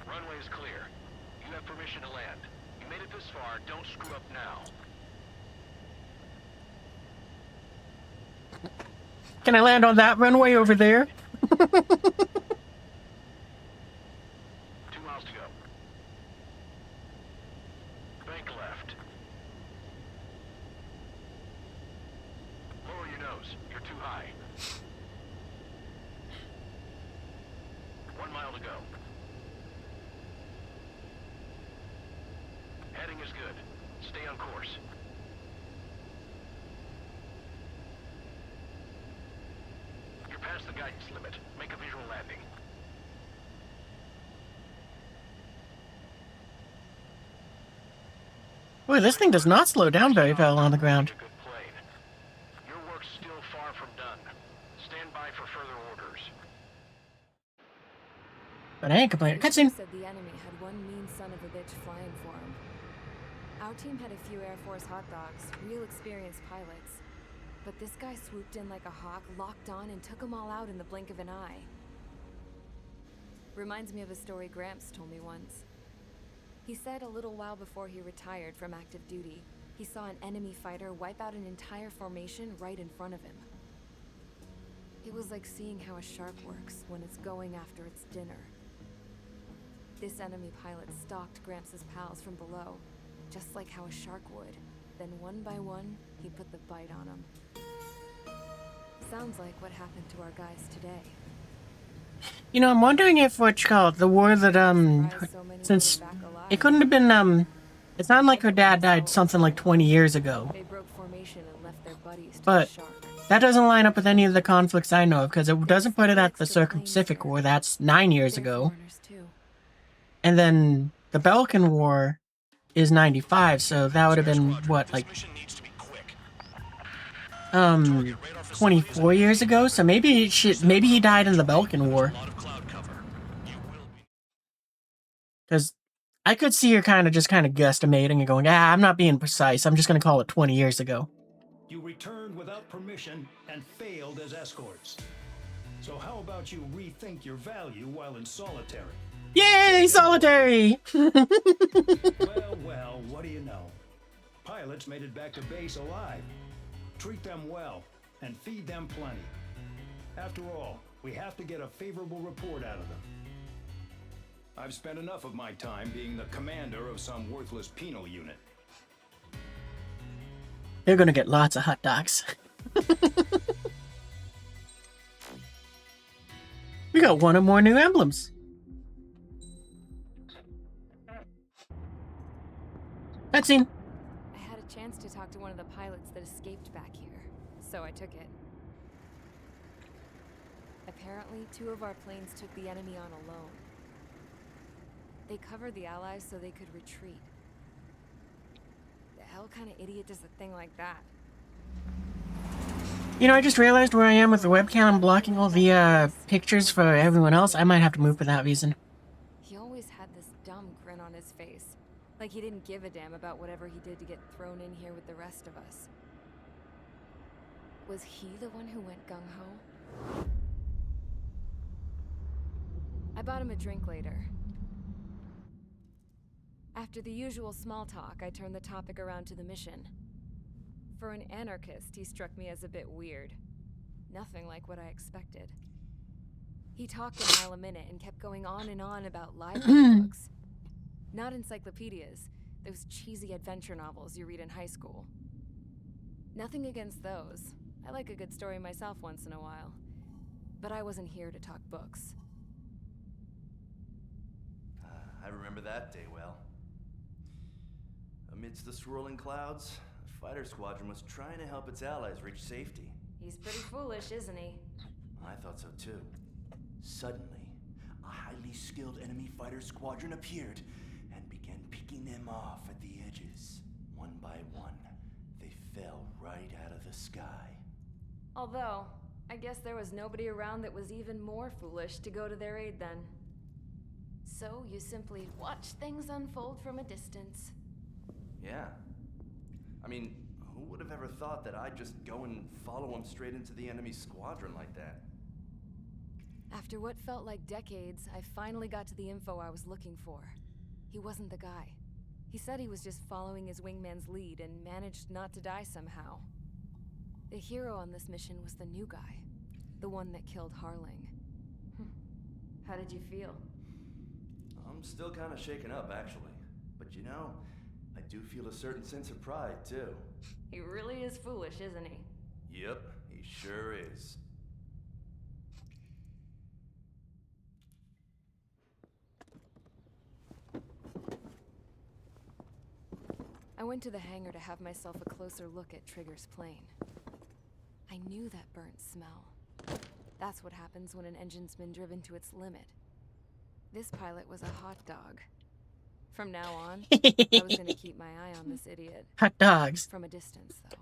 [SPEAKER 18] Runway is clear. You have permission to land. You made it this far, don't screw up now.
[SPEAKER 1] Can I land on that runway over there?
[SPEAKER 18] 2 miles to go. Bank left. Lower your nose. You're too high. 1 mile to go. Heading is good. Stay on course. You're past the guidance limit. Make a visual landing.
[SPEAKER 1] Boy, this thing does not slow down very well on the ground.
[SPEAKER 8] Your work's still far from done. Stand by for further orders.
[SPEAKER 1] But I ain't complaining. Cutscene.
[SPEAKER 2] Said the enemy had one mean son of a bitch flying for him. Our team had a few Air Force hot dogs, real experienced pilots. But this guy swooped in like a hawk, locked on, and took them all out in the blink of an eye. Reminds me of a story Gramps told me once. He said a little while before he retired from active duty, he saw an enemy fighter wipe out an entire formation right in front of him. It was like seeing how a shark works when it's going after its dinner. This enemy pilot stalked Gramps' pals from below, just like how a shark would. Then one by one, he put the bite on them. Sounds like what happened to our guys today.
[SPEAKER 1] You know, I'm wondering if what's called the war that since it couldn't have been it sounded like her dad died something like 20 years ago.
[SPEAKER 2] They broke formation and left their buddies to
[SPEAKER 1] But
[SPEAKER 2] the shark.
[SPEAKER 1] that doesn't line up with any of the conflicts I know of, because it doesn't put it at the Circum-Pacific War. That's 9 years ago. And then the Balkan War is 95, so that would have been, what, like 24 years ago? So maybe he died in the Balkan War. Because I could see her kind of guesstimating and going, I'm not being precise, I'm just going to call it 20 years ago.
[SPEAKER 19] You returned without permission and failed as escorts. So how about you rethink your value while in solitary?
[SPEAKER 1] Yay, solitary!
[SPEAKER 19] Well, what do you know? Pilots made it back to base alive. Treat them well and feed them plenty. After all, we have to get a favorable report out of them. I've spent enough of my time being the commander of some worthless penal unit.
[SPEAKER 1] They're gonna get lots of hot dogs. We got one or more new emblems. Cutscene.
[SPEAKER 2] I had a chance to talk to one of the pilots that escaped back here, so I took it. Apparently, 2 of our planes took the enemy on alone. They covered the Allies so they could retreat. The hell kind of idiot does a thing like that?
[SPEAKER 1] You know, I just realized where I am with the webcam blocking all the pictures for everyone else. I might have to move for that reason.
[SPEAKER 2] He always had this dumb grin on his face. Like he didn't give a damn about whatever he did to get thrown in here with the rest of us. Was he the one who went gung-ho? I bought him a drink later. After the usual small talk, I turned the topic around to the mission. For an anarchist, he struck me as a bit weird. Nothing like what I expected. He talked a mile a minute and kept going on and on about library books. Not encyclopedias, those cheesy adventure novels you read in high school. Nothing against those. I like a good story myself once in a while. But I wasn't here to talk books.
[SPEAKER 9] I remember that day well. Amidst the swirling clouds, the fighter squadron was trying to help its allies reach safety.
[SPEAKER 2] He's pretty foolish, isn't he?
[SPEAKER 9] I thought so too. Suddenly, a highly skilled enemy fighter squadron appeared and began picking them off at the edges. One by one, they fell right out of the sky.
[SPEAKER 2] Although, I guess there was nobody around that was even more foolish to go to their aid then. So you simply watch things unfold from a distance.
[SPEAKER 9] Yeah. I mean, who would have ever thought that I'd just go and follow him straight into the enemy squadron like that?
[SPEAKER 2] After what felt like decades, I finally got to the info I was looking for. He wasn't the guy. He said he was just following his wingman's lead and managed not to die somehow. The hero on this mission was the new guy. The one that killed Harling. How did you feel?
[SPEAKER 9] I'm still kind of shaken up, actually. But you know, I do feel a certain sense of pride, too.
[SPEAKER 2] He really is foolish, isn't he?
[SPEAKER 9] Yep, he sure is.
[SPEAKER 2] I went to the hangar to have myself a closer look at Trigger's plane. I knew that burnt smell. That's what happens when an engine's been driven to its limit. This pilot was a hot dog. From now on, I was gonna keep my eye on this idiot.
[SPEAKER 1] Hot dogs.
[SPEAKER 2] From a distance, though.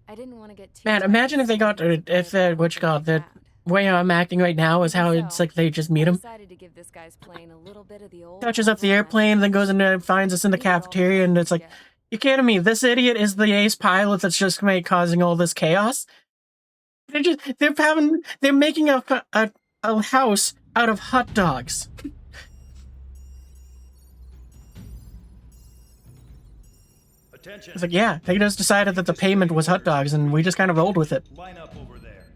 [SPEAKER 2] I didn't want to get too.
[SPEAKER 1] Man, imagine if they got what you call it, the way I'm acting right now is how it's like they just meet him.
[SPEAKER 2] Decided to give this guy's plane a little bit of the old
[SPEAKER 1] Touches up the airplane, then goes in and finds us in the cafeteria, and it's like, you kidding me? This idiot is the ace pilot that's just causing all this chaos. They're making a house out of hot dogs.
[SPEAKER 19] Attention.
[SPEAKER 1] It's like, yeah, they just decided that the payment was hot dogs, and we just kind of rolled with it.
[SPEAKER 19] Line up over there.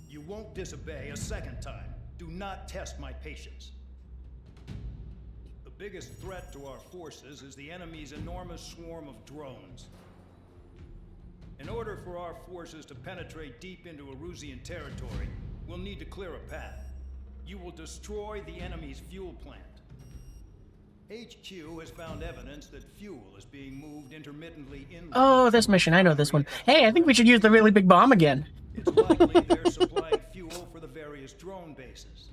[SPEAKER 19] You won't disobey a second time. Do not test my patience. The biggest threat to our forces is the enemy's enormous swarm of drones. In order for our forces to penetrate deep into Erusian territory, we'll need to clear a path. You will destroy the enemy's fuel plant. HQ has found evidence that fuel is being moved intermittently inland.
[SPEAKER 1] Oh, this mission, I know this one. Hey, I think we should use the really big bomb again.
[SPEAKER 19] It's likely they're supplying fuel for the various drone bases.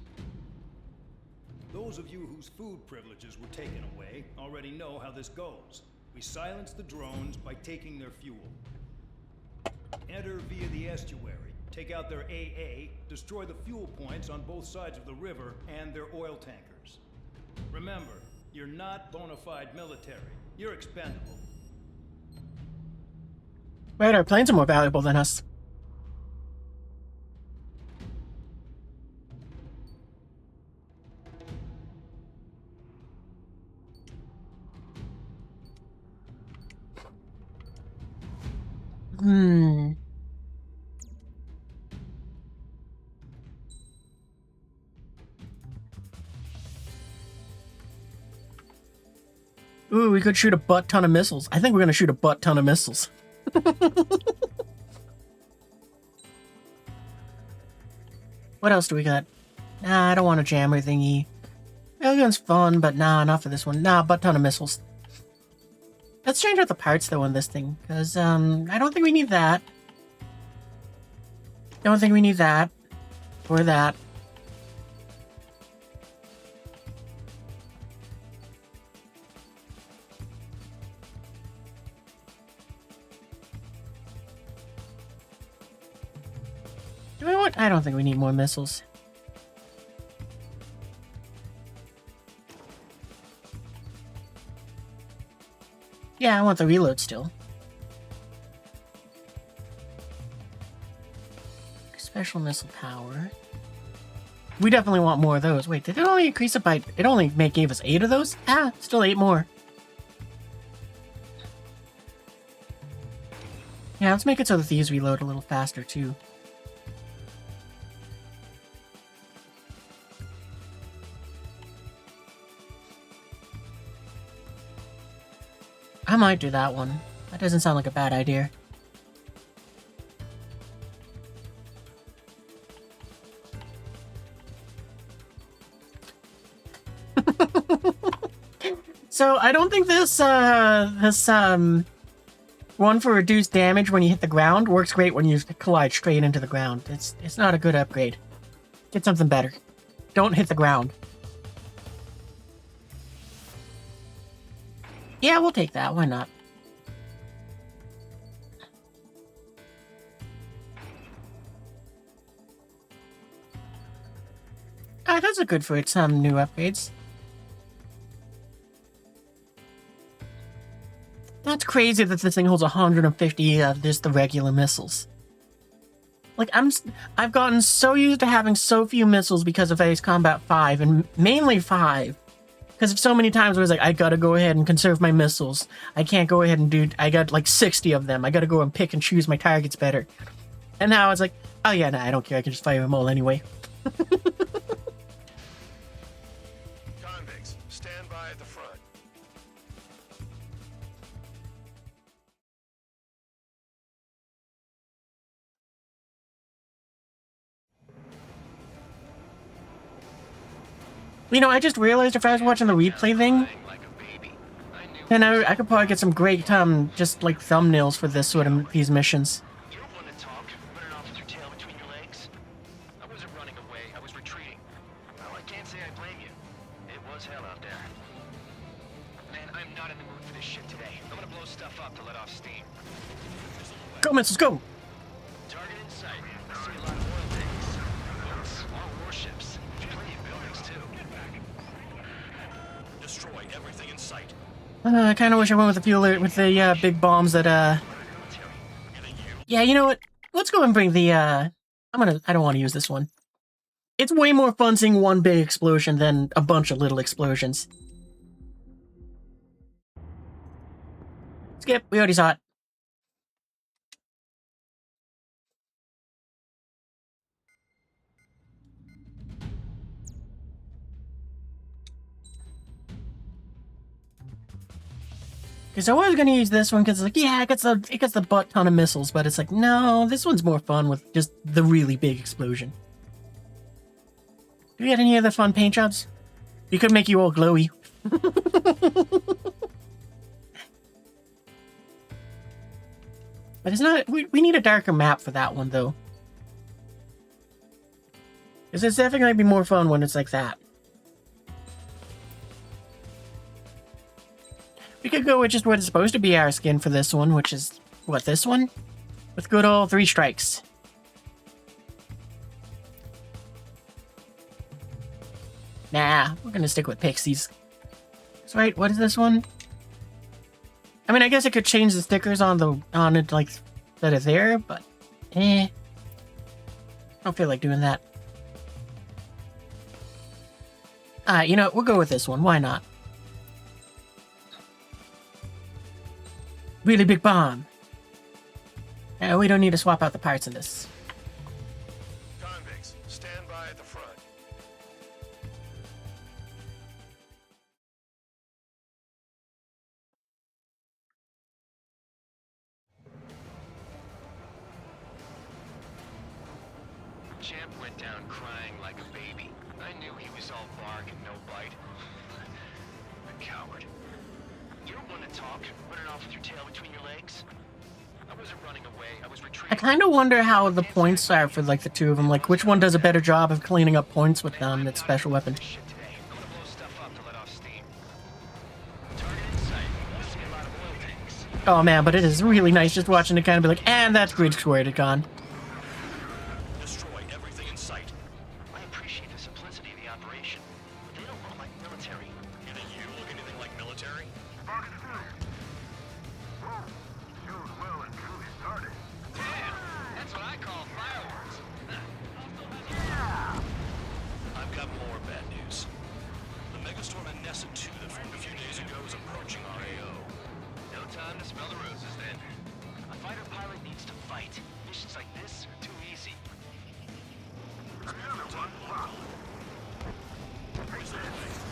[SPEAKER 19] Those of you whose food privileges were taken away already know how this goes. We silence the drones by taking their fuel. Enter via the estuary, take out their AA, destroy the fuel points on both sides of the river and their oil tankers. Remember, you're not bona fide military. You're expendable.
[SPEAKER 1] Right, our planes are more valuable than us. Ooh, we could shoot a butt ton of missiles. I think we're gonna shoot a butt ton of missiles. What else do we got? Nah, I don't want a jammer thingy. Railgun's fun, but nah, not for this one. Nah, butt ton of missiles. Let's change out the parts though on this thing, because I don't think we need that. Don't think we need that. Or that. Do we want? I don't think we need more missiles. Yeah, I want the reload still. Special missile power. We definitely want more of those. Wait, did it only increase it by... It only gave us 8 of those? Ah, still 8 more. Yeah, let's make it so that these reload a little faster, too. I might do that one. That doesn't sound like a bad idea. So I don't think this one for reduced damage when you hit the ground works great when you collide straight into the ground. It's not a good upgrade. Get something better. Don't hit the ground. Yeah, we'll take that. Why not? Ah, those are good for some new upgrades. That's crazy that this thing holds 150 of just the regular missiles. Like, I've gotten so used to having so few missiles because of Ace Combat 5, and mainly 5. Because of so many times where it's like, I gotta go ahead and conserve my missiles. I can't go ahead and do... I got like 60 of them. I gotta go and pick and choose my targets better. And now it's like, oh yeah, nah, I don't care. I can just fire them all anyway.
[SPEAKER 8] Convicts, stand by at the front.
[SPEAKER 1] You know, I just realized if I was watching the replay thing, then I could probably get some great, just like thumbnails for this sort of, these missions.
[SPEAKER 8] You don't want to talk, running off with your tail between your legs. I wasn't running away, I was retreating. Well, I can't say I blame you.
[SPEAKER 6] It was hell out there. Man, I'm not in the mood for this shit today. I'm gonna blow stuff up to let off steam.
[SPEAKER 1] Go, missiles, go!
[SPEAKER 6] Target in sight. I see a lot of oil tanks. Boats, more warships. Plenty of buildings, too.
[SPEAKER 18] Destroy everything in sight.
[SPEAKER 1] I kind of wish I went with the big bombs that, Yeah, you know what? Let's go and bring the, I don't want to use this one. It's way more fun seeing one big explosion than a bunch of little explosions. Skip, we already saw it. Because I was going to use this one because it's like, yeah, it gets the butt ton of missiles, but it's like, no, this one's more fun with just the really big explosion. Do we get any other fun paint jobs? We could make you all glowy. But it's not, we need a darker map for that one, though. Because it's definitely going to be more fun when it's like that. We could go with just what is supposed to be our skin for this one, which is, what, this one? With good old 3 strikes. Nah, we're gonna stick with pixies. So wait, what is this one? I mean, I guess I could change the stickers on it, like, that are there, but, I don't feel like doing that. You know, we'll go with this one, why not? Really big bomb. We don't need to swap out the parts in this.
[SPEAKER 18] Convicts, stand by at the front.
[SPEAKER 6] Champ went down crying like a baby. I knew he was all bark and no bite. A coward. You don't want to talk, running off with your tail between your legs. I wasn't running away, I was retreating.
[SPEAKER 1] I kind of wonder how the points are for, like, the two of them. Like, which one does a better job of cleaning up points with its special weapon? Oh man, but it is really nice just watching it kind of be like, and that's grid squared it gone.
[SPEAKER 18] Destroy everything in sight.
[SPEAKER 6] I appreciate the simplicity of the operation, but they don't look like military.
[SPEAKER 18] You think you look anything like military?
[SPEAKER 6] That's what I call fireworks.
[SPEAKER 18] I've got more bad news. The megastorm at Nessa 2 that formed a few days ago is approaching our AO.
[SPEAKER 6] No time to smell the roses then. A fighter pilot needs to fight. Missions like this are too easy.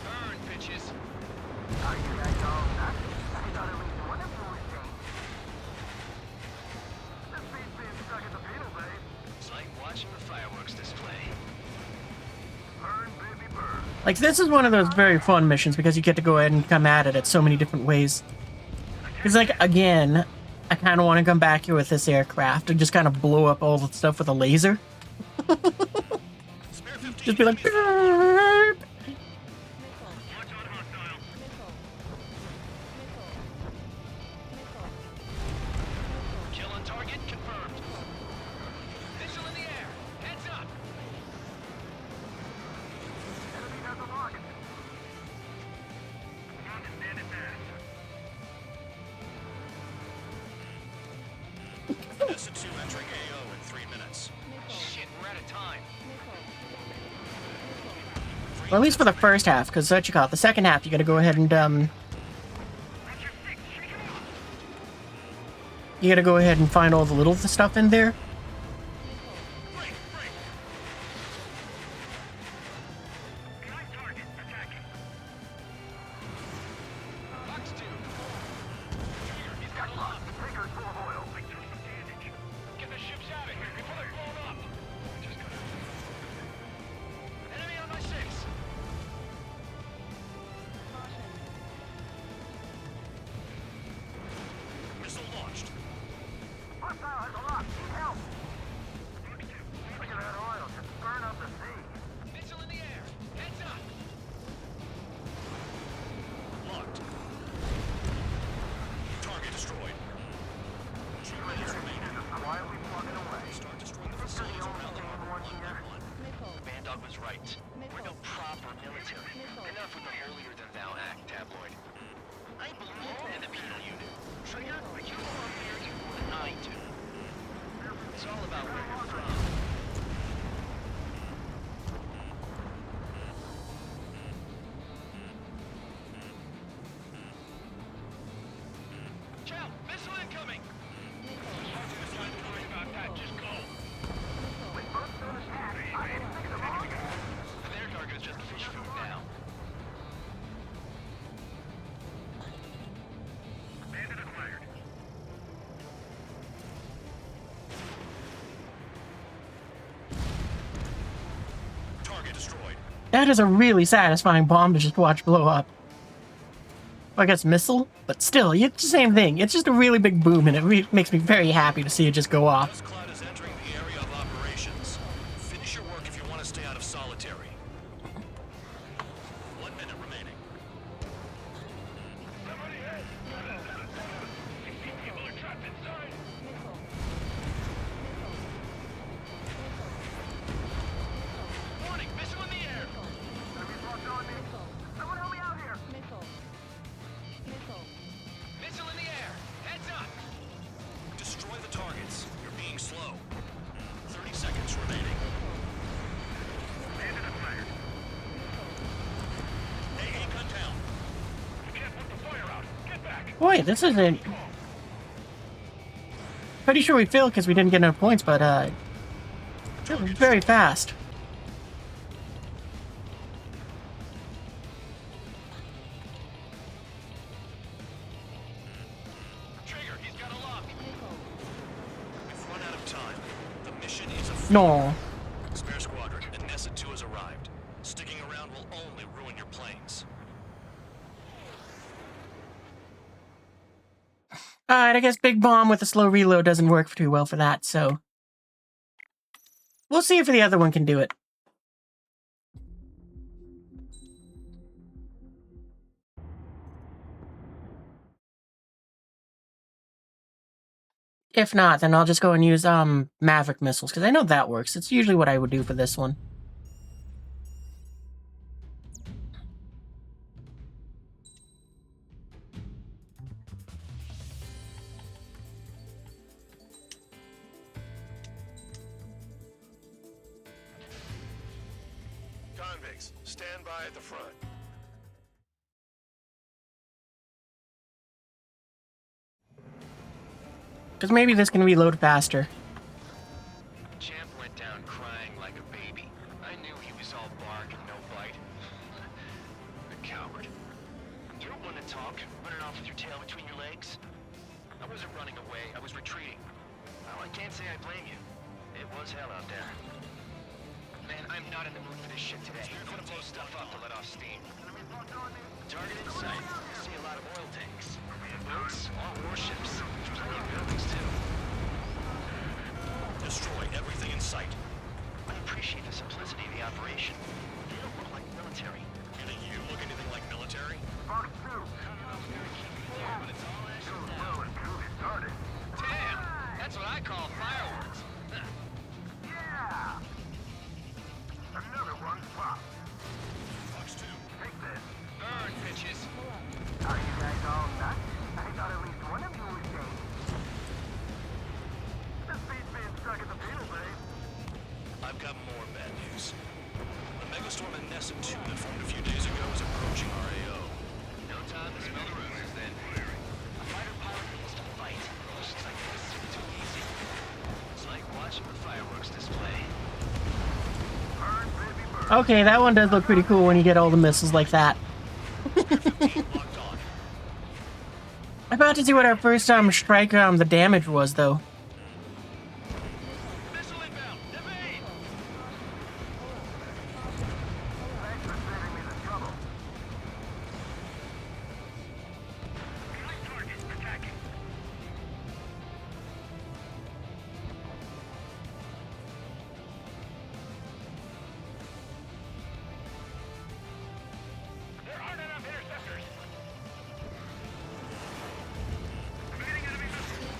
[SPEAKER 6] Burn, bitches. It's like watching the fireworks display.
[SPEAKER 1] Like, this is one of those very fun missions because you get to go ahead and come at it so many different ways. Because, like, again, I kind of want to come back here with this aircraft and just kind of blow up all the stuff with a laser. Just be like, "Burp."
[SPEAKER 6] Kill on target confirmed. Missile in the air. Heads up.
[SPEAKER 18] Nessa 2 entering AO in 3 minutes.
[SPEAKER 6] Shit, we're out of time.
[SPEAKER 1] Or at least for the first half, because what you call it, the second half, you gotta go ahead and, you gotta go ahead and find all the little stuff in there.
[SPEAKER 6] Get the ships out of here before they're blown up. Enemy on my 6.
[SPEAKER 18] Missile launched.
[SPEAKER 16] Hostile has a lock. Need help.
[SPEAKER 6] right. We're no proper military. Enough with the holier-than-thou act, tabloid. I belong in the penal unit. Trigger, you belong here even more than I do. It's all about where you're from. Chow, missile incoming! Their target is just fish food now. Bandit acquired. Target destroyed.
[SPEAKER 1] That is a really satisfying bomb to just watch blow up. I guess missile, but still, it's the same thing. It's just a really big boom, and it makes me very happy to see it just go off.
[SPEAKER 6] Cloud is entering the area of operations. Finish your work if you want to stay out of solitary. 1 minute remaining.
[SPEAKER 7] People are trapped inside.
[SPEAKER 6] Warning, missile in the air.
[SPEAKER 16] Someone help me out here!
[SPEAKER 6] Missile in the air. Heads up. Destroy the targets. You're being slow. 30 seconds remaining.
[SPEAKER 7] Bandit acquired.
[SPEAKER 6] AA gun down.
[SPEAKER 7] You can't put the fire out. Get back.
[SPEAKER 1] Boy, this isn't... Pretty sure we failed because we didn't get enough points, but, it was very fast.
[SPEAKER 6] Trigger, he's got a lock. We've run out of time. The mission is a
[SPEAKER 1] No.
[SPEAKER 6] Spare squadron, and Nessa 2 has arrived. Sticking around will only ruin your planes.
[SPEAKER 1] Alright, I guess Big Bomb with a slow reload doesn't work too well for that, so... We'll see if the other one can do it. If not, then I'll just go and use, Maverick missiles, because I know that works. It's usually what I would do for this one.
[SPEAKER 6] Convicts, stand by at the front.
[SPEAKER 1] Because maybe this can reload faster.
[SPEAKER 6] Champ went down crying like a baby. I knew he was all bark and no bite. A coward. You don't want to talk, running off with your tail between your legs? I wasn't running away, I was retreating. Well, I can't say I blame you. It was hell out there. Man, I'm not in the mood for this shit today. I'm gonna blow stuff up to let off steam. Target in sight. I see a lot of oil tanks. Boats, all warships. Plenty of buildings, too. Destroy everything in sight. I appreciate the simplicity of the operation. They don't look like military. Do you look anything like military?
[SPEAKER 16] Fox 2!
[SPEAKER 6] Damn! That's what I call fireworks.
[SPEAKER 16] Yeah! Another one pop.
[SPEAKER 6] Fox 2.
[SPEAKER 16] Take this.
[SPEAKER 6] Burn, bitches.
[SPEAKER 16] Are you guys all nuts? I thought at least one of you was gay. This beats being stuck in the penal base.
[SPEAKER 6] I've got more bad news. The megastorm in Nessa 2 that formed a few days ago is approaching RAO. No time to smell the roses, then. A fighter pilot needs to fight. Looks like this is too easy. It's like watching the fireworks display.
[SPEAKER 16] Burn, baby, burn.
[SPEAKER 1] Okay, that one does look pretty cool when you get all the missiles like that. I'm about to see what our first strike the damage was, though.
[SPEAKER 6] Missile inbound! Evade!
[SPEAKER 16] Thanks for saving me the trouble.
[SPEAKER 7] Behind target. Attacking. There aren't enough interceptors. I'm getting enemy missiles.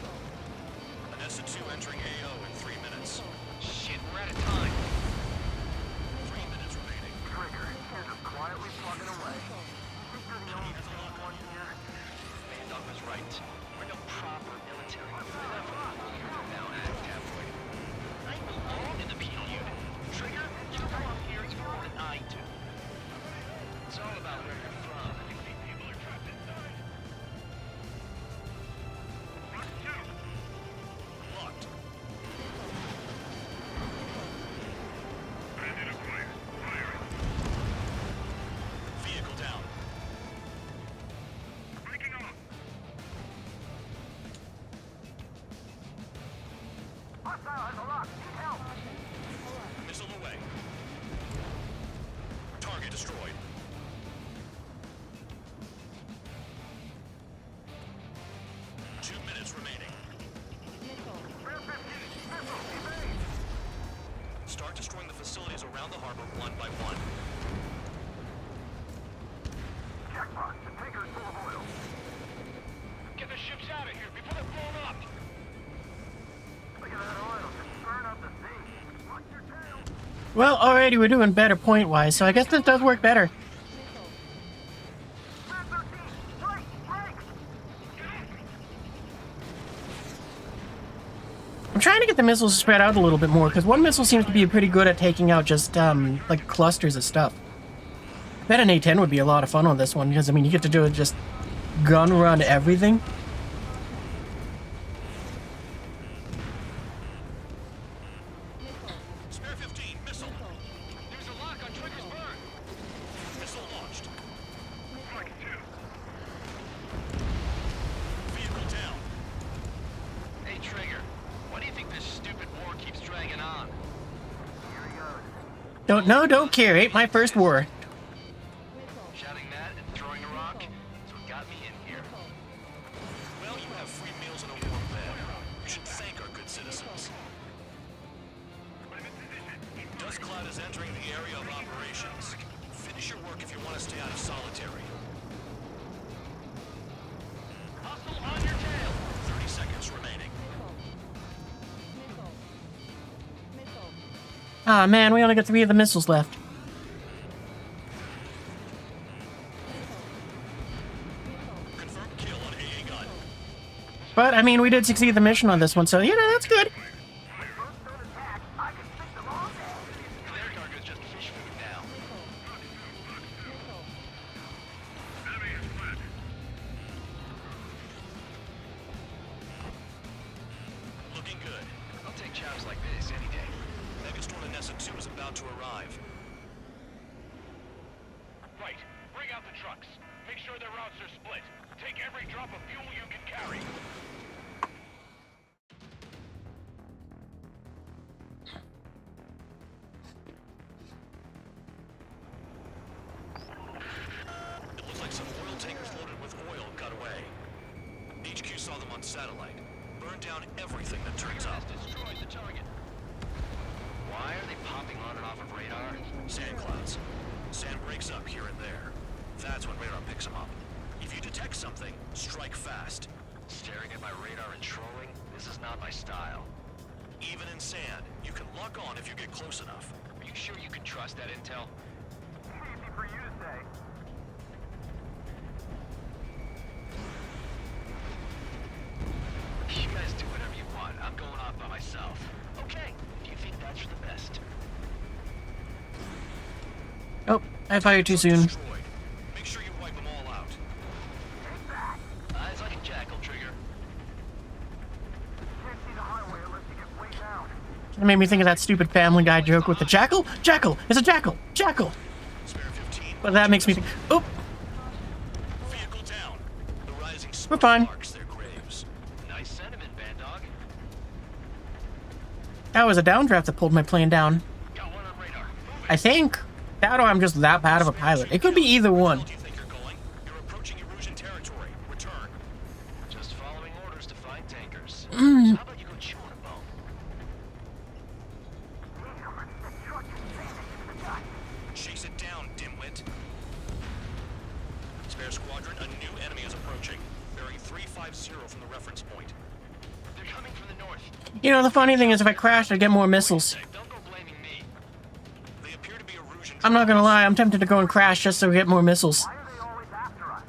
[SPEAKER 6] destroyed. Two minutes remaining. Start destroying the facilities around the harbor one by one.
[SPEAKER 16] Jackpot, the tanker's full of oil.
[SPEAKER 7] Get the ships out of here before they're blown up!
[SPEAKER 16] Look at that oil, just burn up the sea. Watch your tail.
[SPEAKER 1] Well, already we're doing better point-wise, so I guess this does work better. I'm trying to get the missiles spread out a little bit more, because one missile seems to be pretty good at taking out just, like, clusters of stuff. I bet an A-10 would be a lot of fun on this one, because, I mean, you get to do it just gun run everything.
[SPEAKER 6] Spare 15, missile.
[SPEAKER 7] There's a lock on Trigger's burn!
[SPEAKER 6] Missile launched.
[SPEAKER 7] Strike two.
[SPEAKER 6] Vehicle down.
[SPEAKER 8] Hey, Trigger. Why do you think this stupid war keeps dragging on?
[SPEAKER 1] Don't care. Ain't my first war.
[SPEAKER 8] Shouting that and throwing a rock? That's what got me in here.
[SPEAKER 6] Well, you have free meals and a warm bed. You should thank our good citizens. Dust Cloud is entering the area of operations. Finish your work if you want to stay out of solitary.
[SPEAKER 7] Hostile on your tail!
[SPEAKER 6] 30 seconds remaining.
[SPEAKER 1] Ah, man, we only got 3 of the missiles left.
[SPEAKER 6] Confirmed kill on AA gun.
[SPEAKER 1] But, I mean, we did succeed the mission on this one, so, you know, that's good.
[SPEAKER 8] Their cargo's just fish food now.
[SPEAKER 6] Looking good.
[SPEAKER 8] I'll take jobs like this any day.
[SPEAKER 6] Megastorm Nessa 2 is about to arrive.
[SPEAKER 7] Right. Bring out the trucks. Make sure their routes are split. Take every drop of fuel you can carry.
[SPEAKER 6] It looks like some oil tankers loaded with oil got away. HQ saw them on satellite. Burn down everything that turns up.
[SPEAKER 8] Destroyed the target. Why are they popping on and off of radar?
[SPEAKER 6] Sand clouds. Sand breaks up here and there. That's when radar picks them up. If you detect something, strike fast.
[SPEAKER 8] Staring at my radar and trolling? This is not my style.
[SPEAKER 6] Even in sand, you can lock on if you get close enough.
[SPEAKER 8] Are you sure you can trust that intel?
[SPEAKER 16] Easy for you to say.
[SPEAKER 8] You guys do whatever you want. I'm going off by myself. Okay, if you think that's for the best.
[SPEAKER 1] Oh, I fired too soon.
[SPEAKER 6] Destroyed. Make sure you wipe them all out.
[SPEAKER 8] Eyes like a jackal, Trigger.
[SPEAKER 16] Can't see the highway unless you get way down.
[SPEAKER 1] It made me think of that stupid Family Guy joke with the jackal. Jackal! It's a jackal! Jackal!
[SPEAKER 6] Spare 15.
[SPEAKER 1] But that makes me think, oh,
[SPEAKER 6] Vehicle down. The rising
[SPEAKER 1] we're
[SPEAKER 6] smoke
[SPEAKER 1] fine.
[SPEAKER 6] marks their graves.
[SPEAKER 8] Nice sentiment, Bad Dog.
[SPEAKER 1] That was a downdraft that pulled my plane down.
[SPEAKER 8] Got one on radar.
[SPEAKER 1] I think. That or I'm just that bad of a pilot. It could be either one.
[SPEAKER 6] Where do you think you're going? You're approaching Erusian territory. Return.
[SPEAKER 8] Just following orders to find tankers.
[SPEAKER 1] Mm.
[SPEAKER 8] So how about you go chew on a bone?
[SPEAKER 6] Chase it down, dimwit. Spare squadron, a new enemy is approaching. Bearing 350 from the reference point.
[SPEAKER 8] They're coming from the north.
[SPEAKER 1] You know, the funny thing is if I crash, I get more missiles.
[SPEAKER 8] Don't go blaming me.
[SPEAKER 6] They appear to be Erusian.
[SPEAKER 1] I'm not gonna lie, I'm tempted to go and crash just so we get more missiles.
[SPEAKER 16] Why are they always after us?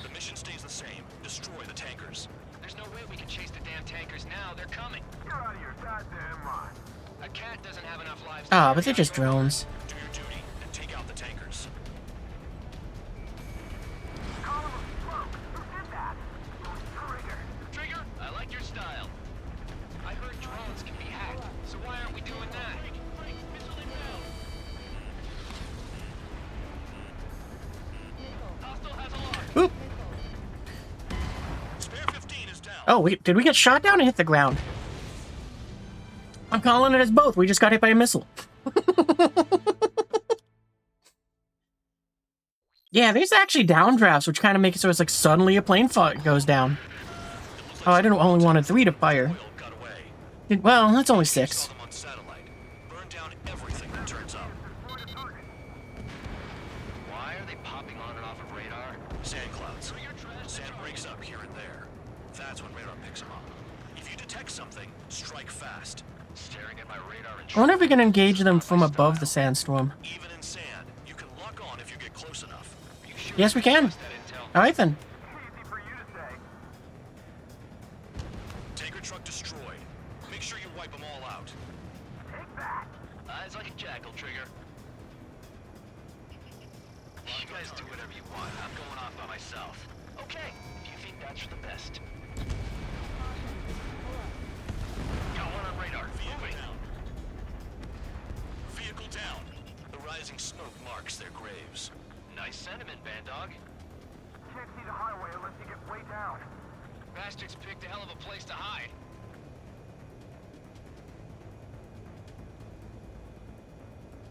[SPEAKER 6] The mission stays the same. Destroy the tankers.
[SPEAKER 8] There's no way we can chase the damn tankers now. They're coming.
[SPEAKER 16] You're out of your goddamn mind.
[SPEAKER 8] A cat doesn't have enough lives.
[SPEAKER 1] Ah, but they're just drones.
[SPEAKER 6] Do your duty and take out the tankers.
[SPEAKER 16] Column of smoke. Who did that? It was Trigger.
[SPEAKER 8] Trigger, I like your style. I heard drones can be hacked, so why aren't we doing that? Missile inbound. Hostile has a lock.
[SPEAKER 1] Oop.
[SPEAKER 6] Spare 15 is down.
[SPEAKER 1] Oh, did we get shot down and hit the ground? I'm calling it as both. We just got hit by a missile. Yeah, there's actually downdrafts, which kind of make it so it's like suddenly a plane goes down. Oh, I didn't only wanted 3 to fire. Well, that's only 6.
[SPEAKER 6] Burn down everything that turns up. Why are they popping on and off of radar? Sand clouds. Sand breaks up here and there. That's when radar picks them up. If you detect something, strike fast. Staring at my radar and
[SPEAKER 1] I wonder if we can engage them from above the sandstorm.
[SPEAKER 6] even in sand, you can lock on if you get close enough.
[SPEAKER 1] Yes, we can. Alright then.
[SPEAKER 6] Tanker truck destroyed. Make sure you wipe them all out.
[SPEAKER 16] Take that.
[SPEAKER 8] Eyes like a jackal, Trigger.
[SPEAKER 6] You guys do whatever you want. I'm going off by myself.
[SPEAKER 8] Okay, if you think that's for the best.
[SPEAKER 6] Got one on radar. Vehicle down. Vehicle down. The rising smoke marks their graves.
[SPEAKER 8] Nice sentiment, Band Dog.
[SPEAKER 16] Can't see the highway unless you get way down.
[SPEAKER 8] Bastards picked a hell of a place to hide.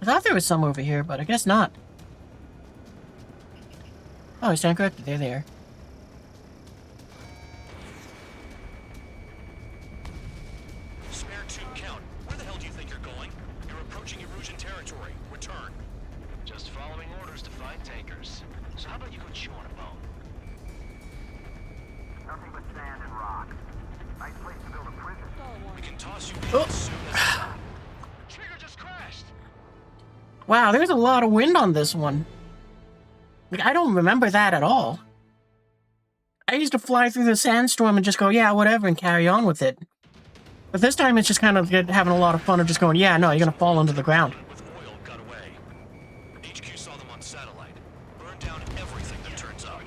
[SPEAKER 1] I thought there was some over here, but I guess not. Oh, I stand corrected. They're there.
[SPEAKER 6] Spare 2 count. Where the hell do you think you're going? You're approaching Erusian territory. Return.
[SPEAKER 8] Just following orders to find tankers. So how about you go chew on a bone?
[SPEAKER 16] Nothing but sand and rock. Nice place to build a prison.
[SPEAKER 6] We can toss you in as soon as
[SPEAKER 8] Trigger just crashed!
[SPEAKER 1] Wow, there's a lot of wind on this one. Like, I don't remember that at all. I used to fly through the sandstorm and just go, yeah, whatever, and carry on with it. But this time it's just kind of having a lot of fun of just going, yeah, no, you're gonna fall into the ground.
[SPEAKER 6] with oil got away. HQ saw them on satellite. Burn down everything that turns up.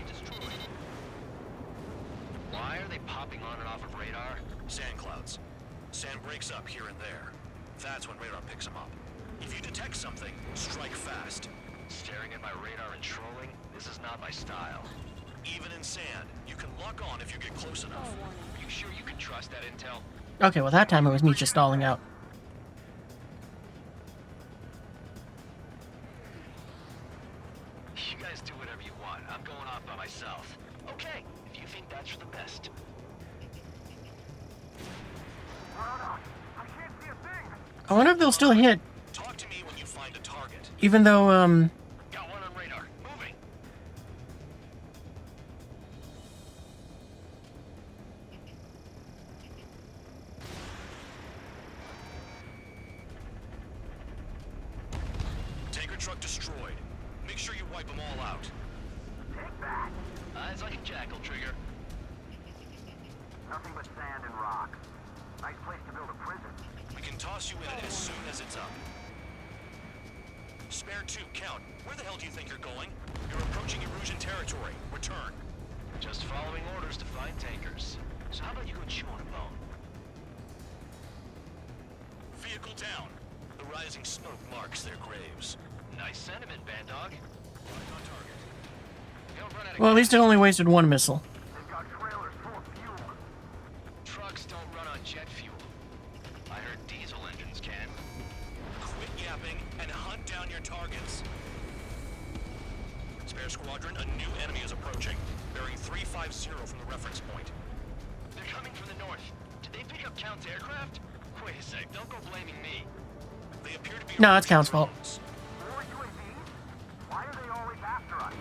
[SPEAKER 8] Why are they popping on and off of radar?
[SPEAKER 6] Sand clouds. Sand breaks up here and there. That's when radar picks them up. If you detect something, strike fast.
[SPEAKER 8] Staring at my radar and trolling? This is not my style.
[SPEAKER 6] Even in sand, you can lock on if you get close enough.
[SPEAKER 8] Are you sure you can trust that intel?
[SPEAKER 1] Okay, well that time it was me just stalling out.
[SPEAKER 8] You guys do whatever you want. I'm going off by myself. Okay, if you think that's for the best.
[SPEAKER 16] I can't see a thing.
[SPEAKER 1] I wonder if they'll still hit.
[SPEAKER 6] Talk to me when you find a target.
[SPEAKER 1] Even though,
[SPEAKER 8] Got one on radar. Moving.
[SPEAKER 6] Tanker truck destroyed. Make sure you wipe them all out.
[SPEAKER 16] Take that.
[SPEAKER 8] Eyes like a jackal, Trigger.
[SPEAKER 16] Nothing but sand and rock. Nice place to build a prison.
[SPEAKER 6] We can toss you in it as soon as it's up. Spare 2 count. Where the hell do you think you're going? You're approaching Erusian territory. Return.
[SPEAKER 8] Just following orders to find tankers. So how about you go chew on a bone?
[SPEAKER 6] Vehicle down. The rising smoke marks their graves.
[SPEAKER 8] Nice sentiment, Band Dog.
[SPEAKER 6] On target.
[SPEAKER 8] Don't run out of
[SPEAKER 1] well, at least it only wasted 1 missile.
[SPEAKER 16] They've got trailers full of fuel.
[SPEAKER 8] Trucks don't run on jet fuel. I heard diesel engines can.
[SPEAKER 6] Quit yapping and hunt down your targets. Spare squadron, a new enemy is approaching. Bearing 350 from the reference point.
[SPEAKER 8] They're coming from the north. Did they pick up Count's aircraft? Wait a sec, don't go blaming me.
[SPEAKER 6] They appear to be
[SPEAKER 1] No, it's Count's fault.
[SPEAKER 16] More UAVs? Why are they always after us?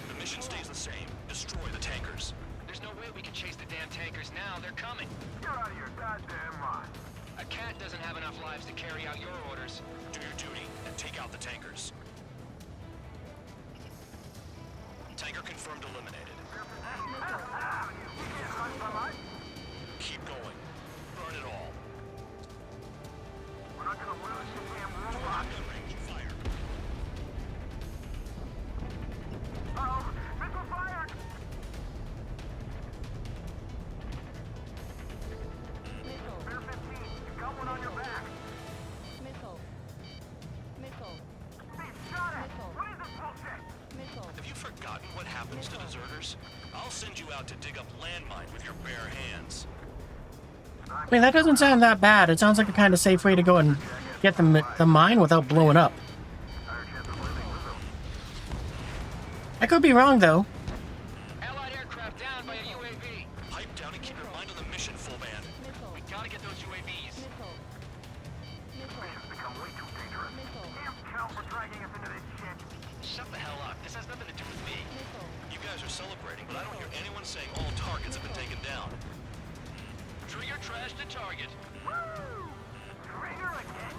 [SPEAKER 6] The mission stays the same. Destroy the tankers.
[SPEAKER 8] There's no way we can chase the damn tankers now. They're coming.
[SPEAKER 16] You're out of your goddamn mind.
[SPEAKER 8] A cat doesn't have enough lives to carry out your orders.
[SPEAKER 6] Do your duty and take out the tankers. Tanker confirmed eliminated. Keep going. Burn it all.
[SPEAKER 16] We're not gonna lose the damn robot.
[SPEAKER 6] Fire.
[SPEAKER 16] Uh-oh, missile fired! Spare 15, you got one on your back.
[SPEAKER 2] Missile.
[SPEAKER 16] Steve, shot it! What is this bullshit?
[SPEAKER 6] Have you forgotten what happens to deserters? I'll send you out to dig up landmine with your bare hands.
[SPEAKER 1] I mean, that doesn't sound that bad. It sounds like a kind of safe way to go and get the mine without blowing up. I could be wrong, though.
[SPEAKER 6] Allied aircraft down by a UAV. Pipe down and keep your mind on the mission, full band. We gotta get those UAVs.
[SPEAKER 16] This has become way too dangerous. Damn Cal for dragging us into this shit.
[SPEAKER 6] Shut the hell up. This has nothing to do with me. You guys are celebrating, but I don't hear anyone saying all targets have been taken down. Trigger trashed the target.
[SPEAKER 16] Woo! Trigger again?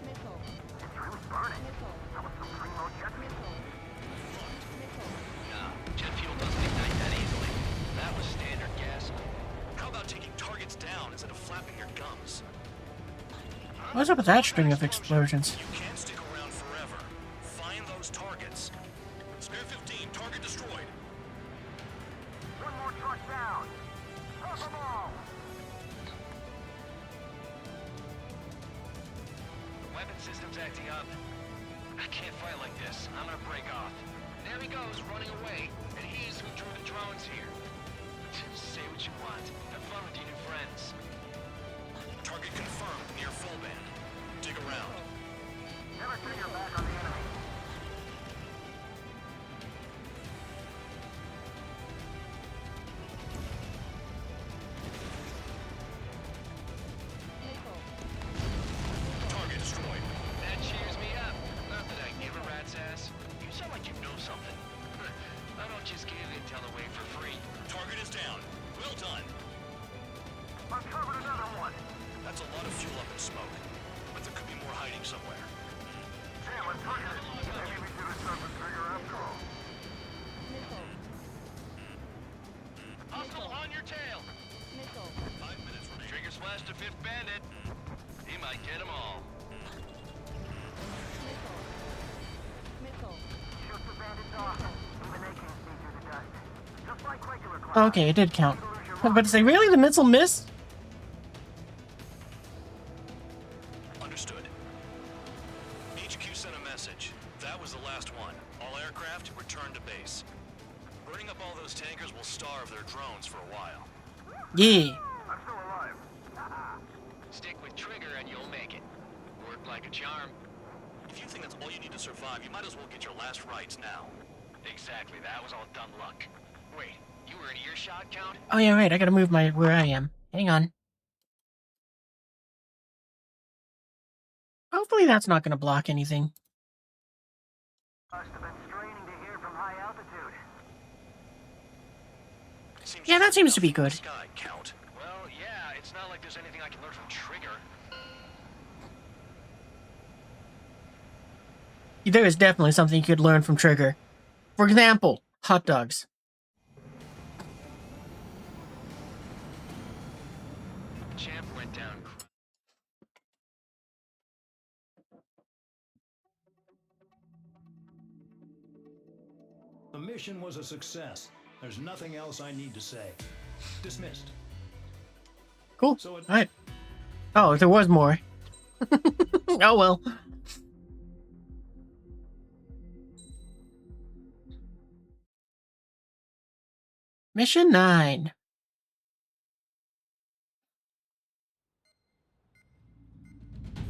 [SPEAKER 16] It's really burning. That was some primo jet fuel.
[SPEAKER 6] Nah, jet fuel doesn't ignite that easily. That was standard gas. How about taking targets down instead of flapping your gums?
[SPEAKER 1] What's up with that string of explosions?
[SPEAKER 6] You can't stick around forever. Find those targets. Spare 15, target destroyed.
[SPEAKER 16] One more truck down. Top them all.
[SPEAKER 6] Weapon system's acting up. I can't fight like this. I'm gonna break off. There he goes, running away. And he's who drew the drones here. Say what you want. Have fun with your new friends. Target confirmed near full band. Dig around.
[SPEAKER 16] Never turn your back on the enemy.
[SPEAKER 6] Target destroyed. That cheers me up. Not that I give a rat's ass. You sound like you know something. I don't just give intel away for free. Target is down. Well done.
[SPEAKER 16] Uncovered another one.
[SPEAKER 6] That's a lot of fuel up in smoke. But there could be more hiding somewhere.
[SPEAKER 16] Damn, I'm targeted. Maybe we should have started with Trigger after all.
[SPEAKER 6] Hostile on your tail. 5 minutes remaining. Trigger slash to 5th bandit. He might get them all.
[SPEAKER 16] Shoot the bandits off. Even they can't see through the dust. Just like regular clouds.
[SPEAKER 1] Okay, it did count. I was about to say, really? The missile missed?
[SPEAKER 6] Understood. HQ sent a message. That was the last one. All aircraft return to base. Burning up all those tankers will starve their drones for a while.
[SPEAKER 1] Yeah.
[SPEAKER 16] I'm still alive.
[SPEAKER 6] Stick with Trigger and you'll make it. Work like a charm. If you think that's all you need to survive, you might as well get your last rites now. Exactly, that was all dumb luck. Wait, you were in earshot, Count?
[SPEAKER 1] Oh yeah, right. I gotta move my where I am. Hang on. Hopefully that's not gonna block anything.
[SPEAKER 16] Must have been straining to hear from high altitude.
[SPEAKER 1] Yeah, that seems to be good.
[SPEAKER 6] Sky, Count. Well, yeah, it's not like there's anything I can learn from Trigger.
[SPEAKER 1] There is definitely something you could learn from Trigger. For example, hot dogs.
[SPEAKER 6] Champ went down.
[SPEAKER 19] The mission was a success. There's nothing else I need to say. Dismissed.
[SPEAKER 1] Cool.
[SPEAKER 19] So
[SPEAKER 1] Alright. Oh, there was more. Oh well. Mission 9.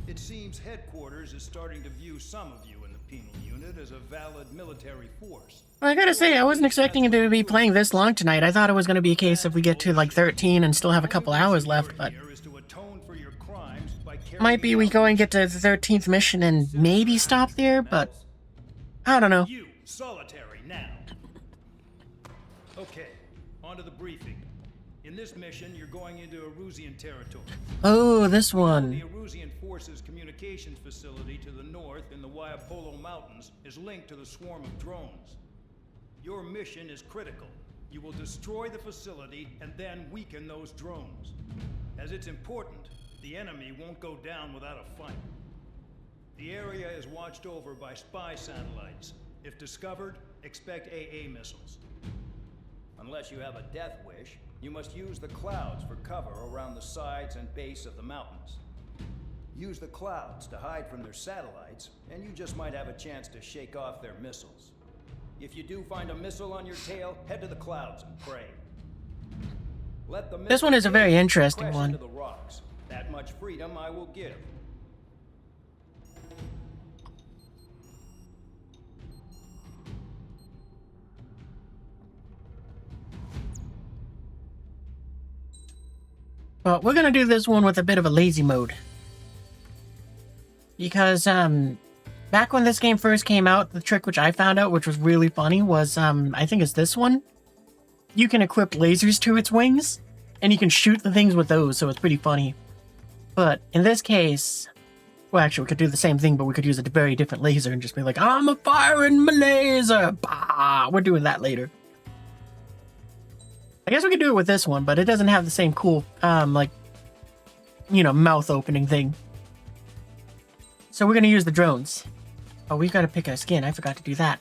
[SPEAKER 19] It seems headquarters is starting to view some of you in the penal unit as a valid military force.
[SPEAKER 1] Well, I gotta say, I wasn't expecting to be playing this long tonight. I thought it was gonna be a case if we get to like 13 and still have a couple hours left, but might be we go and get to the 13th mission and maybe stop there, but I don't know.
[SPEAKER 19] You, solitary, now. Okay, on to the briefing. In this mission, you're going into Erusian territory.
[SPEAKER 1] Oh, this one.
[SPEAKER 19] The Erusian Forces communications facility to the north in the Waiapolo Mountains is linked to the swarm of drones. Your mission is critical. You will destroy the facility and then weaken those drones. As it's important, the enemy won't go down without a fight. The area is watched over by spy satellites. If discovered, expect AA missiles. Unless you have a death wish, you must use the clouds for cover around the sides and base of the mountains. Use the clouds to hide from their satellites, and you just might have a chance to shake off their missiles. If you do find a missile on your tail, head to the clouds and pray. Let the
[SPEAKER 1] This one is a very interesting one.
[SPEAKER 19] into the rocks. That much freedom I will give.
[SPEAKER 1] But we're gonna do this one with a bit of a lazy mode. Because, back when this game first came out, the trick which I found out, which was really funny, was, I think it's this one. You can equip lasers to its wings, and you can shoot the things with those, so it's pretty funny. But in this case, well, actually, we could do the same thing, but we could use a very different laser and just be like, I'm a firing my laser! Bah! We're doing that later. I guess we could do it with this one, but it doesn't have the same cool, like, you know, mouth opening thing. So we're gonna use the drones. Oh, we've got to pick our skin. I forgot to do that.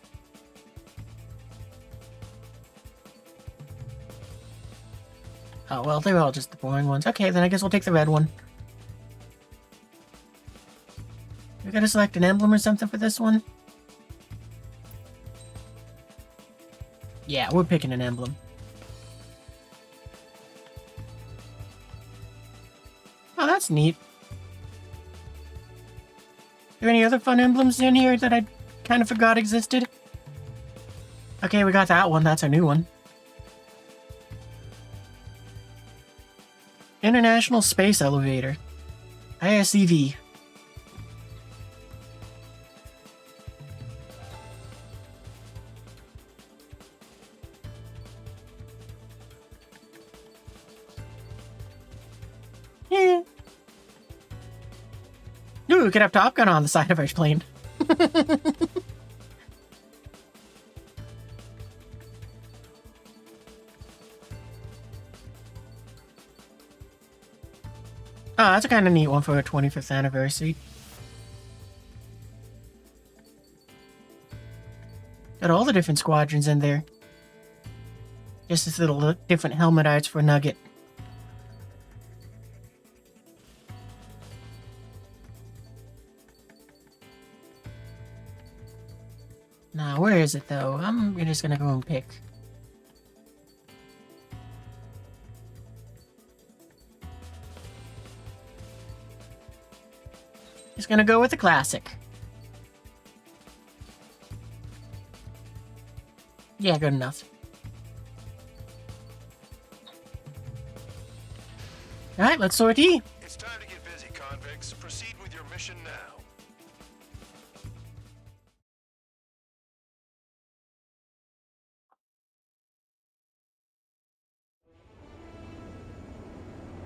[SPEAKER 1] Oh, well, they're all just the boring ones. Okay, then I guess we'll take the red one. We gotta select an emblem or something for this one? Yeah, we're picking an emblem. Oh, that's neat. Are there any other fun emblems in here that I kind of forgot existed? Okay, we got that one. That's our new one. International Space Elevator. ISEV. Yeah. Ooh, we could have Top Gun on the side of our plane. Oh, that's a kind of neat one for a 25th anniversary. Got all the different squadrons in there. Just this little different helmet arts for Nugget. Now, where is it though? I'm just gonna go and pick. Just gonna go with the classic. Yeah, good enough. Alright, let's sortie.
[SPEAKER 8] It's time to get busy, convicts. Proceed with your mission now.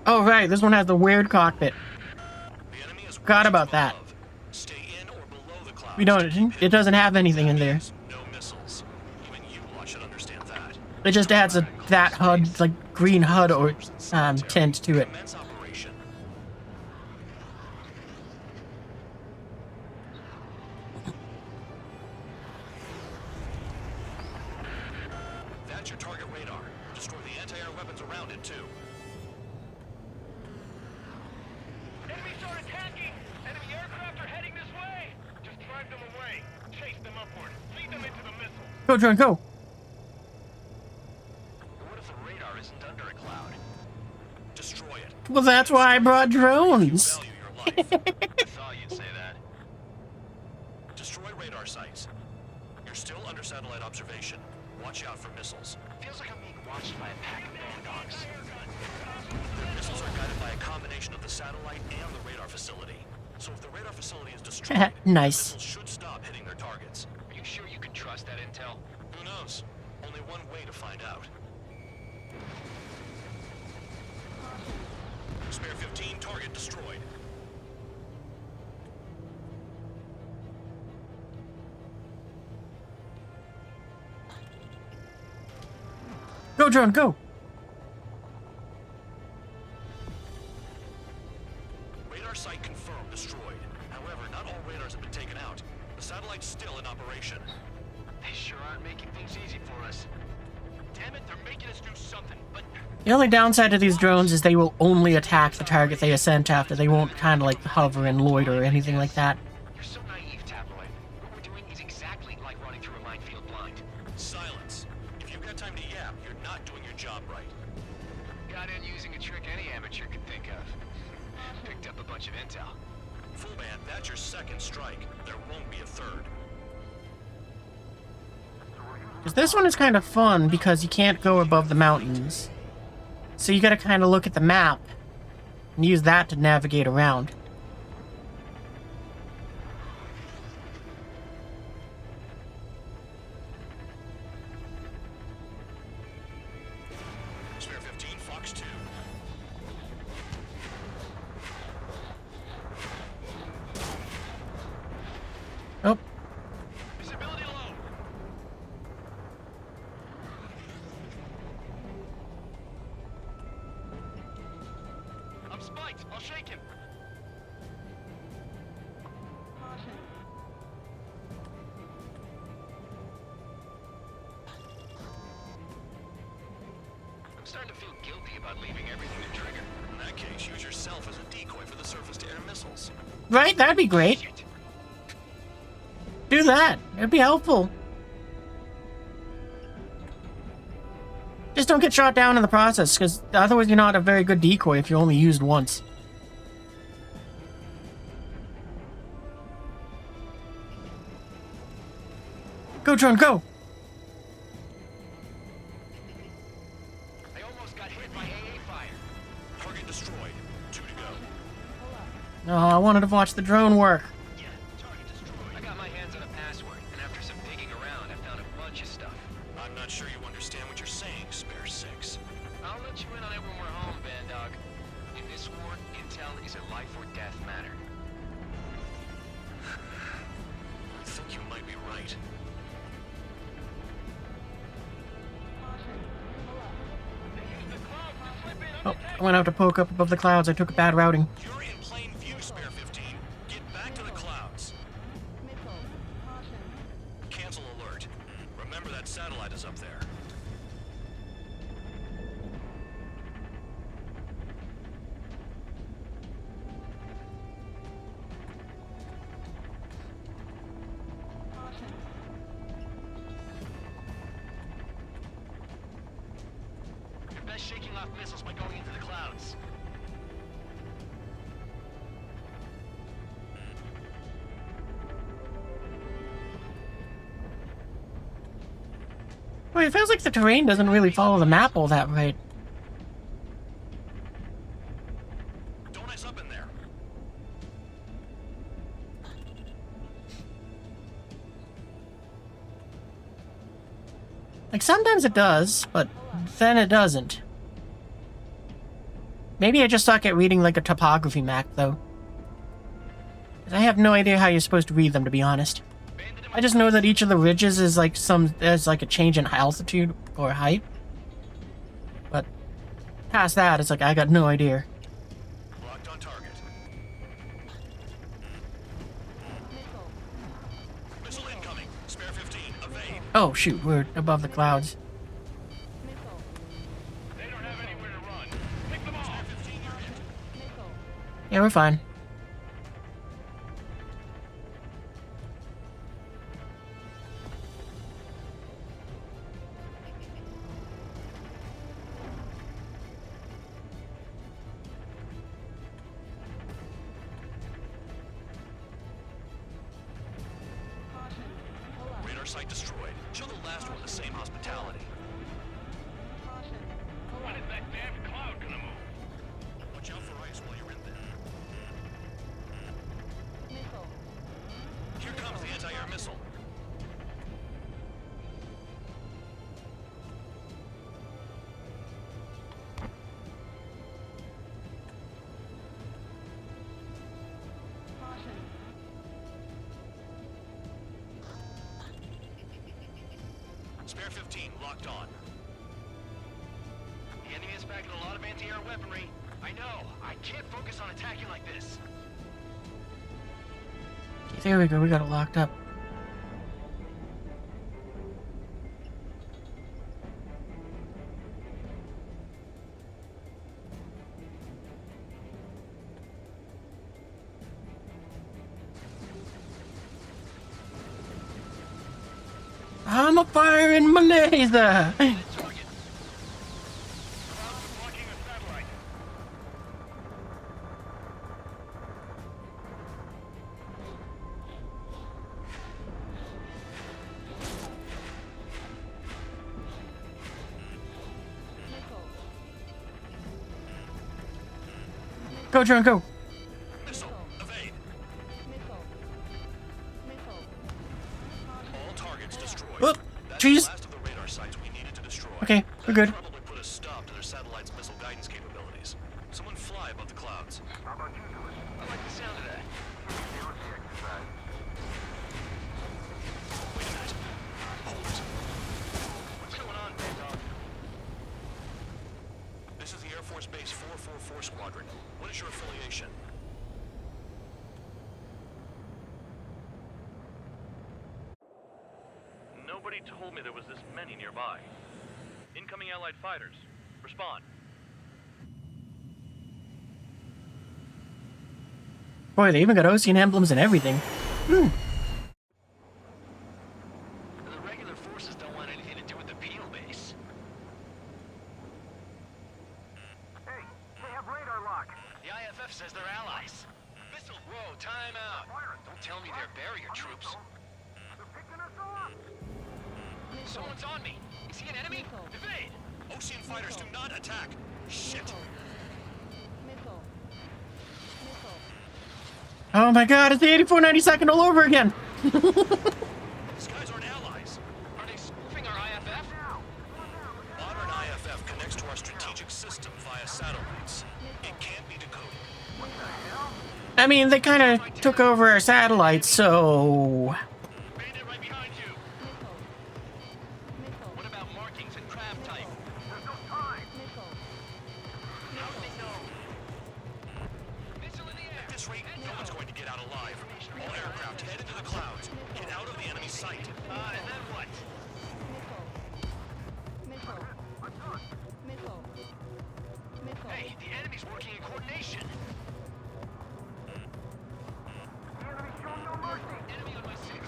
[SPEAKER 1] Oh, right, this one has the weird cockpit. Forgot about that. We don't, it doesn't have anything in there. It just adds that HUD, like green HUD or tint to it.
[SPEAKER 8] That's your target radar. Destroy the anti-air weapons around it too.
[SPEAKER 7] Enemy start attacking! Enemy aircraft are heading this way! Just drive them away. Chase them upward. Lead them into the missiles.
[SPEAKER 1] Go, drone, go!
[SPEAKER 8] What if the radar isn't under a cloud? Destroy it.
[SPEAKER 1] Well, that's why I brought drones.
[SPEAKER 8] I thought you'd say that. Destroy radar sites. You're still under satellite observation. Watch out for missiles.
[SPEAKER 13] Feels like I'm being watched by a pack of bad dogs.
[SPEAKER 8] Missiles are guided by a combination of the satellite and the radar facility. So if the radar facility is destroyed,
[SPEAKER 1] nice.
[SPEAKER 8] missiles should stop hitting their targets.
[SPEAKER 13] Are you sure you can trust that intel?
[SPEAKER 8] Who knows? Only one way to find out. Spare 15, target destroyed.
[SPEAKER 1] Go, drone, go!
[SPEAKER 8] Radar site confirmed destroyed. However, not all radars have been taken out. The satellite's still in operation.
[SPEAKER 13] They sure aren't making things easy for us. Damn it, they're making us do something, but...
[SPEAKER 1] The only downside to these drones is they will only attack the target they are sent after. They won't kind of like hover and loiter or anything like that.
[SPEAKER 13] You're so naive, Tabloid. What we're doing is exactly like running through a minefield blind.
[SPEAKER 8] Silence. If you've got time to yap, you're not doing your job right.
[SPEAKER 13] Got in using a trick any amateur could think of. Picked up a bunch of intel.
[SPEAKER 8] Full band, that's your second strike. There won't be a third.
[SPEAKER 1] Because this one is kind of fun because you can't go above the mountains. So you gotta kind of look at the map and use that to navigate around.
[SPEAKER 6] Spare 15, Fox 2.
[SPEAKER 1] Oh.
[SPEAKER 6] Visibility low. I'm spiked. I'll shake him. I'm starting to feel guilty about leaving everything to Trigger. In that case, use yourself as a decoy for the surface-to-air missiles.
[SPEAKER 1] Right? That'd be great. Do that. It'd be helpful. Just don't get shot down in the process, because otherwise you're not a very good decoy if you're only used once. Go, drone, go!
[SPEAKER 6] I almost got hit by AA fire. Target destroyed. 2 to go.
[SPEAKER 1] Oh, I wanted to watch the drone work.
[SPEAKER 6] I got my hands on a password, and after some digging around, I found a bunch of stuff. I'm not sure you understand what you're saying, Spare 6. I'll let you in on it when we're home, Bandog. In this war, intel is a life or death matter. I think you might be right.
[SPEAKER 1] Oh, I went out to poke up above the clouds. I took a bad routing.
[SPEAKER 6] You're in plain view, Spare 15. Get back to the clouds. Cancel alert. Remember that satellite is up there. You're best shaking off missiles by going into the clouds.
[SPEAKER 1] Wait, it feels like the terrain doesn't really follow the map all that right.
[SPEAKER 6] Don't ice up in there.
[SPEAKER 1] Like, sometimes it does, but then it doesn't. Maybe I just suck at reading, like, a topography map, though. 'Cause I have no idea how you're supposed to read them, to be honest. I just know that each of the ridges is, like, there's, like, a change in altitude or height. But past that, it's like, I got no idea.
[SPEAKER 6] Locked on target. Missile incoming. Spare 15. Evade.
[SPEAKER 1] Oh, shoot, we're above the clouds.
[SPEAKER 7] They don't have anywhere to run. Pick them off.
[SPEAKER 6] 15, you're hit.
[SPEAKER 1] Yeah, we're fine.
[SPEAKER 6] Radar site destroyed. Show the last one the same hospitality.
[SPEAKER 7] When is that damn cloud gonna move?
[SPEAKER 6] Watch out for ice while you're in there. Here comes the anti-air missile. Spare 15, locked on. The enemy is packing a lot of anti-air weaponry. I know. I can't focus on attacking like this.
[SPEAKER 1] There we go, we got it locked up. I'm a firing my laser! Go, drone, go.
[SPEAKER 6] Missile, evade. All targets destroyed.
[SPEAKER 1] Whoop.
[SPEAKER 6] That's
[SPEAKER 1] Trees.
[SPEAKER 6] the last of the radar sites we needed to destroy.
[SPEAKER 1] Okay, we're good.
[SPEAKER 6] That probably put a stop to their satellite's missile guidance capabilities. Someone fly above the clouds.
[SPEAKER 16] How about you do it?
[SPEAKER 8] I like the sound of that.
[SPEAKER 16] Zero the exercise.
[SPEAKER 6] Wait a minute. Hold it.
[SPEAKER 8] What's going on, Bandog?
[SPEAKER 6] This is the Air Force Base 444 Squadron. What is your affiliation?
[SPEAKER 7] Nobody told me there was this many nearby. Incoming Allied fighters. Respond.
[SPEAKER 1] Boy, they even got Ocean emblems and everything. Hmm.
[SPEAKER 8] The regular forces don't want anything to do with the Peel base.
[SPEAKER 16] Hey, they have radar lock.
[SPEAKER 8] The IFF says they're allies. Missile, whoa, time out. Don't tell me they're barrier troops.
[SPEAKER 16] They're picking us off.
[SPEAKER 8] Someone's on me. Is he an enemy? Evade!
[SPEAKER 6] Ocean fighters do not attack. Shit.
[SPEAKER 1] Oh my god, it's the 8492nd all over again.
[SPEAKER 6] These guys aren't allies.
[SPEAKER 8] Are they spoofing our IFF?
[SPEAKER 6] Modern IFF connects to our strategic system via satellites. It can't be decoded.
[SPEAKER 1] I mean, they kind of took over our satellites, so...
[SPEAKER 8] Bandit right behind you. What about markings and crab type?
[SPEAKER 16] There's no time.
[SPEAKER 8] How do they know? Missile in the air.
[SPEAKER 6] At this rate, no one's going to get out alive. All aircraft head into the clouds. Get out of the enemy sight.
[SPEAKER 8] And then what? Hey, the enemy's working in coordination.
[SPEAKER 16] The enemy's showing no mercy.
[SPEAKER 8] Enemy on my six.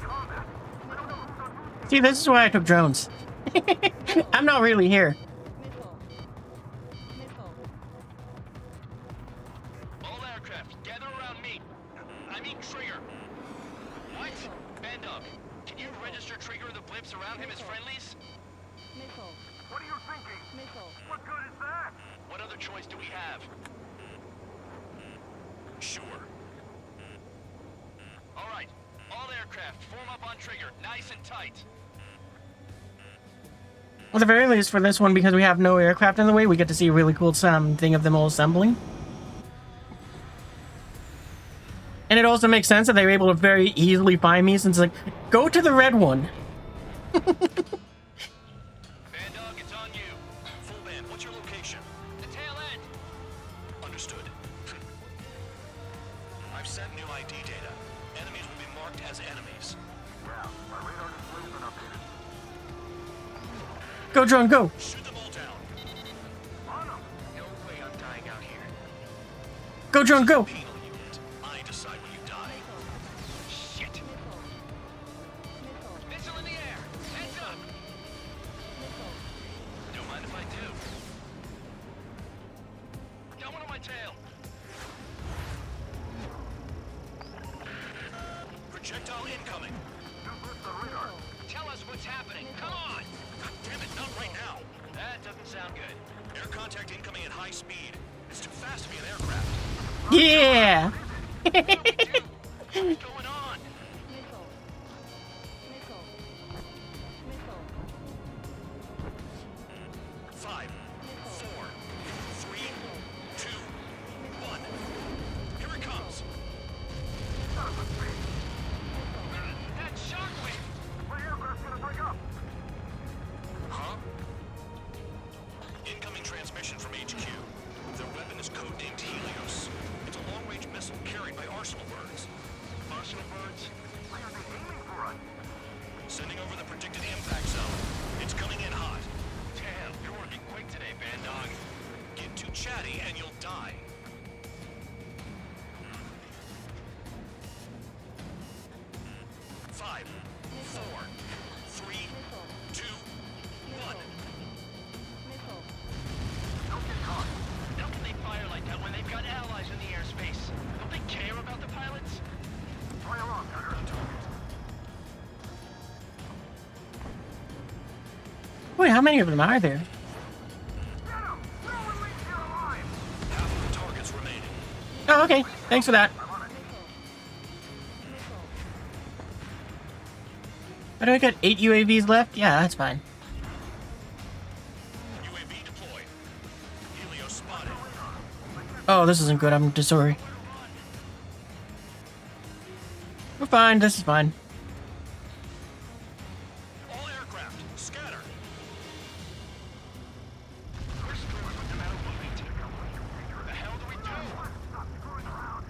[SPEAKER 16] Combat. I don't know who's on whose.
[SPEAKER 1] See, this is why I took drones. I'm not really here.
[SPEAKER 8] All aircraft, gather around me. I mean Trigger. What? Bandog, can you register Trigger and the blips around him as friendlies?
[SPEAKER 16] What are you thinking? What good is that?
[SPEAKER 8] What other choice do we have?
[SPEAKER 6] Sure.
[SPEAKER 8] All right, all aircraft, form up on Trigger, nice and tight.
[SPEAKER 1] At the very least, for this one, because we have no aircraft in the way, we get to see a really cool thing of them all assembling. And it also makes sense that they were able to very easily find me, since, like, go to the red one.
[SPEAKER 8] Bandog, it's on you.
[SPEAKER 6] Full band, what's your location?
[SPEAKER 8] The tail end.
[SPEAKER 6] Understood. I've sent new ID data. Enemies will be marked as enemies.
[SPEAKER 16] Yeah, my radar display's been updated.
[SPEAKER 1] Go, drone, go.
[SPEAKER 6] Shoot them all down.
[SPEAKER 16] On them.
[SPEAKER 8] No way I'm dying out here.
[SPEAKER 1] Go, drone, go.
[SPEAKER 6] Penal unit. I decide when you die.
[SPEAKER 8] Shit. Missile in the air. Heads up. Don't mind if I do. Got one on my tail.
[SPEAKER 6] Projectile incoming.
[SPEAKER 16] You blipped the radar.
[SPEAKER 8] Tell us what's happening. Come on.
[SPEAKER 6] God damn it, not right now.
[SPEAKER 8] That doesn't sound good.
[SPEAKER 6] Air contact incoming at high speed. It's too fast to be an aircraft.
[SPEAKER 1] Yeah.
[SPEAKER 8] What's going on?
[SPEAKER 6] 5, 4, 3, 2, 1. Here it comes.
[SPEAKER 8] That shockwave.
[SPEAKER 16] My aircraft's gonna break up.
[SPEAKER 6] Huh? Incoming transmission from HQ. Their weapon is codenamed Helios. It's a long-range missile carried by Arsenal birds.
[SPEAKER 8] Arsenal birds.
[SPEAKER 16] Why are they aiming for us?
[SPEAKER 6] Sending over the predicted impact zone. It's coming in hot.
[SPEAKER 8] Damn, you're working quick today, Bandog.
[SPEAKER 6] Get too chatty and you'll die. Five, 4, 3, 2, 1.
[SPEAKER 16] Don't get caught.
[SPEAKER 8] How can they fire like that when they've got allies in the airspace? Don't they care about the pilots?
[SPEAKER 16] Fire on, Gunner.
[SPEAKER 1] Wait, how many of them are there?
[SPEAKER 16] Get him! No one leaves you
[SPEAKER 1] Okay, thanks for that. I do I got 8 UAVs left? Yeah, that's fine.
[SPEAKER 6] UAV deployed. Helios spotted.
[SPEAKER 1] Oh, this isn't good. I'm just sorry. We're fine. This is fine.
[SPEAKER 6] All aircraft, scatter.
[SPEAKER 7] We're screwed with no matter what we do.
[SPEAKER 6] The hell do we do?
[SPEAKER 16] Stop screwing around.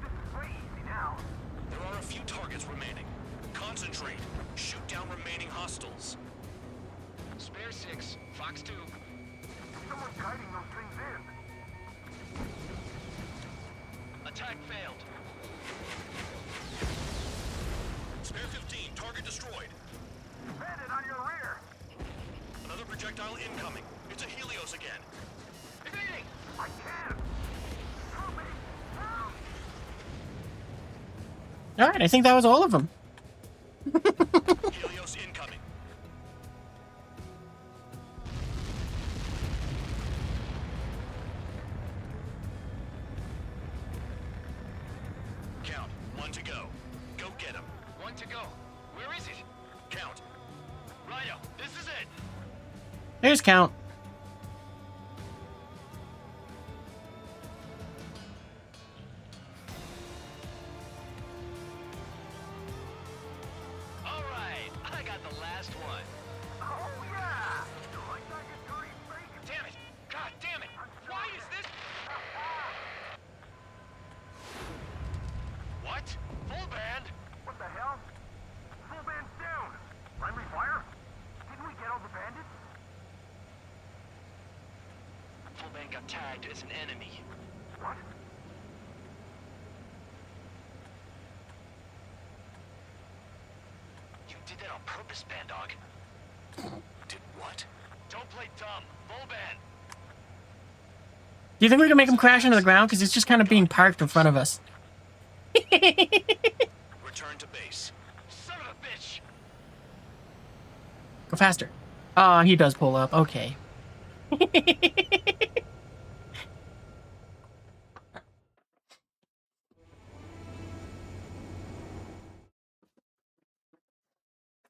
[SPEAKER 16] This is way easy now.
[SPEAKER 6] There are a few targets remaining. Concentrate. Shoot down remaining hostiles.
[SPEAKER 8] Spare 6, Fox 2.
[SPEAKER 16] Someone's guiding those things in.
[SPEAKER 8] Attack failed.
[SPEAKER 6] Spare 15, target destroyed.
[SPEAKER 16] Bandit on your rear.
[SPEAKER 6] Another projectile incoming. It's a Helios again.
[SPEAKER 8] Evading!
[SPEAKER 16] I can't. Help me. Help.
[SPEAKER 1] All right, I think that was all of them.
[SPEAKER 6] Helios incoming. Count. 1 to go. Go get him.
[SPEAKER 8] 1 to go. Where is it?
[SPEAKER 6] Count.
[SPEAKER 8] Rhino, this is it.
[SPEAKER 1] Here's Count.
[SPEAKER 8] All right, I got the last one.
[SPEAKER 16] Oh yeah. You like that, you dirty freak?
[SPEAKER 8] Damn it! God damn it! Why is this? What? Full band?
[SPEAKER 16] What the hell? Full band's down. Friendly fire? Didn't we get all the bandits?
[SPEAKER 8] Full band got tagged as an enemy.
[SPEAKER 16] What?
[SPEAKER 8] You did that on purpose, Band Dog.
[SPEAKER 6] Did what?
[SPEAKER 8] Don't play dumb. Full band.
[SPEAKER 1] Do you think we can make him crash into the ground? Because he's just kind of being parked in front of us.
[SPEAKER 6] Return to base.
[SPEAKER 8] Son of a bitch!
[SPEAKER 1] Go faster. Ah, he does pull up. Okay.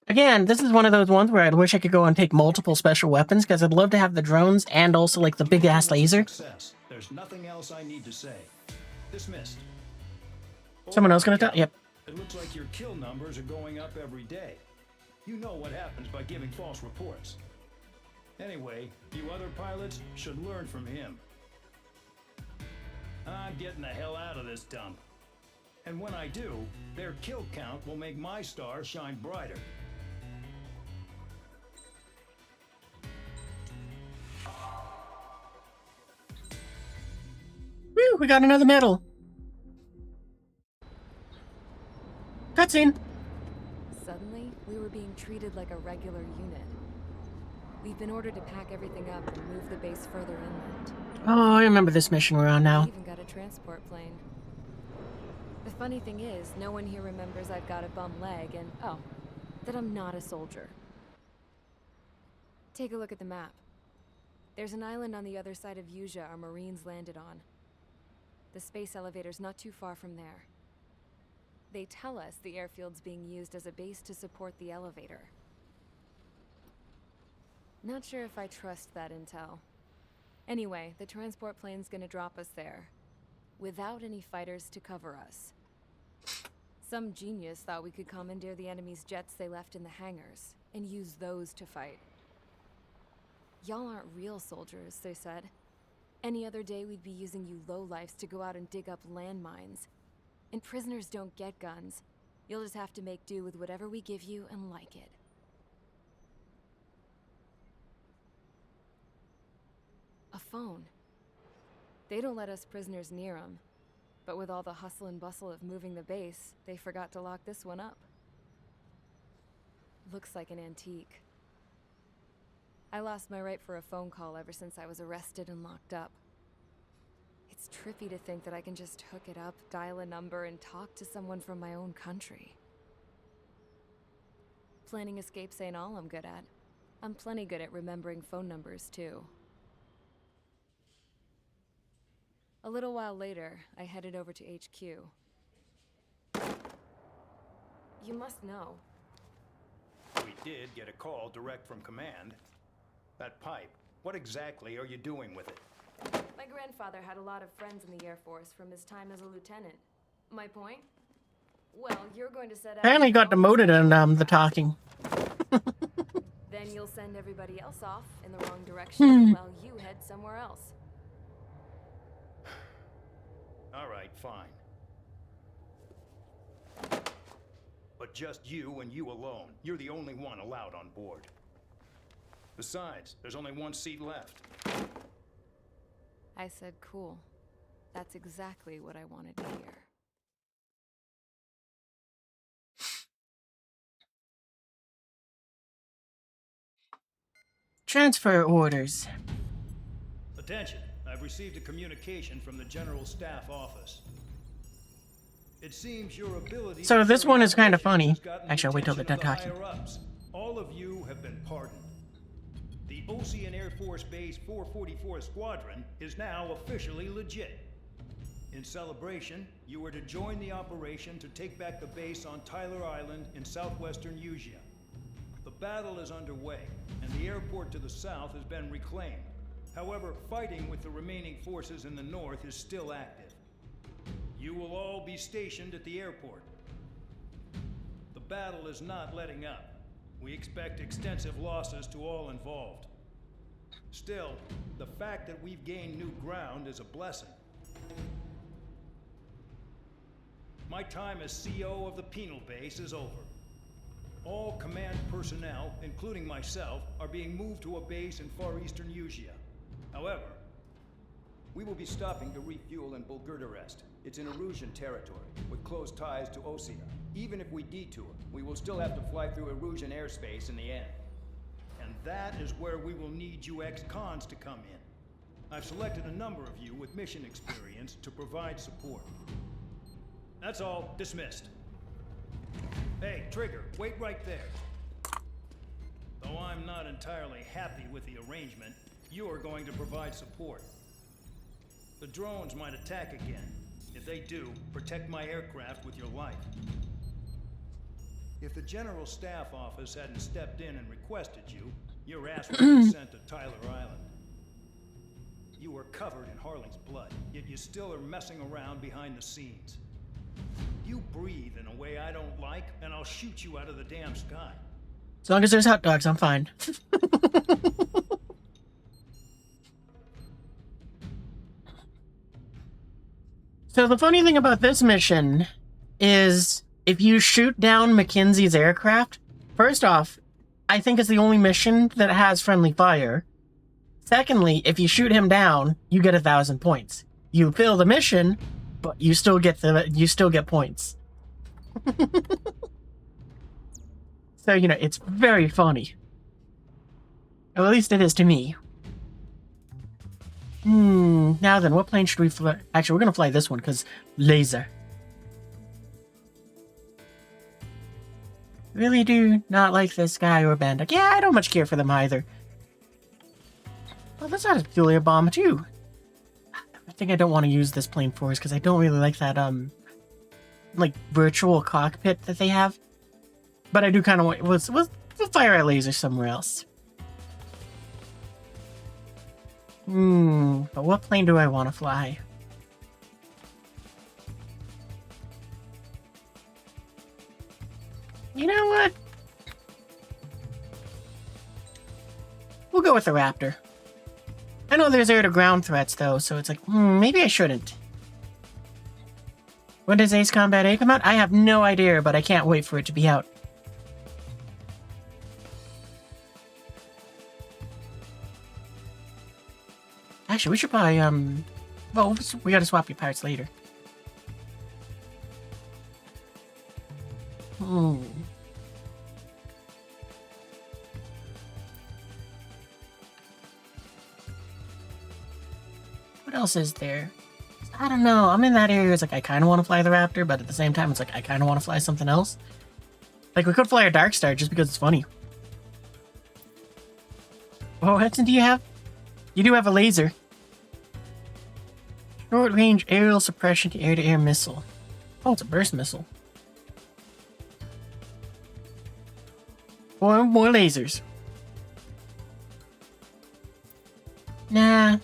[SPEAKER 1] Again, this is one of those ones where I wish I could go and take multiple special weapons, because I'd love to have the drones and also, like, the big-ass laser.
[SPEAKER 19] Success. There's nothing else I need to say. Dismissed.
[SPEAKER 1] Someone else gonna die? Yep.
[SPEAKER 19] It looks like your kill numbers are going up every day. You know what happens by giving false reports. Anyway, you other pilots should learn from him. I'm getting the hell out of this dump. And when I do, their kill count will make my star shine brighter.
[SPEAKER 1] Woo, we got another medal. Cutscene.
[SPEAKER 2] Suddenly, we were being treated like a regular unit. We've been ordered to pack everything up and move the base further inland.
[SPEAKER 1] Oh, I remember this mission we're on now.
[SPEAKER 2] We even got a transport plane. The funny thing is, no one here remembers I've got a bum leg and, oh, that I'm not a soldier. Take a look at the map. There's an island on the other side of Usha our Marines landed on. The space elevator's not too far from there. They tell us the airfield's being used as a base to support the elevator. Not sure if I trust that intel. Anyway, the transport plane's gonna drop us there, without any fighters to cover us. Some genius thought we could commandeer the enemy's jets they left in the hangars, and use those to fight. Y'all aren't real soldiers, they said. Any other day we'd be using you lowlifes to go out and dig up landmines. And prisoners don't get guns. You'll just have to make do with whatever we give you and like it. A phone. They don't let us prisoners near them. But with all the hustle and bustle of moving the base, they forgot to lock this one up. Looks like an antique. I lost my right for a phone call ever since I was arrested and locked up. It's trippy to think that I can just hook it up, dial a number, and talk to someone from my own country. Planning escapes ain't all I'm good at. I'm plenty good at remembering phone numbers, too. A little while later, I headed over to HQ. You must know.
[SPEAKER 19] We did get a call direct from command. That pipe, what exactly are you doing with it?
[SPEAKER 2] My grandfather had a lot of friends in the Air Force from his time as a lieutenant. My point? Well, you're going to set out...
[SPEAKER 1] Apparently got demoted in the talking.
[SPEAKER 2] Then you'll send everybody else off in the wrong direction while you head somewhere else.
[SPEAKER 19] All right, fine. But just you and you alone. You're the only one allowed on board. Besides, there's only one seat left.
[SPEAKER 2] I said cool. That's exactly what I wanted to hear.
[SPEAKER 1] Transfer orders.
[SPEAKER 19] Attention, I've received a communication from the General Staff Office. It seems your ability...
[SPEAKER 1] So this one is kind of funny. Actually, I'll wait till they're done talking.
[SPEAKER 19] All of you have been pardoned. The Ocean Air Force Base 444 Squadron is now officially legit. In celebration, you are to join the operation to take back the base on Tyler Island in southwestern Usea. The battle is underway, and the airport to the south has been reclaimed. However, fighting with the remaining forces in the north is still active. You will all be stationed at the airport. The battle is not letting up. We expect extensive losses to all involved. Still, the fact that we've gained new ground is a blessing. My time as CO of the penal base is over. All command personnel, including myself, are being moved to a base in far eastern Usea. However, we will be stopping to refuel in Bulgurdarest. It's in Erusian territory, with close ties to Osea. Even if we detour, we will still have to fly through Erusian airspace in the end. And that is where we will need you ex-cons to come in. I've selected a number of you with mission experience to provide support. That's all. Dismissed. Hey, Trigger, wait right there. Though I'm not entirely happy with the arrangement, you are going to provide support. The drones might attack again. If they do, protect my aircraft with your life. If the General Staff Office hadn't stepped in and requested you, your ass would be sent to Tyler Island. You were covered in Harling's blood, yet you still are messing around behind the scenes. You breathe in a way I don't like, and I'll shoot you out of the damn sky.
[SPEAKER 1] As long as there's hot dogs, I'm fine. So the funny thing about this mission is if you shoot down Mackenzie's aircraft, first off, I think it's the only mission that has friendly fire. Secondly, if you shoot him down, you get 1,000 points. You fail the mission, but you still get points. So, you know, it's very funny. Or at least it is to me. Now then, what plane should we fly? Actually, we're gonna fly this one, because laser. Really do not like this guy or Bandock. Yeah, I don't much care for them either. Well, that's not a peculiar bomb, too. I think I don't want to use this plane for us, because I don't really like that, like, virtual cockpit that they have. But I do kind of want... We'll fire our laser somewhere else. But what plane do I want to fly? You know what? We'll go with the Raptor. I know there's air-to-ground threats, though, so it's like, maybe I shouldn't. When does Ace Combat A come out? I have no idea, but I can't wait for it to be out. Actually, we should probably, well, we gotta swap your parts later. What else is there? I don't know. I'm in that area. It's like, I kind of want to fly the Raptor, but at the same time, it's like, I kind of want to fly something else. Like, we could fly a Dark Star just because it's funny. What Hudson do you have? You do have a laser. Short-range aerial suppression to air-to-air missile. Oh, it's a burst missile. Or more lasers. Nah.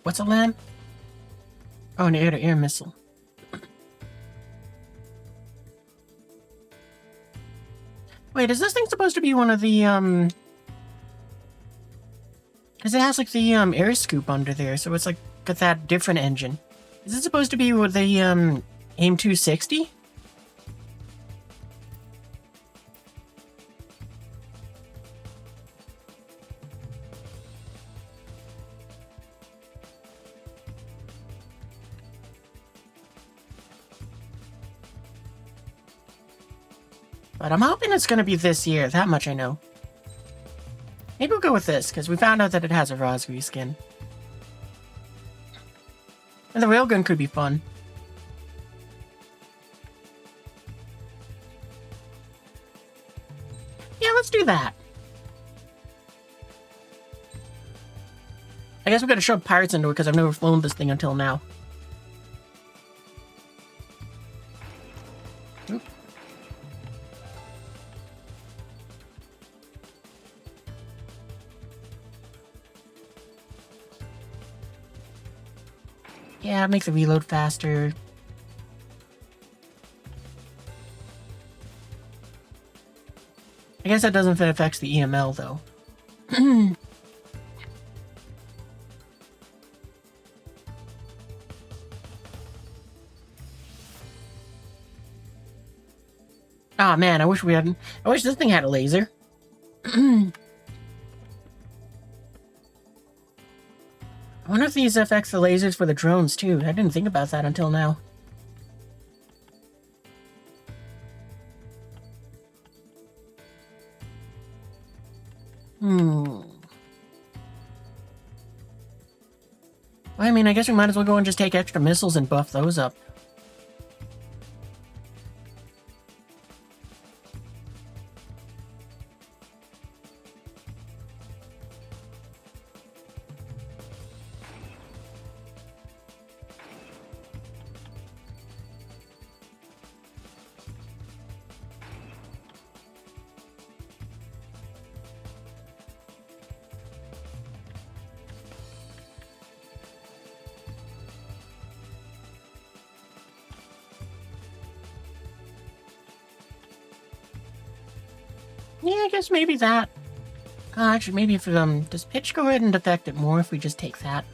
[SPEAKER 1] What's a LAM? Oh, an air-to-air missile. Wait, is this thing supposed to be one of the, because it has, like, the, air scoop under there, so it's, like, got that different engine. Is it supposed to be with the, AIM 260? But I'm hoping it's going to be this year, that much I know. Maybe we'll go with this, because we found out that it has a Razgriz skin. And the railgun could be fun. Yeah, let's do that. I guess we're going to shove pirates into it, because I've never flown this thing until now. Oop. Yeah, make the reload faster. I guess that doesn't affect the EML, though. Ah, man, I wish we hadn't. I wish this thing had a laser. I wonder if these affects the lasers for the drones, too. I didn't think about that until now. Well, I mean, I guess we might as well go and just take extra missiles and buff those up. Yeah, I guess maybe that. Actually, maybe if, does pitch go ahead and affect it more if we just take that?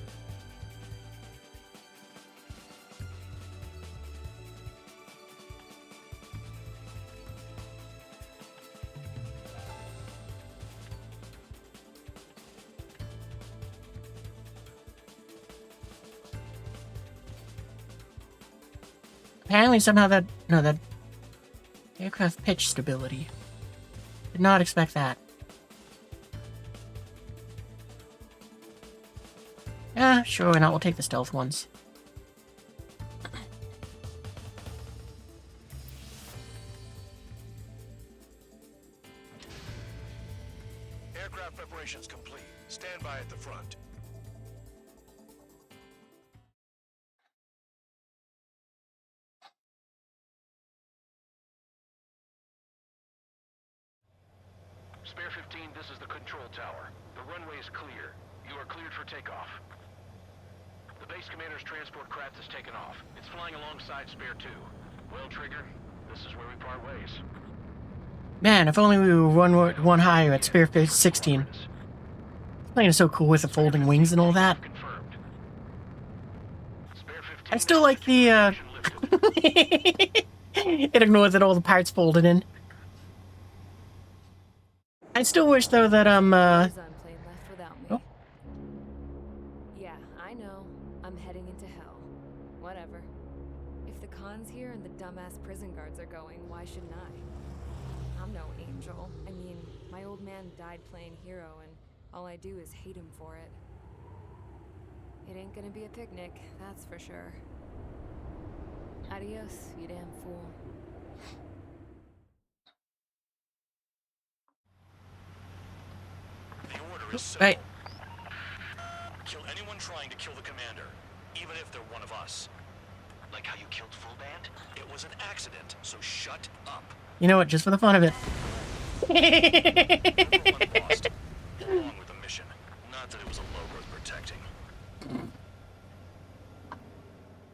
[SPEAKER 1] Apparently somehow that aircraft pitch stability. Did not expect that. Yeah, sure, why not? We'll take the stealth ones.
[SPEAKER 6] Aircraft preparations complete. Stand by at the front.
[SPEAKER 8] Spare 15, this is the control tower. The runway is clear. You are cleared for takeoff. The base commander's transport craft has taken off. It's flying alongside Spare 2. Well, Trigger, this is where we part ways.
[SPEAKER 1] Man, if only we were one higher at Spare 16. This plane is so cool with the folding wings and all that. I still like the, it ignores that all the parts folded in. I still wish, though, that,
[SPEAKER 2] Oh. Yeah, I know. I'm heading into hell. Whatever. If the Khan's here and the dumbass prison guards are going, why shouldn't I? I'm no angel. I mean, my old man died playing hero, and all I do is hate him for it. It ain't gonna be a picnic, that's for sure. Adios, you damn fool.
[SPEAKER 6] The order is simple.
[SPEAKER 1] Right.
[SPEAKER 6] Kill anyone trying to kill the commander, even if they're one of us.
[SPEAKER 18] Like how you killed Full Band?
[SPEAKER 6] It was an accident, so shut up.
[SPEAKER 1] You know what? Just for the fun of it.
[SPEAKER 6] Everyone lost, along with the mission. Not that it was a low worth protecting.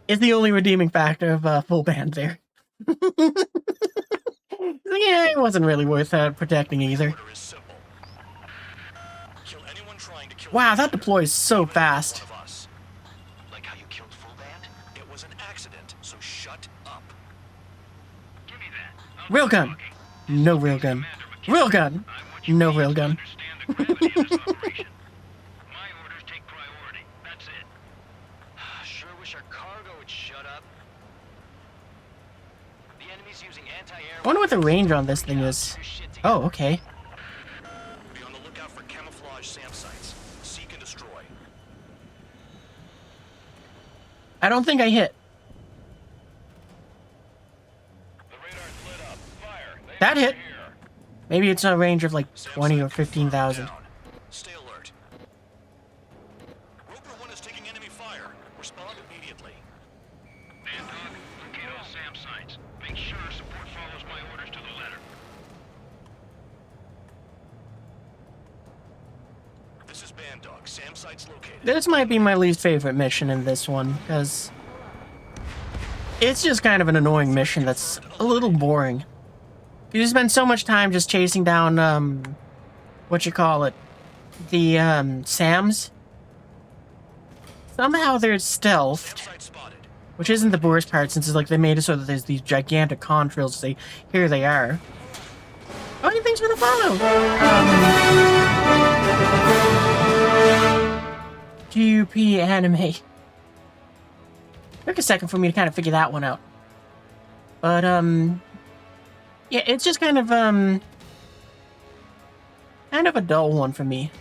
[SPEAKER 1] Is the only redeeming factor of Full Band there. Yeah, it wasn't really worth protecting either. Wow, that deploys so fast.
[SPEAKER 6] Like how you killed Full Band? It was an accident, so shut up.
[SPEAKER 18] Give me that.
[SPEAKER 1] Real gun. No real gun. Real gun. No real gun.
[SPEAKER 18] My orders take priority. That's it.
[SPEAKER 6] Sure wish our cargo would shut up.
[SPEAKER 18] The enemy's using anti-air.
[SPEAKER 1] I wonder what the range on this thing is. Oh, okay.
[SPEAKER 6] Be on the lookout for camouflage SAM sites. Seek and destroy.
[SPEAKER 1] I don't think I hit. That hit. Maybe it's a range of like 20 or 15,000.
[SPEAKER 6] Stay alert. Roper 1 is taking enemy fire. Respond immediately.
[SPEAKER 18] Man Dog, locate all SAM sites. Make sure support follows my orders to the letter.
[SPEAKER 6] This is Band Dog. SAM sites located.
[SPEAKER 1] This might be my least favorite mission in this one, because it's just kind of an annoying mission that's a little boring. You spend so much time just chasing down, the, SAMs. Somehow they're stealthed, which isn't the worst part, since it's like they made it so that there's these gigantic contrails to say, here they are. Oh, and thanks for the follow! GUP anime. Took a second for me to kind of figure that one out. But, yeah, it's just kind of a dull one for me.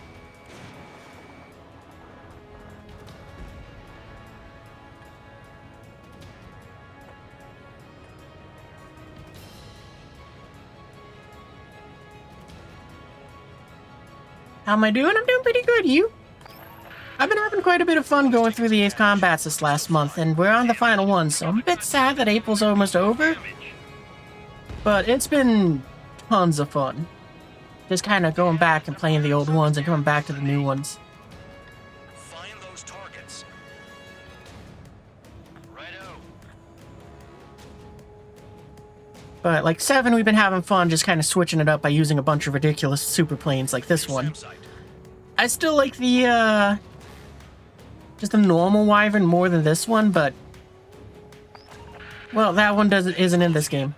[SPEAKER 1] How am I doing? I'm doing pretty good. You? I've been having quite a bit of fun going through the 8th combats this last month, and we're on the final one, so I'm a bit sad that April's almost over. But it's been tons of fun. Just kind of going back and playing the old ones and coming back to the new ones.
[SPEAKER 6] Find those targets. Righto.
[SPEAKER 1] But like 7, we've been having fun just kind of switching it up by using a bunch of ridiculous super planes like this one. I still like the, just the normal Wyvern more than this one, but... well, that one isn't in this game.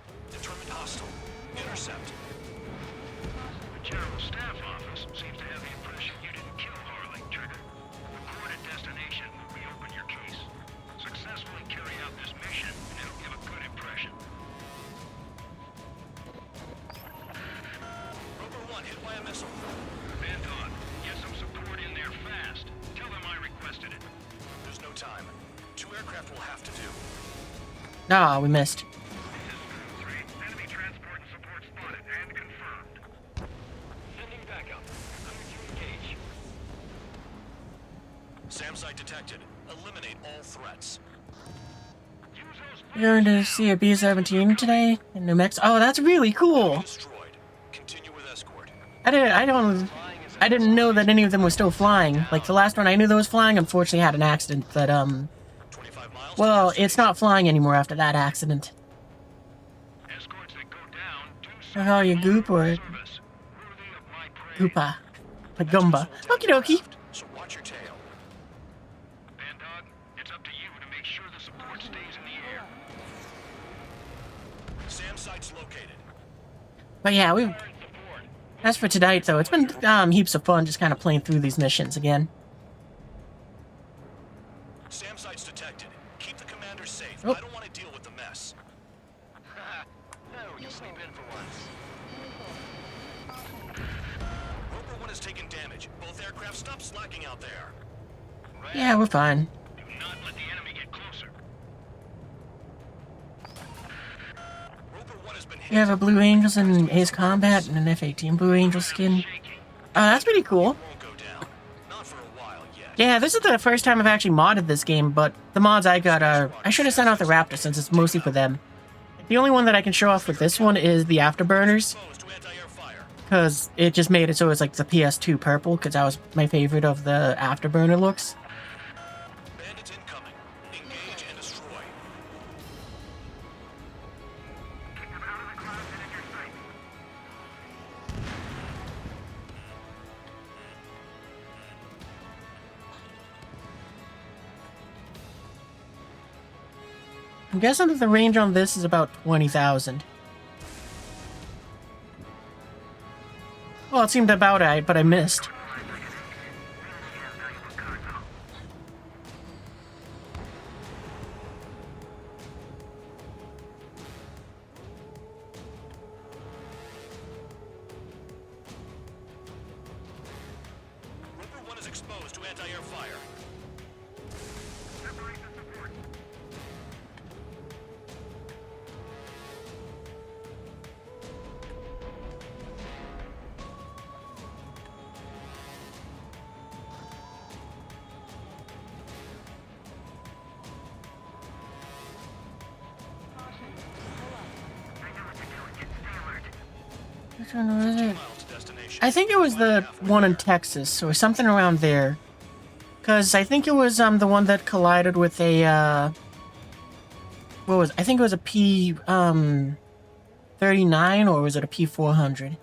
[SPEAKER 1] Ah, we missed.
[SPEAKER 18] Enemy transport and support spotted and confirmed. Sending backup. Coming to engage.
[SPEAKER 6] SAM site detected. Eliminate all threats.
[SPEAKER 1] You're going to see a B-17 today in New Mexico. Oh, that's really cool.
[SPEAKER 6] Continue with escort.
[SPEAKER 1] I didn't know that any of them were still flying. Like the last one I knew that was flying, unfortunately had an accident that well, it's not flying anymore after that accident. Oh, you goop or goopa, like Gumba. Okie dokie.
[SPEAKER 6] So watch your tail.
[SPEAKER 18] Band Dog, it's up to you to make sure the support stays in the air.
[SPEAKER 6] SAM site's located.
[SPEAKER 1] But yeah, as for tonight though, it's been heaps of fun just kind of playing through these missions again.
[SPEAKER 6] SAM site's detected. Keep the commander safe.
[SPEAKER 1] Oh.
[SPEAKER 6] I don't want to deal with the mess.
[SPEAKER 18] We can sleep in for once.
[SPEAKER 6] Roper 1 has taken damage. Both aircraft, stop slacking out there.
[SPEAKER 1] Yeah, we're fine.
[SPEAKER 18] Do not let the enemy get closer.
[SPEAKER 1] You have a Blue Angels and Ace Combat and an F-18 Blue Angel skin. That's pretty cool. Yeah, this is the first time I've actually modded this game, but the mods I got are... I should have sent out the Raptor since it's mostly for them. The only one that I can show off with this one is the Afterburners. Because it just made it so it's like the PS2 purple, because that was my favorite of the Afterburner looks. I'm guessing that the range on this is about 20,000. Well, it seemed about right, but I missed.
[SPEAKER 6] Rover 1 is exposed to anti-air fire.
[SPEAKER 1] Which one was it? I think it was the one in Texas, or something around there. Because I think it was the one that collided with a, what was it? I think it was a P39, or was it a P400?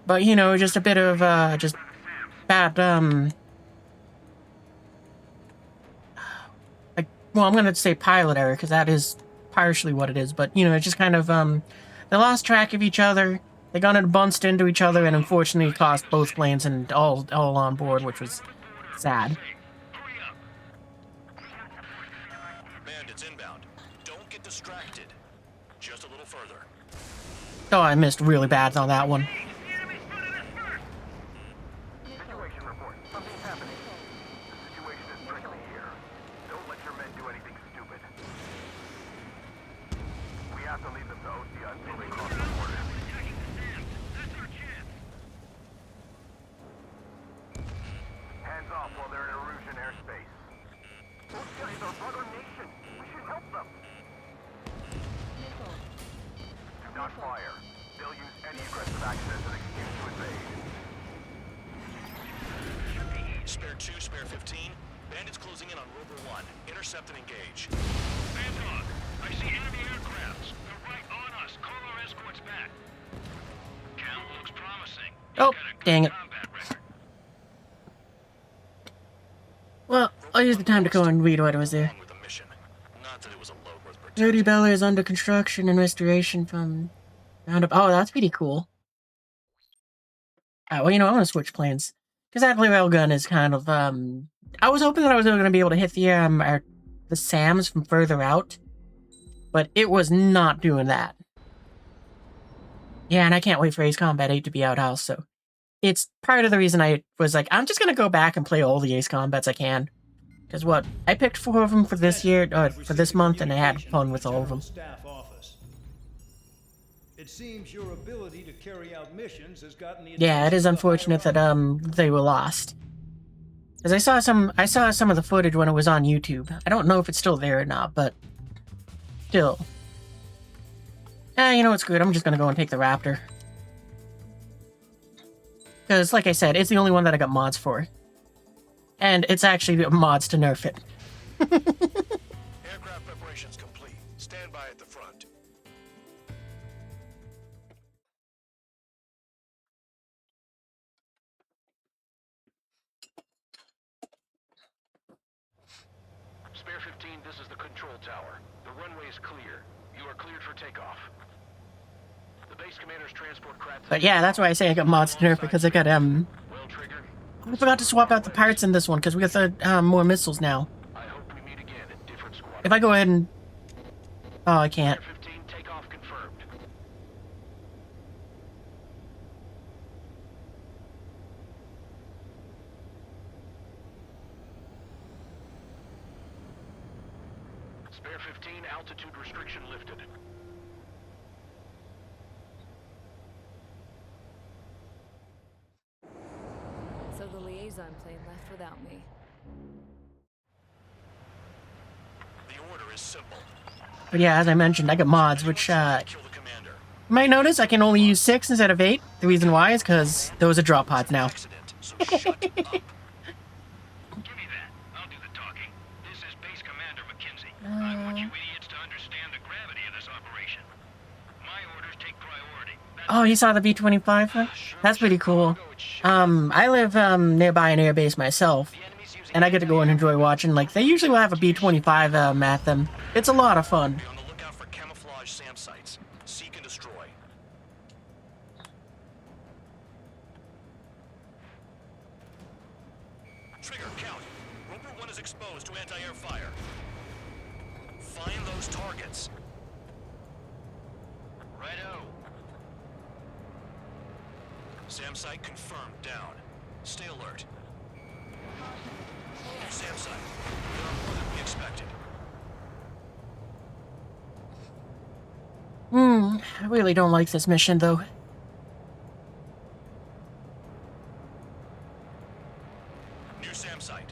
[SPEAKER 1] But, you know, just a bit of, just bad, like, well, I'm gonna say pilot error, because that is partially what it is, but, you know, it just kind of, they lost track of each other, they got it bunched into each other, and unfortunately cost both planes and all on board, which was sad.
[SPEAKER 6] Bandits inbound. Don't get distracted. Just a little further.
[SPEAKER 1] Oh, I missed really bad on that one.
[SPEAKER 16] Situation report. Something's happening. The situation is strictly here. Don't let your men do anything stupid. We have to leave them to OCS until they cross the border. Hands off while they're in Erusian airspace. OCS is our brother nation. We should help them. Do not fire. They'll use any aggressive action as an excuse to invade.
[SPEAKER 6] Spare 2, spare 15. Bandits closing in on Rover 1. Intercept and engage.
[SPEAKER 18] Bandog, I see enemy aircrafts. They're right on us. Call our escorts back. Count looks promising.
[SPEAKER 1] Oh, dang it. Well, I'll use the time to go and read what was there. Dirty Bella is under construction and restoration from Roundup. Oh, that's pretty cool. Well, you know, I'm gonna switch planes. Because that railgun is kind of, I was hoping that I was going to be able to hit the SAMs from further out. But it was not doing that. Yeah, and I can't wait for Ace Combat 8 to be out also. It's part of the reason I was like, I'm just going to go back and play all the Ace Combats I can. Because what? I picked 4 of them for this year, for this month, and I had fun with all of them.
[SPEAKER 19] It seems your ability to carry out missions has gotten the
[SPEAKER 1] Yeah, it is unfortunate that they were lost. Because I saw some of the footage when it was on YouTube. I don't know if it's still there or not, but still. You know what's good? I'm just gonna go and take the Raptor. Because, like I said, it's the only one that I got mods for. And it's actually mods to nerf it.
[SPEAKER 6] Aircraft preparations complete. Stand by at the front.
[SPEAKER 8] Spare 15, this is the control tower. The runway is clear. You are cleared for takeoff. The base commander's transport craft...
[SPEAKER 1] But yeah, that's why I say I got mods to nerf, because I got, I forgot to swap out the parts in this one, because we got the, more missiles now.
[SPEAKER 8] I hope we meet again in different squadrons.
[SPEAKER 1] If I go ahead and... Oh, I can't.
[SPEAKER 8] Spare 15, takeoff confirmed. Spare 15, altitude restriction lifted.
[SPEAKER 2] Muson plane left without me.
[SPEAKER 6] The order is simple.
[SPEAKER 1] But yeah, as I mentioned, I got mods, which, you might notice I can only use 6 instead of 8. The reason why is because those are drop pods now.
[SPEAKER 7] Give me that. I'll do the talking. This is Base Commander McKenzie. I want you idiots to understand the gravity of this operation. My orders take priority.
[SPEAKER 1] Oh, you saw the B-25 one? That's pretty cool. I live, nearby an airbase myself, and I get to go and enjoy watching. Like, they usually will have a B-25, at them. It's a lot of fun.
[SPEAKER 6] Be on the lookout for camouflage SAM sites. Seek and destroy. Trigger, count. Roper 1 is exposed to anti-air fire. Find those targets.
[SPEAKER 8] Righto.
[SPEAKER 6] SAM site confirmed. Down. Stay alert. SAM site. There are more than we expected.
[SPEAKER 1] I really don't like this mission, though.
[SPEAKER 6] New SAM site.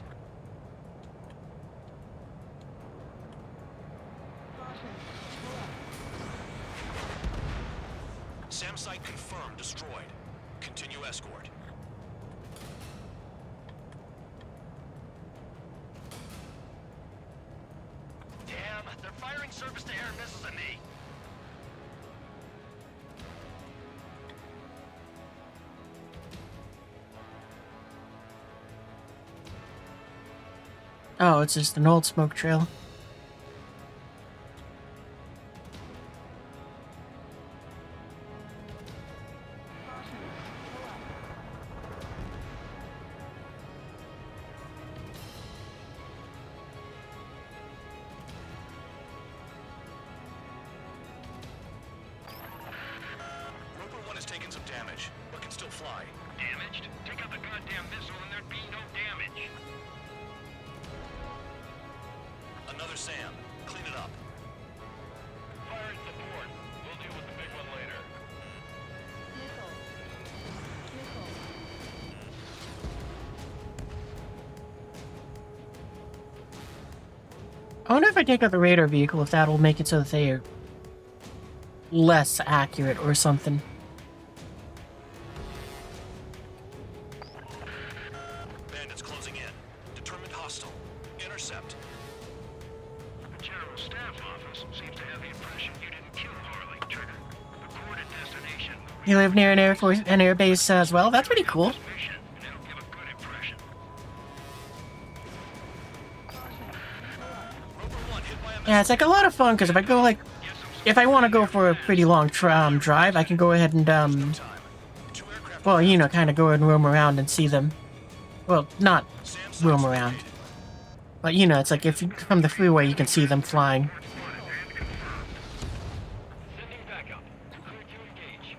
[SPEAKER 6] SAM site confirmed. Destroyed. Continue escort.
[SPEAKER 8] Damn, they're firing surface-to-air missiles at me.
[SPEAKER 1] Oh, it's just an old smoke trail.
[SPEAKER 6] Roper 1 has taken some damage, but can still fly.
[SPEAKER 7] Damaged? Take out the goddamn missile and there'd be no damage.
[SPEAKER 6] Another SAM. Clean it up.
[SPEAKER 7] Fire at support. We'll deal with the big one later.
[SPEAKER 1] I wonder if I take out the radar vehicle, if that'll make it so that they are less accurate or something.
[SPEAKER 6] Bandits closing in. Determined hostile. Intercept.
[SPEAKER 7] The General Staff Office seems to have the impression you didn't kill Harley, Trigger. The coordinate destination.
[SPEAKER 1] You live near an air base as well? That's pretty cool.
[SPEAKER 7] Mission, and it'll give a good impression.
[SPEAKER 1] Yeah, it's like a lot of fun, because if I go, like, if I want to go for a pretty long drive, I can go ahead and, well, you know, kind of go and roam around and see them. Well, not roam around. But, you know, it's like if you, from the freeway, you can see them flying.
[SPEAKER 7] Sending backup. Clear to engage.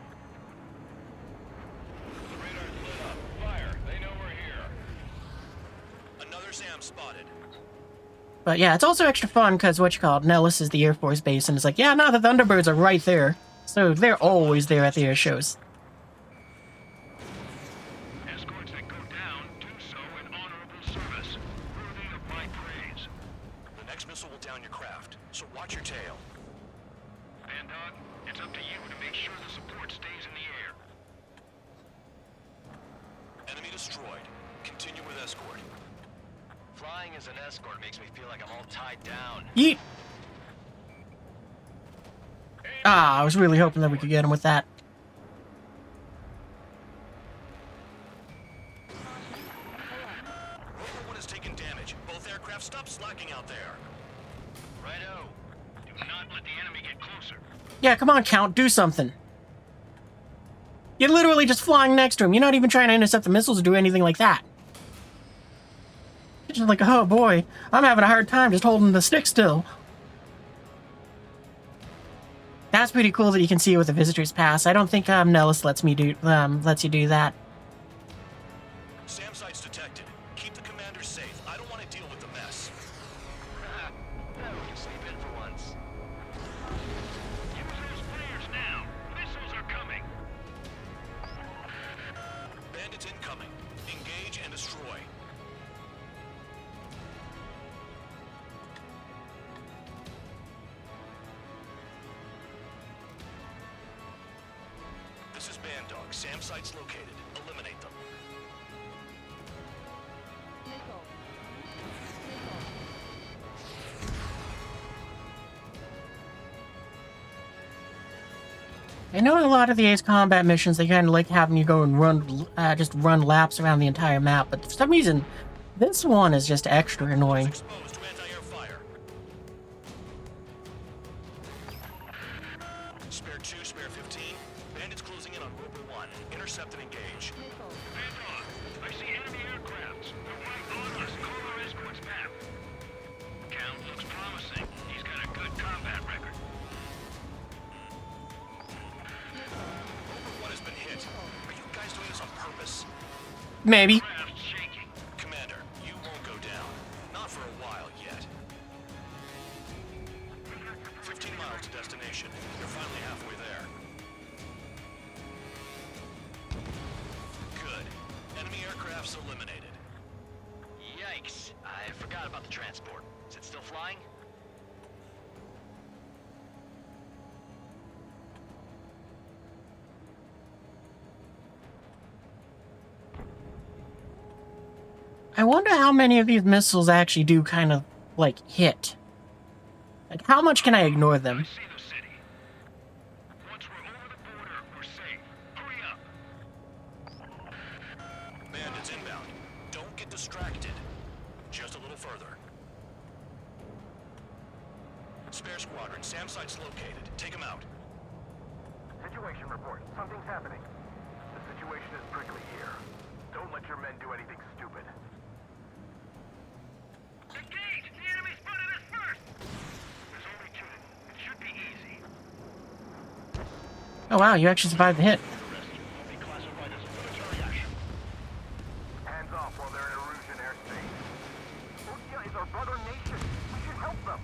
[SPEAKER 7] The radar's lit up. Fire. They know we're here.
[SPEAKER 6] Another SAM spotted.
[SPEAKER 1] But yeah, it's also extra fun because Nellis is the Air Force base, and it's like, yeah, no, the Thunderbirds are right there. So they're always there at the air shows.
[SPEAKER 7] Escorts that go down do so in honorable service, worthy of my praise.
[SPEAKER 6] The next missile will down your craft, so watch your tail.
[SPEAKER 7] Bandog, it's up to you to make sure the support stays in the air.
[SPEAKER 6] Enemy destroyed. Continue with escort.
[SPEAKER 8] Flying as an escort makes me feel like I'm all tied down.
[SPEAKER 1] Yeet! Ah, I was really hoping that we could get him with that.
[SPEAKER 6] Roper 1 has taken damage. Both aircraft stop slacking out there.
[SPEAKER 7] Righto. Do not let the enemy get closer.
[SPEAKER 1] Yeah, come on, Count, do something. You're literally just flying next to him. You're not even trying to intercept the missiles or do anything like that. You're just like, oh boy, I'm having a hard time just holding the stick still. That's pretty cool that you can see it with the visitor's pass. I don't think Nellis lets you do that.
[SPEAKER 6] SAM sites detected. Keep the commanders safe. I don't want to deal with the mess.
[SPEAKER 8] Now we can sleep in for once.
[SPEAKER 7] Use those flares now. Missiles are coming.
[SPEAKER 6] Bandits incoming. Engage and destroy.
[SPEAKER 8] This is Band Dog. SAM sites located. Eliminate them.
[SPEAKER 1] I know in a lot of the Ace Combat missions, they kind of like having you go and run, just run laps around the entire map, but for some reason, this one is just extra annoying.
[SPEAKER 8] Exposed to anti-air fire. Spare 2, spare 15. Bandits closing in on Roper 1. Intercept and engage.
[SPEAKER 18] Bandog, I see enemy aircrafts. They're right on us. Call our escort's map. Count looks promising. He's got a good combat record.
[SPEAKER 8] Roper 1 has been hit. Are you guys doing this on purpose?
[SPEAKER 1] Maybe.
[SPEAKER 18] Craft shaking.
[SPEAKER 8] Commander, you won't go down. Not for a while yet. 15 miles to destination. You're finally halfway there. Good. Enemy aircraft's eliminated.
[SPEAKER 6] Yikes. I forgot about the transport. Is it still flying?
[SPEAKER 1] I wonder how many of these missiles actually do kind of, like, hit. Like, how much can I ignore them?
[SPEAKER 18] See the city. Once we're over the border, we're safe. Hurry up.
[SPEAKER 8] Bandits inbound. Don't get distracted. Just a little further. Spare squadron. SAM site's located. Take them out.
[SPEAKER 16] Situation report. Something's happening. The situation is prickly here. Don't let your men do anything stupid.
[SPEAKER 18] Engage! The enemy spotted us first! There's only 2. It should be easy.
[SPEAKER 1] Oh wow, you actually survived the hit.
[SPEAKER 18] Will be classified as military action.
[SPEAKER 16] Hands off while they're in Erusian airspace. Rusia is our brother nation. We should help them.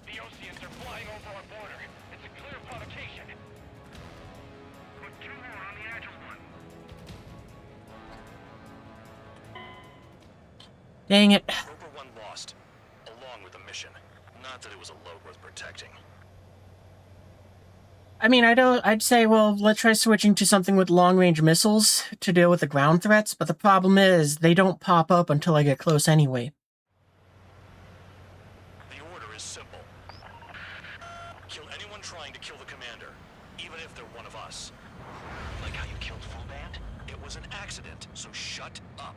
[SPEAKER 18] The Oceans are flying over our border. It's a clear provocation. Put 2 more on the Agile one.
[SPEAKER 1] Dang it.
[SPEAKER 8] Roper 1 lost. Along with the mission. Not that it was a load worth protecting.
[SPEAKER 1] I mean, I'd say, well, let's try switching to something with long-range missiles to deal with the ground threats, but the problem is, they don't pop up until I get close anyway.
[SPEAKER 8] The order is simple. Kill anyone trying to kill the commander, even if they're one of us.
[SPEAKER 6] Like how you killed Full Band?
[SPEAKER 8] It was an accident, so shut up.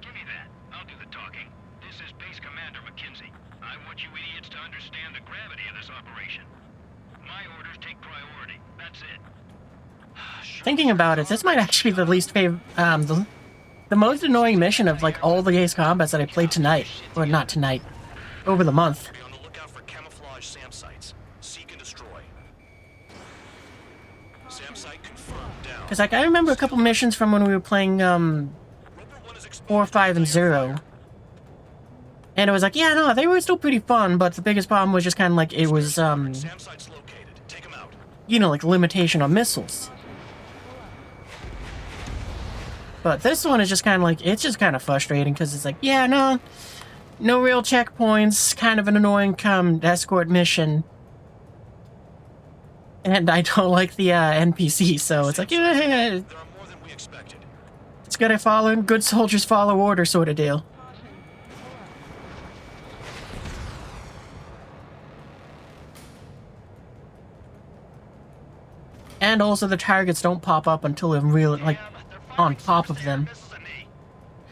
[SPEAKER 18] Give me that. I'll do the talking. This is Base Commander McKinsey. I want you idiots to understand the gravity of this operation. My orders take priority. That's it.
[SPEAKER 1] Thinking about it, this might actually be the least favorite, the most annoying mission of, like, all the Ace Combats that I played tonight. Or not tonight. Over the month.
[SPEAKER 8] Be on the lookout for camouflage SAM sites. Seek and destroy. SAM site confirmed down.
[SPEAKER 1] Because, like, I remember a couple missions from when we were playing, 4, 5, and 0. And it was like, yeah, no, they were still pretty fun, but the biggest problem was just kind of like, it was,
[SPEAKER 8] SAM site's located. Take them out.
[SPEAKER 1] you know, like, limitation on missiles. But this one is just kind of like, it's just kind of frustrating, because it's like, yeah, no real checkpoints, kind of an annoying escort mission. And I don't like the NPC, so it's like, yeah,
[SPEAKER 8] There are more than we expected.
[SPEAKER 1] it's good soldiers follow order sort of deal. And also the targets don't pop up until I'm really, like, on top of them.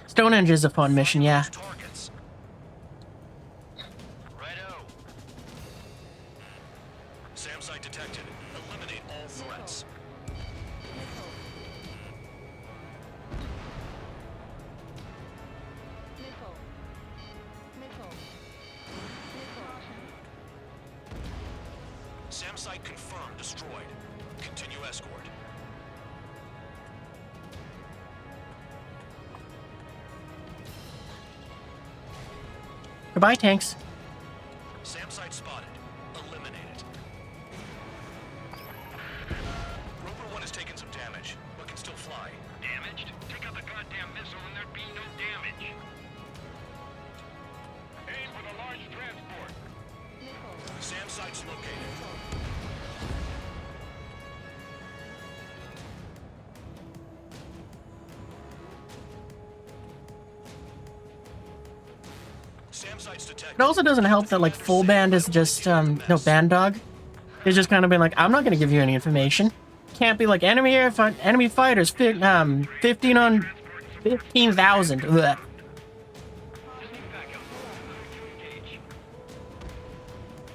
[SPEAKER 1] Stonehenge is a fun mission, yeah.
[SPEAKER 8] Targets. Righto. SAM site detected. Eliminate all threats. SAM site confirmed. Destroyed. Continue escort.
[SPEAKER 1] Goodbye, tanks.
[SPEAKER 8] SAM site spotted. Eliminated. Roper 1 has taken some damage, but can still fly.
[SPEAKER 18] Damaged? Take out the goddamn missile and there'd be no
[SPEAKER 6] SAM sites detected.
[SPEAKER 1] It also doesn't help that like full band is just no band dog. They're just kind of been like, I'm not gonna give you any information. Can't be like enemy fighters 15 on 15,000. Because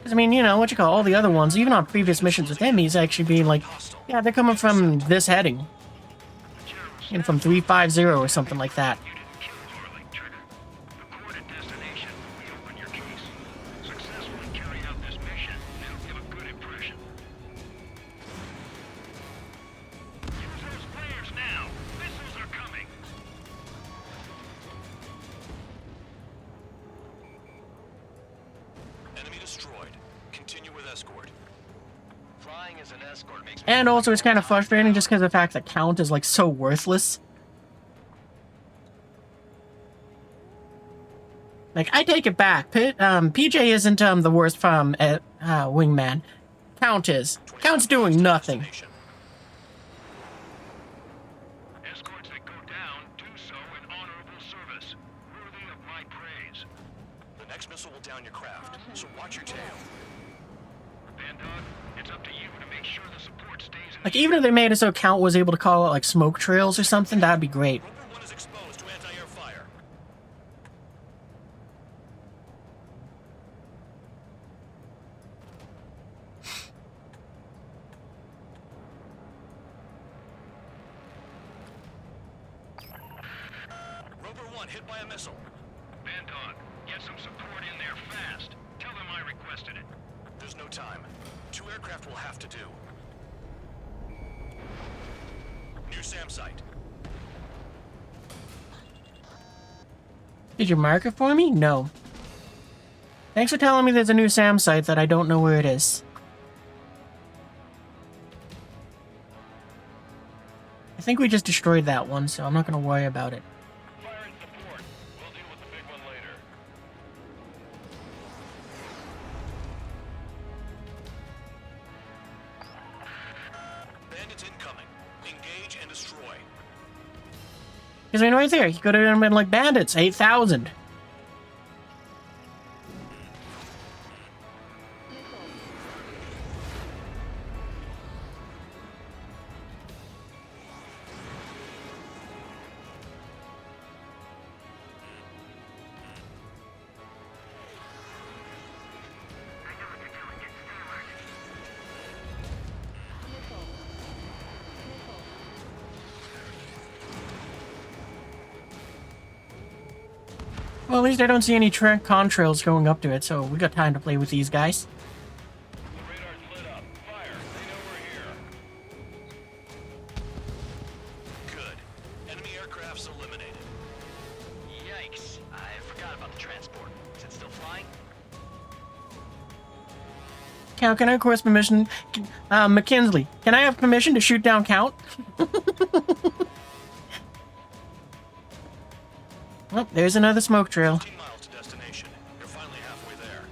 [SPEAKER 1] I mean, you know what you call all the other ones, even on previous missions with enemies, actually being like, yeah, they're coming from this heading, and from 350 or something like that. And also, it's kind of frustrating just because of the fact that count is like so worthless. Like, I take it back. PJ isn't the worst wingman. Count is. Count's doing nothing.
[SPEAKER 8] Escorts that go down do so in honorable service, worthy of my praise.
[SPEAKER 6] The next missile will down your craft, so watch your tail.
[SPEAKER 8] Bandog, it's up to you to make sure the support stays in.
[SPEAKER 1] Like, even if they made it so Count was able to call out like smoke trails or something, that'd be great.
[SPEAKER 6] Roper 1 is exposed to anti-air fire. Roper 1 hit by a missile.
[SPEAKER 8] Bandog, get some support in there fast. Tell them I requested it.
[SPEAKER 6] There's no time. 2 aircraft will have to do. New SAM site.
[SPEAKER 1] Did you mark it for me? No. Thanks for telling me there's a new SAM site that I don't know where it is. I think we just destroyed that one, so I'm not going to worry about it.
[SPEAKER 8] Fire and support. We'll deal with the big one later.
[SPEAKER 6] Bandits incoming. Engage and destroy.
[SPEAKER 1] Because I mean, right there, he could have been like bandits, 8,000. Well, at least I don't see any contrails going up to it, so we got time to play with these guys.
[SPEAKER 8] The radar's lit up. Fire. They know we're here.
[SPEAKER 6] Good. Enemy aircraft's eliminated.
[SPEAKER 12] Yikes. I forgot about the transport. Is it still flying?
[SPEAKER 1] Count, can I request permission? McKinley, can I have permission to shoot down Count? Oh, there's another smoke trail.
[SPEAKER 6] 15 miles to destination. You're finally halfway there.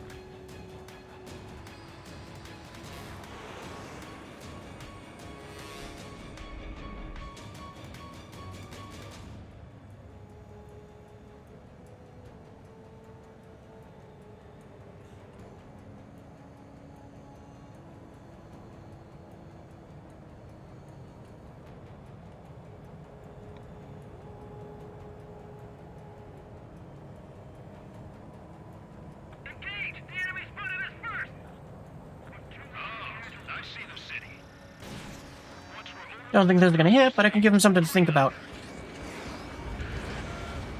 [SPEAKER 8] Engage! The enemy spotted us first! Oh, I see the city. Once we're over,
[SPEAKER 1] Don't think this is gonna hit, but I can give him something to think about.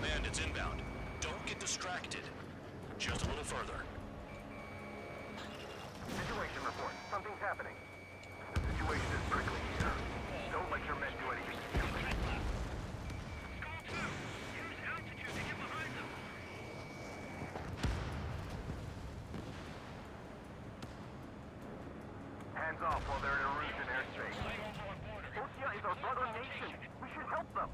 [SPEAKER 6] Bandits inbound. Don't get distracted. Just a little further.
[SPEAKER 16] Situation report. Something's happening. The situation is prickly here. Don't let your men do anything stupid.
[SPEAKER 8] use altitude to get behind them.
[SPEAKER 16] Hands off while they're in a Russian airspace. Russia is our brother nation. We should help them.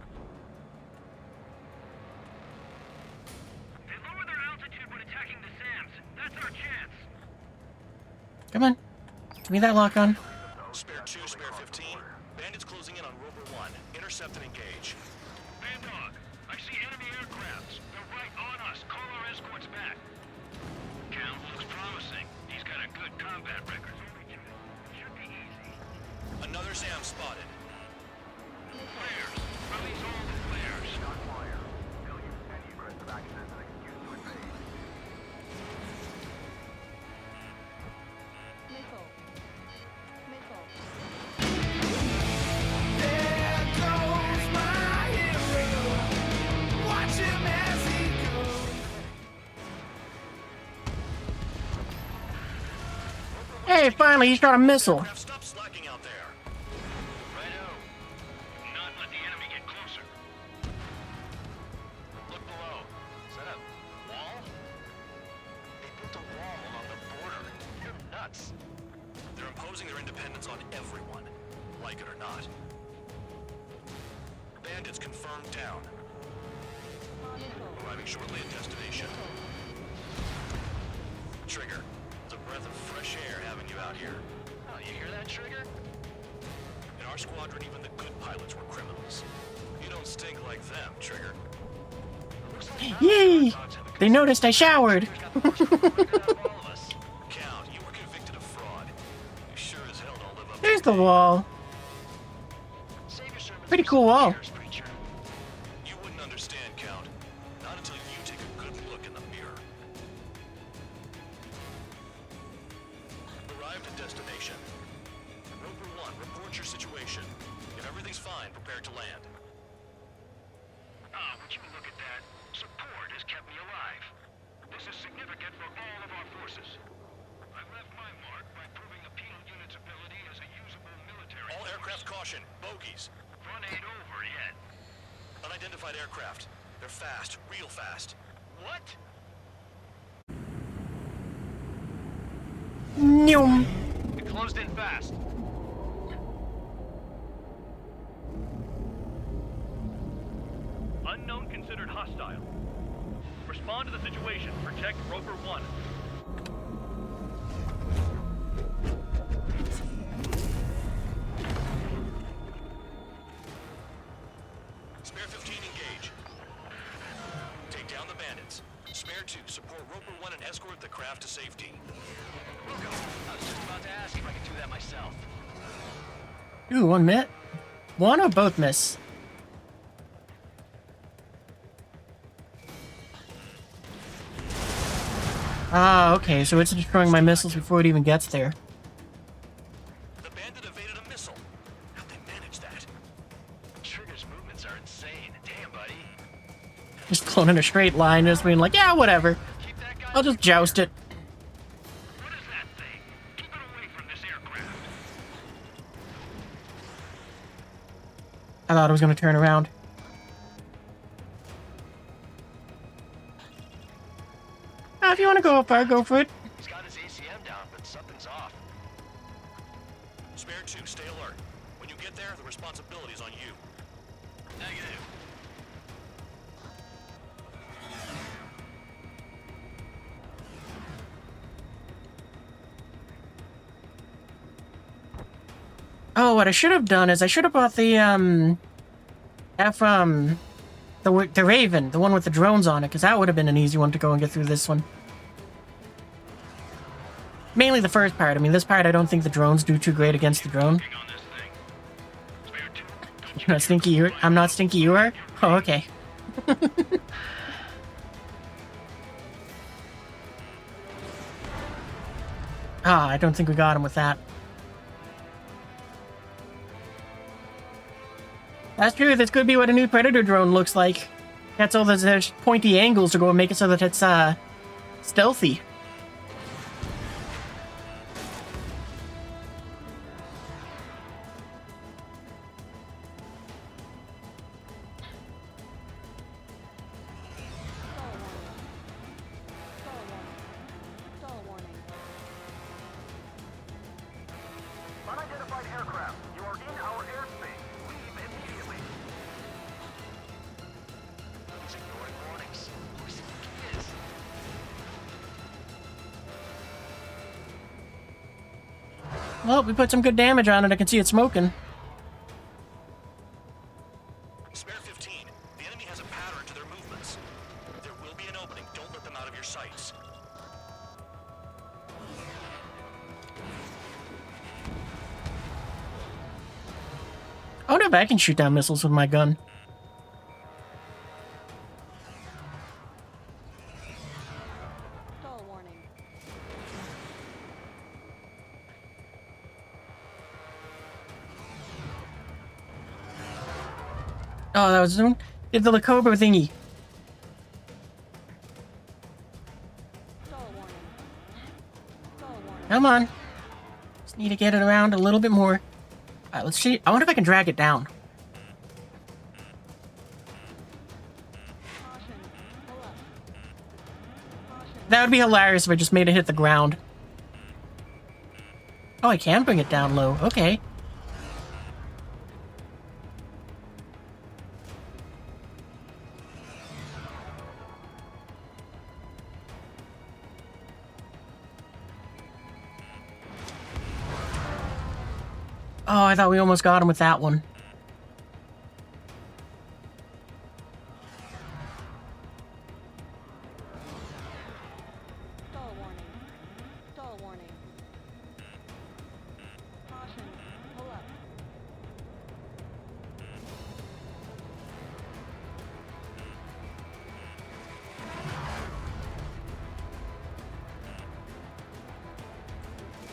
[SPEAKER 8] They lower their altitude when attacking the SAMs. That's our chance.
[SPEAKER 1] Come on. Give me that lock on.
[SPEAKER 6] Spare 2, spare 15. Bandits closing in on Roper 1. Intercept and engage.
[SPEAKER 8] Bandog, I see enemy aircrafts. They're right on us. Call our escorts back.
[SPEAKER 1] Hey, finally, he shot a missile.
[SPEAKER 6] Stop slacking out there.
[SPEAKER 8] Righto. Not let the enemy get closer.
[SPEAKER 6] Look below. Is that a wall? They built a wall along the border. You're nuts. They're imposing their independence on everyone, like it or not. Bandits confirmed down. Arriving shortly at destination. Trigger, it's a breath of fresh air having you out here. Oh, you hear that, Trigger? In our squadron, even the good pilots were criminals. You don't stink like them, Trigger.
[SPEAKER 1] Yay! They noticed I showered.
[SPEAKER 6] Count, you were convicted of fraud. You sure as hell don't live up to
[SPEAKER 1] There's the wall. Pretty cool wall.
[SPEAKER 6] You wouldn't understand, Count. Not until you take a good look in the mirror. Arrived at destination. Roper 1, report your situation. If everything's fine, prepare to land.
[SPEAKER 8] Ah, would you look at that? Support has kept me alive. This is significant for all of our forces. I've left my mark by proving the penal unit's ability as a usable military.
[SPEAKER 6] All aircraft caution. Bogies.
[SPEAKER 8] Fun ain't over yet.
[SPEAKER 6] Unidentified aircraft. They're fast. Real fast.
[SPEAKER 8] What?
[SPEAKER 1] Noom.
[SPEAKER 15] It closed in fast. Unknown considered hostile. Respond to the situation. Protect Roper 1.
[SPEAKER 6] Spare 15, engage. Take down the bandits. Spare 2, support Roper 1 and escort the craft to safety.
[SPEAKER 12] I was just about to ask if I could do that myself.
[SPEAKER 1] Ooh, one miss. One or both miss? Ah, okay, so it's destroying my missiles before it even gets there.
[SPEAKER 6] The bandit evaded a missile. How'd they manage that?
[SPEAKER 12] Trigger's movements are insane. Damn, buddy.
[SPEAKER 1] Just flown in a straight line, just being like, yeah, whatever. I'll just joust it.
[SPEAKER 8] What is that thing? Keep it away from this aircraft.
[SPEAKER 1] I thought it was going to turn around. If you want to go up there, go for it.
[SPEAKER 12] He's got his ACM down, but something's off.
[SPEAKER 6] Spare 2, stay alert. When you get there, the responsibility is on you.
[SPEAKER 12] Negative.
[SPEAKER 1] Oh, what I should have done is I should have bought the, the Raven, the one with the drones on it, because that would have been an easy one to go and get through this one. Mainly the first part. I mean, this part I don't think the drones do too great against the drone. You're not stinky, you are? I'm not stinky, you are? Oh, okay. Ah, I don't think we got him with that. That's true, this could be what a new Predator drone looks like. That's all those pointy angles to go and make it so that it's, stealthy.
[SPEAKER 16] Unidentified aircraft, you are in our airspace. Leave immediately.
[SPEAKER 12] He's ignoring warnings. Who does he think he is?
[SPEAKER 1] Well, we put some good damage on it. I can see it smoking.
[SPEAKER 6] Spare 15. The enemy has a pattern to their movements. There will be an opening. Don't let them out of your sights.
[SPEAKER 1] I wonder if I can shoot down missiles with my gun. Oh, that was did the Cobra thingy. Come on. Just need to get it around a little bit more. Alright, let's see. I wonder if I can drag it down. That would be hilarious if I just made it hit the ground. Oh, I can bring it down low. Okay. Oh, I thought we almost got him with that one.
[SPEAKER 11] Stall warning. Stall warning. Caution. Pull up.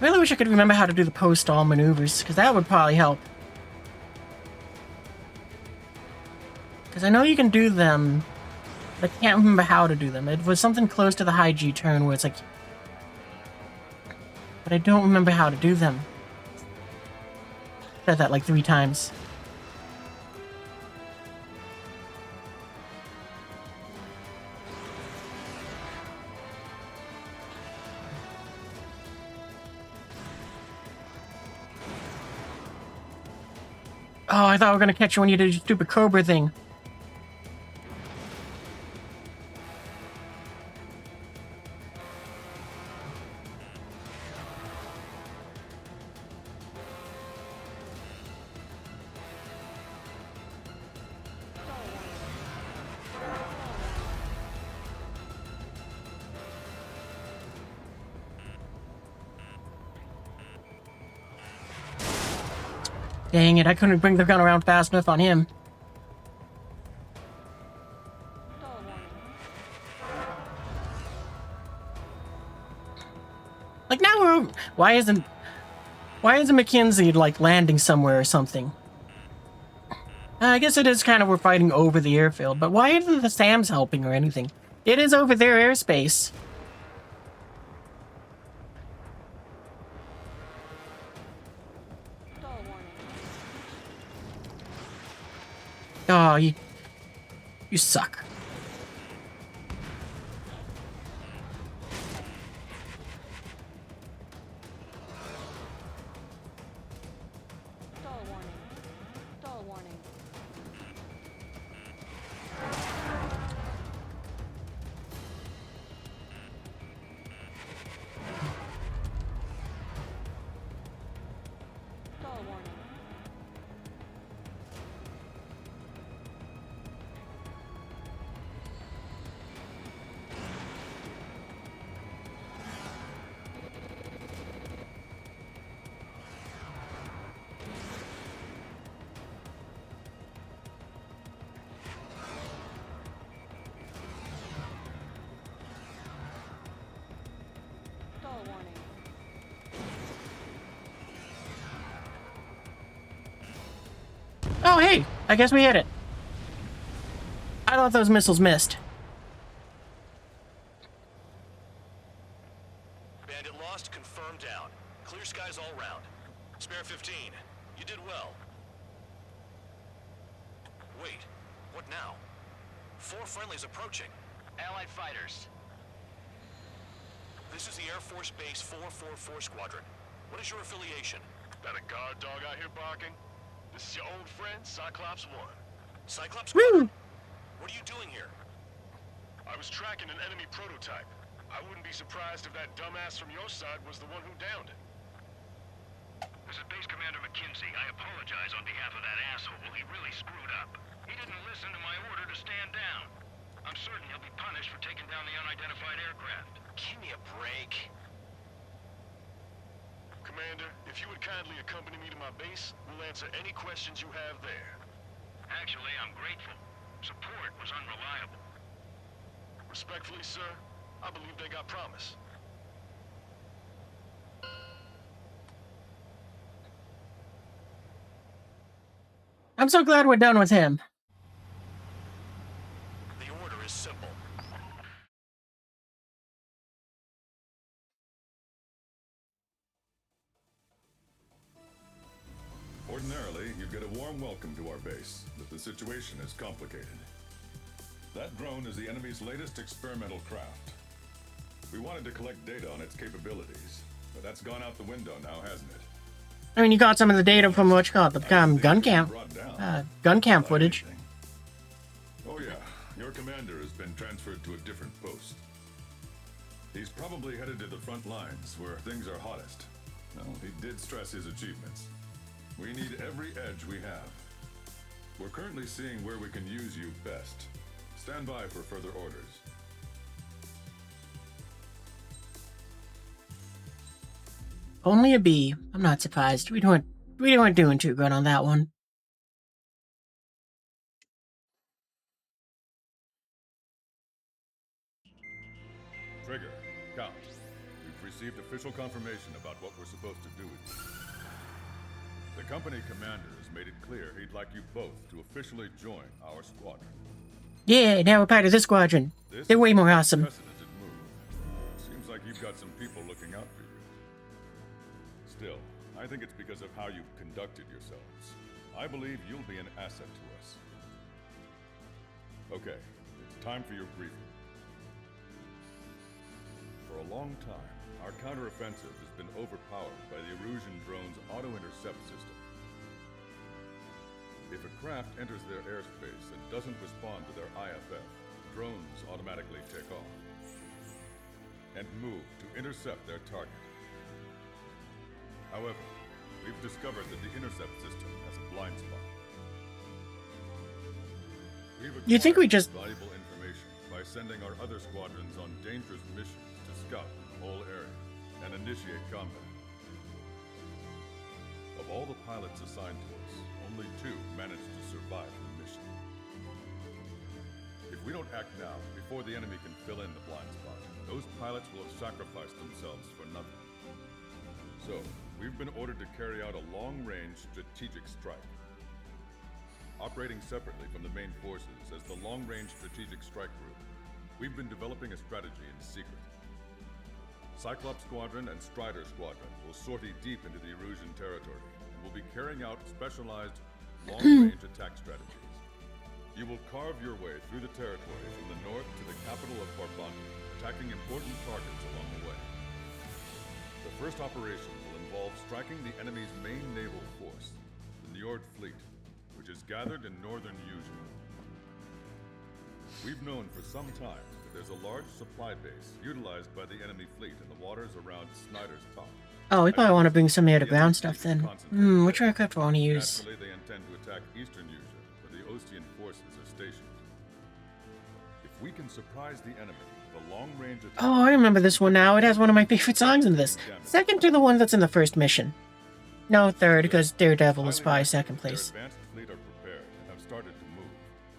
[SPEAKER 1] I really wish I could remember how to do the post-stall maneuvers, because that would probably help. Because I know you can do them, but I can't remember how to do them. It was something close to the high G turn where it's like... But I don't remember how to do them. Said that like 3 times. Oh, I thought we were gonna catch you when you did your stupid Cobra thing. Dang it, I couldn't bring the gun around fast enough on him. Like now we're... Why isn't McKinsey like landing somewhere or something? I guess it is kind of we're fighting over the airfield, but why isn't the SAMs helping or anything? It is over their airspace. Oh, you suck.
[SPEAKER 11] Stall warning. Stall warning. Stall warning. Stall warning.
[SPEAKER 1] Oh, hey, I guess we hit it. I thought those missiles missed.
[SPEAKER 6] Bandit lost, confirmed down. Clear skies all round. Spare 15. You did well. Wait, what now? 4 friendlies approaching.
[SPEAKER 12] Allied fighters.
[SPEAKER 6] This is the Air Force Base 444 Squadron. What is your affiliation?
[SPEAKER 8] That a guard dog out here barking? This is your old friend, Cyclops 1.
[SPEAKER 6] Cyclops?
[SPEAKER 1] Woo!
[SPEAKER 6] What are you doing here?
[SPEAKER 8] I was tracking an enemy prototype. I wouldn't be surprised if that dumbass from your side was the one who downed it.
[SPEAKER 7] This is Base Commander McKinsey. I apologize on behalf of that asshole. He really screwed up. He didn't listen to my order to stand down. I'm certain he'll be punished for taking down the unidentified aircraft.
[SPEAKER 6] Give me a break.
[SPEAKER 8] Commander, if you would kindly accompany me to my base, we'll answer any questions you have there.
[SPEAKER 7] Actually, I'm grateful. Support was unreliable.
[SPEAKER 8] Respectfully, sir, I believe they got promise.
[SPEAKER 1] I'm so glad we're done with him.
[SPEAKER 6] The order is simple.
[SPEAKER 3] warm welcome to our base, but the situation is complicated. That drone is the enemy's latest experimental craft. We wanted to collect data on its capabilities, but that's gone out the window now, hasn't it?
[SPEAKER 1] I mean, you got some of the data from what you call it, the gun cam footage.
[SPEAKER 3] Oh yeah, your commander has been transferred to a different post. He's probably headed to the front lines, where things are hottest. Well, he did stress his achievements. We need every edge we have. We're currently seeing where we can use you best. Stand by for further orders.
[SPEAKER 1] Only a B. I'm not surprised. We weren't doing too good on that one.
[SPEAKER 3] Trigger, Count. We've received official confirmation about what we're supposed to do with you. The company commander has made it clear he'd like you both to officially join our squadron.
[SPEAKER 1] Yeah, now we're part of this squadron. They're way more awesome.
[SPEAKER 3] Seems like you've got some people looking out for you. Still, I think it's because of how you've conducted yourselves. I believe you'll be an asset to us. Okay, it's time for your briefing. For a long time, our counteroffensive has been overpowered by the Erusian drone's auto-intercept system. If a craft enters their airspace and doesn't respond to their IFF, drones automatically take off and move to intercept their target. However, we've discovered that the intercept system has a blind spot.
[SPEAKER 1] You think we just
[SPEAKER 3] valuable information by sending our other squadrons on dangerous missions to scout the whole area and initiate combat. Of all the pilots assigned to us, only 2 managed to survive the mission. If we don't act now, before the enemy can fill in the blind spot, those pilots will have sacrificed themselves for nothing. So, we've been ordered to carry out a long-range strategic strike. Operating separately from the main forces as the Long-Range Strategic Strike Group, we've been developing a strategy in secret. Cyclops Squadron and Strider Squadron will sortie deep into the Erusian territory and will be carrying out specialized long-range attack strategies. You will carve your way through the territory from the north to the capital of Farbanti, attacking important targets along the way. The first operation will involve striking the enemy's main naval force, the Njord Fleet, which is gathered in northern Yuzha. We've known for some time that there's a large supply base utilized by the enemy fleet in the waters around Snyder's Top.
[SPEAKER 1] Oh, we probably want to bring some air-to-ground stuff then. Which aircraft do I want to use?
[SPEAKER 3] Naturally, they intend to attack eastern Yuzha, where the Ostian forces are stationed. If we can surprise the enemy, the long-range attack...
[SPEAKER 1] Oh, I remember this one now. It has one of my favorite songs in this. Second to the one that's in the first mission. No, third, because Daredevil is probably second place.
[SPEAKER 3] Their advanced fleet are prepared and have started to move,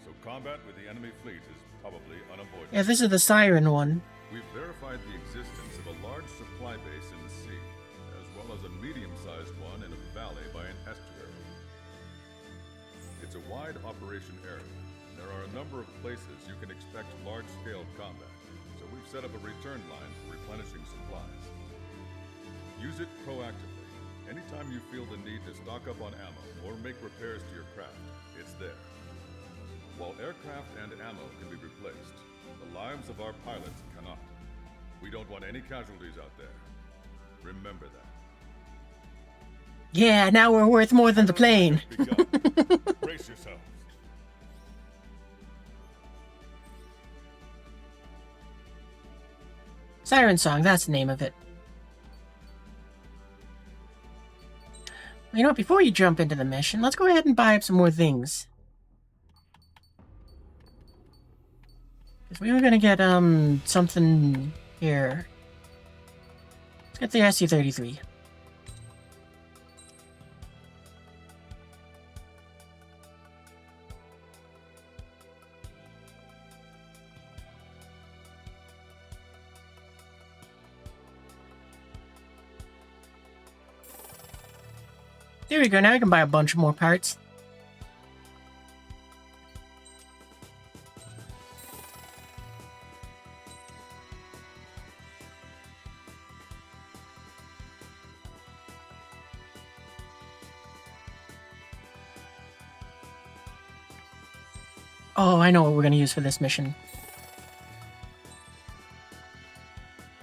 [SPEAKER 3] so combat with the enemy fleet is probably unavoidable.
[SPEAKER 1] Yeah, this is the Siren one.
[SPEAKER 3] We've verified the existence of a large supply base in the sea, as well as a medium-sized one in a valley by an estuary. It's a wide operation area, and there are a number of places you can expect large-scale combat, so we've set up a return line for replenishing supplies. Use it proactively. Anytime you feel the need to stock up on ammo or make repairs to your craft, it's there. While aircraft and ammo can be replaced, the lives of our pilots cannot. We don't want any casualties out there. Remember that.
[SPEAKER 1] Yeah, now we're worth more than the plane.
[SPEAKER 3] Brace yourselves.
[SPEAKER 1] Siren Song, that's the name of it. You know what, before you jump into the mission, let's go ahead and buy up some more things. Because we were gonna get, something here. Let's get the SU-33. There we go, now I can buy a bunch more parts. Oh, I know what we're gonna use for this mission.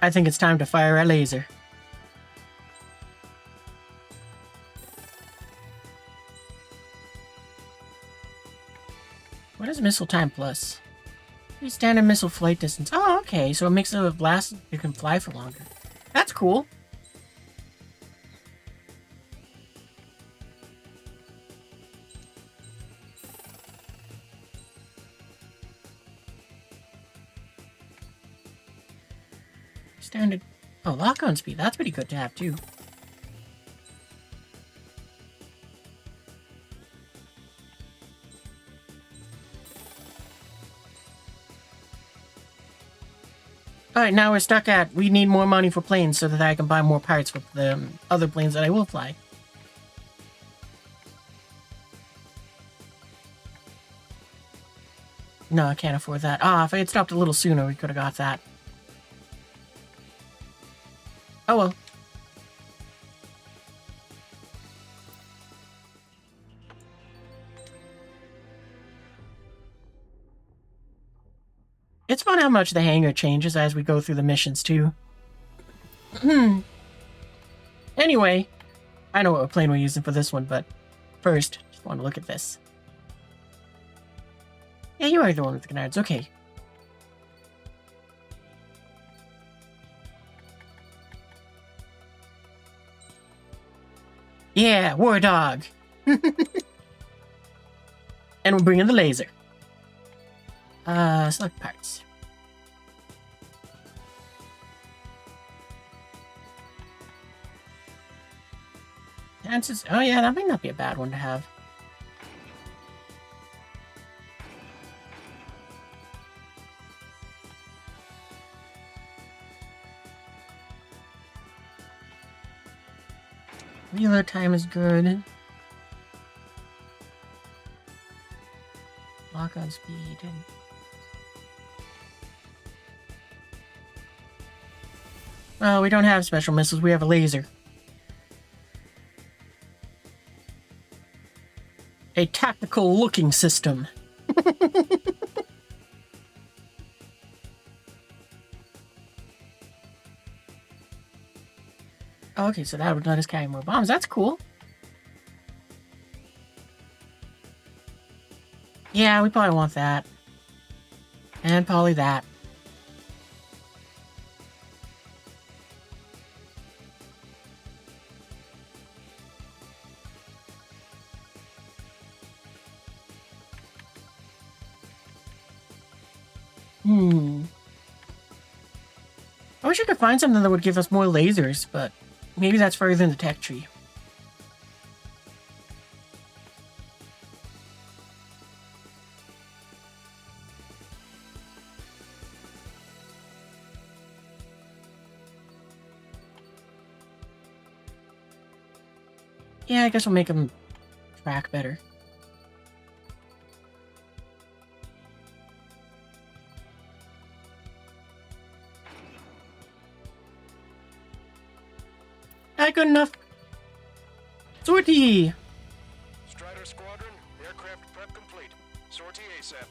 [SPEAKER 1] I think it's time to fire a laser. What is missile time plus? Standard missile flight distance. Oh, okay. So it makes it a blast you can fly for longer. That's cool. Standard. Oh, lock-on speed. That's pretty good to have too. Alright, now we're stuck at, we need more money for planes so that I can buy more parts for the other planes that I will fly. No, I can't afford that. Ah, if I had stopped a little sooner, we could have got that. Oh well. It's fun how much the hangar changes as we go through the missions, too. Anyway, I know what plane we're using for this one, but first, just want to look at this. Yeah, you are the one with the canards. Okay. Yeah, War Dog. And we're bringing the laser. Select parts. Chances. Oh yeah, that might not be a bad one to have. Reload time is good. Lock on speed. Well, we don't have special missiles, we have a laser. A tactical looking system. Okay, so that would let us carry more bombs. That's cool. Yeah, we probably want that. And probably that. I wish I could find something that would give us more lasers, but maybe that's further in the tech tree. Yeah, I guess we'll make them track better. Good enough. Sortie!
[SPEAKER 6] Strider Squadron, aircraft prep complete. Sortie ASAP.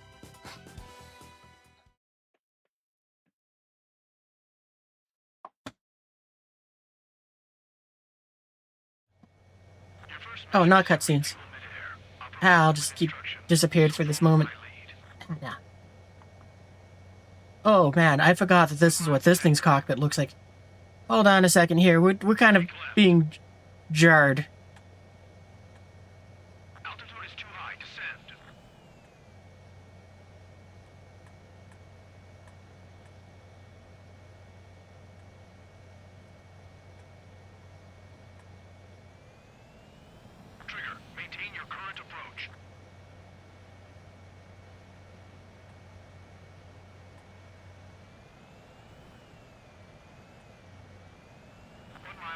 [SPEAKER 1] Oh, not cutscenes. I'll just keep disappeared for this moment. Yeah. Oh man, I forgot that this is what this thing's cockpit looks like. Hold on a second here. We're kind of being jarred.
[SPEAKER 18] Altitude is too high. Descend. Trigger, maintain your current approach.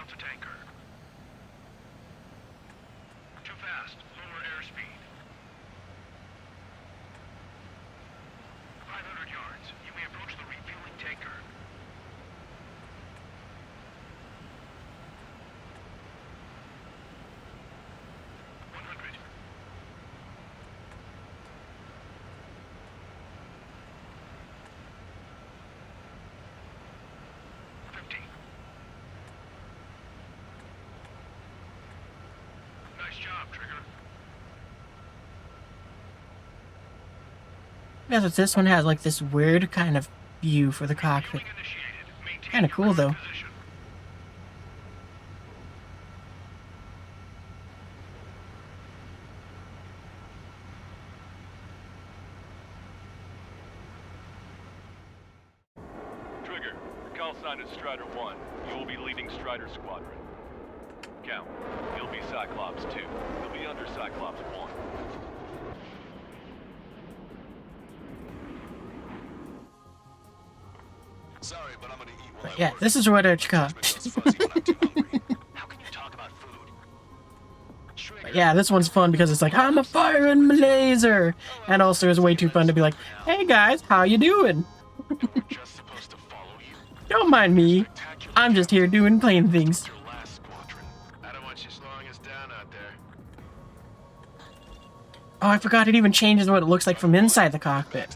[SPEAKER 18] To tanker. Too fast. Lower airspeed. 500 yards. You may approach the refueling tanker.
[SPEAKER 1] Yeah, that this one has like this weird kind of view for the cockpit. Kind of cool though.
[SPEAKER 17] Trigger, your call sign is Strider 1. You will be leading Strider Squadron. Count, you'll be Cyclops 2. You'll be under Cyclops 1.
[SPEAKER 6] Sorry, but I'm gonna eat while
[SPEAKER 1] Yeah, this is what it's called. But yeah, this one's fun because it's like, I'm a firing my laser! And also it's way too fun to be like, hey guys, how you doing? Don't mind me. I'm just here doing plain things.
[SPEAKER 8] I don't want you slowing us down out there.
[SPEAKER 1] Oh, I forgot it even changes what it looks like from inside the cockpit.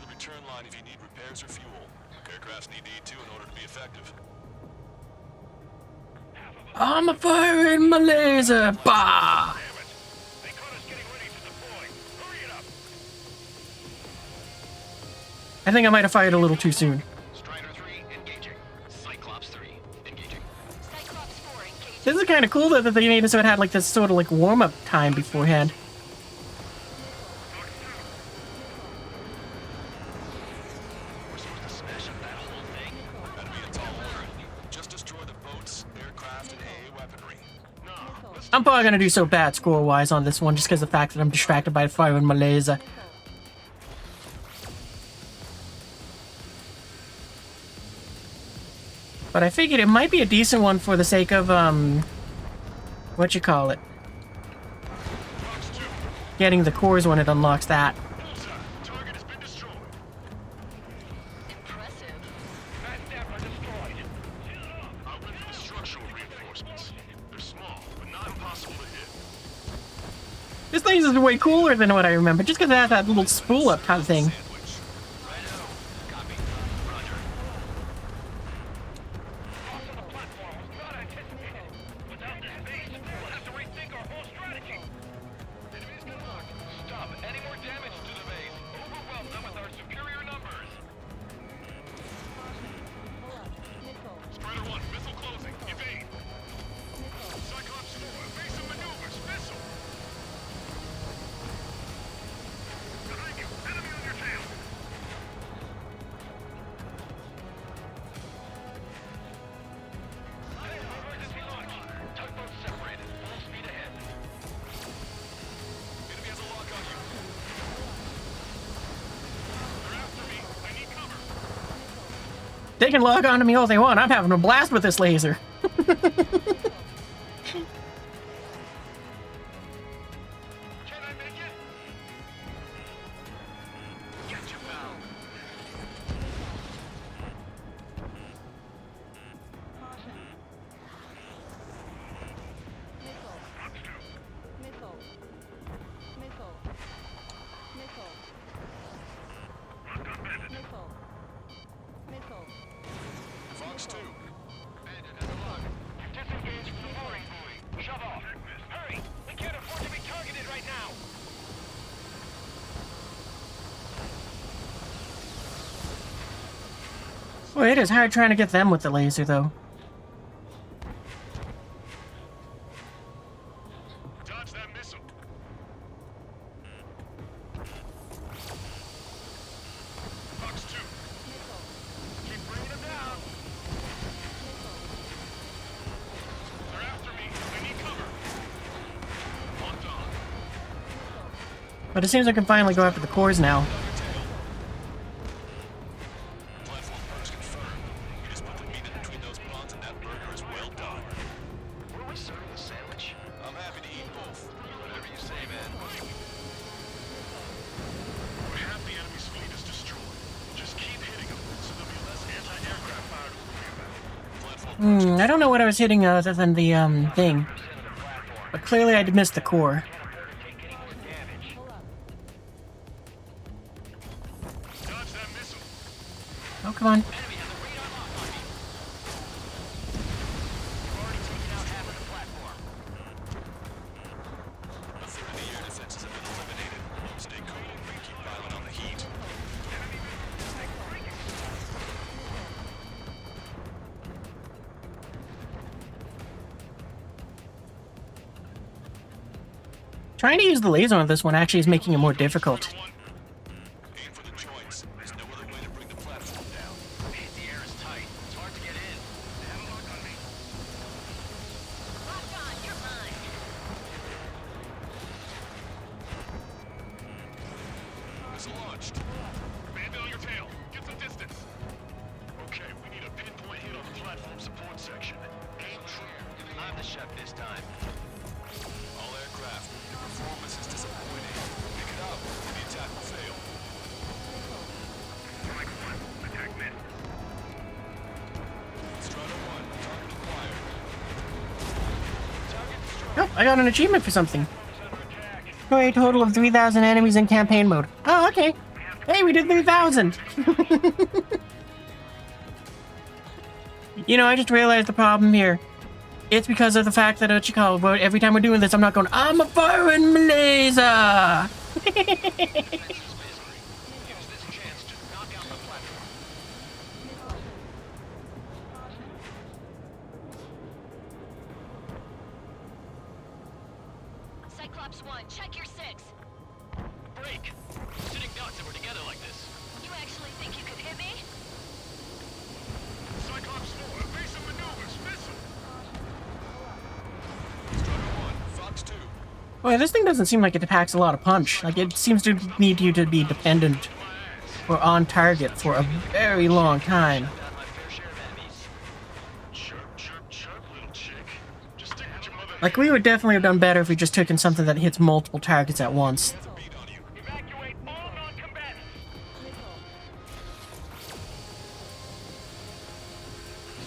[SPEAKER 1] I'm a firing my laser! Bah! I think I might have fired a little too soon.
[SPEAKER 6] Strider 3 engaging. Cyclops 3 engaging.
[SPEAKER 10] Cyclops 4 engaging.
[SPEAKER 1] This is kind of cool though that they made it so it had like this sort of like warm-up time beforehand.
[SPEAKER 6] We're supposed to smash up that whole thing? That'd be a tall order. Just destroy the boats, aircraft, and AA weaponry. No,
[SPEAKER 1] I'm probably gonna do so bad score-wise on this one just because of the fact that I'm distracted by firing my laser. But I figured it might be a decent one for the sake of, what you call it? Getting the cores when it unlocks that. This thing is way cooler than what I remember, just because it has that little spool-up kind of thing. They can log on to me all they want. I'm having a blast with this laser.
[SPEAKER 6] Fox 2.
[SPEAKER 7] Bandit has a lock. Disengage from the mooring buoy. Shove off. Hurry! We can't afford to be targeted right now!
[SPEAKER 1] Well, it is hard trying to get them with the laser, though.
[SPEAKER 7] Dodge that missile. Fox 2. Keep bringing them down. They're after me. I need cover. Locked on.
[SPEAKER 1] But it seems I can finally go after the cores now.
[SPEAKER 6] Platform perks confirmed. You just put the meat in between those buns and that burger is well done. Were we serving a sandwich? I'm happy to eat both. Whatever you say, man.
[SPEAKER 7] Half the enemy's fleet is destroyed. Just keep hitting them, so there'll be less anti-aircraft fire to worry about.
[SPEAKER 1] I don't know what I was hitting other than the, thing. But clearly I missed the core.
[SPEAKER 7] Dodge that missile.
[SPEAKER 1] Oh, come on.
[SPEAKER 6] A threat
[SPEAKER 1] Trying to use the laser on this one actually is making it more difficult.
[SPEAKER 6] Aim for the joints. There's no other way to bring the platform down.
[SPEAKER 12] The air is tight. It's hard to get in. They have a lock on me.
[SPEAKER 10] Lock on, you're mine.
[SPEAKER 6] Missile launched.
[SPEAKER 7] Bandit on your tail. Get some distance. Okay, we need a pinpoint hit on the platform support section. Aim true.
[SPEAKER 12] I'm the chef this time.
[SPEAKER 6] All aircraft. Your performance is disappointing. Pick it up. The attack will fail.
[SPEAKER 7] Strike one. Attack missed.
[SPEAKER 6] Strider 1. Target acquired.
[SPEAKER 1] Oh, I got an achievement for something. For a total of 3,000 enemies in campaign mode. Oh, okay. Hey, we did 3,000! You know, I just realized the problem here. It's because of the fact that, every time we're doing this, I'm not going, I'm a firing my laser!
[SPEAKER 10] Cyclops 1, check your 6.
[SPEAKER 12] Break. Sitting ducks if we're together like this.
[SPEAKER 10] You actually think you could hit me?
[SPEAKER 7] Cyclops 4, evasive maneuvers. Missile.
[SPEAKER 6] Strider 1. Fox 2.
[SPEAKER 1] Boy, this thing doesn't seem like it packs a lot of punch. Like, it seems to need you to be dependent or on target for a very long time.
[SPEAKER 12] Got my fair share of enemies.
[SPEAKER 7] Chirp, chirp, chirp, little chick. Just stick with your mother.
[SPEAKER 1] Like, we would definitely have done better if we just took in something that hits multiple targets at once.
[SPEAKER 7] Evacuate all non-combatants.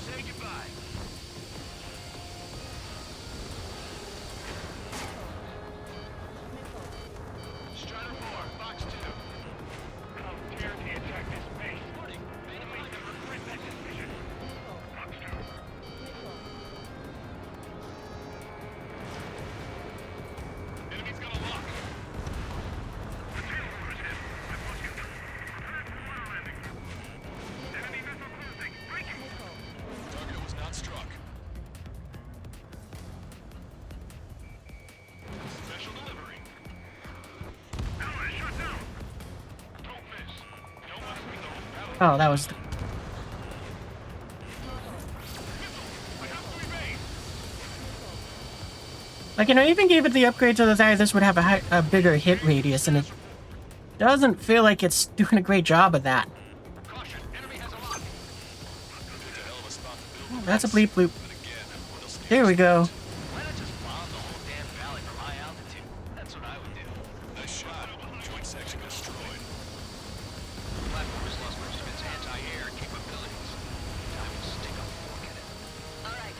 [SPEAKER 12] Say goodbye. Strider 4, Fox 2.
[SPEAKER 7] How dare they attack this base?
[SPEAKER 12] Warning. Enemy
[SPEAKER 7] Print that decision. Fox 2. Enemy's got a lock. The tail rotor is hit. I must get through. Prepare for water landing. Enemy missile closing. Breaking.
[SPEAKER 6] Target was not struck.
[SPEAKER 7] Special delivery. Ally shut down. Don't miss. Don't want to bring the whole battle.
[SPEAKER 1] Oh, that was...
[SPEAKER 7] I have to evade.
[SPEAKER 1] Like, you know, even gave it the upgrade to the fact this would have a bigger hit radius, and it doesn't feel like it's doing a great job of that.
[SPEAKER 7] Caution. Enemy has a lock.
[SPEAKER 6] It's a hell of a spot to build.
[SPEAKER 1] Oh, that's a bleep bloop.
[SPEAKER 6] But again, what else can
[SPEAKER 1] There we go.
[SPEAKER 12] Why not just bomb the whole damn valley from high altitude? That's what I would do.
[SPEAKER 6] Nice shot. Joint section destroyed.
[SPEAKER 12] The platform has lost most of its anti-air capabilities. Time to stick a fork in it.
[SPEAKER 10] All right.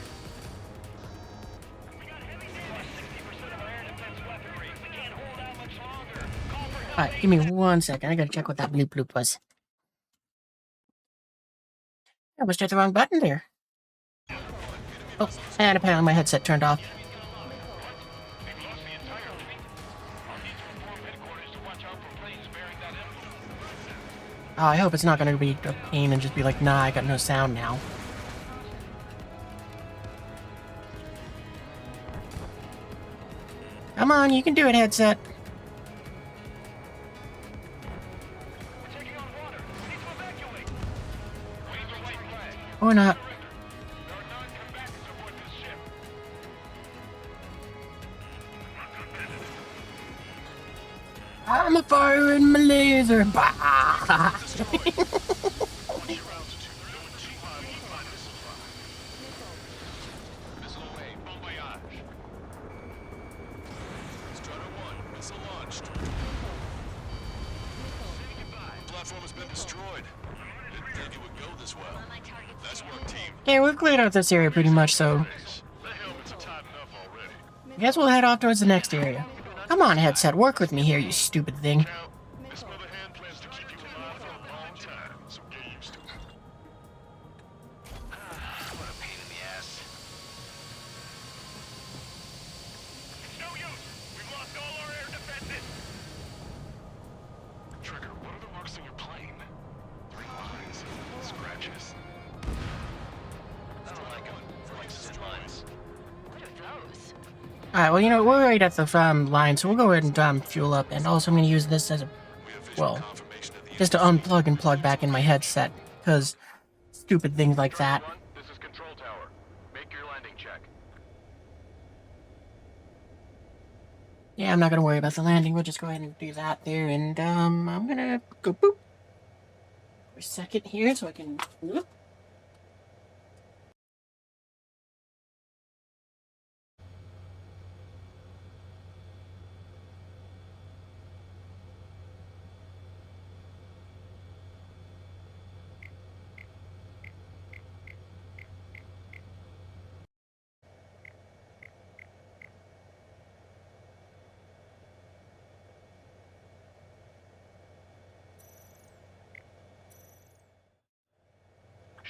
[SPEAKER 7] We got heavy damage. 60% of our air defense weaponry. We can't hold out much longer. Call for help.
[SPEAKER 1] Alright, give me 1 second. I gotta check what that bloop bloop was. I almost hit the wrong button there. Oh, and apparently my headset turned off.
[SPEAKER 7] They've lost the entire fleet. I'll need to inform headquarters to watch out for planes bearing that emblem.
[SPEAKER 1] Oh, I hope it's not gonna be a pain and just be like, nah, I got no sound now. Come on, you can do it, headset.
[SPEAKER 7] We're taking on water. We need to evacuate. Wave the white flag.
[SPEAKER 1] Or not.
[SPEAKER 7] There are non-combatants aboard this ship.
[SPEAKER 1] I'm a firing my laser. Bah!
[SPEAKER 7] Watch your altitude. They're doing too high. We need my missile fire.
[SPEAKER 6] Missile away.
[SPEAKER 7] Bon voyage.
[SPEAKER 6] Strider 1. Missile launched.
[SPEAKER 7] Say goodbye.
[SPEAKER 6] Platform has been destroyed. Didn't think it would go this well. Nice work, team.
[SPEAKER 1] Yeah, we've cleared out this area pretty much, so
[SPEAKER 7] The helmets are tight enough already.
[SPEAKER 1] I guess we'll head off towards the next area. Come on, headset, work with me here, you stupid thing.
[SPEAKER 7] Now, this mother hen plans to keep you alive for a long time, so get used to it.
[SPEAKER 12] What a pain in the ass.
[SPEAKER 7] It's no use. We've lost all our air defenses. Trigger, what are the marks on your plane? 3 lines. Scratches.
[SPEAKER 12] I don't like them. Like thin lines.
[SPEAKER 10] What are those?
[SPEAKER 1] Alright, well, you know, we're right at the line, so we'll go ahead and fuel up. And also, I'm going to use this as a, well, just to unplug and plug back in my headset. Because stupid things like that.
[SPEAKER 8] This is Control Tower. Make your landing check.
[SPEAKER 1] Yeah, I'm not going to worry about the landing. We'll just go ahead and do that there. And I'm going to go boop for a second here so I can... Whoop.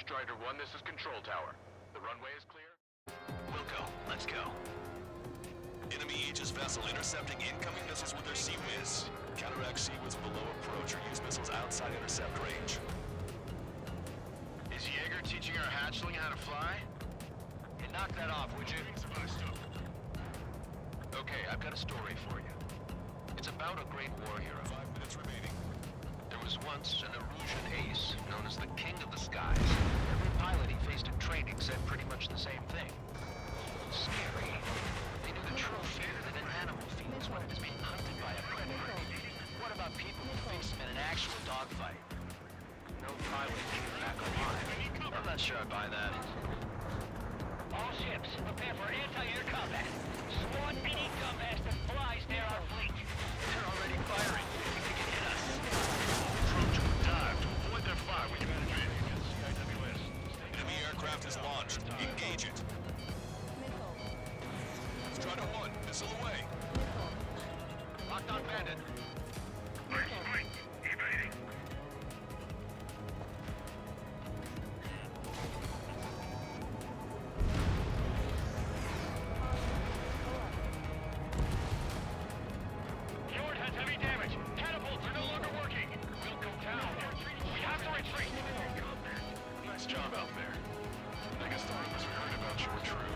[SPEAKER 8] Strider 1, this is Control Tower. The runway is clear.
[SPEAKER 6] Wilco, let's go. Enemy Aegis vessel intercepting incoming missiles with their Sea-Wiz. Counteract Sea-Wiz below approach or use missiles outside intercept range.
[SPEAKER 8] Is Jaeger teaching our hatchling how to fly?
[SPEAKER 12] Hey, knock that off, would you?
[SPEAKER 8] Okay, I've got a story for you. It's about a great war hero.
[SPEAKER 6] 5 minutes remaining.
[SPEAKER 8] There was once an Erusian ace known as the King of the Skies. Every pilot he faced in training said pretty much the same thing. Scary. They knew the true fear that an animal feels when it is being hunted by a predator. What about people who face them in an actual dogfight? No pilot came back alive. I'm not sure I buy that.
[SPEAKER 13] All ships, prepare for anti-air combat. Squad BD dumbass that flies near our fleet.
[SPEAKER 8] They're already firing. They can hit us.
[SPEAKER 3] Approach with dive to avoid their fire when you advance against CIWS.
[SPEAKER 6] Enemy aircraft is launched. Engage it. Strider 1, missile away.
[SPEAKER 8] Locked on Bandit.
[SPEAKER 3] Evading.
[SPEAKER 13] Fjord has heavy damage. Catapults are no longer working. We'll go down. We have to retreat.
[SPEAKER 3] Nice job out there. I guess the rumors we heard about you were true.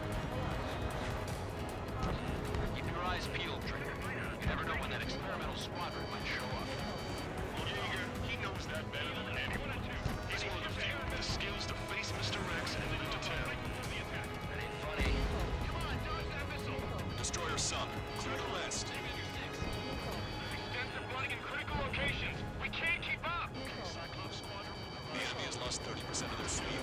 [SPEAKER 8] Keep your eyes peeled, Trigger. You never know when that experimental squadron might show up.
[SPEAKER 3] Jaeger, he knows that better than anyone. He's one of the few with the skills to face Mr. Rex and lead him to town.
[SPEAKER 8] That ain't funny.
[SPEAKER 3] Come on, dodge that missile!
[SPEAKER 6] Destroyer sunk. Clear the rest.
[SPEAKER 13] Extensive flooding in critical locations. We can't keep up.
[SPEAKER 3] Cyclops squadron will
[SPEAKER 6] The enemy has lost 30% of their fleet.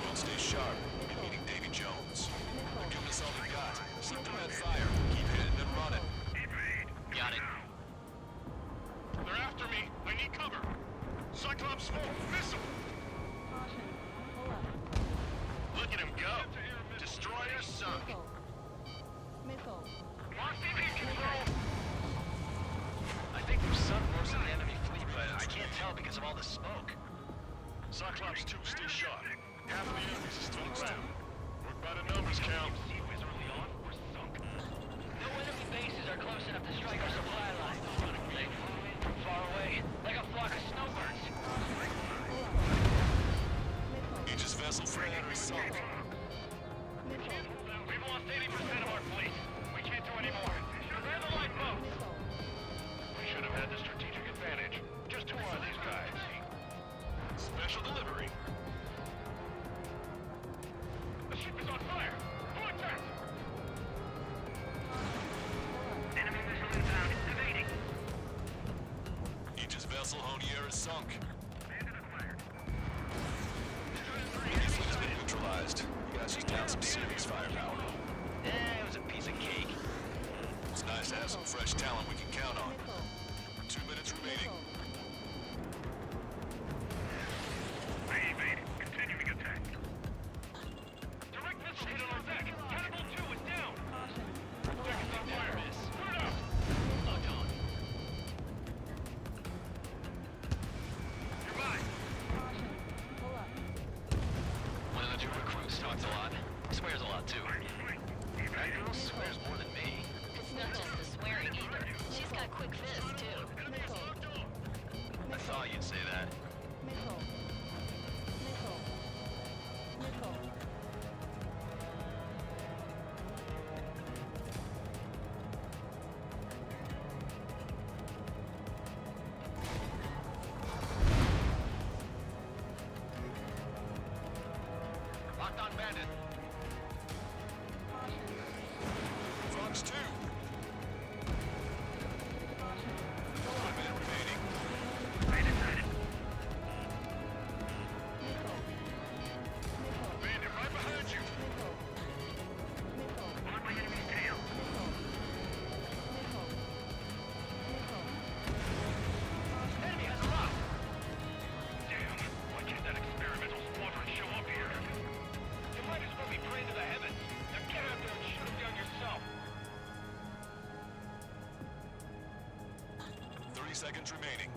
[SPEAKER 6] We'll stay sharp. We'll be meeting Davy Jones. We're giving us all we got. Keep them at fire. Keep hitting and running.
[SPEAKER 8] Got it.
[SPEAKER 3] They're after me. I need cover. Cyclops smoke. Missile.
[SPEAKER 8] Look at him go. Destroyer sunk. I think we've sunk most of the enemy fleet, but I can't tell because of all the smoke.
[SPEAKER 3] Cyclops 2, stay sharp. Half of the enemies is still around. Work by the numbers, count.
[SPEAKER 13] Sea-Wiz early on, we're sunk. No enemy bases are close enough to strike our supply line. They flew in from far away, like a flock of snowbirds.
[SPEAKER 6] Aegis vessel free enemy sunk.
[SPEAKER 13] We've lost 80% of our fleet. We can't do any more. Prepare the lifeboats.
[SPEAKER 3] We should have had the strategic advantage. Just who are these guys? Special delivery.
[SPEAKER 13] The ship is on fire. Full attack. Enemy missile inbound. Evading.
[SPEAKER 6] Aegis vessel Honier is sunk.
[SPEAKER 13] Bandit acquired.
[SPEAKER 6] Enemy fleet has been neutralized. You guys just down some serious firepower.
[SPEAKER 8] It was a piece of cake.
[SPEAKER 6] It's nice to have some fresh talent we can count on. 2 minutes remaining.
[SPEAKER 3] Evade. Continuing attack.
[SPEAKER 13] Direct missile hit on our deck. Catapult 2 is down. Deck is on fire. Put it out. Locked on.
[SPEAKER 8] on bandit.
[SPEAKER 6] Fox 2. 1 minute remaining.
[SPEAKER 8] Bandit right behind you. On my enemy's tail. Enemy has arrived. Damn, why can't that experimental squadron show up here? You might as well be praying to the heavens. Now get out there and shoot them down yourself.
[SPEAKER 6] 30 seconds remaining.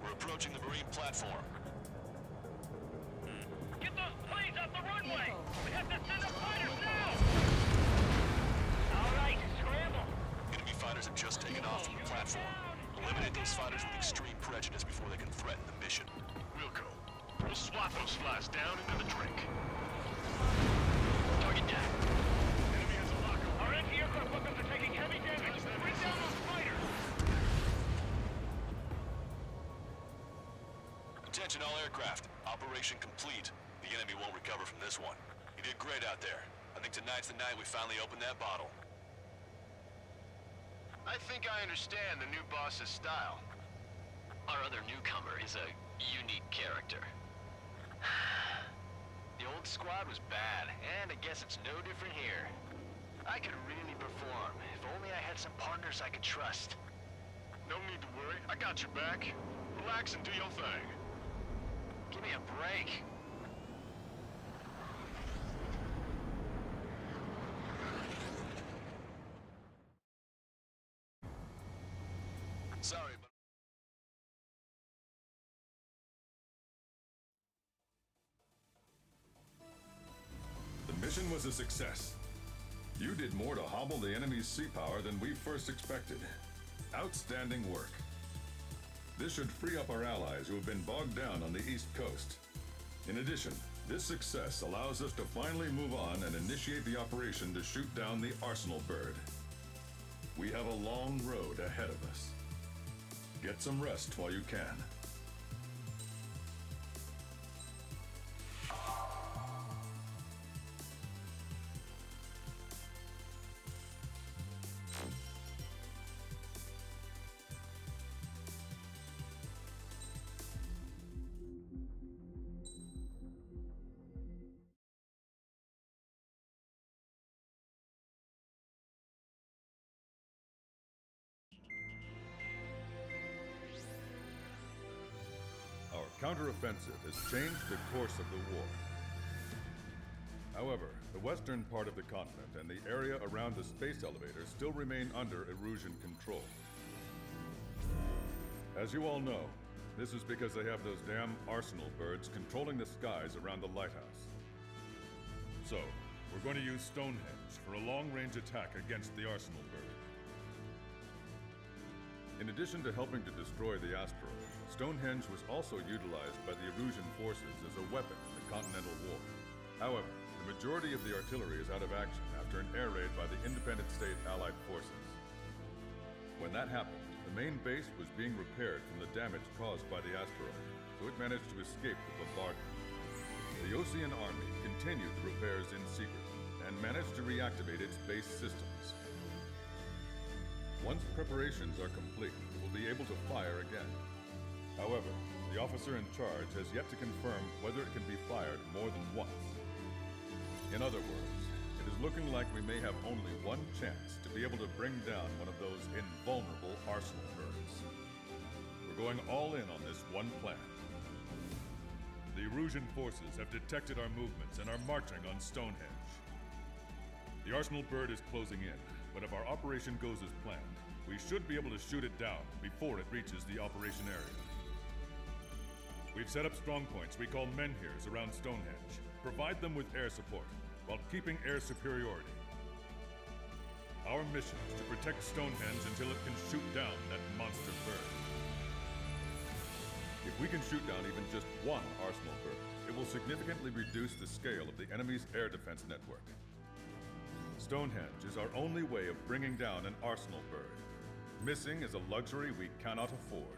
[SPEAKER 6] We're approaching the marine platform.
[SPEAKER 8] Get those planes off the runway! We have to send up fighters now! All right, scramble!
[SPEAKER 6] Enemy fighters have just taken off from the platform. Eliminate those fighters with extreme prejudice before they can threaten the mission.
[SPEAKER 8] We'll go. We'll swat those flies down into the drink. Target down. Enemy has a locker. Our anti-aircraft weapons are taking heavy damage. Bring down those fighters!
[SPEAKER 6] Attention all aircraft. Operation complete. The enemy won't recover from this one. You did great out there. I think tonight's the night we finally open that bottle.
[SPEAKER 8] I think I understand the new boss's style.
[SPEAKER 12] Our other newcomer is a unique character.
[SPEAKER 8] The old squad was bad, and I guess it's no different here. I could really perform, if only I had some partners I could trust. No need to worry, I got your back. Relax and do your thing. Give me a break.
[SPEAKER 6] Sorry, but...
[SPEAKER 3] The mission was a success. You did more to hobble the enemy's sea power than we first expected. Outstanding work. This should free up our allies who have been bogged down on the East Coast. In addition, this success allows us to finally move on and initiate the operation to shoot down the Arsenal bird. We have a long road ahead of us. Get some rest while you can. Our counteroffensive has changed the course of the war. However, the western part of the continent and the area around the space elevator still remain under Erusian control. As you all know, this is because they have those damn Arsenal birds controlling the skies around the lighthouse. So, we're going to use Stonehenge for a long-range attack against the Arsenal bird. In addition to helping to destroy the asteroid, Stonehenge was also utilized by the Erusian forces as a weapon in the Continental War. However, the majority of the artillery is out of action after an air raid by the independent state Allied forces. When that happened, the main base was being repaired from the damage caused by the asteroid, so it managed to escape the bombardment. The Osean Army continued the repairs in secret and managed to reactivate its base systems. Once preparations are complete, it will be able to fire again. However, the officer in charge has yet to confirm whether it can be fired more than once. In other words, it is looking like we may have only one chance to be able to bring down one of those invulnerable Arsenal birds. We're going all in on this one plan. The Erusian forces have detected our movements and are marching on Stonehenge. The Arsenal bird is closing in, but if our operation goes as planned, we should be able to shoot it down before it reaches the operation area. We've set up strong points we call menhirs around Stonehenge. Provide them with air support, while keeping air superiority. Our mission is to protect Stonehenge until it can shoot down that monster bird. If we can shoot down even just one Arsenal bird, it will significantly reduce the scale of the enemy's air defense network. Stonehenge is our only way of bringing down an Arsenal bird. Missing is a luxury we cannot afford.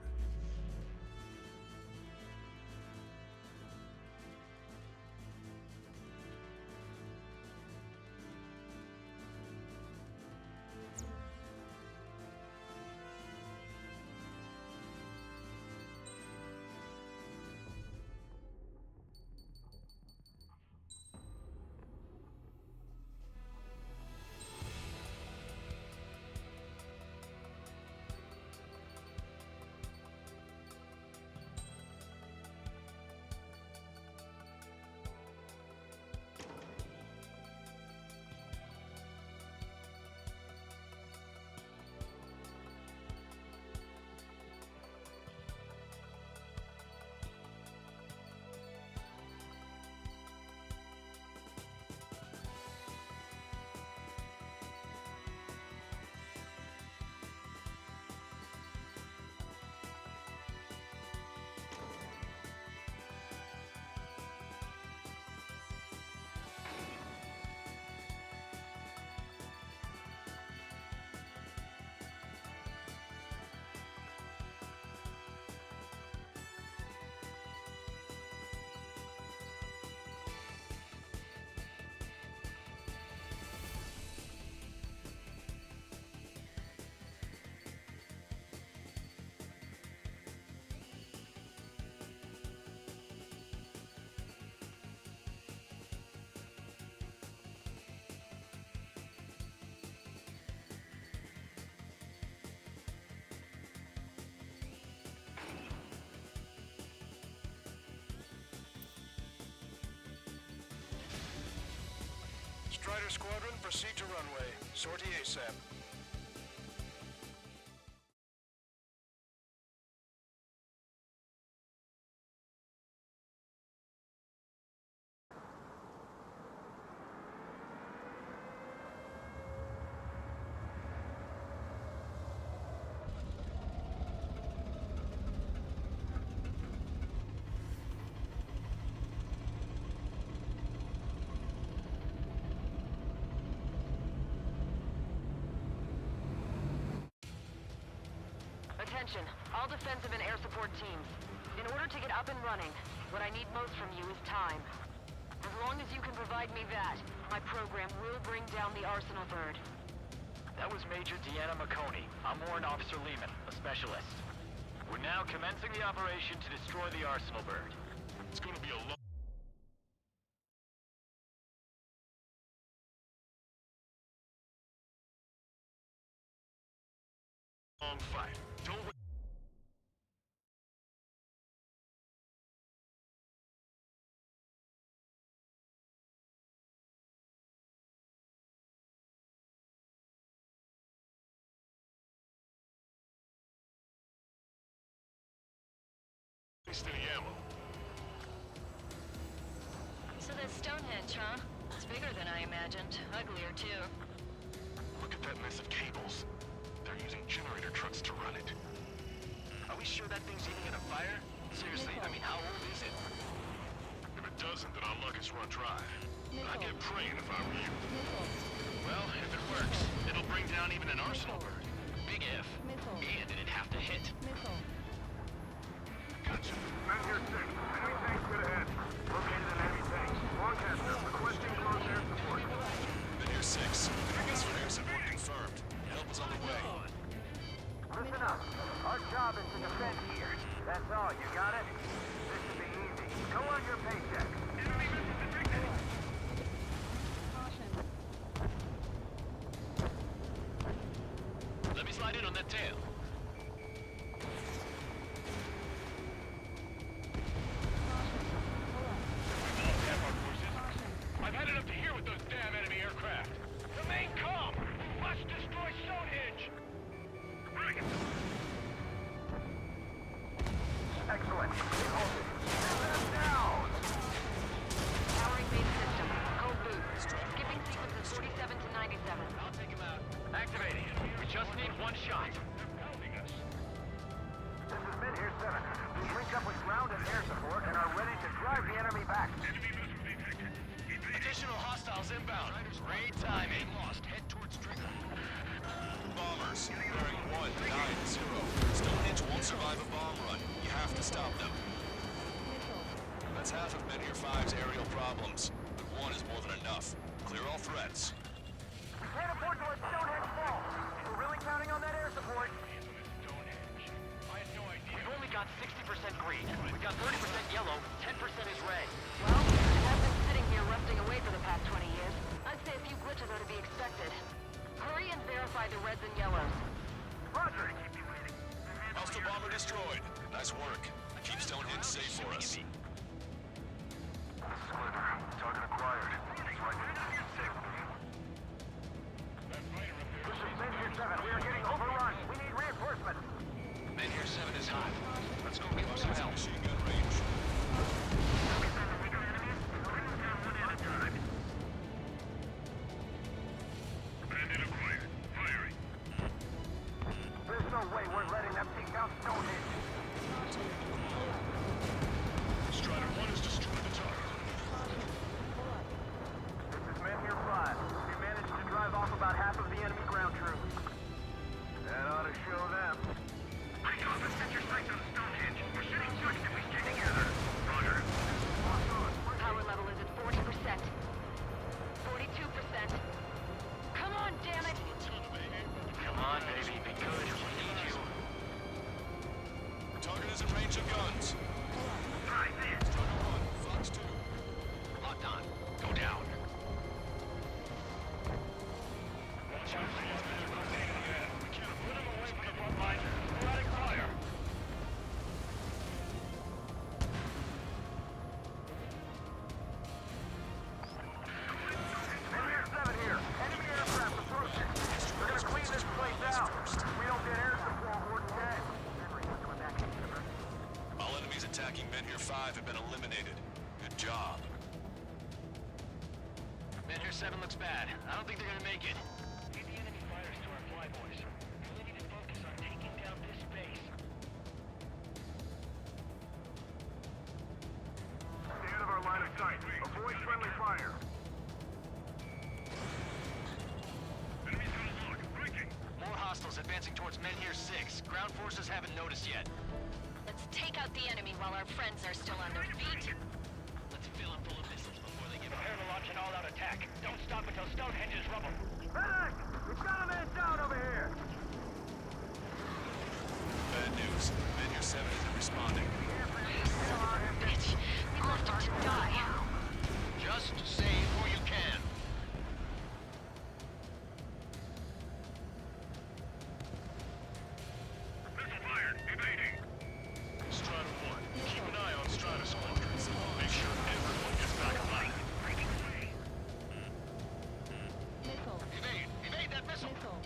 [SPEAKER 16] Strider Squadron, proceed to runway. Sortie ASAP.
[SPEAKER 4] Attention, all defensive and air support teams. In order to get up and running, what I need most from you is time. As long as you can provide me that, my program will bring down the Arsenal bird.
[SPEAKER 6] That was Major Deanna McConey. I'm Warrant Officer Lehman, a specialist. We're now commencing the operation to destroy the Arsenal bird.
[SPEAKER 18] It's gonna be a long fight. Don't wait. Waste any ammo.
[SPEAKER 4] So that's Stonehenge, huh? It's bigger than I imagined. Uglier, too.
[SPEAKER 18] Look at that mess of cables. They're using generator trucks to run it.
[SPEAKER 6] Are we sure that thing's even gonna fire? Seriously, I mean, how old is it?
[SPEAKER 18] If it doesn't, then our luck is run dry. I'd get praying if I were you.
[SPEAKER 6] Well, if it works, it'll bring down even an Arsenal bird. Big if. And it'd have to hit.
[SPEAKER 18] Gotcha.
[SPEAKER 16] Men here 6. Enemy tank good ahead. Located an enemy tank. Lancaster, requesting close air support.
[SPEAKER 18] Men here 6. Request for air support confirmed. Help is on the way.
[SPEAKER 16] Listen up. Our job is to defend here. That's all. You got it? This should be easy. Go on your paycheck. Enemy missile detected.
[SPEAKER 6] Let me slide in on that tail.
[SPEAKER 18] I've had it up to here with those damn enemy aircraft.
[SPEAKER 7] Remain calm! Must destroy Stonehenge!
[SPEAKER 16] Excellent. Hold it. Shut down.
[SPEAKER 4] Powering base system. Code boot. Skipping sequences 47 to 97.
[SPEAKER 6] I'll take him out. Activating. We just need one shot.
[SPEAKER 16] This is Mid here 7. We've linked up with ground and air support and are ready to drive the enemy back.
[SPEAKER 6] Additional hostiles inbound. Great timing. Lost. Head towards trigger.
[SPEAKER 18] Bombers. Bearing 190. Stonehenge won't survive a bomb run. You have to stop them. That's half of Men here 5's aerial problems. But one is more than enough. Clear all threats.
[SPEAKER 16] Can't afford to let Stonehenge fall. We're really counting on that air support.
[SPEAKER 6] We've only got 60% green. We've got 30% yellow. 10% is red.
[SPEAKER 4] Well, I've been sitting here rusting away for the past 20 years. I'd say a few glitches are to be expected. Hurry and verify the reds and yellows.
[SPEAKER 16] Roger.
[SPEAKER 18] Hostile bomber destroyed. Nice work. Keep Stonehenge safe for us.
[SPEAKER 16] Splinter. Target acquired. He's right there. This is Men here 7. We are getting overrun. We need reinforcements.
[SPEAKER 6] Men here 7 is hot. Let's go give him some help.
[SPEAKER 18] Machine gun range.
[SPEAKER 16] Bandit acquired. Firing. There's no way we're letting them take out Stonehenge.
[SPEAKER 18] Strider 1 has destroyed the target.
[SPEAKER 16] This is Men here 5. We managed to drive off about half of the enemy ground troops. That ought to show them.
[SPEAKER 18] Recon, set your sights on Stonehenge. We're shooting 6 to
[SPEAKER 6] thinking Men Here 5 have been eliminated. Good job.
[SPEAKER 8] Men Here 7 looks bad. I don't think they're gonna make it.
[SPEAKER 7] Lead the enemy fighters to our flyboys. We only need to focus on taking down this base.
[SPEAKER 16] Stay out of our line of sight. Avoid friendly fire.
[SPEAKER 7] Enemy's got a lock. Breaking.
[SPEAKER 8] More hostiles advancing towards Men Here 6. Ground forces haven't noticed yet.
[SPEAKER 10] Let's take out the enemy while our friends are still on their feet.
[SPEAKER 8] Let's fill them full of missiles before they get
[SPEAKER 7] Prepare to launch an all-out attack. Don't stop until Stonehenge is rubble.
[SPEAKER 16] Medic! We've got a man down over here!
[SPEAKER 6] Bad news. Men Here 7 isn't responding.
[SPEAKER 10] Son of a bitch. We left him to die.
[SPEAKER 8] Just save who you can.
[SPEAKER 7] Missile fired. Evading.
[SPEAKER 18] Strider 1, keep an eye on Strider squadrons. Make sure everyone gets back alive.
[SPEAKER 7] Breaking away.
[SPEAKER 11] Missile.
[SPEAKER 8] Evade! Evade that missile!
[SPEAKER 11] Missile.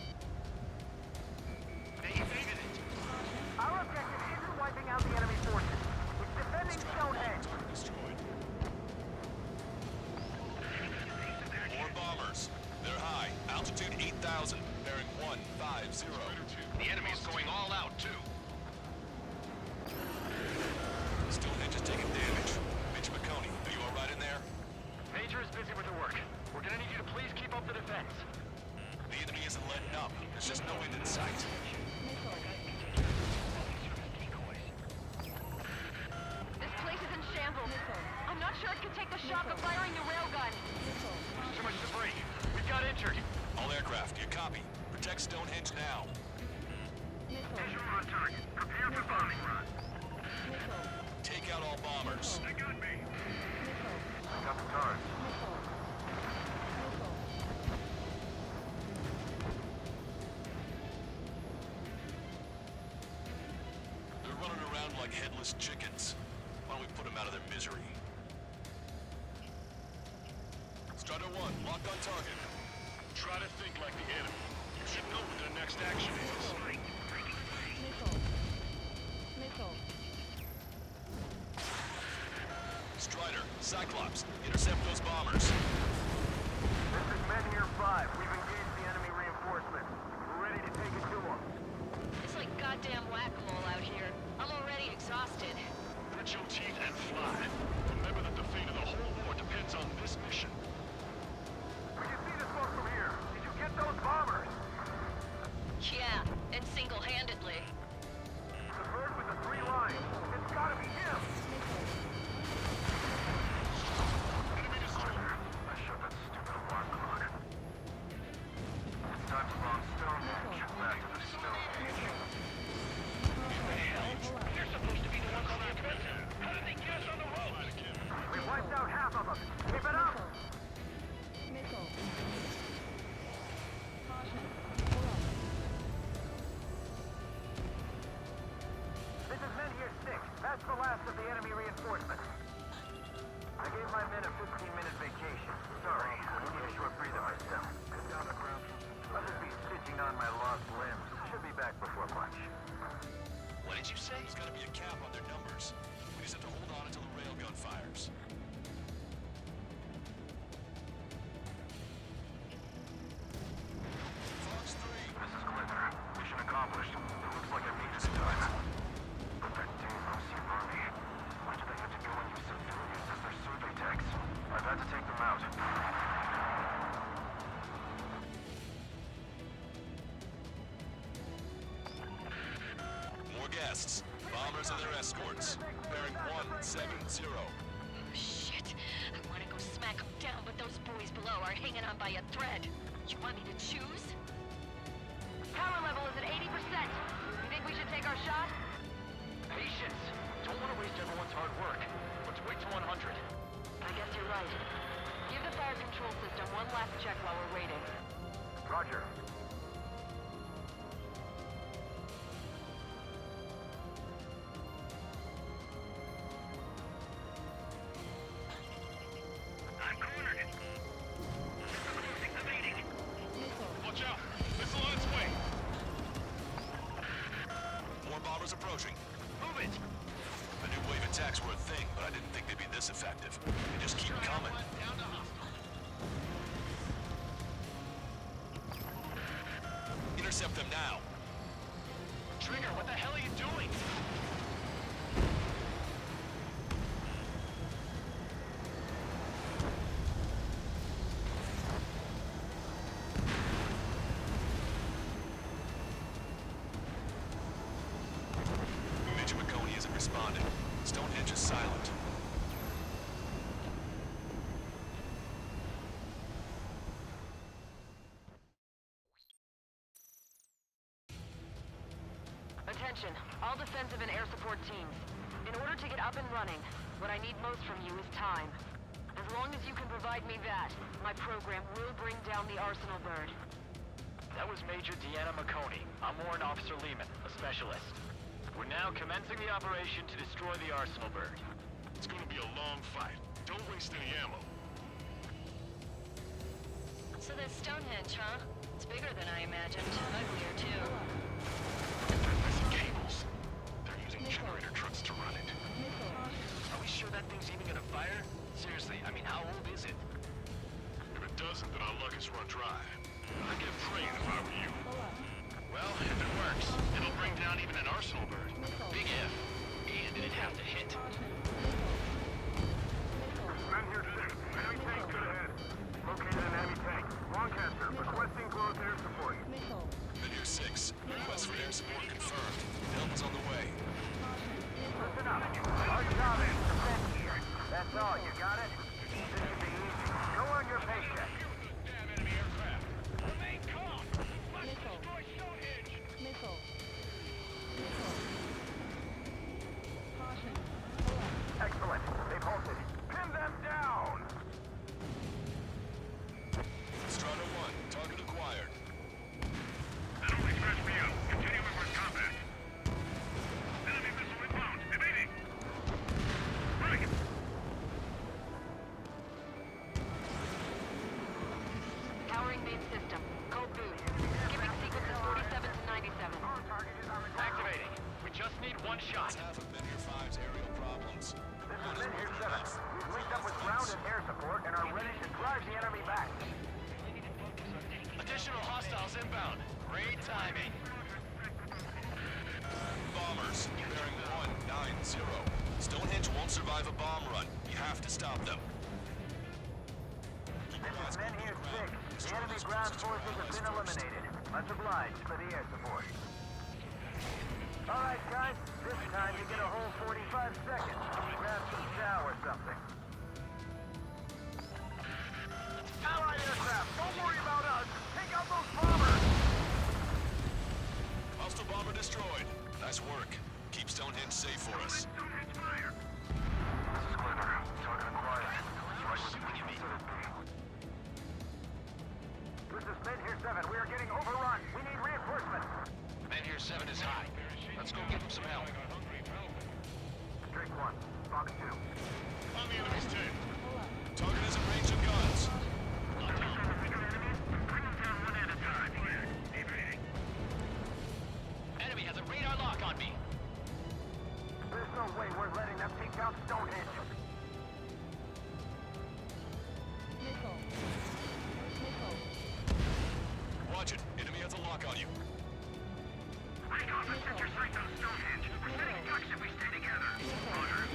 [SPEAKER 8] They evaded it!
[SPEAKER 16] Our objective isn't wiping out the enemy forces. It's defending Stonehenge.
[SPEAKER 6] Destroyed. More bombers. They're high. Altitude 8,000. Bearing 150.
[SPEAKER 8] The enemy's going all out, too.
[SPEAKER 6] Stonehenge is taking damage. Mitch McConey, are you alright in there?
[SPEAKER 8] Major is busy with the work. We're gonna need you to please keep up the defense.
[SPEAKER 6] The enemy isn't letting up. There's just no end in sight.
[SPEAKER 11] Missile.
[SPEAKER 4] This place is in shambles.
[SPEAKER 11] Missile.
[SPEAKER 4] I'm not sure it can take the shock of firing the railgun.
[SPEAKER 11] Missile.
[SPEAKER 8] Too much debris. We've got injured.
[SPEAKER 6] All aircraft, you copy. Protect Stonehenge now.
[SPEAKER 11] Missile.
[SPEAKER 7] Visual on target. Prepare for bombing run.
[SPEAKER 11] Missile.
[SPEAKER 6] Take out all bombers.
[SPEAKER 7] They got me.
[SPEAKER 11] Missile.
[SPEAKER 16] Got the cars.
[SPEAKER 11] Missile. Missile.
[SPEAKER 6] They're running around like headless chickens. Why don't we put them out of their misery? Strider 1, locked on target.
[SPEAKER 18] Try to think like the enemy. You should know what their next action is.
[SPEAKER 11] Missile. Missile.
[SPEAKER 6] Strider, Cyclops, intercept those bombers.
[SPEAKER 16] This is Men Here 5. We've engaged the enemy reinforcements. We're ready to take it to them.
[SPEAKER 10] It's like goddamn whack-a-mole out here. I'm already exhausted.
[SPEAKER 18] Grit your teeth and fly. Remember that the fate of the whole war depends on this mission.
[SPEAKER 16] We can see the smoke from here. Did you get those bombers?
[SPEAKER 10] Yeah, and single-handedly.
[SPEAKER 16] The bird with the 3 lines. It's gotta be him.
[SPEAKER 18] Enemy destroyed.
[SPEAKER 16] I shut that stupid alarm clock. It's time to bomb Stonehenge. Back to the Stonehenge.
[SPEAKER 7] They're supposed to be the ones on the offensive. How did they get us on the ropes?
[SPEAKER 16] We wiped out half of them. Keep it up.
[SPEAKER 11] Missile. Caution. Pull up.
[SPEAKER 16] This is Men Here 6. That's the last of the enemy reinforcements. I gave my men a 15-minute vacation. Sorry, I need a short breather myself. I'll just be stitching on my lost limbs. Should be back before lunch.
[SPEAKER 6] What did you say? There's gotta be a cap on their numbers. We just have to hold on until the railgun fires. Fox 3.
[SPEAKER 16] This is Glitter. Mission accomplished. It looks like I made it in time. That damn Rusty army. Why do they have to go and use civilians as their survey techs? I've had to take them out.
[SPEAKER 6] More guests. Bombers and their escorts. Bearing 170.
[SPEAKER 10] Shit. I want to go smack them down, but those boys below are hanging on by a thread. You want me to choose?
[SPEAKER 4] Power level is at 80%. You think we should take our shot?
[SPEAKER 8] Patience. Don't want to waste everyone's hard work. Let's wait till 100.
[SPEAKER 4] I guess you're right. Give the fire control system one last check while we're waiting.
[SPEAKER 16] Roger.
[SPEAKER 7] I'm cornered. Evading.
[SPEAKER 18] Watch out! Missile on its way!
[SPEAKER 6] More bombers approaching.
[SPEAKER 8] Move it!
[SPEAKER 6] A new wave of sure thing, but I didn't think they'd be this effective. They just keep coming.
[SPEAKER 8] Down to hostile.
[SPEAKER 6] Intercept them now.
[SPEAKER 8] Trigger, what the hell are you doing?
[SPEAKER 6] Major McConey isn't responding. Stonehenge is silent.
[SPEAKER 4] Attention, all defensive and air support teams. In order to get up and running, what I need most from you is time. As long as you can provide me that, my program will bring down the Arsenal bird.
[SPEAKER 7] That was Major Deanna McConey. I'm Warrant Officer Lehman, a specialist. We're now commencing the operation to destroy the Arsenal bird.
[SPEAKER 18] It's gonna be a long fight. Don't waste any ammo.
[SPEAKER 10] So this Stonehenge, huh? It's bigger than I imagined. Uglier, too.
[SPEAKER 18] Missing cables. They're using generator trucks to run it.
[SPEAKER 7] Are we sure that thing's even gonna fire? Seriously, I mean, how old is it?
[SPEAKER 18] If it doesn't, then our luck has run dry. I'd get afraid if I were you.
[SPEAKER 7] Well, if it works, it'll bring down even an Arsenal bird. Big if. And it'd have to hit.
[SPEAKER 16] Men here 6. Enemy tank good ahead. Located an enemy tank. Lancaster, requesting close air support.
[SPEAKER 6] Men here 6. Request for air support confirmed. Help is on the way.
[SPEAKER 16] Listen up. Our job is to defend here. That's all. You got it? This should be easy. Go on your paycheck.
[SPEAKER 7] Damn enemy aircraft. Remain calm. Let's destroy Stonehenge.
[SPEAKER 11] Missile.
[SPEAKER 16] Excellent. They've halted. Pin them down!
[SPEAKER 6] Strider 1, target acquired.
[SPEAKER 18] That only scratched me up. Continuing with combat. Enemy missile inbound. Evading. Running.
[SPEAKER 4] Powering main system. Code boost. Skipping sequences 47 to 97.
[SPEAKER 7] Activating. We just need one shot.
[SPEAKER 6] That's half of Men here 5's aerial problems.
[SPEAKER 16] This is Men here 7. We've linked up with ground and air support and are ready to drive the enemy back.
[SPEAKER 7] Additional hostiles inbound. Great timing.
[SPEAKER 6] Bombers, bearing 190. Stonehenge won't survive a bomb run. You have to stop them.
[SPEAKER 16] This is Men here 6. The enemy ground forces have been eliminated. Much obliged for the air support. Alright guys, this time you get a whole 45 seconds. Grab some chow or something. Allied aircraft, don't worry about us! Take out those bombers!
[SPEAKER 6] Hostile bomber destroyed. Nice work. Keep Stonehenge safe for us.
[SPEAKER 18] Stonehenge fire.
[SPEAKER 16] This is Glimmer. Target acquired. This is Men here 7. We are getting overrun. We need reinforcements.
[SPEAKER 7] Men here 7 is high. Let's go give him some help.
[SPEAKER 16] Drake 1. Box 2.
[SPEAKER 18] On the enemy's tail.
[SPEAKER 6] Target is in range of guns.
[SPEAKER 18] Bring them down one at a time. Evading.
[SPEAKER 7] Enemy has a radar lock on me.
[SPEAKER 16] There's no way we're letting them take down Stonehenge.
[SPEAKER 6] Watch it. Enemy has a lock on you.
[SPEAKER 18] Break off and set your sights on Stonehenge. We're sitting ducks if we stay together. Roger.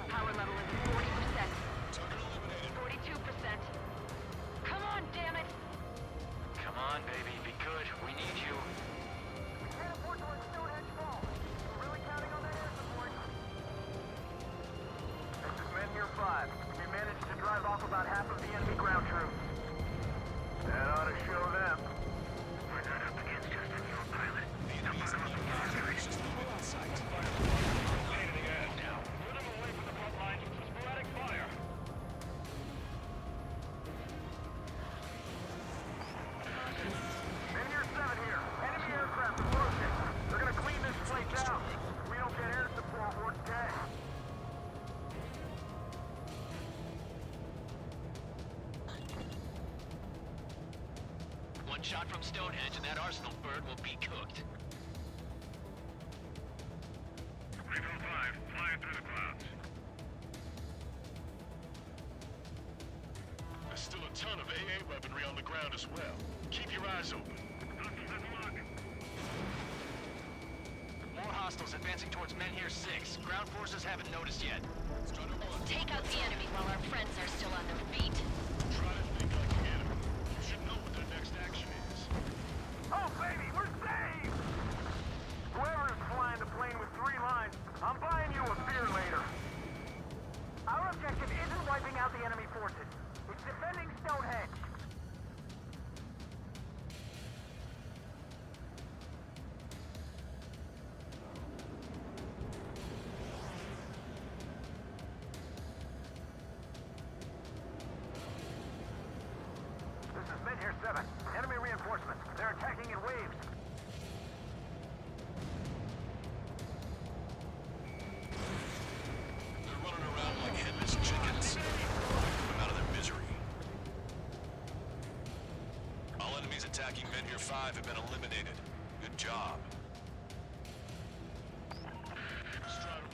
[SPEAKER 4] Power level is 40%.
[SPEAKER 6] Target eliminated.
[SPEAKER 4] 42%. Come on, damn it!
[SPEAKER 7] Come on, baby. Be good. We need you.
[SPEAKER 16] We can't afford to let Stonehenge fall. We're really counting on that air support. This is Men here 5. We managed to drive off about half of the enemy ground troops. That ought to show them.
[SPEAKER 18] We're not up against just a new pilot.
[SPEAKER 6] The enemy is in the just in sight.
[SPEAKER 7] Anything ahead now. Put him away from the front lines with some sporadic fire.
[SPEAKER 16] Men here 7 here. Enemy aircraft approaching. They're gonna clean this place out. If we don't get air support, we're dead.
[SPEAKER 7] One shot from Stonehenge and that Arsenal bird will be cooked.
[SPEAKER 18] Raven 5, flying through the clouds. ton of AA weaponry on the ground as well. Keep your eyes open.
[SPEAKER 6] More hostiles advancing towards Men Here 6. Ground forces haven't noticed yet.
[SPEAKER 10] Let's take out the enemy while our friends are still on their feet.
[SPEAKER 18] Try to think like the enemy. You should know what their next action is.
[SPEAKER 16] Oh, baby, we're saved! Whoever is flying the plane with 3 lines, I'm buying you a beer later. Our objective isn't wiping out the enemy forces. It's defending Stonehenge. This is Men Here 7. Enemy reinforcements. They're attacking in waves.
[SPEAKER 18] They're running around like headless chickens. Put them out of their misery. All enemies attacking Men Here 5 have been eliminated. Good job.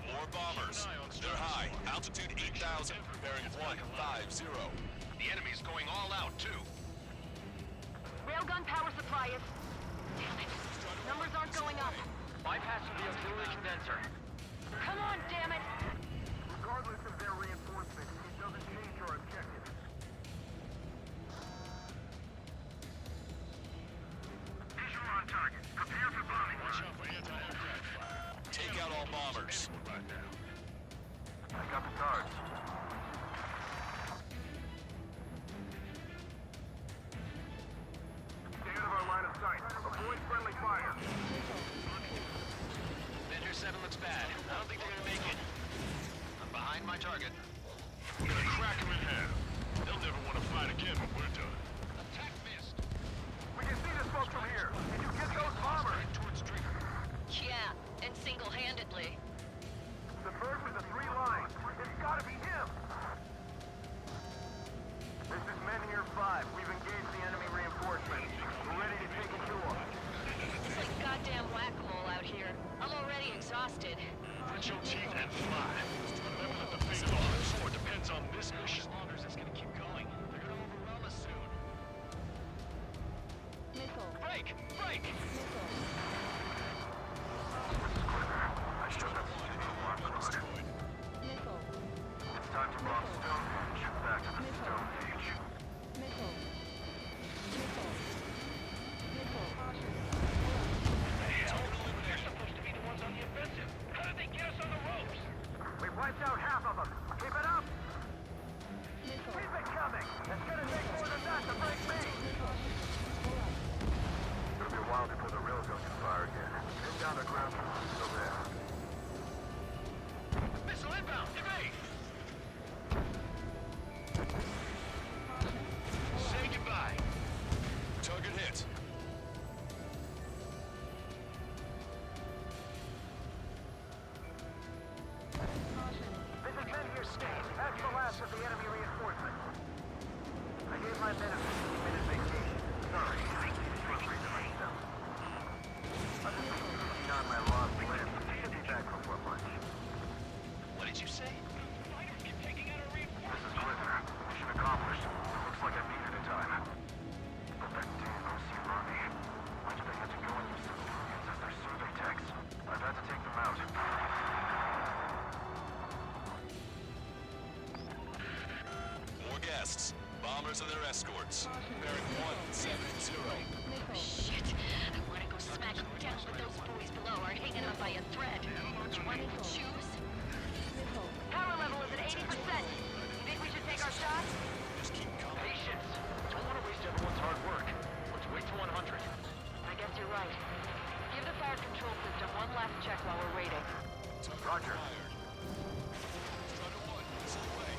[SPEAKER 18] More bombers. They're high. Altitude 8,000. Bearing 150. The enemy's going all out, too.
[SPEAKER 4] Railgun power supply is... Damn it. Numbers aren't going up.
[SPEAKER 13] Bypassing the auxiliary condenser.
[SPEAKER 4] Come on, damn it!
[SPEAKER 16] Regardless of their reinforcements, it doesn't change our objective.
[SPEAKER 18] Visual on target. Prepare for bombing. Watch out for anti-aircraft fire. Take out all bombers.
[SPEAKER 16] I got the cards. Stay out of our line of sight. Avoid friendly fire.
[SPEAKER 6] Men Here 7 looks bad. I don't think they're gonna make it. I'm behind my target.
[SPEAKER 18] We're gonna crack them in half. They'll never want to fight again when we're done.
[SPEAKER 6] Attack missed.
[SPEAKER 16] We can see the smoke from here. Did you get those bombers?
[SPEAKER 6] Towards Trigger.
[SPEAKER 10] Yeah, and single-handedly.
[SPEAKER 16] The bird with the 3 lines. It's gotta be him. This is Men Here 5. We've engaged the enemy reinforcements. We're ready to take it to them.
[SPEAKER 10] It's like goddamn whack-a-mole out here. I'm already exhausted.
[SPEAKER 18] Grit your teeth and fly. Remember that the fate of our fort depends on this mission.
[SPEAKER 6] Bombers, it's gonna keep going. They're gonna overwhelm us soon.
[SPEAKER 11] Missile.
[SPEAKER 6] Break! Break!
[SPEAKER 11] Missile.
[SPEAKER 16] I still got one
[SPEAKER 6] Destroyed.
[SPEAKER 11] Missile.
[SPEAKER 16] It's time to bomb Stonehenge. Back to the Stonehenge.
[SPEAKER 11] Missile. Missile. Missile. Caution.
[SPEAKER 13] They're supposed to be the ones on the offensive. How did they get us on the ropes?
[SPEAKER 16] We've wiped out half of them. Keep it up.
[SPEAKER 11] Missile.
[SPEAKER 16] Keep it coming. It's gonna take more than that to break me. It'll be a while before the railgun can fire again. Pin down the ground troops still there.
[SPEAKER 6] Missile inbound! Evade!
[SPEAKER 18] Say goodbye. Target hit.
[SPEAKER 16] This is Men Here 6. That's the last of the enemy reinforcements. I gave my men a 15-minute vacation. Sorry, I needed to breathe myself. I've just been feeding on my lost limbs. Should be back before lunch.
[SPEAKER 6] What did you say?
[SPEAKER 13] Fighters keep taking out our reinforcements.
[SPEAKER 16] This is Glitter. Mission accomplished. Looks like I needed a time. But that damn OC Ronnie. Why did they have to go into civilians as their survey techs? I've had to take them out.
[SPEAKER 18] More guests. Bombers and their escorts. Bearing 170.
[SPEAKER 10] Shit. I want to go smack them down, but those boys below are hanging on by a thread. Which one to choose?
[SPEAKER 11] Missile.
[SPEAKER 4] Power level is at 80%. Think we should take our shot?
[SPEAKER 18] Just keep coming.
[SPEAKER 13] Patience. Don't want to waste everyone's hard work. Let's wait till 100.
[SPEAKER 4] I guess you're right. Give the fire control system one last check while we're waiting.
[SPEAKER 16] Roger.
[SPEAKER 18] Strider 1, missile away.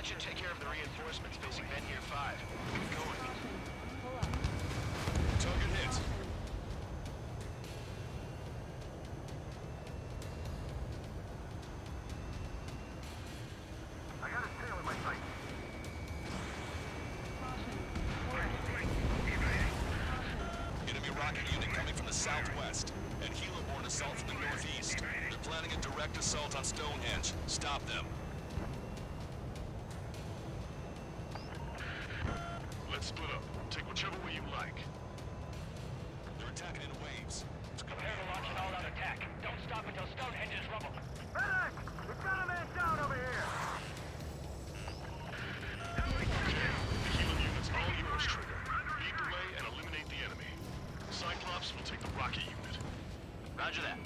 [SPEAKER 6] That should take care of the reinforcements facing Menhir 5. Keep going.
[SPEAKER 11] Pull up.
[SPEAKER 6] Target hit.
[SPEAKER 16] I got a tail in my sight.
[SPEAKER 6] Enemy rocket unit coming from the southwest, and helo-borne assault from the northeast. They're planning a direct assault on Stonehenge. Stop them.
[SPEAKER 18] Let's split up. Take whichever way you like.
[SPEAKER 6] They're attacking in waves.
[SPEAKER 13] Prepare to launch an all-out attack. Don't stop until Stonehenge is rubble.
[SPEAKER 16] Medic! We've got a man down over here!
[SPEAKER 18] The helo unit's all yours, Trigger. Lead the way and eliminate the enemy. Cyclops will take the rocket unit.
[SPEAKER 12] Roger that.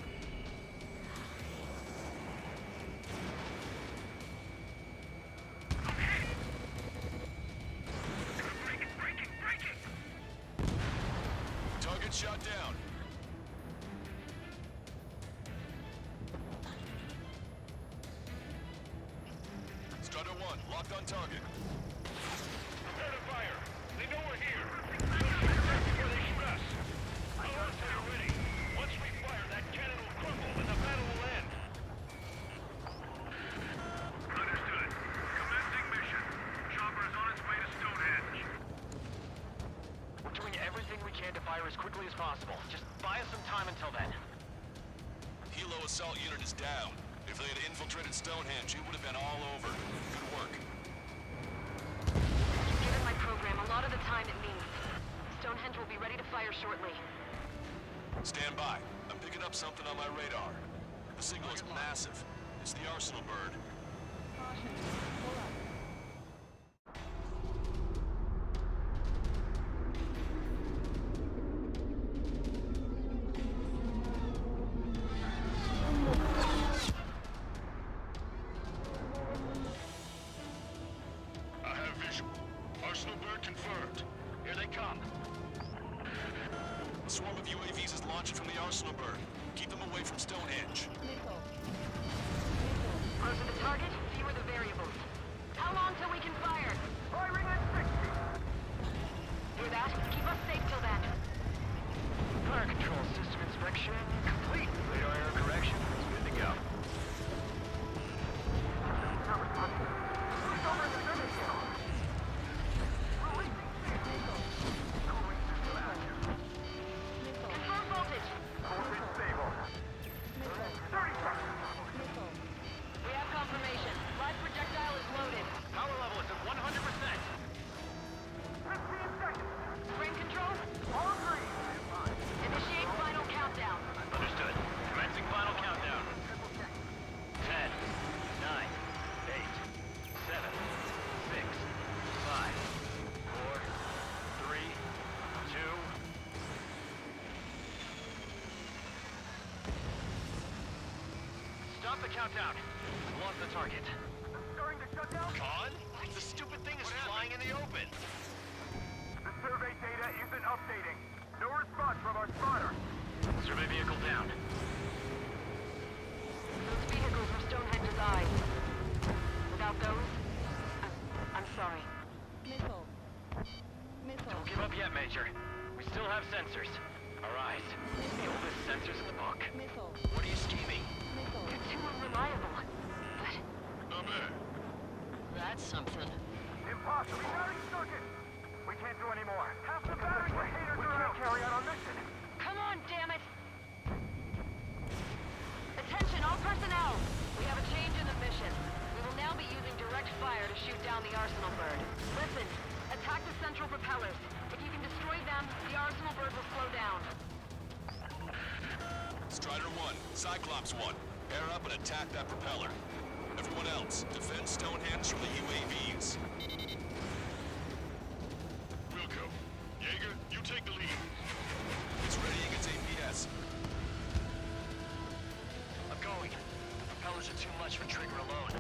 [SPEAKER 6] Target shot down. Strider 1, locked on target.
[SPEAKER 18] Prepare to fire. They know we're here. We'll shoot right before they shoot us. I'll until you're ready. Once we fire, that cannon will crumble and the battle will end. Understood. Commencing mission. Chopper is on its way to Stonehenge.
[SPEAKER 12] We're doing everything we can to fire as quickly as possible. Just buy us some time until then.
[SPEAKER 6] Helo assault unit is down. If they had infiltrated Stonehenge, it would have been all over. Good work.
[SPEAKER 4] Given my program, a lot of the time it means Stonehenge will be ready to fire shortly.
[SPEAKER 6] Stand by. I'm picking up something on my radar. The signal is massive. It's the Arsenal bird.
[SPEAKER 11] Caution. Pull up.
[SPEAKER 18] I have visual. Arsenal bird confirmed.
[SPEAKER 12] Here they come.
[SPEAKER 6] A swarm of UAVs is launching from the Arsenal bird. Keep them away from Stonehenge.
[SPEAKER 11] Missile.
[SPEAKER 4] Closer the target, fewer the variables. How long till we can fire?
[SPEAKER 16] Firing at 60!
[SPEAKER 4] Hear that? Keep us safe till then.
[SPEAKER 12] Fire control system inspection complete. Radar error correction is good to go.
[SPEAKER 16] Not responding. Who's over in the service channel? Cooling system active.
[SPEAKER 11] Missile.
[SPEAKER 4] Confirm voltage.
[SPEAKER 16] Voltage stable. 30 seconds.
[SPEAKER 11] Missile.
[SPEAKER 4] We have confirmation. Live projectile is loaded.
[SPEAKER 12] Power level is at 100%.
[SPEAKER 16] 15 seconds.
[SPEAKER 4] Frame control?
[SPEAKER 16] All green.
[SPEAKER 4] Initiate final countdown.
[SPEAKER 12] Understood. Commencing final countdown. 10, 9, 8, 7, 6, 5, 4, 3, 2. Stop the countdown. Launch the target.
[SPEAKER 16] Starting to shut down?
[SPEAKER 18] Con? The stupid thing is flying in the open.
[SPEAKER 16] The survey data isn't updating. No response from our spotter.
[SPEAKER 12] Survey vehicle down.
[SPEAKER 4] Those vehicles were Stonehenge's eyes. Without those, I'm sorry.
[SPEAKER 11] Missile. Missile.
[SPEAKER 12] Don't give up yet, Major. We still have sensors. Our eyes. The oldest sensors in the book.
[SPEAKER 11] Missile.
[SPEAKER 12] What are you scheming?
[SPEAKER 11] Missile.
[SPEAKER 4] They're too unreliable. But
[SPEAKER 18] Not bad.
[SPEAKER 4] that's something.
[SPEAKER 16] Impossible. Battery circuit. We can't do any more. Half the battery containers are out. We can't carry out our mission.
[SPEAKER 4] Come on, damn it! Attention, all personnel! We have a change in the mission. We will now be using direct fire to shoot down the Arsenal bird. Listen, attack the central propellers. If you can destroy them, the Arsenal bird will slow down.
[SPEAKER 6] Strider 1, Cyclops 1. Pair up and attack that propeller. Everyone else, defend Stonehenge from the UAVs.
[SPEAKER 18] Wilco. Jaeger, you take the lead.
[SPEAKER 6] It's readying its APS.
[SPEAKER 12] I'm going. The propellers are too much for Trigger alone.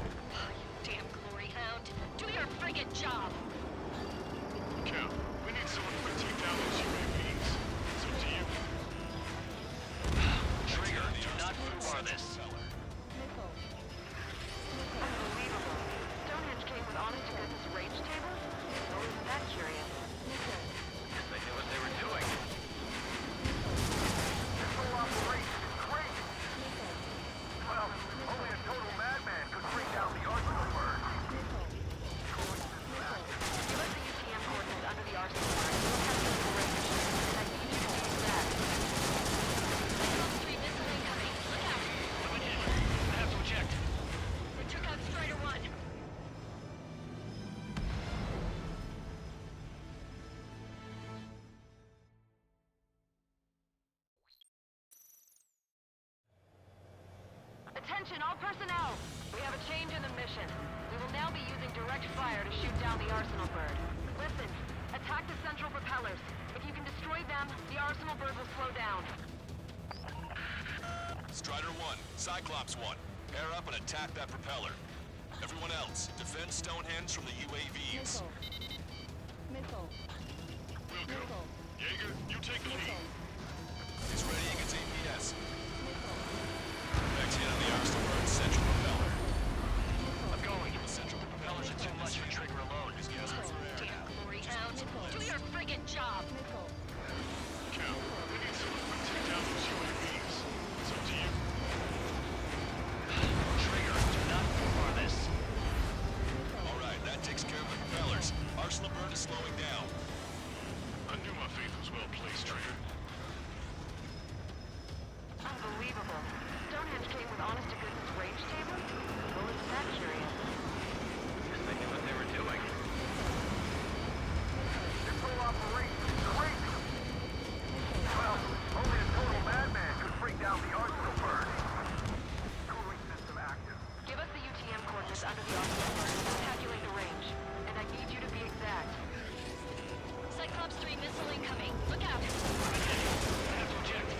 [SPEAKER 10] Damn glory hound. Do your friggin' job.
[SPEAKER 18] Cap, we need someone to take down those UAVs. It's up to you.
[SPEAKER 12] Trigger, do not foobar this.
[SPEAKER 11] Missile.
[SPEAKER 4] Unbelievable. Stonehenge came with honest to Attention, all personnel! We have a change in the mission. We will now be using direct fire to shoot down the Arsenal bird. Listen, attack the central propellers. If you can destroy them, the Arsenal bird will slow down.
[SPEAKER 6] Strider 1, Cyclops 1. Pair up and attack that propeller. Everyone else, defend Stonehenge from the UAVs.
[SPEAKER 11] Missile. Missile.
[SPEAKER 3] Jaeger, you take the lead.
[SPEAKER 6] He's readying its APS.
[SPEAKER 11] Missile.
[SPEAKER 6] Next hit on the Arsenal bird's central propeller.
[SPEAKER 12] I'm going.
[SPEAKER 6] The central propellers
[SPEAKER 12] Too much for Trigger alone.
[SPEAKER 6] He's gasping for air now.
[SPEAKER 10] Hound, do your friggin' job!
[SPEAKER 11] Missile.
[SPEAKER 3] Cal, we need someone to take down those UAVs. It's up to you.
[SPEAKER 12] Trigger, do not move on this.
[SPEAKER 6] All right, that takes care of the propellers. Arsenal bird is slowing down.
[SPEAKER 3] I knew my faith was well placed, Trigger.
[SPEAKER 4] Unbelievable. Stonehenge came with honest-to-goodness range tables? Well, isn't that curious?
[SPEAKER 12] Guess they knew what they were doing.
[SPEAKER 16] This whole operation is crazy. Well, only a total madman could bring down the Arsenal bird. Cooling system active.
[SPEAKER 4] Give us the UTM coordinates under the Arsenal bird and calculate the range. And I need you to be exact.
[SPEAKER 10] Cyclops 3 missile incoming. Look out!
[SPEAKER 12] I have to eject.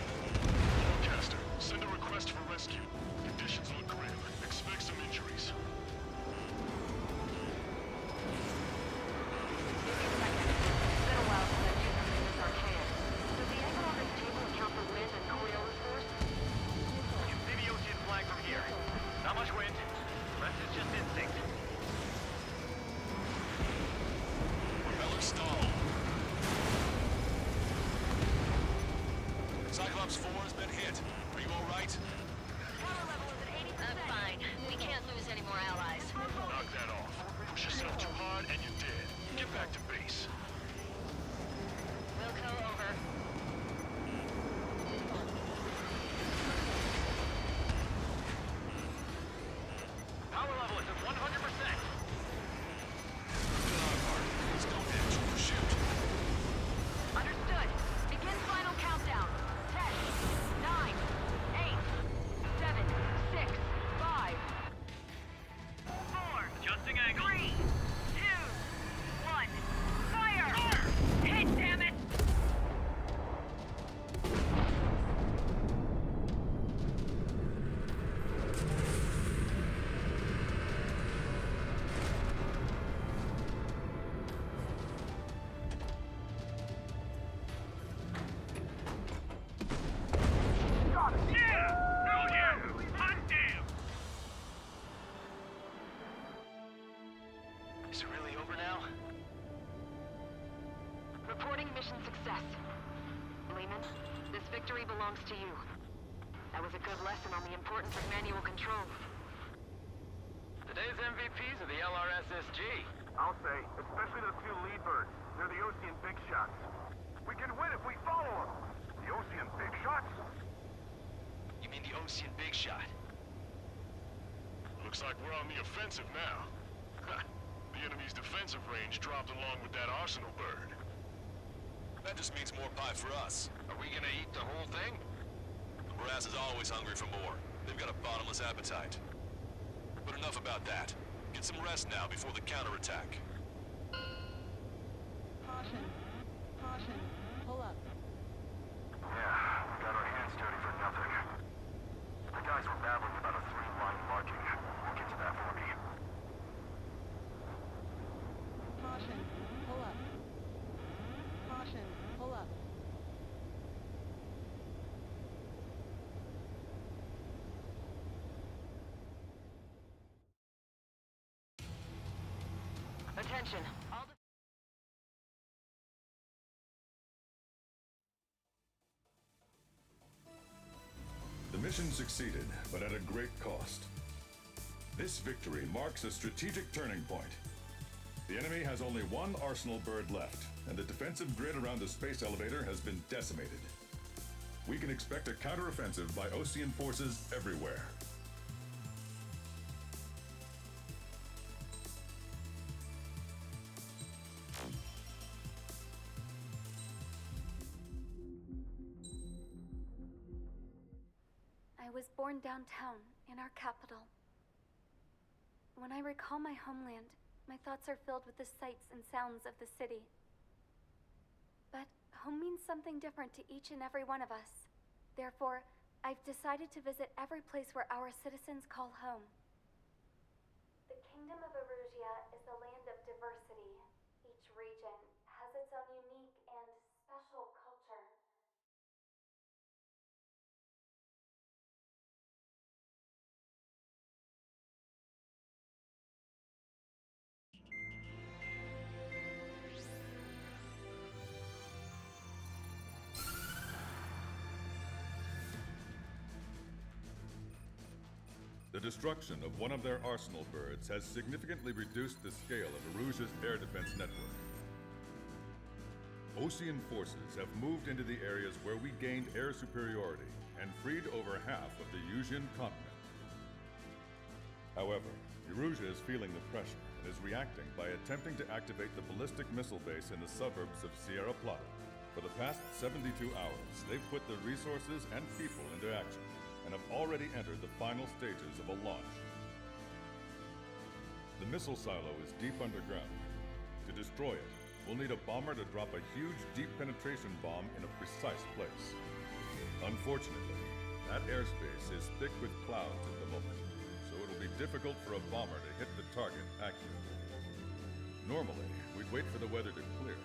[SPEAKER 3] Forecaster, send a request for rescue. Conditions look grim. Expect some injuries.
[SPEAKER 4] It's been a while since I've used something this archaic. Does the angle on this table account for wind and Coriolis force?
[SPEAKER 15] You can see the ocean flag from here. Not much wind. Rest is just instinct.
[SPEAKER 6] Propeller stalled. Cyclops 4 has been hit. Are you all right?
[SPEAKER 10] Power level is at 80%. Fine. We can't lose any more allies.
[SPEAKER 3] Knock that off. Push yourself too hard and you're dead. Get back to base.
[SPEAKER 10] Wilco, over.
[SPEAKER 15] Power level is at 100%.
[SPEAKER 6] Stonehenge, shoot.
[SPEAKER 4] Understood. Begin final countdown. 10, 9, 8, 7, 6, 5, 4,
[SPEAKER 15] Adjusting angle.
[SPEAKER 4] 3, 2, 1. Fire! Hit, damn it!
[SPEAKER 12] Is it really over now?
[SPEAKER 4] Reporting mission success. Lehman, this victory belongs to you. That was a good lesson on the importance of manual control.
[SPEAKER 12] Today's MVPs are the LRSSG.
[SPEAKER 16] I'll say, especially those two lead birds. They're the Ocean big shots. We can win if we follow them. The Ocean big shots?
[SPEAKER 12] You mean the Ocean Big Shot?
[SPEAKER 3] Looks like we're on the offensive now. The enemy's defensive range dropped along with that Arsenal bird.
[SPEAKER 6] That just means more pie for us.
[SPEAKER 12] Are we gonna eat the whole thing?
[SPEAKER 6] Brass is always hungry for more. They've got a bottomless appetite. But enough about that. Get some rest now before the counterattack.
[SPEAKER 11] Caution. Caution. Pull up.
[SPEAKER 16] Yeah, we got our hands dirty for nothing. The guys were babbling about a three-line marking. We'll get to that for me.
[SPEAKER 11] Caution. Pull up. Caution. Pull up.
[SPEAKER 4] Attention. All the
[SPEAKER 3] The mission succeeded, but at a great cost. This victory marks a strategic turning point. The enemy has only one Arsenal bird left, and the defensive grid around the space elevator has been decimated. We can expect a counteroffensive by Ocean forces everywhere.
[SPEAKER 10] I
[SPEAKER 5] was born downtown, in our capital. When I recall my homeland, my thoughts are filled with the sights and sounds of the city. But home means something different to each and every one of us. Therefore, I've decided to visit every place where our citizens call home. The Kingdom of Erusia is a land of diversity. Each region has its own unique and special culture.
[SPEAKER 3] The destruction of one of their arsenal birds has significantly reduced the scale of Erusia's air defense network. Ocean forces have moved into the areas where we gained air superiority and freed over half of the Eusian continent. However, Erusia is feeling the pressure and is reacting by attempting to activate the ballistic missile base in the suburbs of Sierra Plata. For the past 72 hours, they've put the resources and people into action and have already entered the final stages of a launch. The missile silo is deep underground. To destroy it, we'll need a bomber to drop a huge deep penetration bomb in a precise place. Unfortunately, that airspace is thick with clouds at the moment, so it'll be difficult for a bomber to hit the target accurately. Normally, we'd wait for the weather to clear,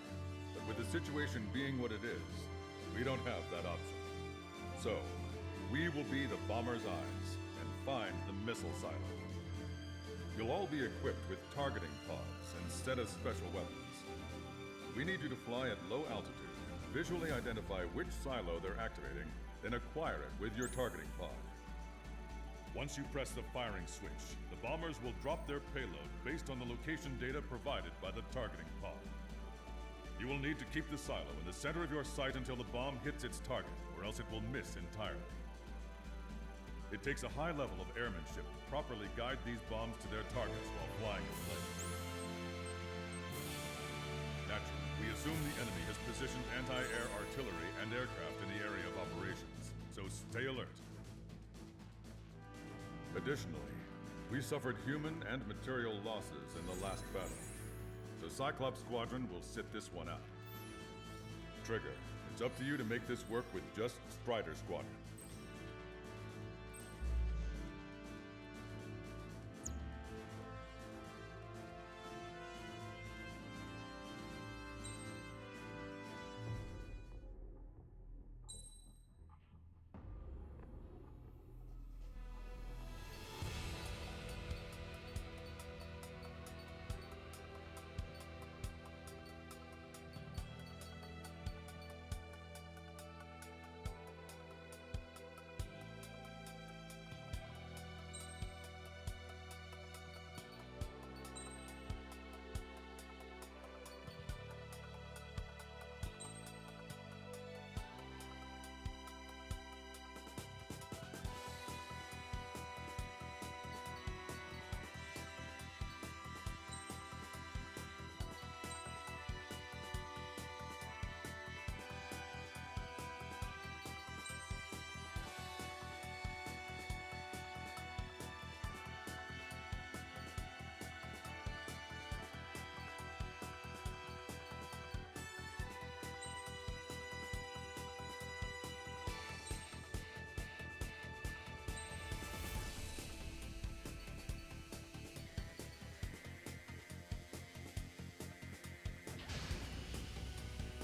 [SPEAKER 3] but with the situation being what it is, we don't have that option. So, we will be the bomber's eyes and find the missile silo. You'll all be equipped with targeting pods instead of special weapons. We need you to fly at low altitude, visually identify which silo they're activating, then acquire it with your targeting pod. Once you press the firing switch, the bombers will drop their payload based on the location data provided by the targeting pod. You will need to keep the silo in the center of your sight until the bomb hits its target, or else it will miss entirely. It takes a high level of airmanship to properly guide these bombs to their targets while flying in place. Naturally, we assume the enemy has positioned anti-air artillery and aircraft in the area of operations, so stay alert. Additionally, we suffered human and material losses in the last battle, so Cyclops Squadron will sit this one out. Trigger, it's up to you to make this work with just Strider Squadron.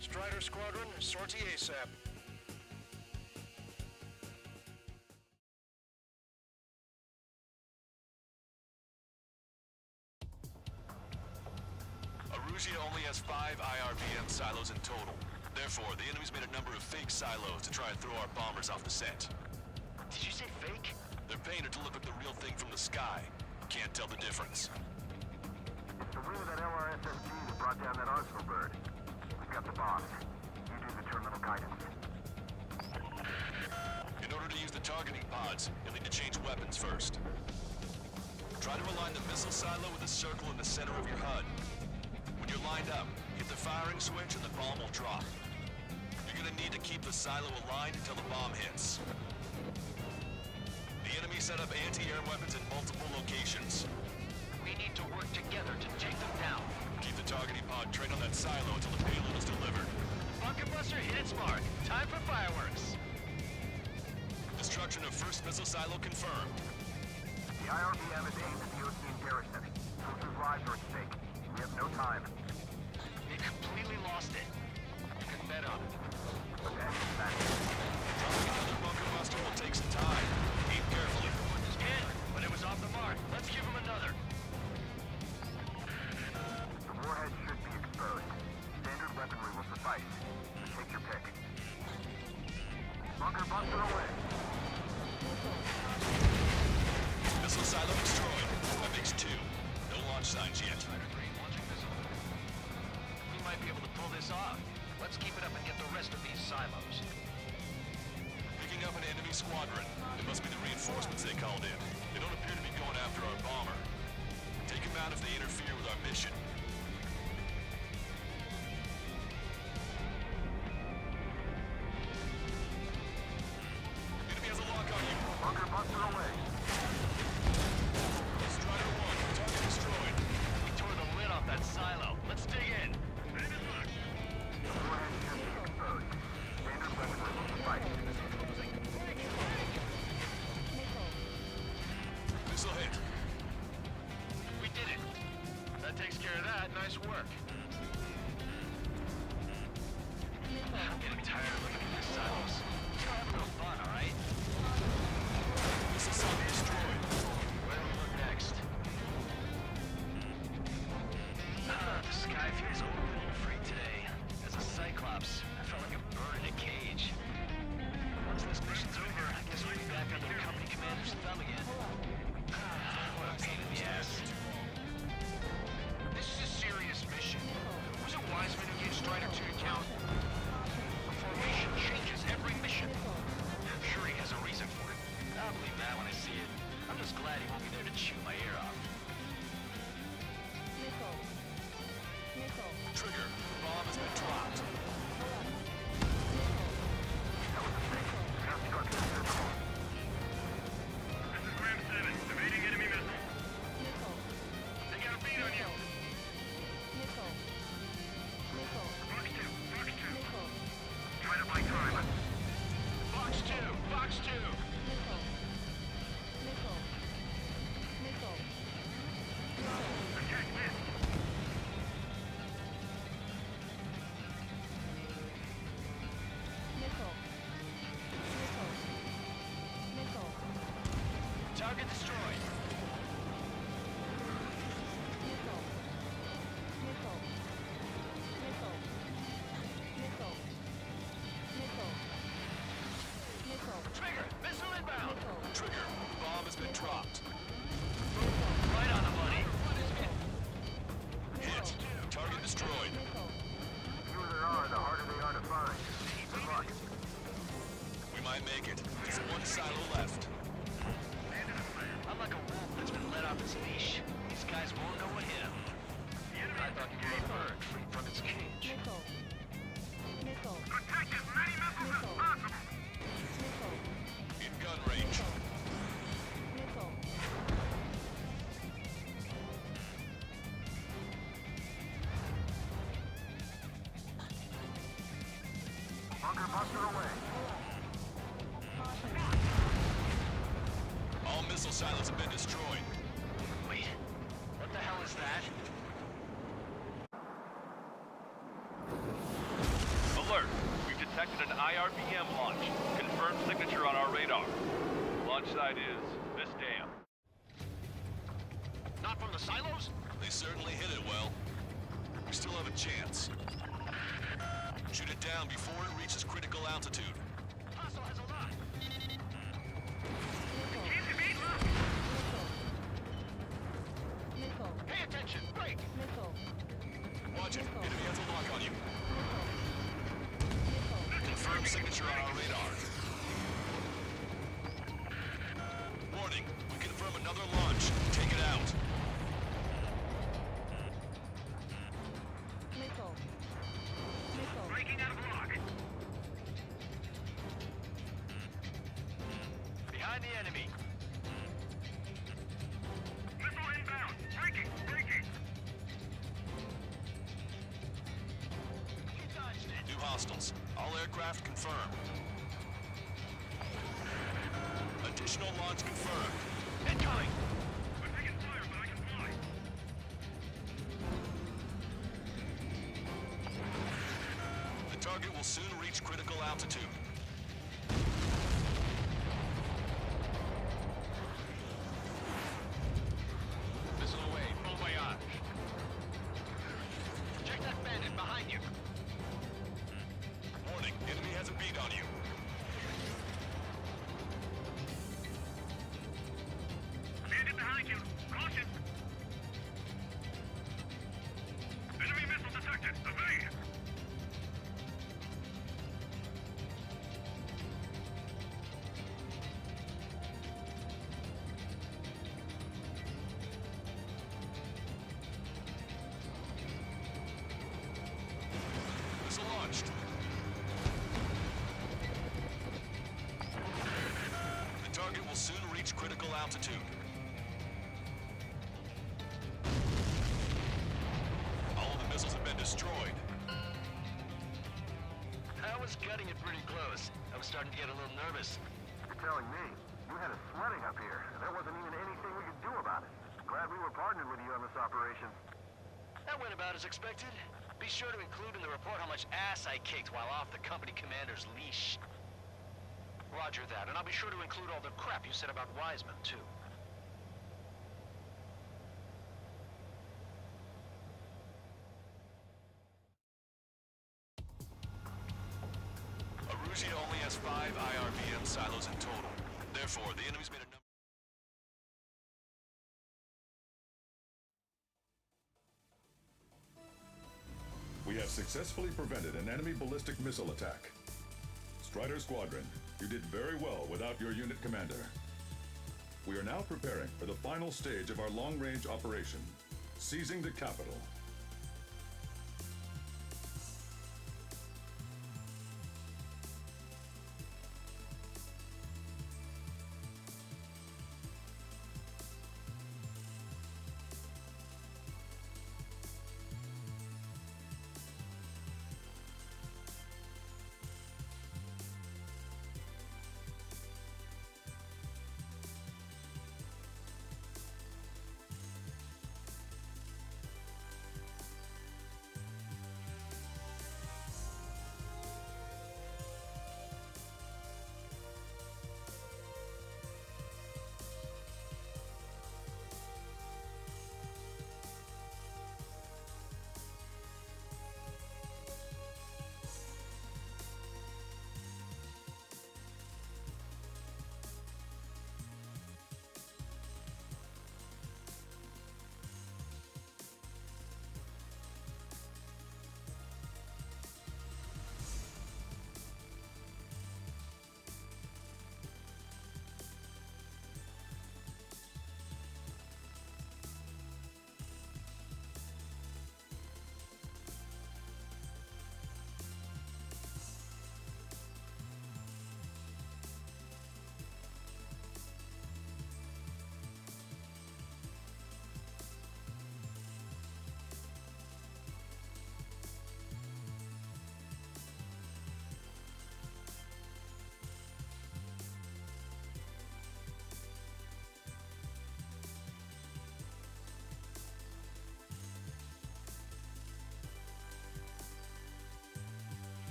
[SPEAKER 6] Strider Squadron, sortie ASAP. Erusia only has 5 IRBM silos in total. Therefore, the enemy's made a number of fake silos to try and throw our bombers off the scent. Did you say fake? They're painted to look like the real thing from the sky. Can't tell the difference.
[SPEAKER 16] It's the wing of that LRSSG that brought down that arsenal bird. We've got the bombs. You do the terminal guidance.
[SPEAKER 6] In order to use the targeting pods, you'll need to change weapons first. Try to align the missile silo with a circle in the center of your HUD. When you're lined up, hit the firing switch and the bomb will drop. You're gonna need to keep the silo aligned until the bomb hits. set up anti-air weapons in multiple locations.
[SPEAKER 12] We need to work together to take them down.
[SPEAKER 6] Keep the targeting pod trained on that silo until the payload is delivered.
[SPEAKER 12] Bunker buster hit its mark. Time for fireworks.
[SPEAKER 6] Destruction of first missile silo confirmed.
[SPEAKER 16] The IRBM is aimed at the Ocean garrison. Soldiers' lives are at stake. We have no time.
[SPEAKER 12] We completely lost it. You can bet on it.
[SPEAKER 16] Okay, that's it.
[SPEAKER 6] Dropping another bunker buster will take some time. Aim carefully.
[SPEAKER 12] Hit, but it was off the mark. Let's give him another.
[SPEAKER 16] The warhead should be exposed. Standard weaponry will suffice. Take your pick. Bunker buster away.
[SPEAKER 6] Missile silo destroyed. That makes 2. No launch signs yet.
[SPEAKER 12] We might be able to pull this off. Let's keep it up and get the rest of these silos.
[SPEAKER 6] Picking up an enemy squadron. It must be the reinforcements they called in. They don't appear to be going after our bomber. Take them out if they interfere with our mission. Enemy has a lock on you.
[SPEAKER 16] Bunker buster away.
[SPEAKER 6] Strider 1, target destroyed.
[SPEAKER 12] We tore the lid off that silo. Let's dig in.
[SPEAKER 16] The warhead should be exposed. Standard weaponry will suffice.
[SPEAKER 6] Missile hit.
[SPEAKER 12] We did it. That takes care of that. Nice work. I'm getting tired of looking at these silos. Let's go have a little fun, all right?
[SPEAKER 6] Missile silo destroyed.
[SPEAKER 12] Where do we look next? The sky feels a little free today. As a Cyclops, I felt like a bird in a cage. Once this mission's over, I guess we'll be back under the company commander's thumb again. What a pain in the ass. This is a serious mission. Was it Wiseman who gave Strider 2 to count? The formation changes every mission. I'm sure he has a reason for it. I'll believe that when I see it. I'm just glad he won't be there to chew my ear off.
[SPEAKER 6] Trigger. Bomb has been dropped.
[SPEAKER 18] This is Ram 7, evading enemy missile. They got a beat on you. Fox 2, Fox 2. Try to buy time.
[SPEAKER 12] Fox 2! Fox 2!
[SPEAKER 18] Attack missed.
[SPEAKER 12] Target destroyed. Trigger! Missile inbound!
[SPEAKER 6] Trigger. Bomb has been dropped.
[SPEAKER 12] Right on the money.
[SPEAKER 6] Hit. Target destroyed.
[SPEAKER 16] The fewer there are, the harder they are to find. Good luck.
[SPEAKER 6] We might make it. There's 1 silo left.
[SPEAKER 12] I'm like a wolf that's been let off its leash. These guys won't know what hit him. I thought you were a bird free from its cage.
[SPEAKER 18] Protect as many missiles as possible.
[SPEAKER 6] In gun range.
[SPEAKER 16] Bunker buster away.
[SPEAKER 6] All missile silos have been destroyed.
[SPEAKER 12] Wait, what the hell is that?
[SPEAKER 17] Alert! We've detected an IRBM launch. Confirmed signature on our radar. Launch site is this dam.
[SPEAKER 12] Not from the silos?
[SPEAKER 6] They certainly hit it well. We still have a chance. Shoot it down before it reaches critical altitude.
[SPEAKER 12] Hostile has a lock. Pay attention! Break!
[SPEAKER 6] Watch it. Enemy has a lock on you. Confirmed signature on our radar. Warning. We confirm another launch. Take it out.
[SPEAKER 18] Breaking out of lock.
[SPEAKER 12] Behind the enemy.
[SPEAKER 6] hostiles. All aircraft confirmed. Additional launch confirmed. Incoming!
[SPEAKER 18] I'm taking fire, but I can fly.
[SPEAKER 6] The target will soon reach critical altitude.
[SPEAKER 8] Missile away, bon voyage. Check that bandit behind you.
[SPEAKER 6] Warning, enemy has a beat on you.
[SPEAKER 18] Bandit behind you. Caution. Enemy missile detected. Evade.
[SPEAKER 6] Missile launched. The target will soon reach critical altitude. All of the missiles have been destroyed.
[SPEAKER 12] I was cutting it pretty close. I was starting to get a little nervous.
[SPEAKER 16] You're telling me you had us sweating up here, and there wasn't even anything we could do about it. Glad we were partnered with you on this operation.
[SPEAKER 12] That went about as expected. Be sure to include in the report how much ass I kicked while off the company commander's leash. Roger that, and I'll be sure to include all the crap you said about Wiseman, too.
[SPEAKER 6] Arusia only has 5 IRBM silos in total. Therefore, the enemy's made a number.
[SPEAKER 3] We have successfully prevented an enemy ballistic missile attack. Strider Squadron, you did very well without your unit commander. We are now preparing for the final stage of our long-range operation, seizing the capital.